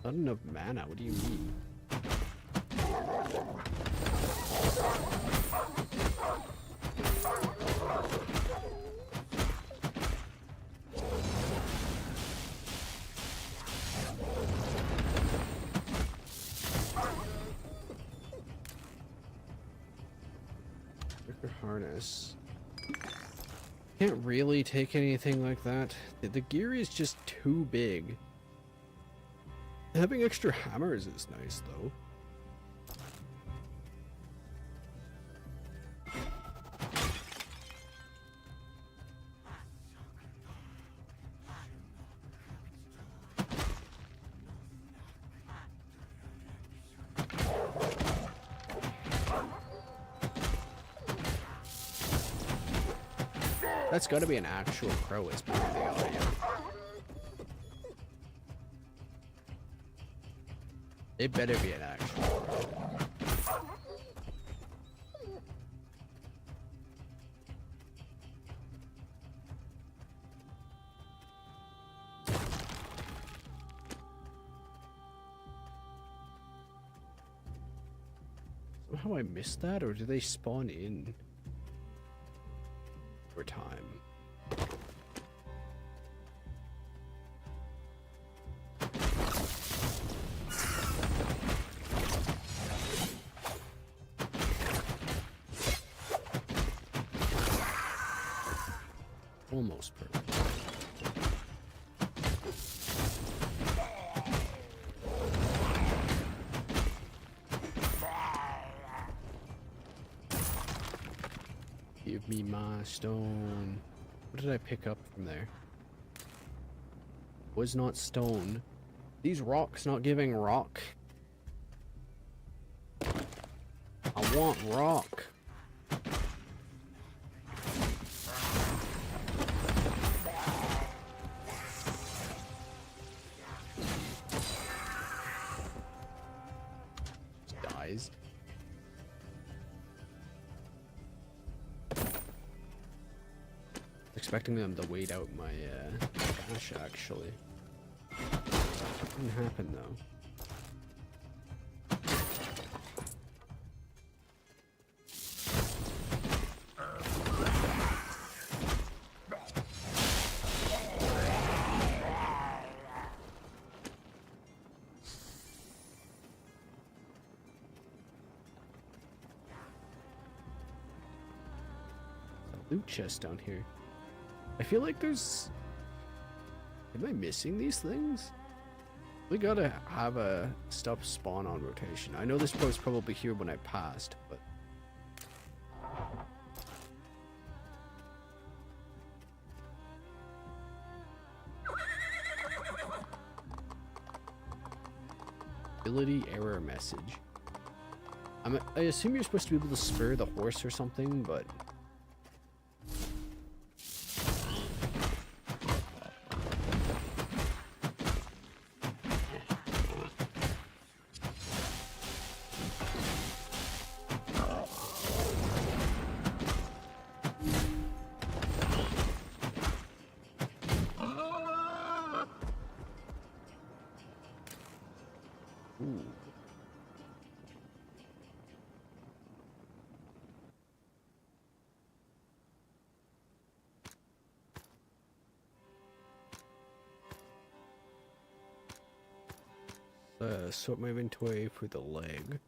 Not enough mana, what do you mean? Wicker harness. Can't really take anything like that. The gear is just too big. Having extra hammers is nice, though. That's gotta be an actual crow as part of the audio. It better be an actual crow. Somehow I missed that, or do they spawn in over time? Almost perfect. Give me my stone. What did I pick up from there? Was not stone. These rocks not giving rock. I want rock. Dies. Expecting them to wait out my dash, actually. Didn't happen though. Loot chest down here. I feel like there's... Am I missing these things? We gotta have a stuff spawn on rotation. I know this was probably here when I passed, but... Ability error message. I assume you're supposed to be able to spur the horse or something, but... Ooh. Sort my inventory for the leg.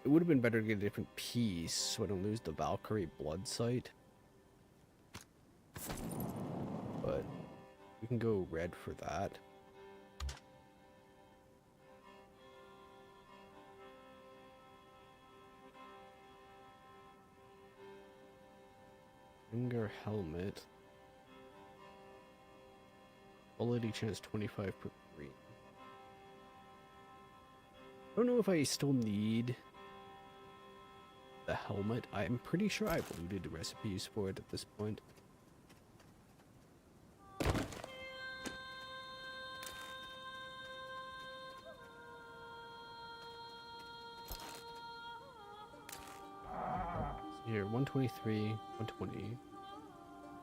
It would have been better to get a different piece so I don't lose the Valkyrie blood sight. But we can go red for that. Finger helmet. Quality chance 25 per green. I don't know if I still need the helmet. I'm pretty sure I've looted the recipes for it at this point. Here, 123, 120,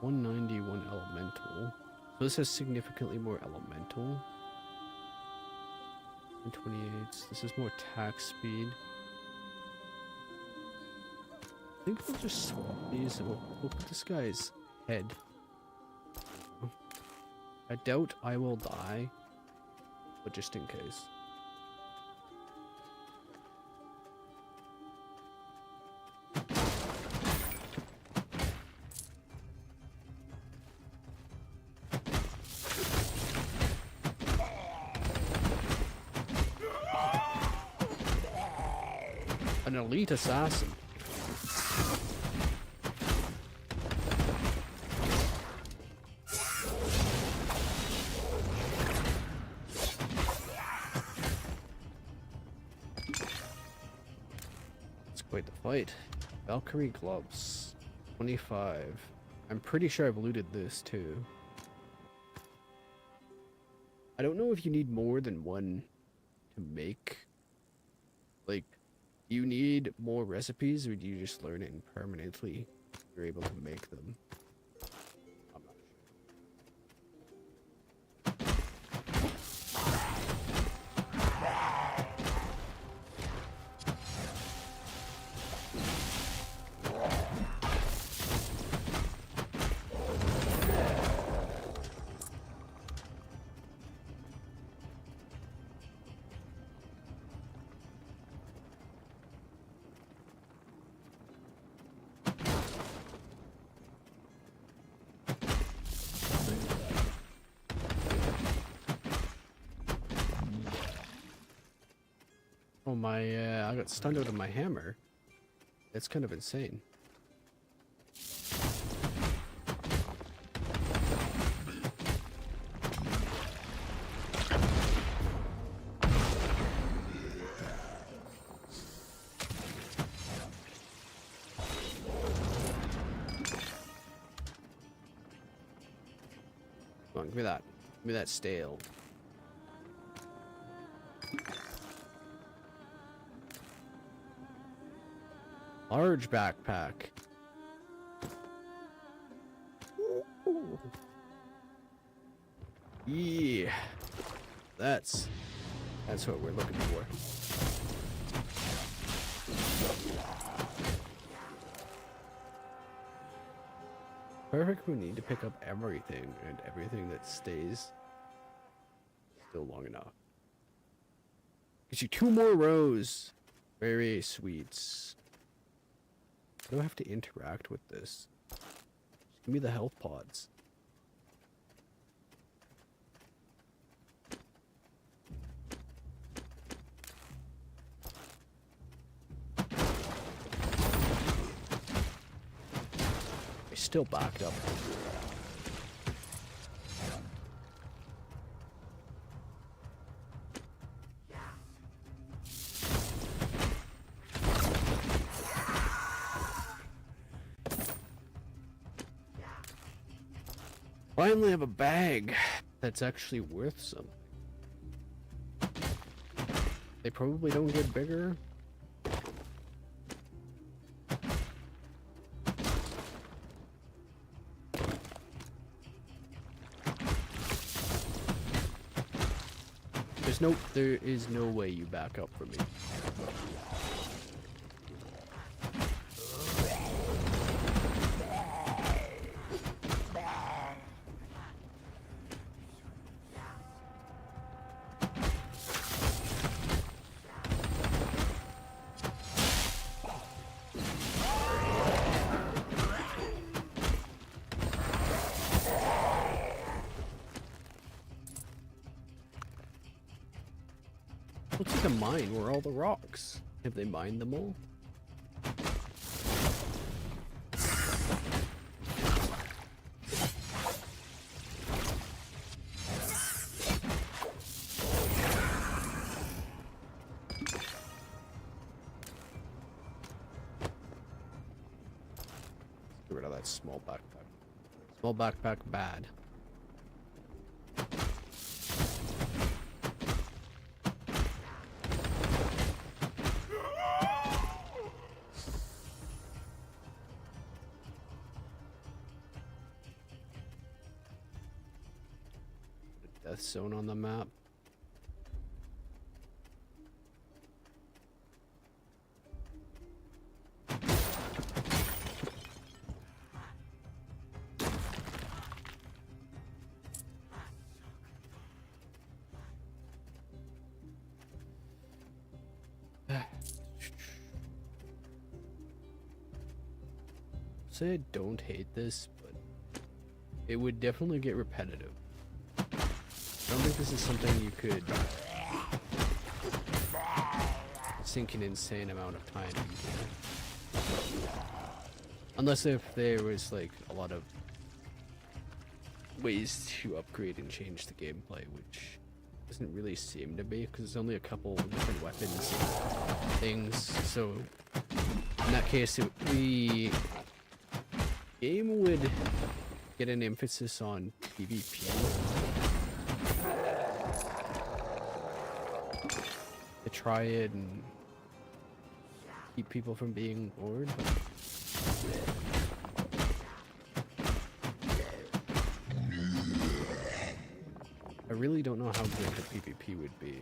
190, 1 elemental. So this has significantly more elemental. 128, this is more attack speed. I think we'll just swap these and we'll put this guy's head. I doubt I will die, but just in case. An elite assassin. It's quite the fight. Valkyrie gloves. 25. I'm pretty sure I've looted this too. I don't know if you need more than one to make. Like, do you need more recipes, or do you just learn it and permanently you're able to make them? I'm not Oh my, I got stunned out of my hammer. It's kind of insane. Come on, give me that. Give me that stale. Large backpack. Yeah. That's what we're looking for. Perfect, we need to pick up everything, and everything that stays still long enough. Gives you 2 more rows. Very sweet. I don't have to interact with this. Just give me the health pods. I still backed up. Finally have a bag that's actually worth something. They probably don't get bigger. There is no way you back up from me. Looks like a mine where all the rocks. Have they mined them all? Get rid of that small backpack. Small backpack bad. Death zone on the map. Say I don't hate this, but it would definitely get repetitive. I don't think this is something you could sink an insane amount of time into. Unless if there was like a lot of ways to upgrade and change the gameplay, which doesn't really seem to be, because there's only a couple different weapons and things, so in that case the game would get an emphasis on PvP to try it and keep people from being bored, but I really don't know how good the PvP would be.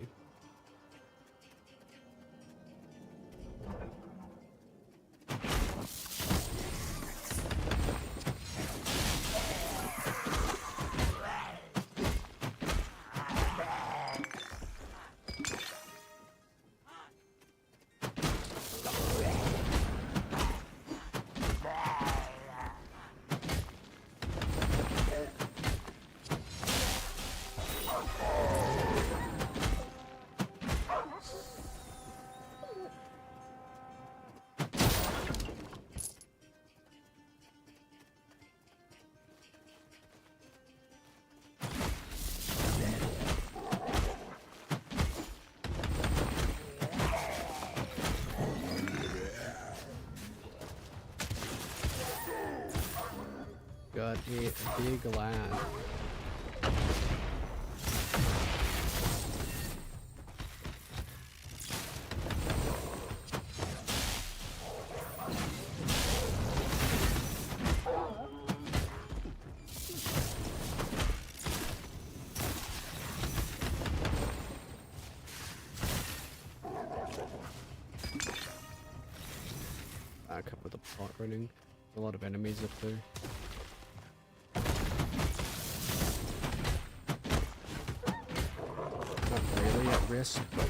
Got a big lad. Back up with the plot running. A lot of enemies up there. Not really at risk, but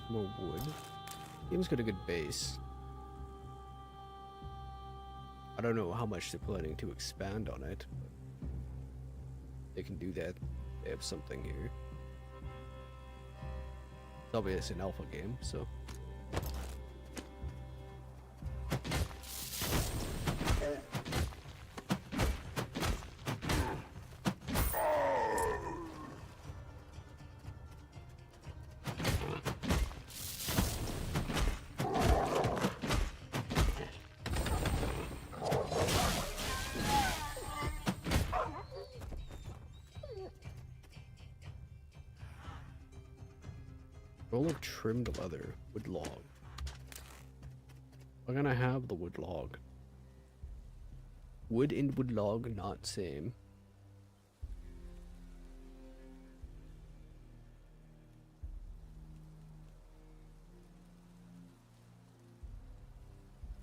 more wood. Game's got a good base. I don't know how much they're planning to expand on it, but they can do that. They have something here. It's obviously an alpha game, so. Roll of trimmed leather, wood log. We're gonna have the wood log. Wood and wood log not same.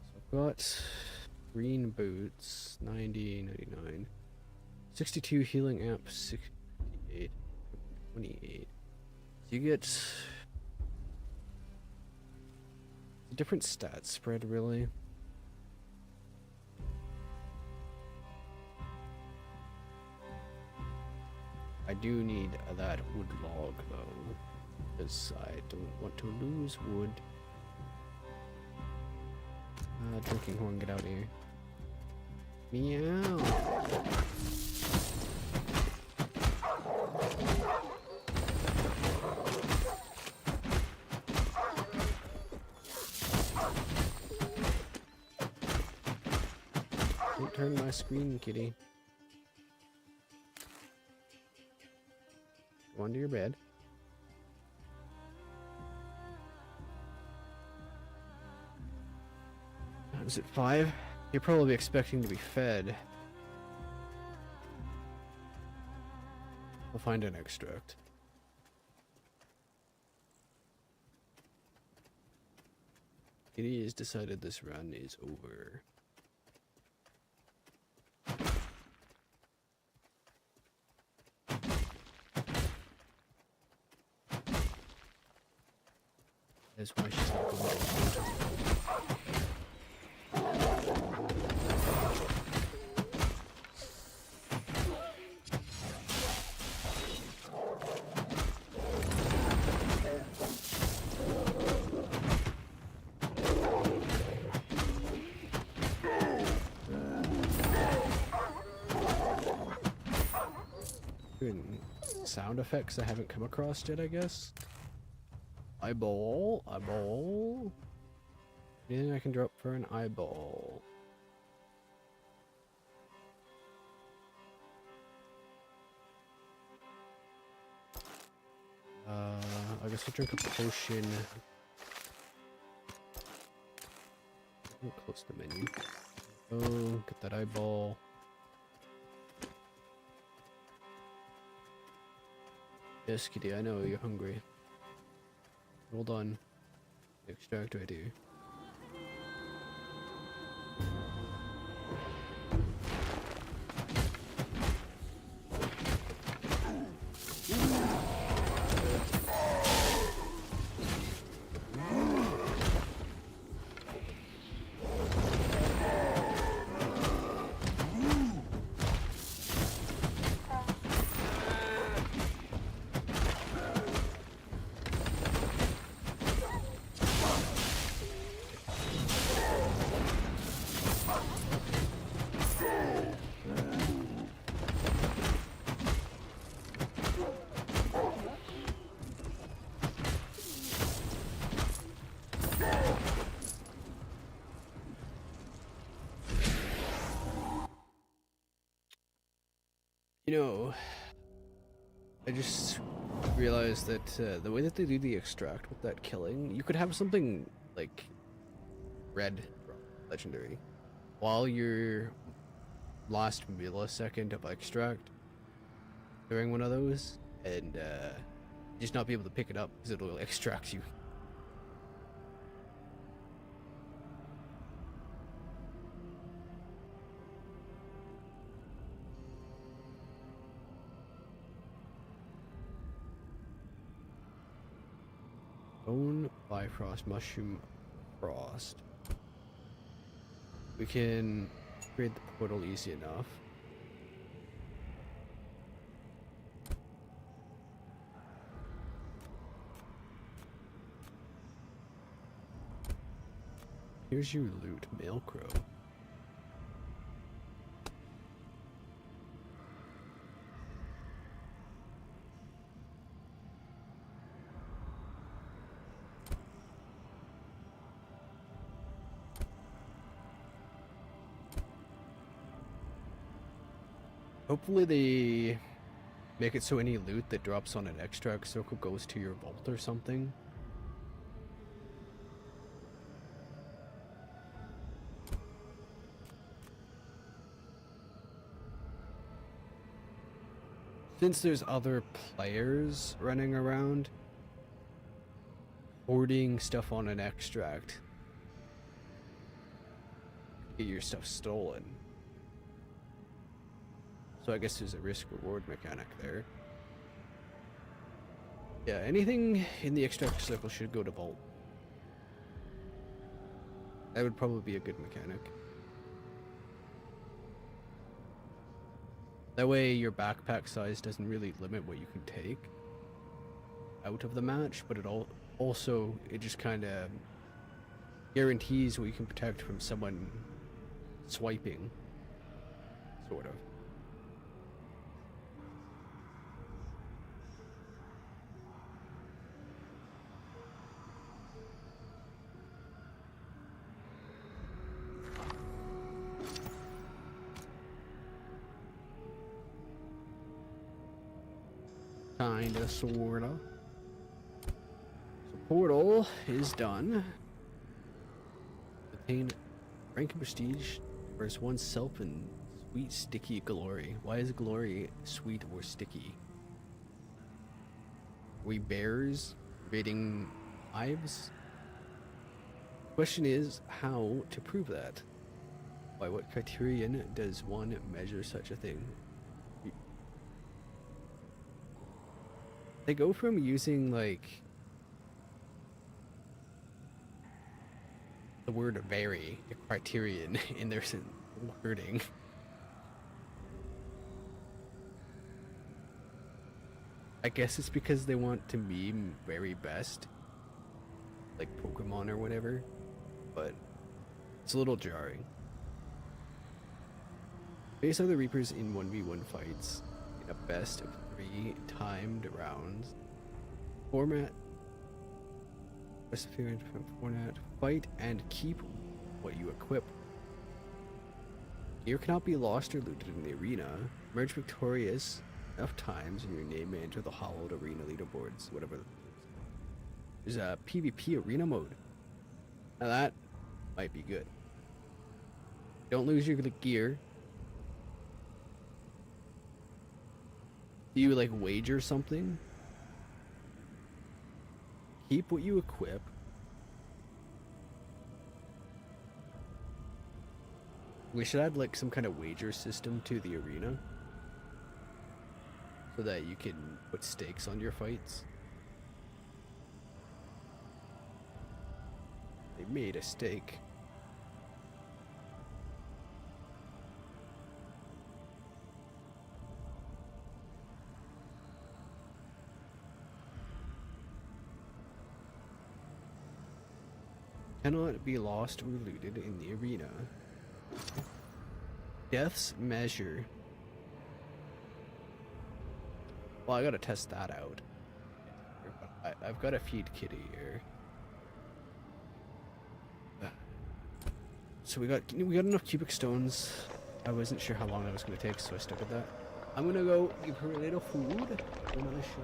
So I've got green boots, 90, 99. 62 healing amp, 68. 28. So you get a different stat spread, really. I do need that wood log though, because I don't want to lose wood. Drinking horn, get out of here. Meow. Don't turn my screen, kitty. Go under your bed. Is it 5? You're probably expecting to be fed. I'll find an extract. Kitty has decided this run is over. That's why she's not going to. Sound effects I haven't come across yet, I guess. Eyeball, eyeball. Anything I can drop for an eyeball? I guess I'll drink a potion. Close the menu. Oh, get that eyeball. Yes, kitty, I know you're hungry. Hold on. Extract right here. You know, I just realized that the way that they do the extract with that killing, you could have something like red legendary while your last millisecond of extract during one of those, and just not be able to pick it up because it'll extract you. Bone, Bifrost, Mushroom, Frost. We can create the portal easy enough. Here's your loot, Mail Crow. Hopefully they make it so any loot that drops on an extract circle goes to your vault or something. Since there's other players running around hoarding stuff on an extract, get your stuff stolen. So I guess there's a risk-reward mechanic there. Yeah, anything in the extract circle should go to Bolt. That would probably be a good mechanic. That way your backpack size doesn't really limit what you can take out of the match, but it just kind of guarantees what you can protect from someone swiping, sort of. Kinda, sorta. So portal is done. Attain rank and prestige versus oneself in sweet sticky glory. Why is glory sweet or sticky? We bears raiding hives? Question is how to prove that. By what criterion does one measure such a thing? They go from using like the word vary, a criterion in their wording. I guess it's because they want to meme very best, like Pokemon or whatever, but it's a little jarring. Face other Reapers in 1v1 fights in a best of 3 timed rounds. Format. Best appearance from format. Fight and keep what you equip. Gear cannot be lost or looted in the arena. Emerge victorious enough times and your name may enter the hollowed arena leaderboards, whatever. There's a PvP arena mode. Now that might be good. Don't lose your gear. Do you like wager something? Keep what you equip. We should add like some kind of wager system to the arena so that you can put stakes on your fights. They made a stake. Cannot be lost or looted in the arena. Death's measure. Well, I gotta test that out. I've got to feed Kitty here. So we got enough cubic stones. I wasn't sure how long that was gonna take, so I stuck with that. I'm gonna go give her a little food. I'm gonna show.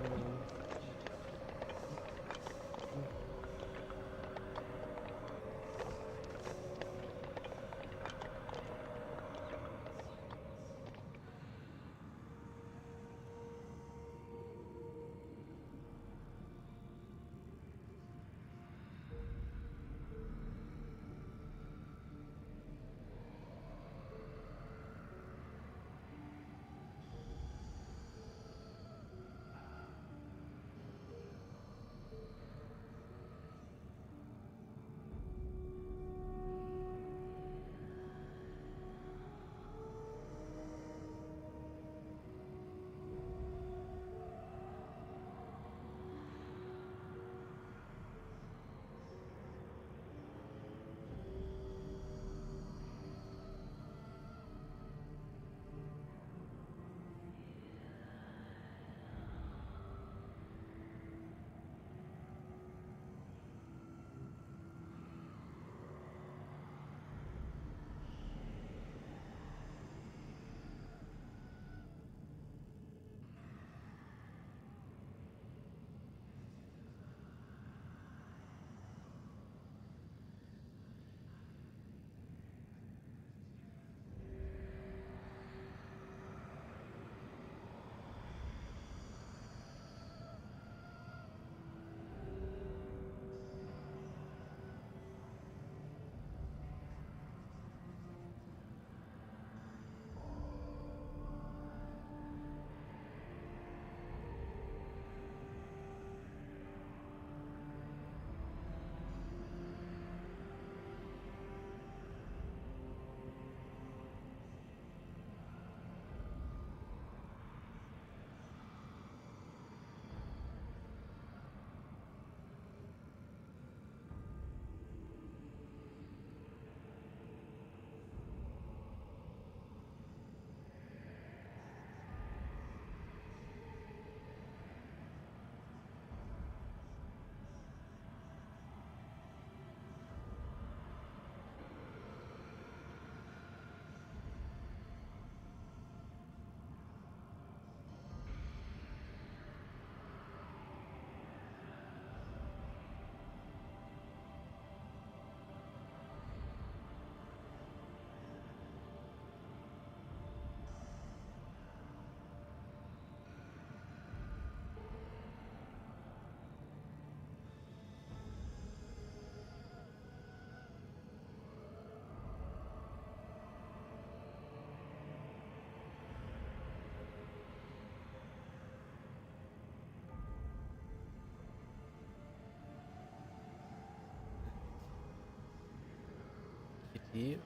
He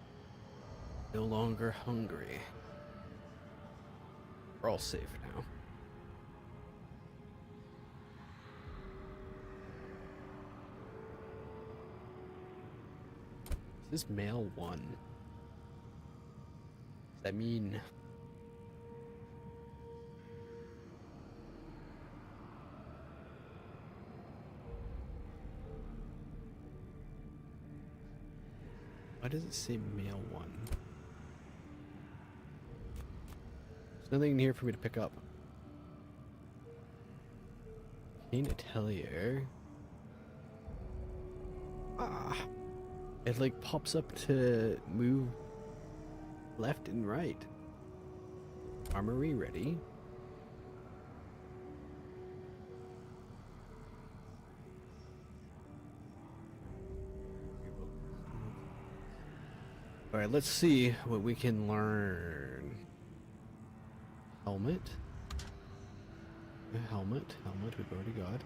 no longer hungry. We're all safe now. This is male 1. Does that mean why does it say male 1? There's nothing in here for me to pick up. Cane Atelier. Ah. It like pops up to move left and right. Armory ready. Alright, let's see what we can learn. Helmet. Helmet we've already got.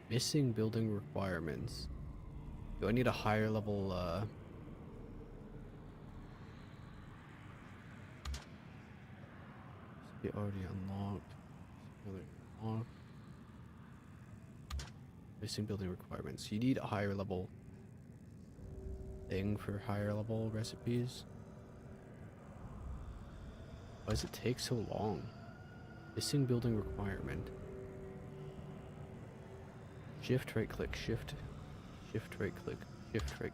Missing building requirements. Do I need a higher level, be already unlocked. Unlocked. Missing building requirements. You need a higher level thing for higher level recipes. Why does it take so long? Missing building requirement. Shift right click, shift right click, shift right click.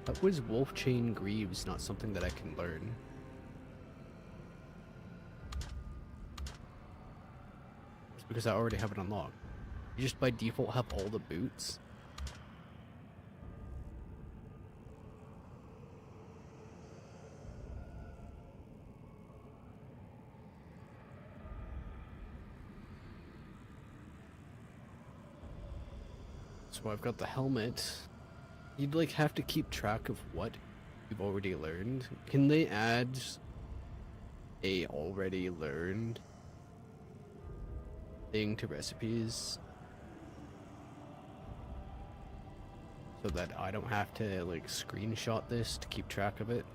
That was Wolf Chain Greaves not something that I can learn? It's because I already have it unlocked. You just by default have all the boots. So I've got the helmet. You'd like have to keep track of what you've already learned. Can they add a already learned thing to recipes? So that I don't have to like screenshot this to keep track of it.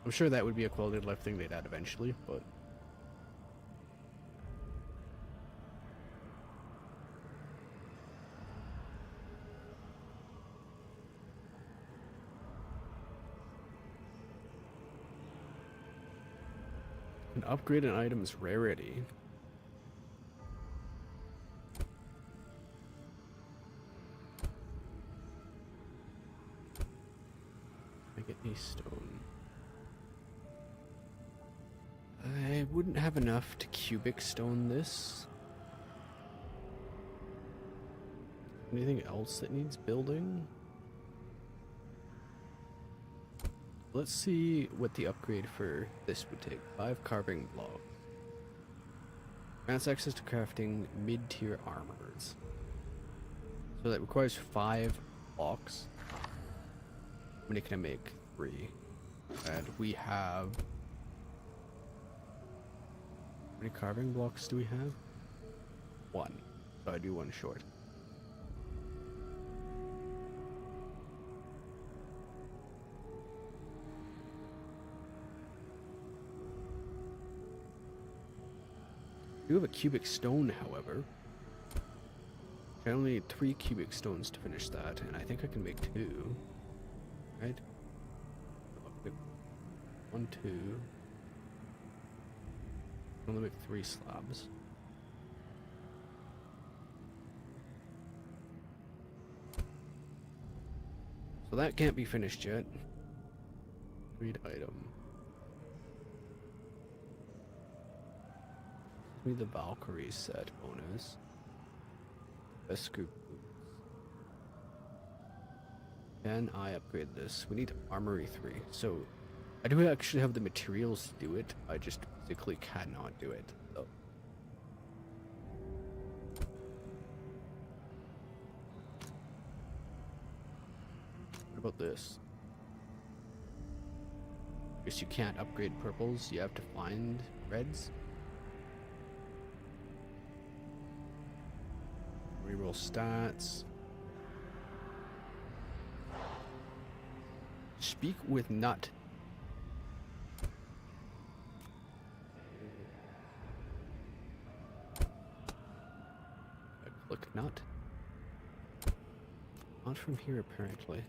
I'm sure that would be a quality of life thing they'd add eventually, but an upgrade an item's rarity. I get a stone. I wouldn't have enough to cubic stone this. Anything else that needs building? Let's see what the upgrade for this would take. 5 carving blocks. Grants access to crafting mid-tier armors. So that requires 5 blocks. How many can I make? 3. And we have... How many carving blocks do we have? 1. So I do 1 short. I do have a cubic stone, however. I only need 3 cubic stones to finish that, and I think I can make 2. Right? 1, 2. I can only make 3 slabs. So that can't be finished yet. Read item. Give me the Valkyrie set bonus. Best group boots. Can I upgrade this? We need Armory 3. So I do actually have the materials to do it. I just physically cannot do it. So. What about this? Guess you can't upgrade purples, you have to find reds. Reroll stats. Speak with Nut. I click Nut. Not from here, apparently.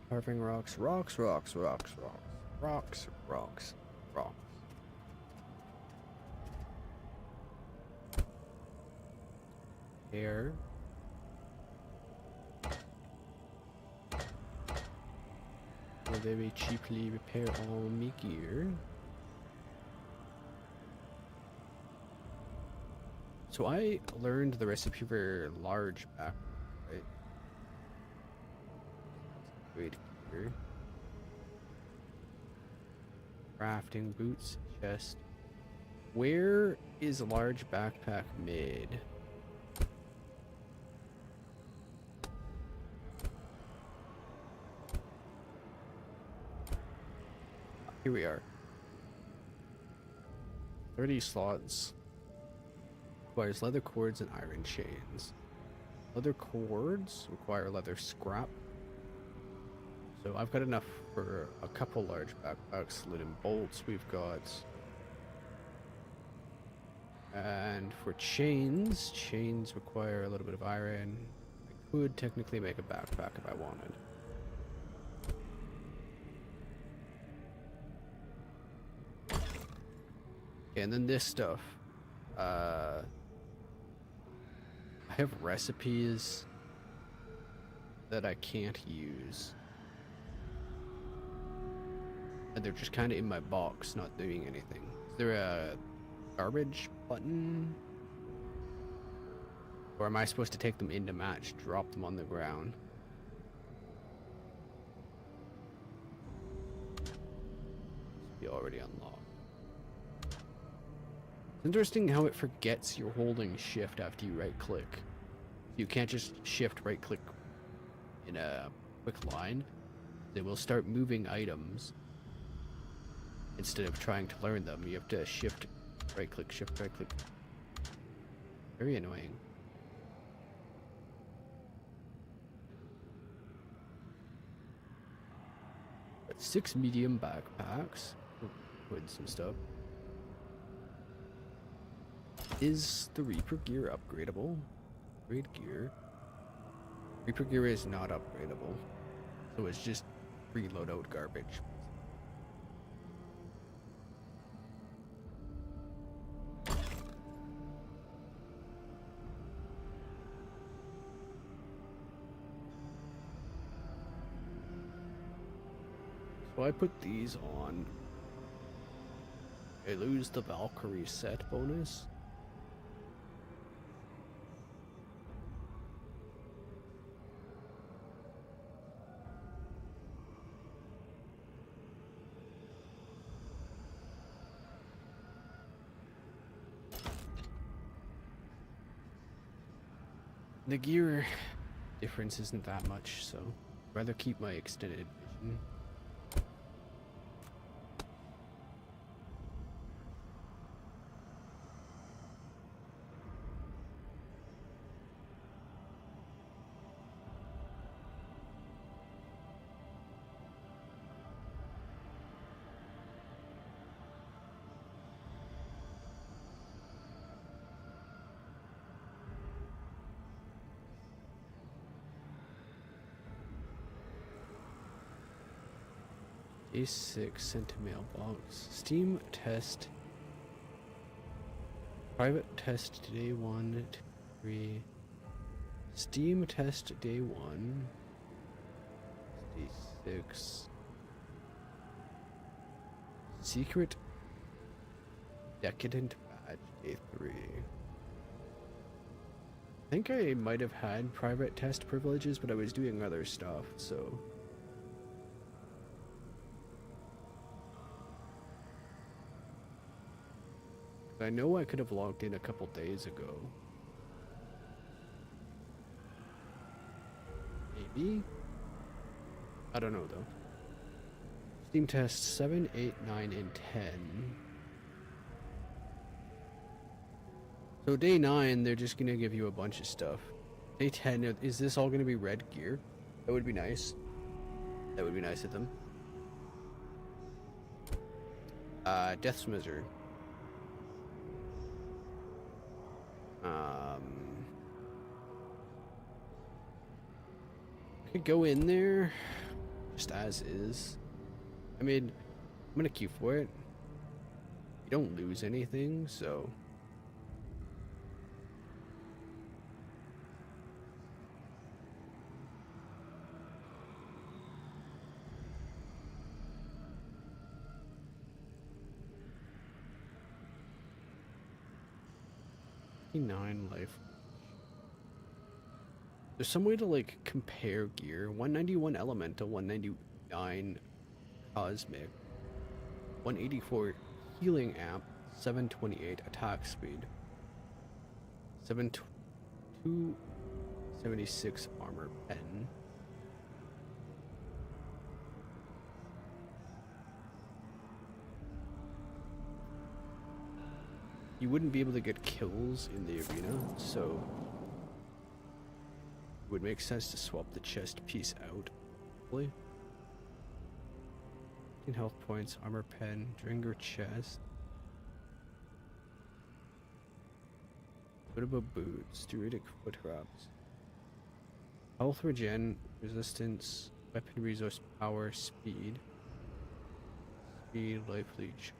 Carving rocks, rocks, rocks, rocks, rocks, rocks, rocks, rocks. Air. Will very cheaply repair all my gear. So I learned the recipe for large back, right? Great gear. Crafting boots, chest. Where is a large backpack made? Here we are. 30 slots. Requires leather cords and iron chains. Leather cords require leather scrap. So I've got enough for a couple large backpacks. Linen bolts we've got. And for chains, chains require a little bit of iron. I could technically make a backpack if I wanted. Okay, and then this stuff. I have recipes that I can't use. And they're just kind of in my box, not doing anything. Is there a garbage button? Or am I supposed to take them into match, drop them on the ground? Be already unlocked. It's interesting how it forgets you're holding shift after you right click. You can't just shift right click in a quick line. They will start moving items. Instead of trying to learn them, you have to shift right click, shift right click. Very annoying. Got 6 medium backpacks. Put some stuff. Is the Reaper gear upgradable? Upgrade gear. Reaper gear is not upgradable. So it's just reload out garbage. So I put these on. I lose the Valkyrie set bonus. The gear difference isn't that much, so I'd rather keep my extended vision. A6 sent to mailbox. Steam test. Private test day 1, 2, 3. Steam test day 1. Day 6. Secret decadent badge day 3. I think I might have had private test privileges, but I was doing other stuff, so. I know I could have logged in a couple days ago. Maybe? I don't know though. Steam test 7, 8, 9, and 10. So day 9, they're just gonna give you a bunch of stuff. Day 10, is this all gonna be red gear? That would be nice. That would be nice of them. Death's Misery. I could go in there just as is. I mean, I'm gonna queue for it. You don't lose anything, so. Life. There's some way to like compare gear. 191 elemental, 199 cosmic, 184 healing amp, 728 attack speed, 276 armor pen. You wouldn't be able to get kills in the arena, so it would make sense to swap the chest piece out. Hopefully. 15 health points, armor pen, Dringer chest. Footable boots, druidic foot wraps. Health regen, resistance, weapon resource power, speed. Speed, life leech.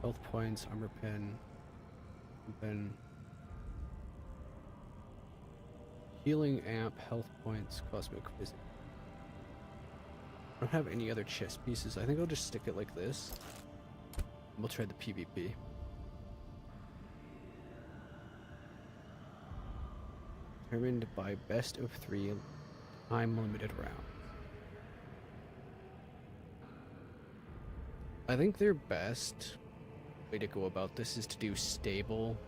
Health points, armor pen, healing amp, health points, cosmic physics. I don't have any other chest pieces. I think I'll just stick it like this. We'll try the PvP. Determined by best of 3 time limited rounds. I think their best way to go about this is to do stable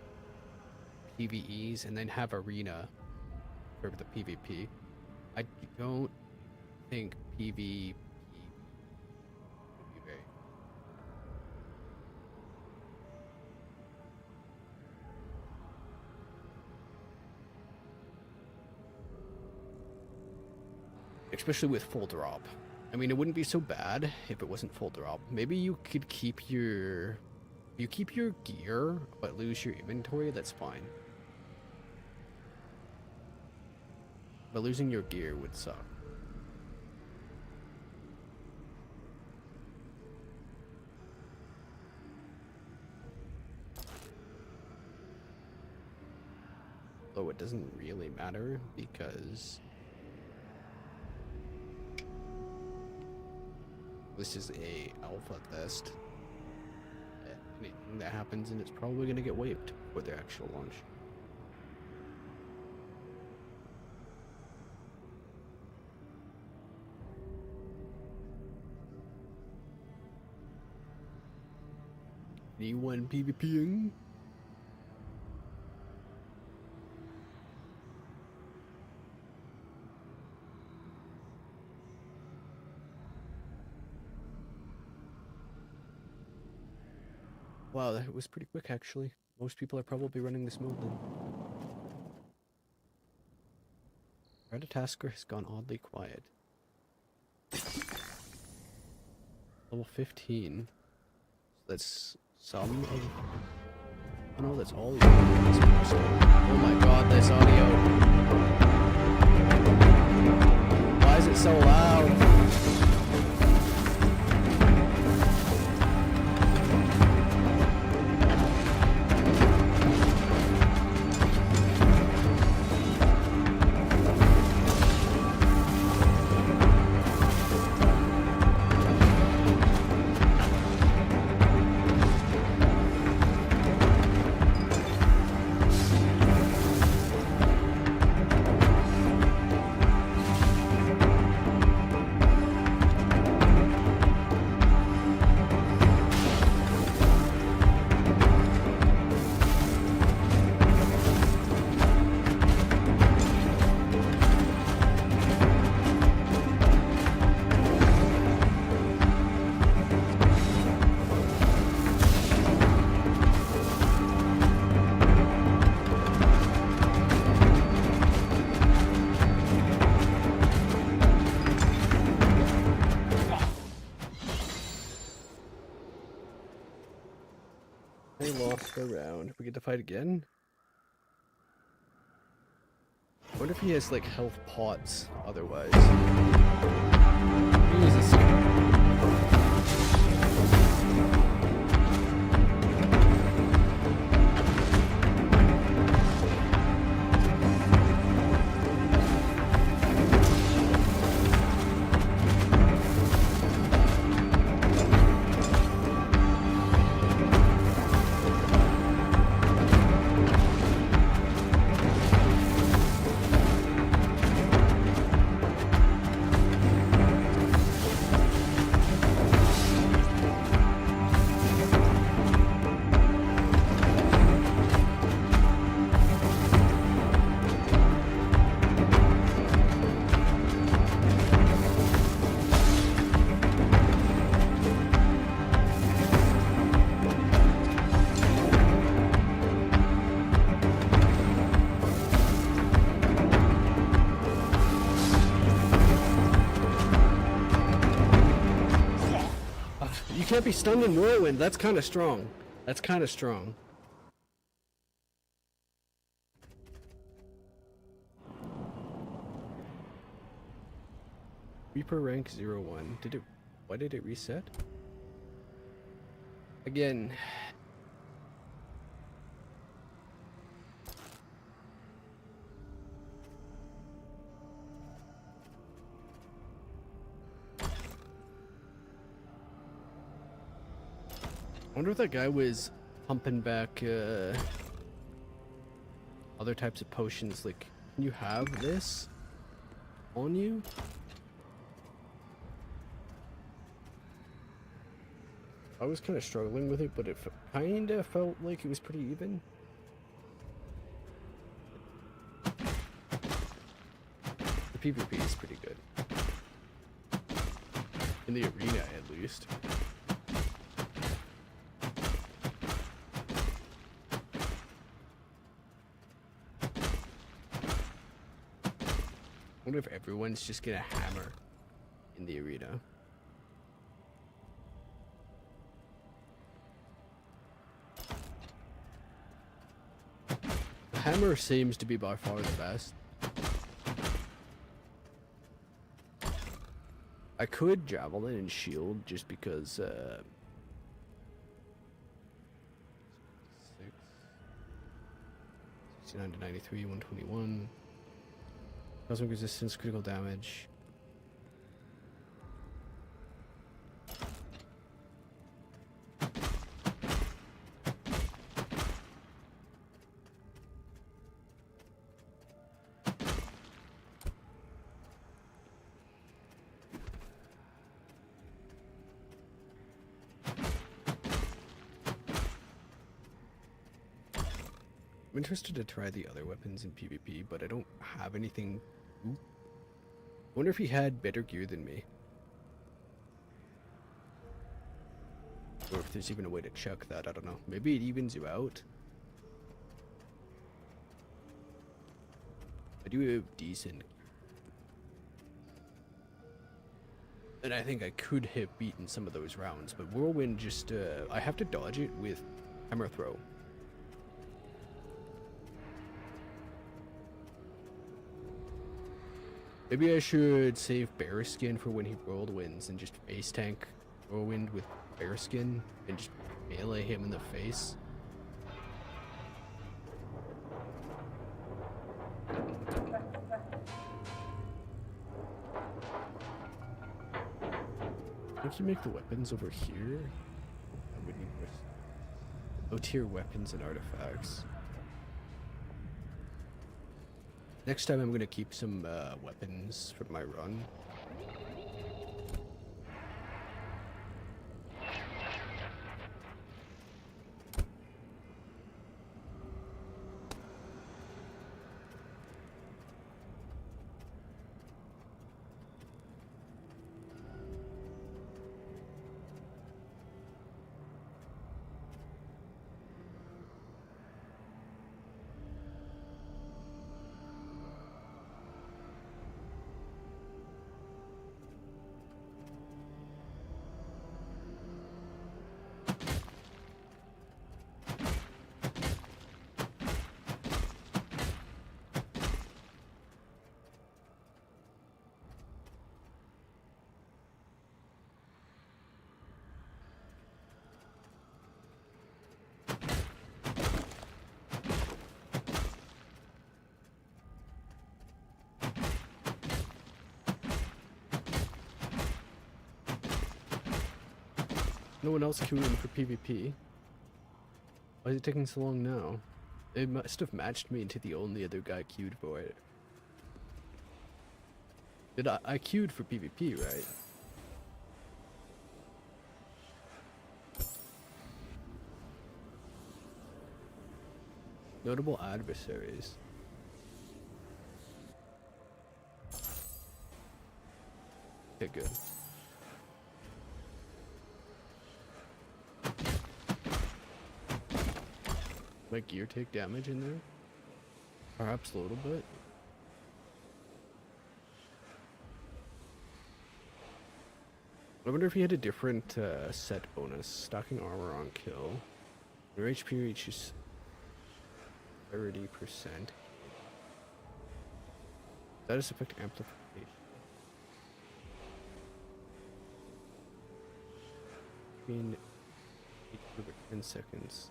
PvEs and then have arena for the PvP. I don't think PvP would be very... Especially with full drop. I mean, it wouldn't be so bad if it wasn't full drop. Maybe you could keep your... You keep your gear, but lose your inventory, that's fine. But losing your gear would suck. Though it doesn't really matter because this is a alpha test. Anything that happens and it's probably going to get waived for their actual launch. Anyone PvPing? Wow, that was pretty quick actually. Most people are probably running this mode then. Red Tasker has gone oddly quiet. Level 15. So that's some of... Oh no, that's all. Oh my god, this audio. Why is it so loud? I lost the round. We get to fight again? I wonder if he has like health pots otherwise. Use a You can't be stunned in whirlwind. That's kind of strong. That's kind of strong. Reaper rank 01. Did it? Why did it reset? Again. I wonder if that guy was pumping back other types of potions. Like, can you have this on you? I was kind of struggling with it, but it kind of felt like it was pretty even. The PvP is pretty good. In the arena, at least. I wonder if everyone's just gonna hammer in the arena. The hammer seems to be by far the best. I could javelin and shield just because 69 to 93, 121. Cosmic resistance, critical damage. I'm interested to try the other weapons in PvP, but I don't have anything. Ooh. I wonder if he had better gear than me. Or if there's even a way to check that, I don't know. Maybe it evens you out. I do have decent. And I think I could have beaten some of those rounds, but Whirlwind just, I have to dodge it with Hammer Throw. Maybe I should save Bear Skin for when he Whirlwinds and just face tank Whirlwind with Bear Skin and just melee him in the face. I think you make the weapons over here. I would need low tier weapons and artifacts. Next time I'm gonna keep some weapons for my run. No one else queuing for PvP. Why is it taking so long now? It must have matched me into the only other guy queued for it. Did I queued for PvP, right? Notable adversaries. Okay, good. My gear take damage in there? Perhaps a little bit. I wonder if he had a different set bonus. Stacking armor on kill. Your HP reaches 30%. Status effect amplification. Between 8 over 10 seconds.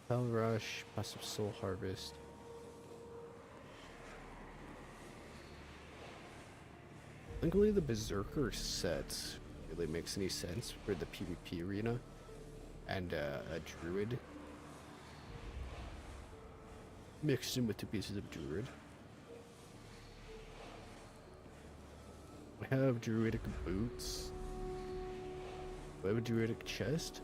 Spell rush, passive soul harvest. I think only the berserker set really makes any sense for the PvP arena, and a druid mixed in with 2 pieces of druid. I have druidic boots. Do I have a druidic chest?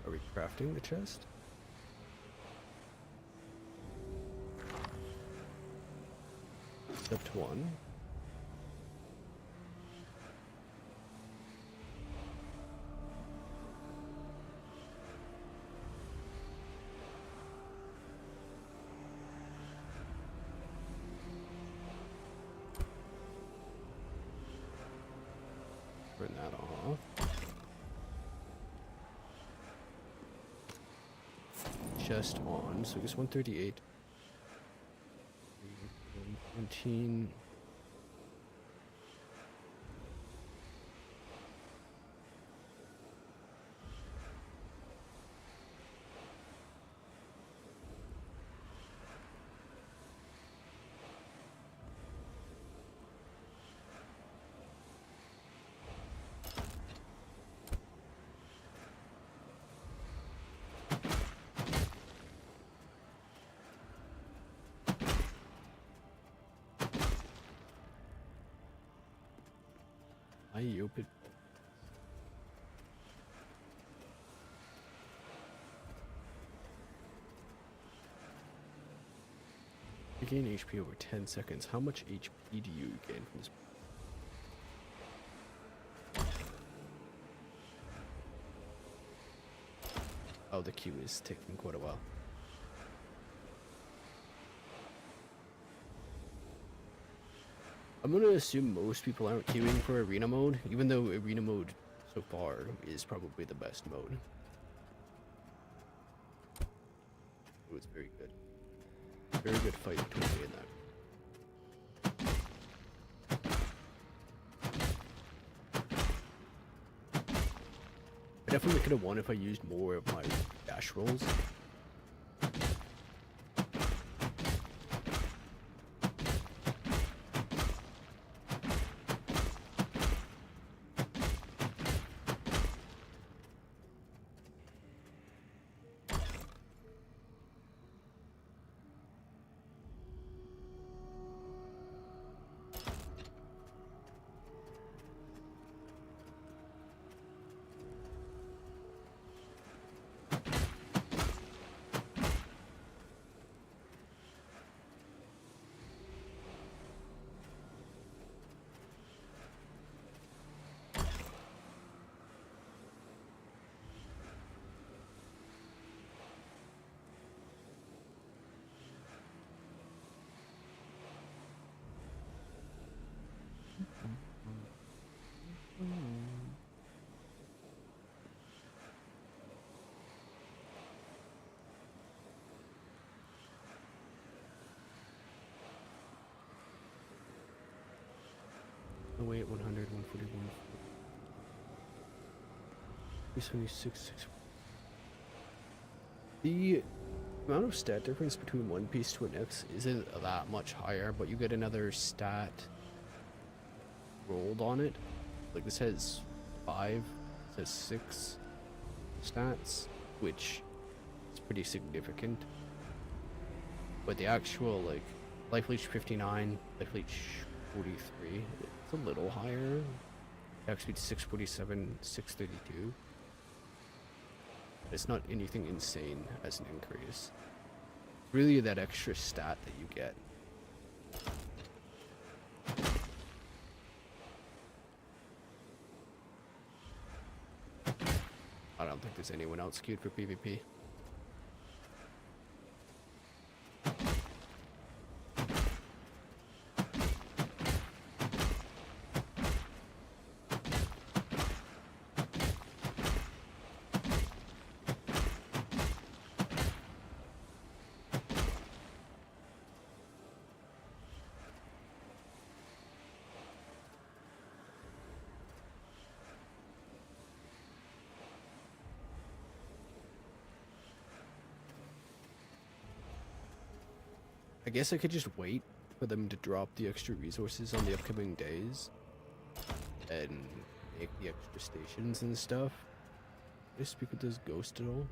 Are we crafting the chest? Except one. Turn that off. Chest on, so I guess 138. 117. I open. You gain HP over 10 seconds. How much HP do you gain from this? Oh, the queue is taking quite a while. I'm gonna assume most people aren't queuing for arena mode, even though arena mode so far is probably the best mode. It was very good. Very good fight between me and that. I definitely could have won if I used more of my dash rolls. 108, 100, 141, 376, 6. The amount of stat difference between one piece to an X isn't that much higher, but you get another stat rolled on it. Like this has 5, this has 6 stats, which is pretty significant. But the actual, like, life leech 59, life leech 43, it's a little higher. Attack speed 647, 632. It's not anything insane as an increase. Really that extra stat that you get. I don't think there's anyone else queued for PvP. I guess I could just wait for them to drop the extra resources on the upcoming days and make the extra stations and stuff. Did I speak with this ghost at all?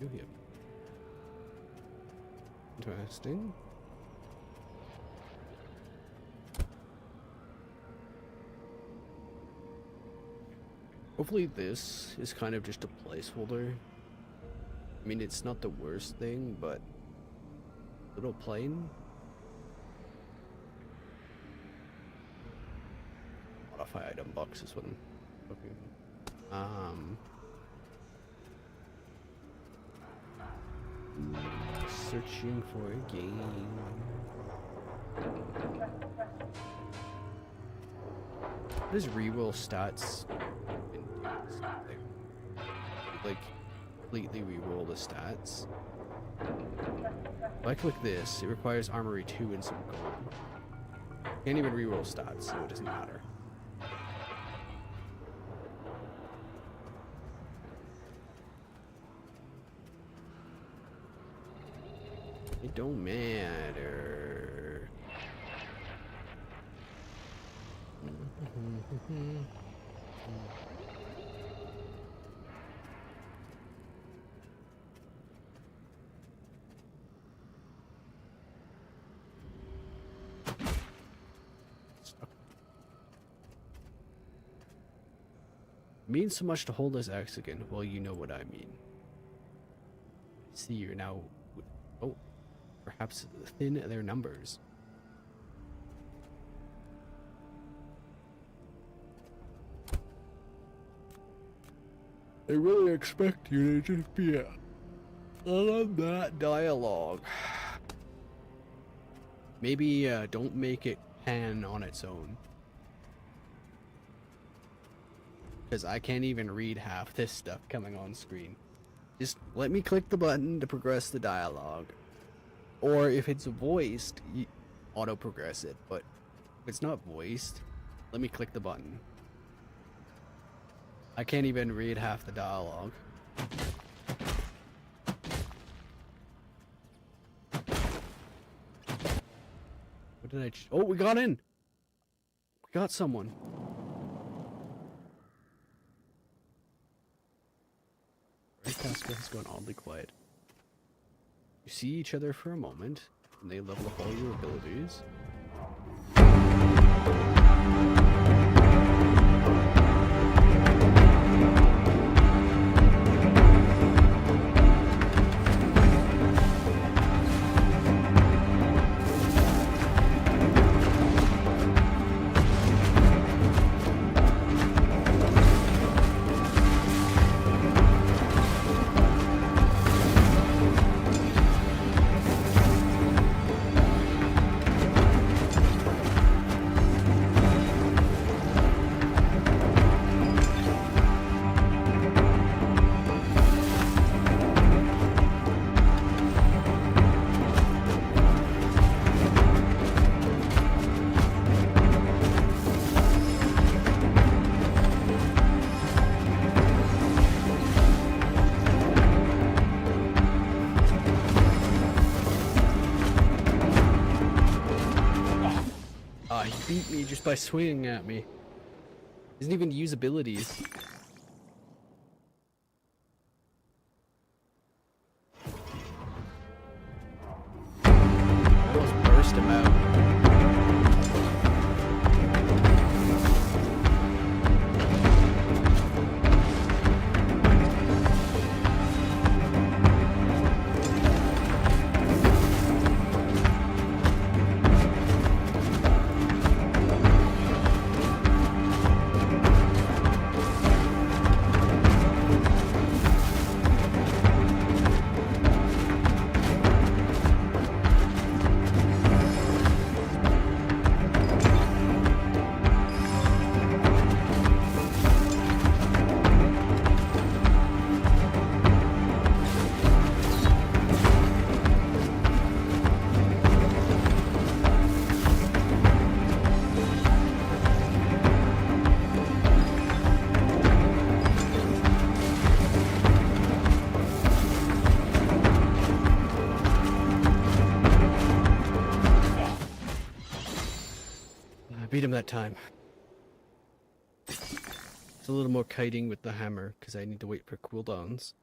Yep. Interesting. Hopefully this is kind of just a placeholder. I mean, it's not the worst thing, but little plain. Modify item box is what I'm looking for. Searching for a game. What does reroll stats like completely reroll the stats? If I click this, it requires armory 2 and some gold. Can't even reroll stats, so it doesn't matter. It don't matter. Means so much to hold this axe again. Well, you know what I mean. See, you're now. Oh. Perhaps thin their numbers. I really expect you to just be on that dialogue. Maybe don't make it pan on its own. Because I can't even read half this stuff coming on screen. Just let me click the button to progress the dialogue. Or if it's voiced, you auto progress it. But if it's not voiced, let me click the button. I can't even read half the dialogue. What did I... Oh, we got in! We got someone. Casper has gone oddly quiet. You see each other for a moment, and they level up all your abilities. Ah, he beat me just by swinging at me. Doesn't even use abilities. I almost burst him out. I beat him that time. It's a little more kiting with the hammer because I need to wait for cooldowns.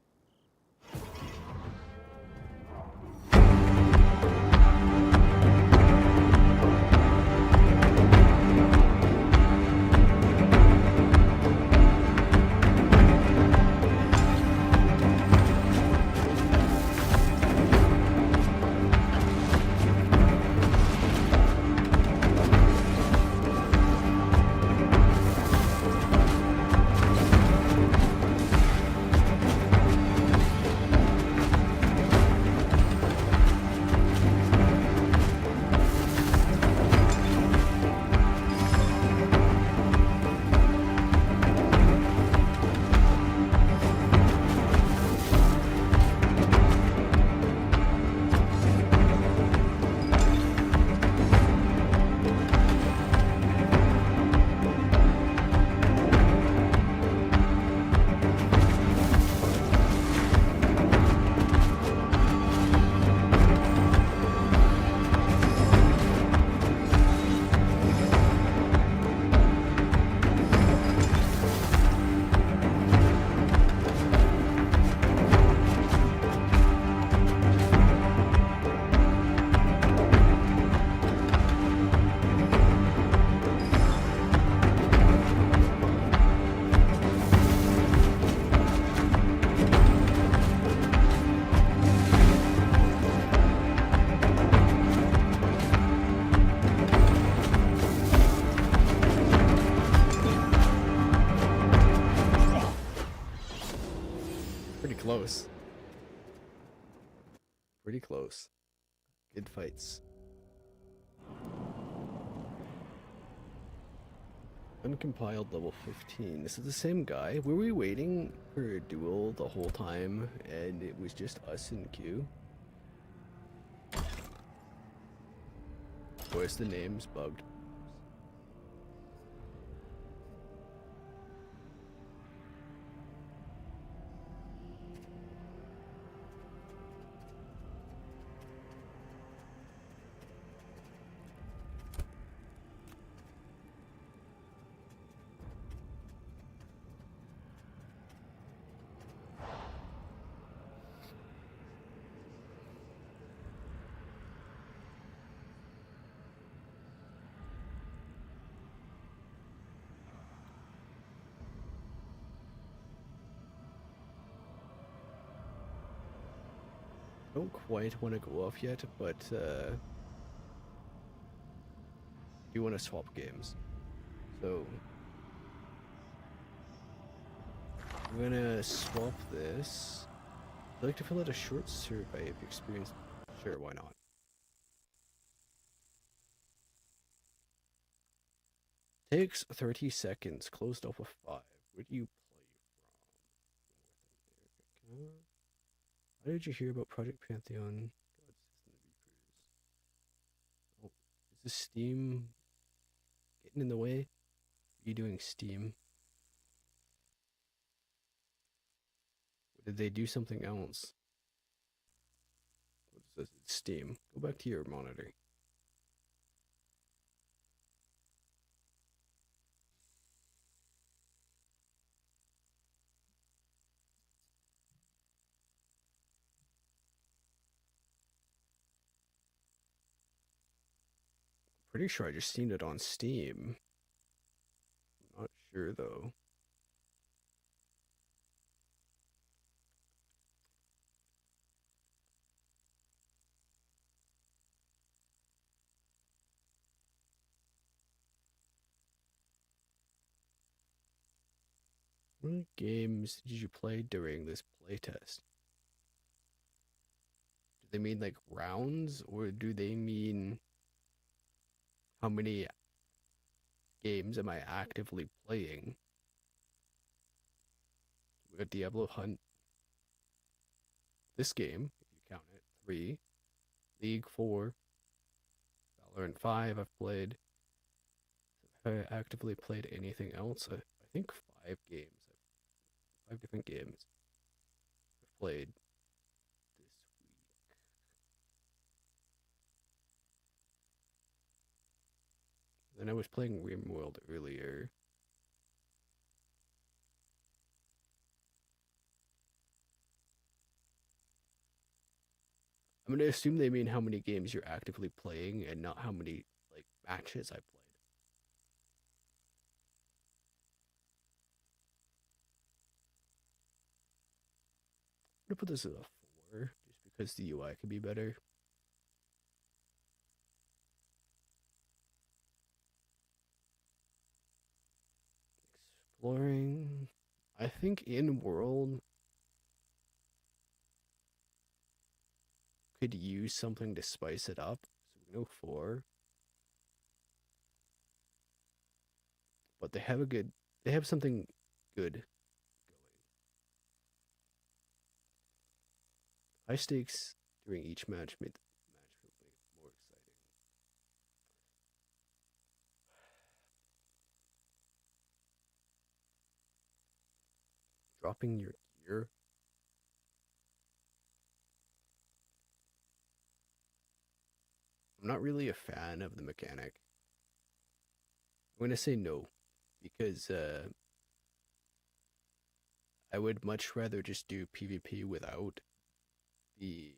Pretty close. Pretty close. Good fights. Uncompiled level 15. This is the same guy. Were we waiting for a duel the whole time and it was just us in queue? Or is the names bugged? Don't quite want to go off yet, but you want to swap games. So I'm gonna swap this. I'd like to fill out a short survey of experience. Sure, why not? Takes 30 seconds. Closed off with 5. Where do you play from? How did you hear about Project Pantheon? Oh, is this Steam getting in the way? What are you doing, Steam? Or did they do something else? What is this? It's Steam. Go back to your monitor. pretty sure I just seen it on Steam. I'm not sure though. What games did you play during this playtest? Do they mean like rounds or do they mean how many games am I actively playing? We got Diablo Hunt. This game, if you count it, 3. League 4. Valorant 5 I've played. Have I actively played anything else? I think 5 games. 5 different games I've played this week. Then I was playing RimWorld earlier. I'm gonna assume they mean how many games you're actively playing and not how many like matches I played. I'm gonna put this at a 4 just because the UI could be better. Exploring. I think in world could use something to spice it up. So we go 4. But they have something good going. High stakes during each match made the match feel more exciting. Dropping your gear. I'm not really a fan of the mechanic. I'm gonna say no because I would much rather just do PvP without the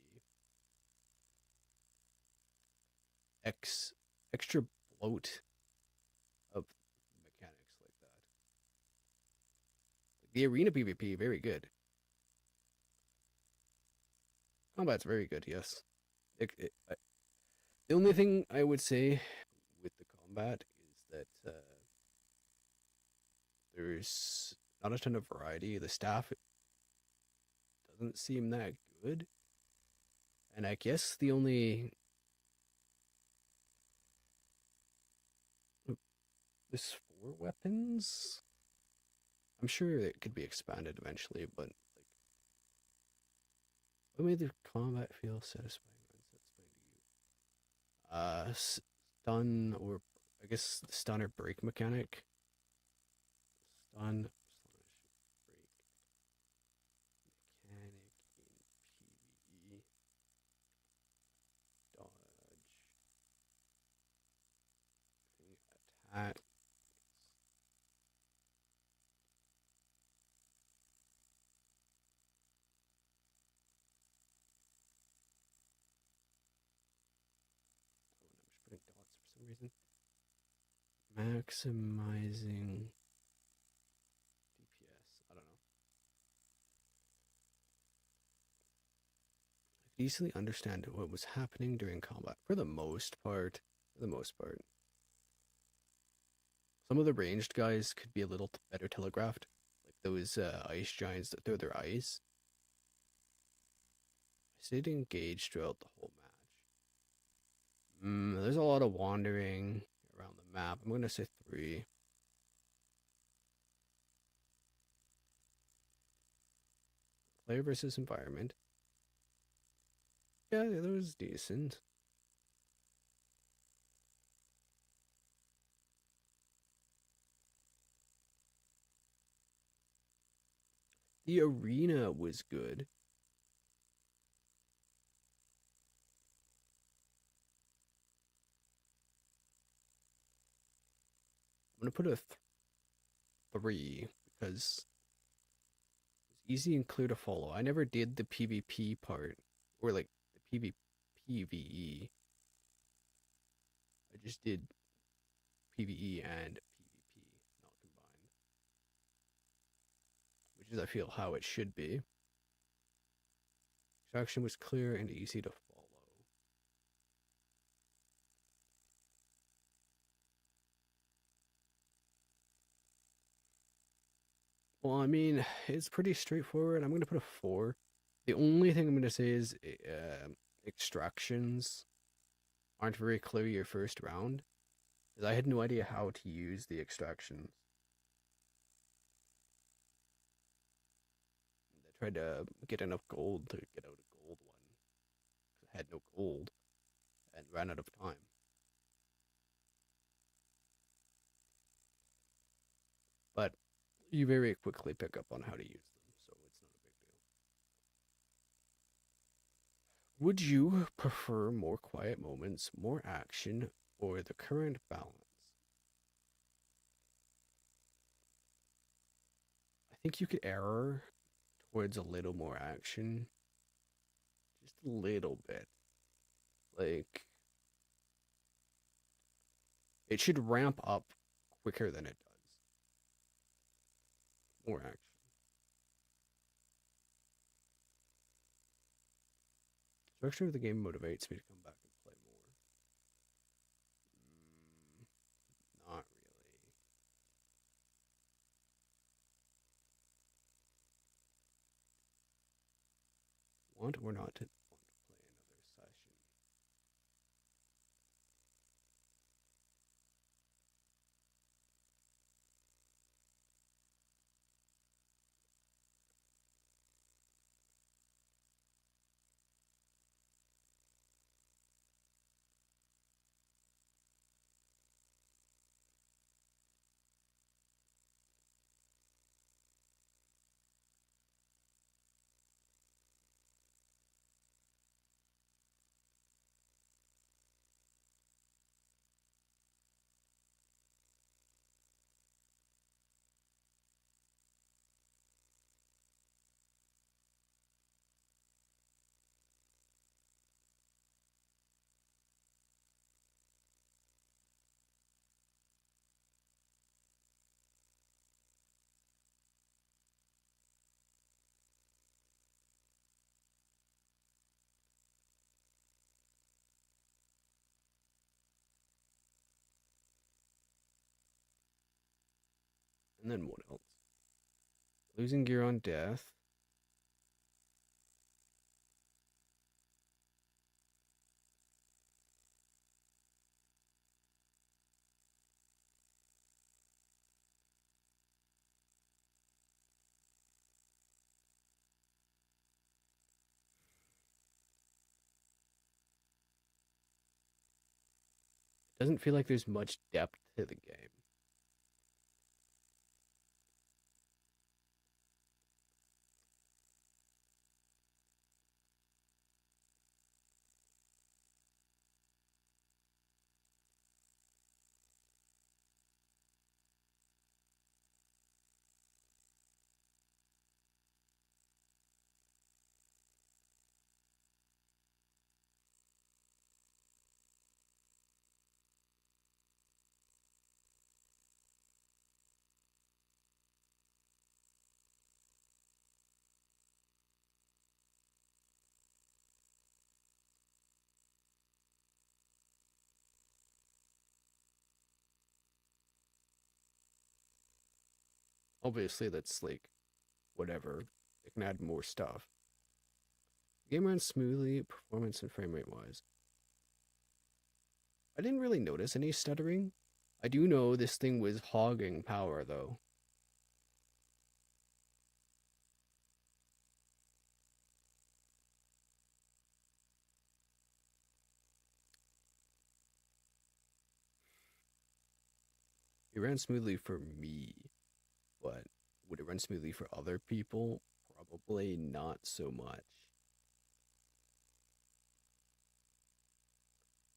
extra bloat of mechanics like that. Like the arena PvP, very good. Combat's very good, yes. The only thing I would say with the combat is that there's not a ton of variety. The staff doesn't seem that good. And I guess the only this 4 weapons. I'm sure it could be expanded eventually, but like, what made the combat feel satisfying? Stun or I guess stun or break mechanic. Stun slash break mechanic in PvE. Dodge. Attack. Oh, I'm just putting dots for some reason. Maximizing DPS. I don't know. I could easily understand what was happening during combat for the most part. For the most part. Some of the ranged guys could be a little better telegraphed. Like those ice giants that throw their ice. I stayed engaged throughout the whole match. There's a lot of wandering around the map. I'm going to say 3. Player versus environment. Yeah, that was decent. The arena was good. I'm going to put a 3 because it's easy and clear to follow. I never did the PvP part or like the PvPVE. I just did PvE and PvP, not combined, which is, I feel, how it should be. Extraction was clear and easy to follow. Well, I mean, it's pretty straightforward. I'm going to put a 4. The only thing I'm going to say is extractions aren't very clear your first round, because I had no idea how to use the extractions. I tried to get enough gold to get out a gold one, because I had no gold and ran out of time. But you very quickly pick up on how to use them, so it's not a big deal. Would you prefer more quiet moments, more action, or the current balance? I think you could err towards a little more action, just a little bit. Like, it should ramp up quicker than it does. More action. Structure of the game motivates me to come back and play more. Not really. Want or not to want to play another session. And then what else? Losing gear on death. It doesn't feel like there's much depth to the game. Obviously, that's like whatever. They can add more stuff. The game runs smoothly, performance and frame rate wise. I didn't really notice any stuttering. I do know this thing was hogging power though. It ran smoothly for me, but would it run smoothly for other people? Probably not so much.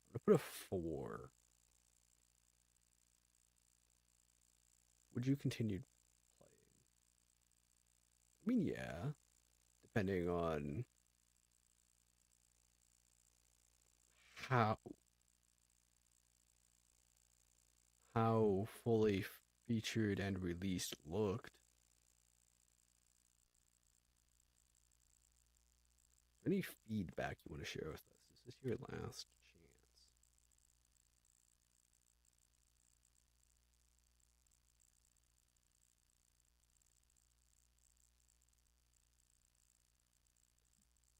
I'm gonna put a 4. Would you continue playing? I mean, yeah, depending on how how fully featured and released looked. Any feedback you want to share with us? Is this your last chance?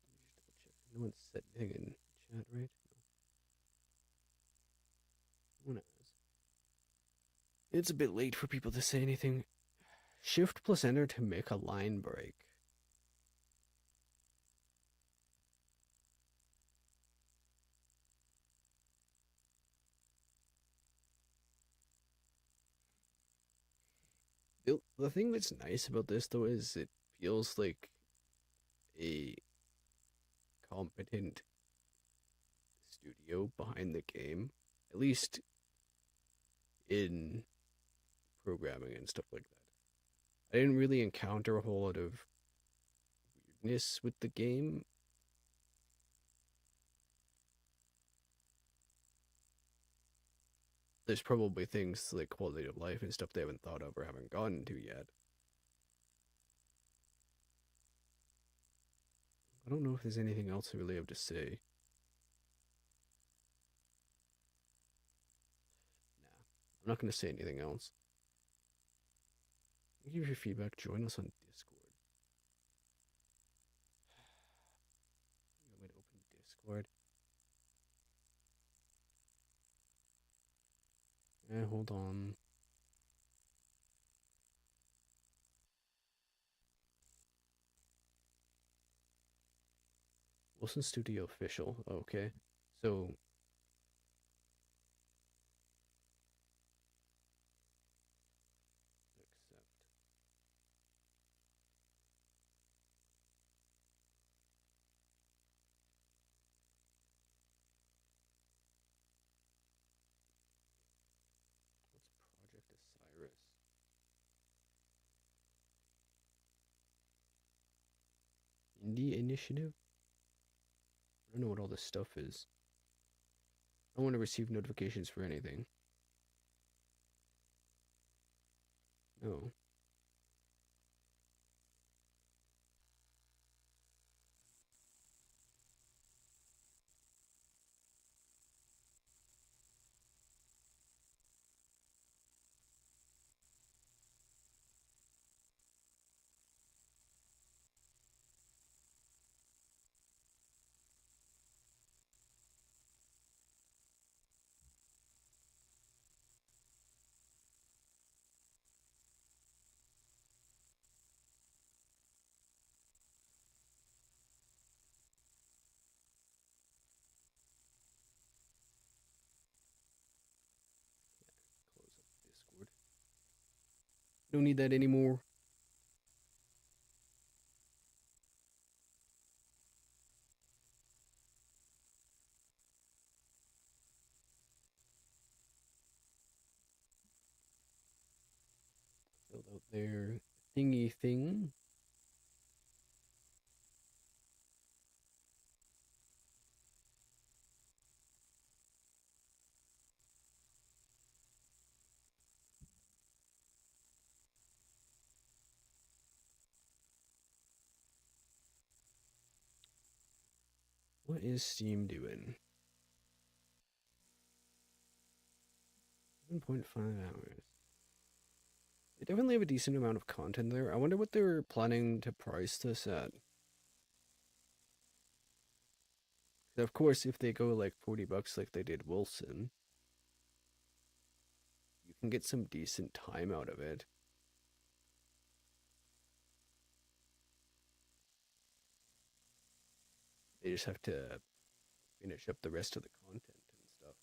Let me just double check. No one said anything in chat, right? No one has. It's a bit late for people to say anything. Shift plus enter to make a line break. The thing that's nice about this though is it feels like a competent studio behind the game, at least in programming and stuff like that. I didn't really encounter a whole lot of weirdness with the game. There's probably things like quality of life and stuff they haven't thought of or haven't gotten to yet. I don't know if there's anything else I really have to say. Nah, I'm not going to say anything else. Give your feedback. Join us on Discord. You want me to open Discord? Hold on. Wilson Studio official. Okay. So accept. What's Project Osiris? Indie Initiative? I don't know what all this stuff is. I don't want to receive notifications for anything. No. Close up Discord. Don't need that anymore. Filled out their thingy thing. What is Steam doing? 7.5 hours. They definitely have a decent amount of content there. I wonder what they're planning to price this at. Of course, if they go like $40 like they did Wilson, you can get some decent time out of it. They just have to finish up the rest of the content and stuff.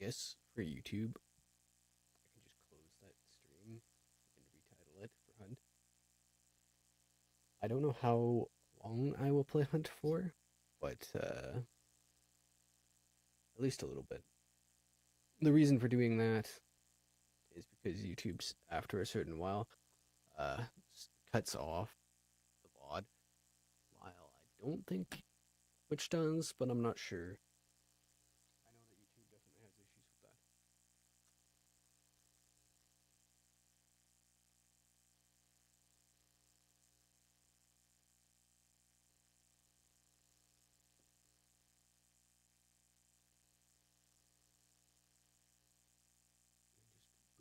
guess for YouTube, I can just close that stream and retitle it for Hunt. I don't know how long I will play Hunt for, but at least a little bit. The reason for doing that is because YouTube's, after a certain while, uh, cuts off the VOD, while I don't think Twitch does, but I'm not sure. I know that YouTube definitely has issues with that.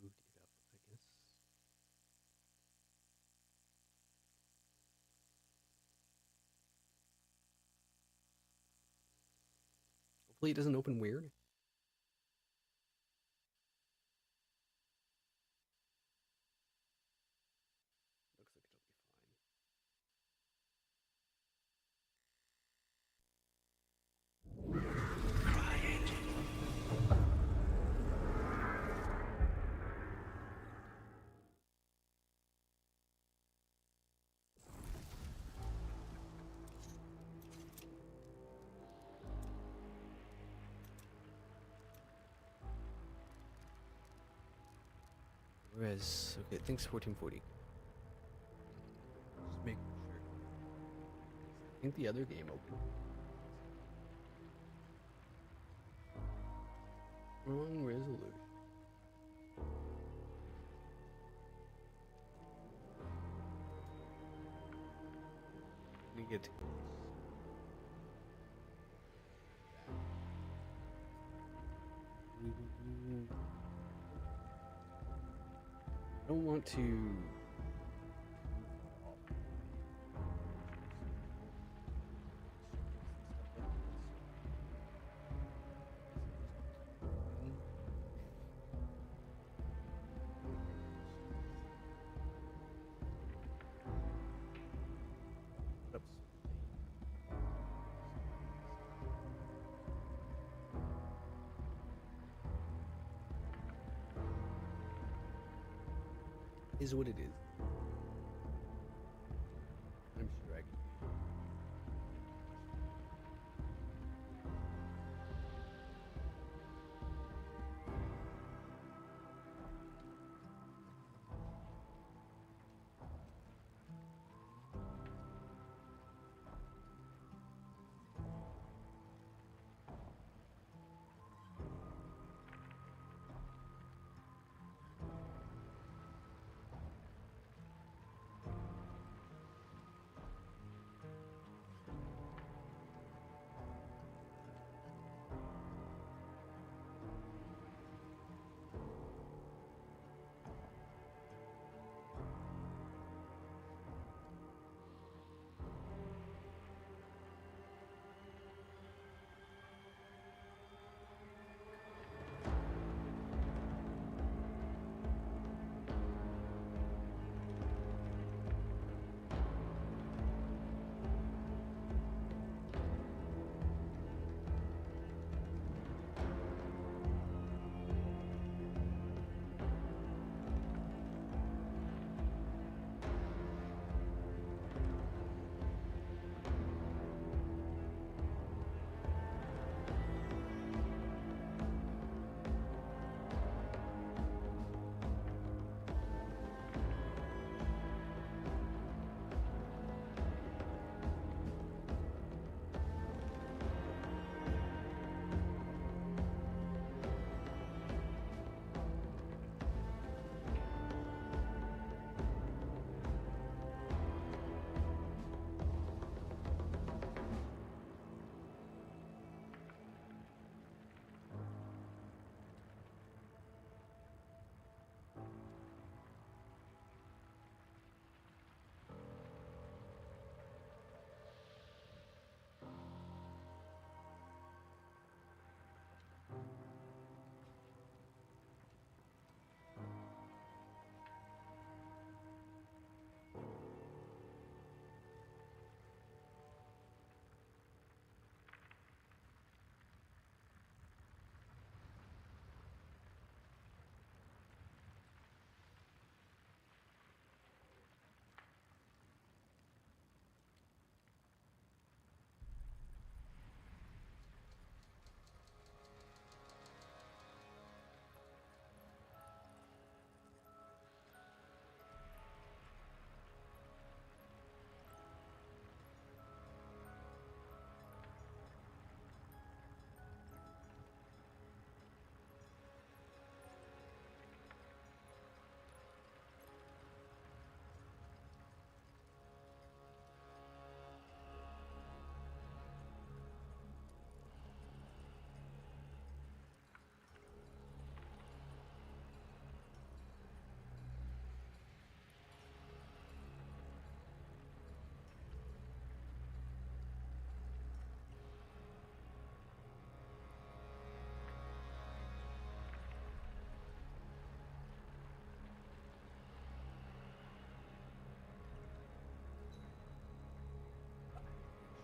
Just boot it up, I guess. Hopefully it doesn't open weird. Looks like it'll be fine. Whereas, okay, thanks 1440. Just making sure. I think the other game opened. Wrong resolution. We get to I don't want to. Is what it is. I'm sure I can.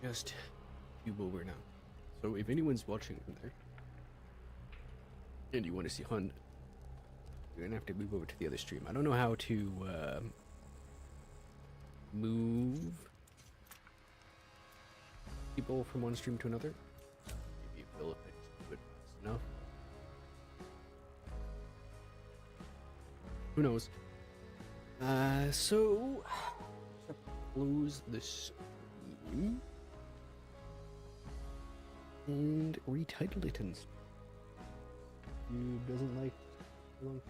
just cube over now. So if anyone's watching from there and you want to see Hunt, you're gonna have to move over to the other stream. I don't know how to move people from one stream to another. Maybe it will if I just do it fast enough. Who knows? So close the stream and retitle it and who doesn't like long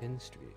end stream.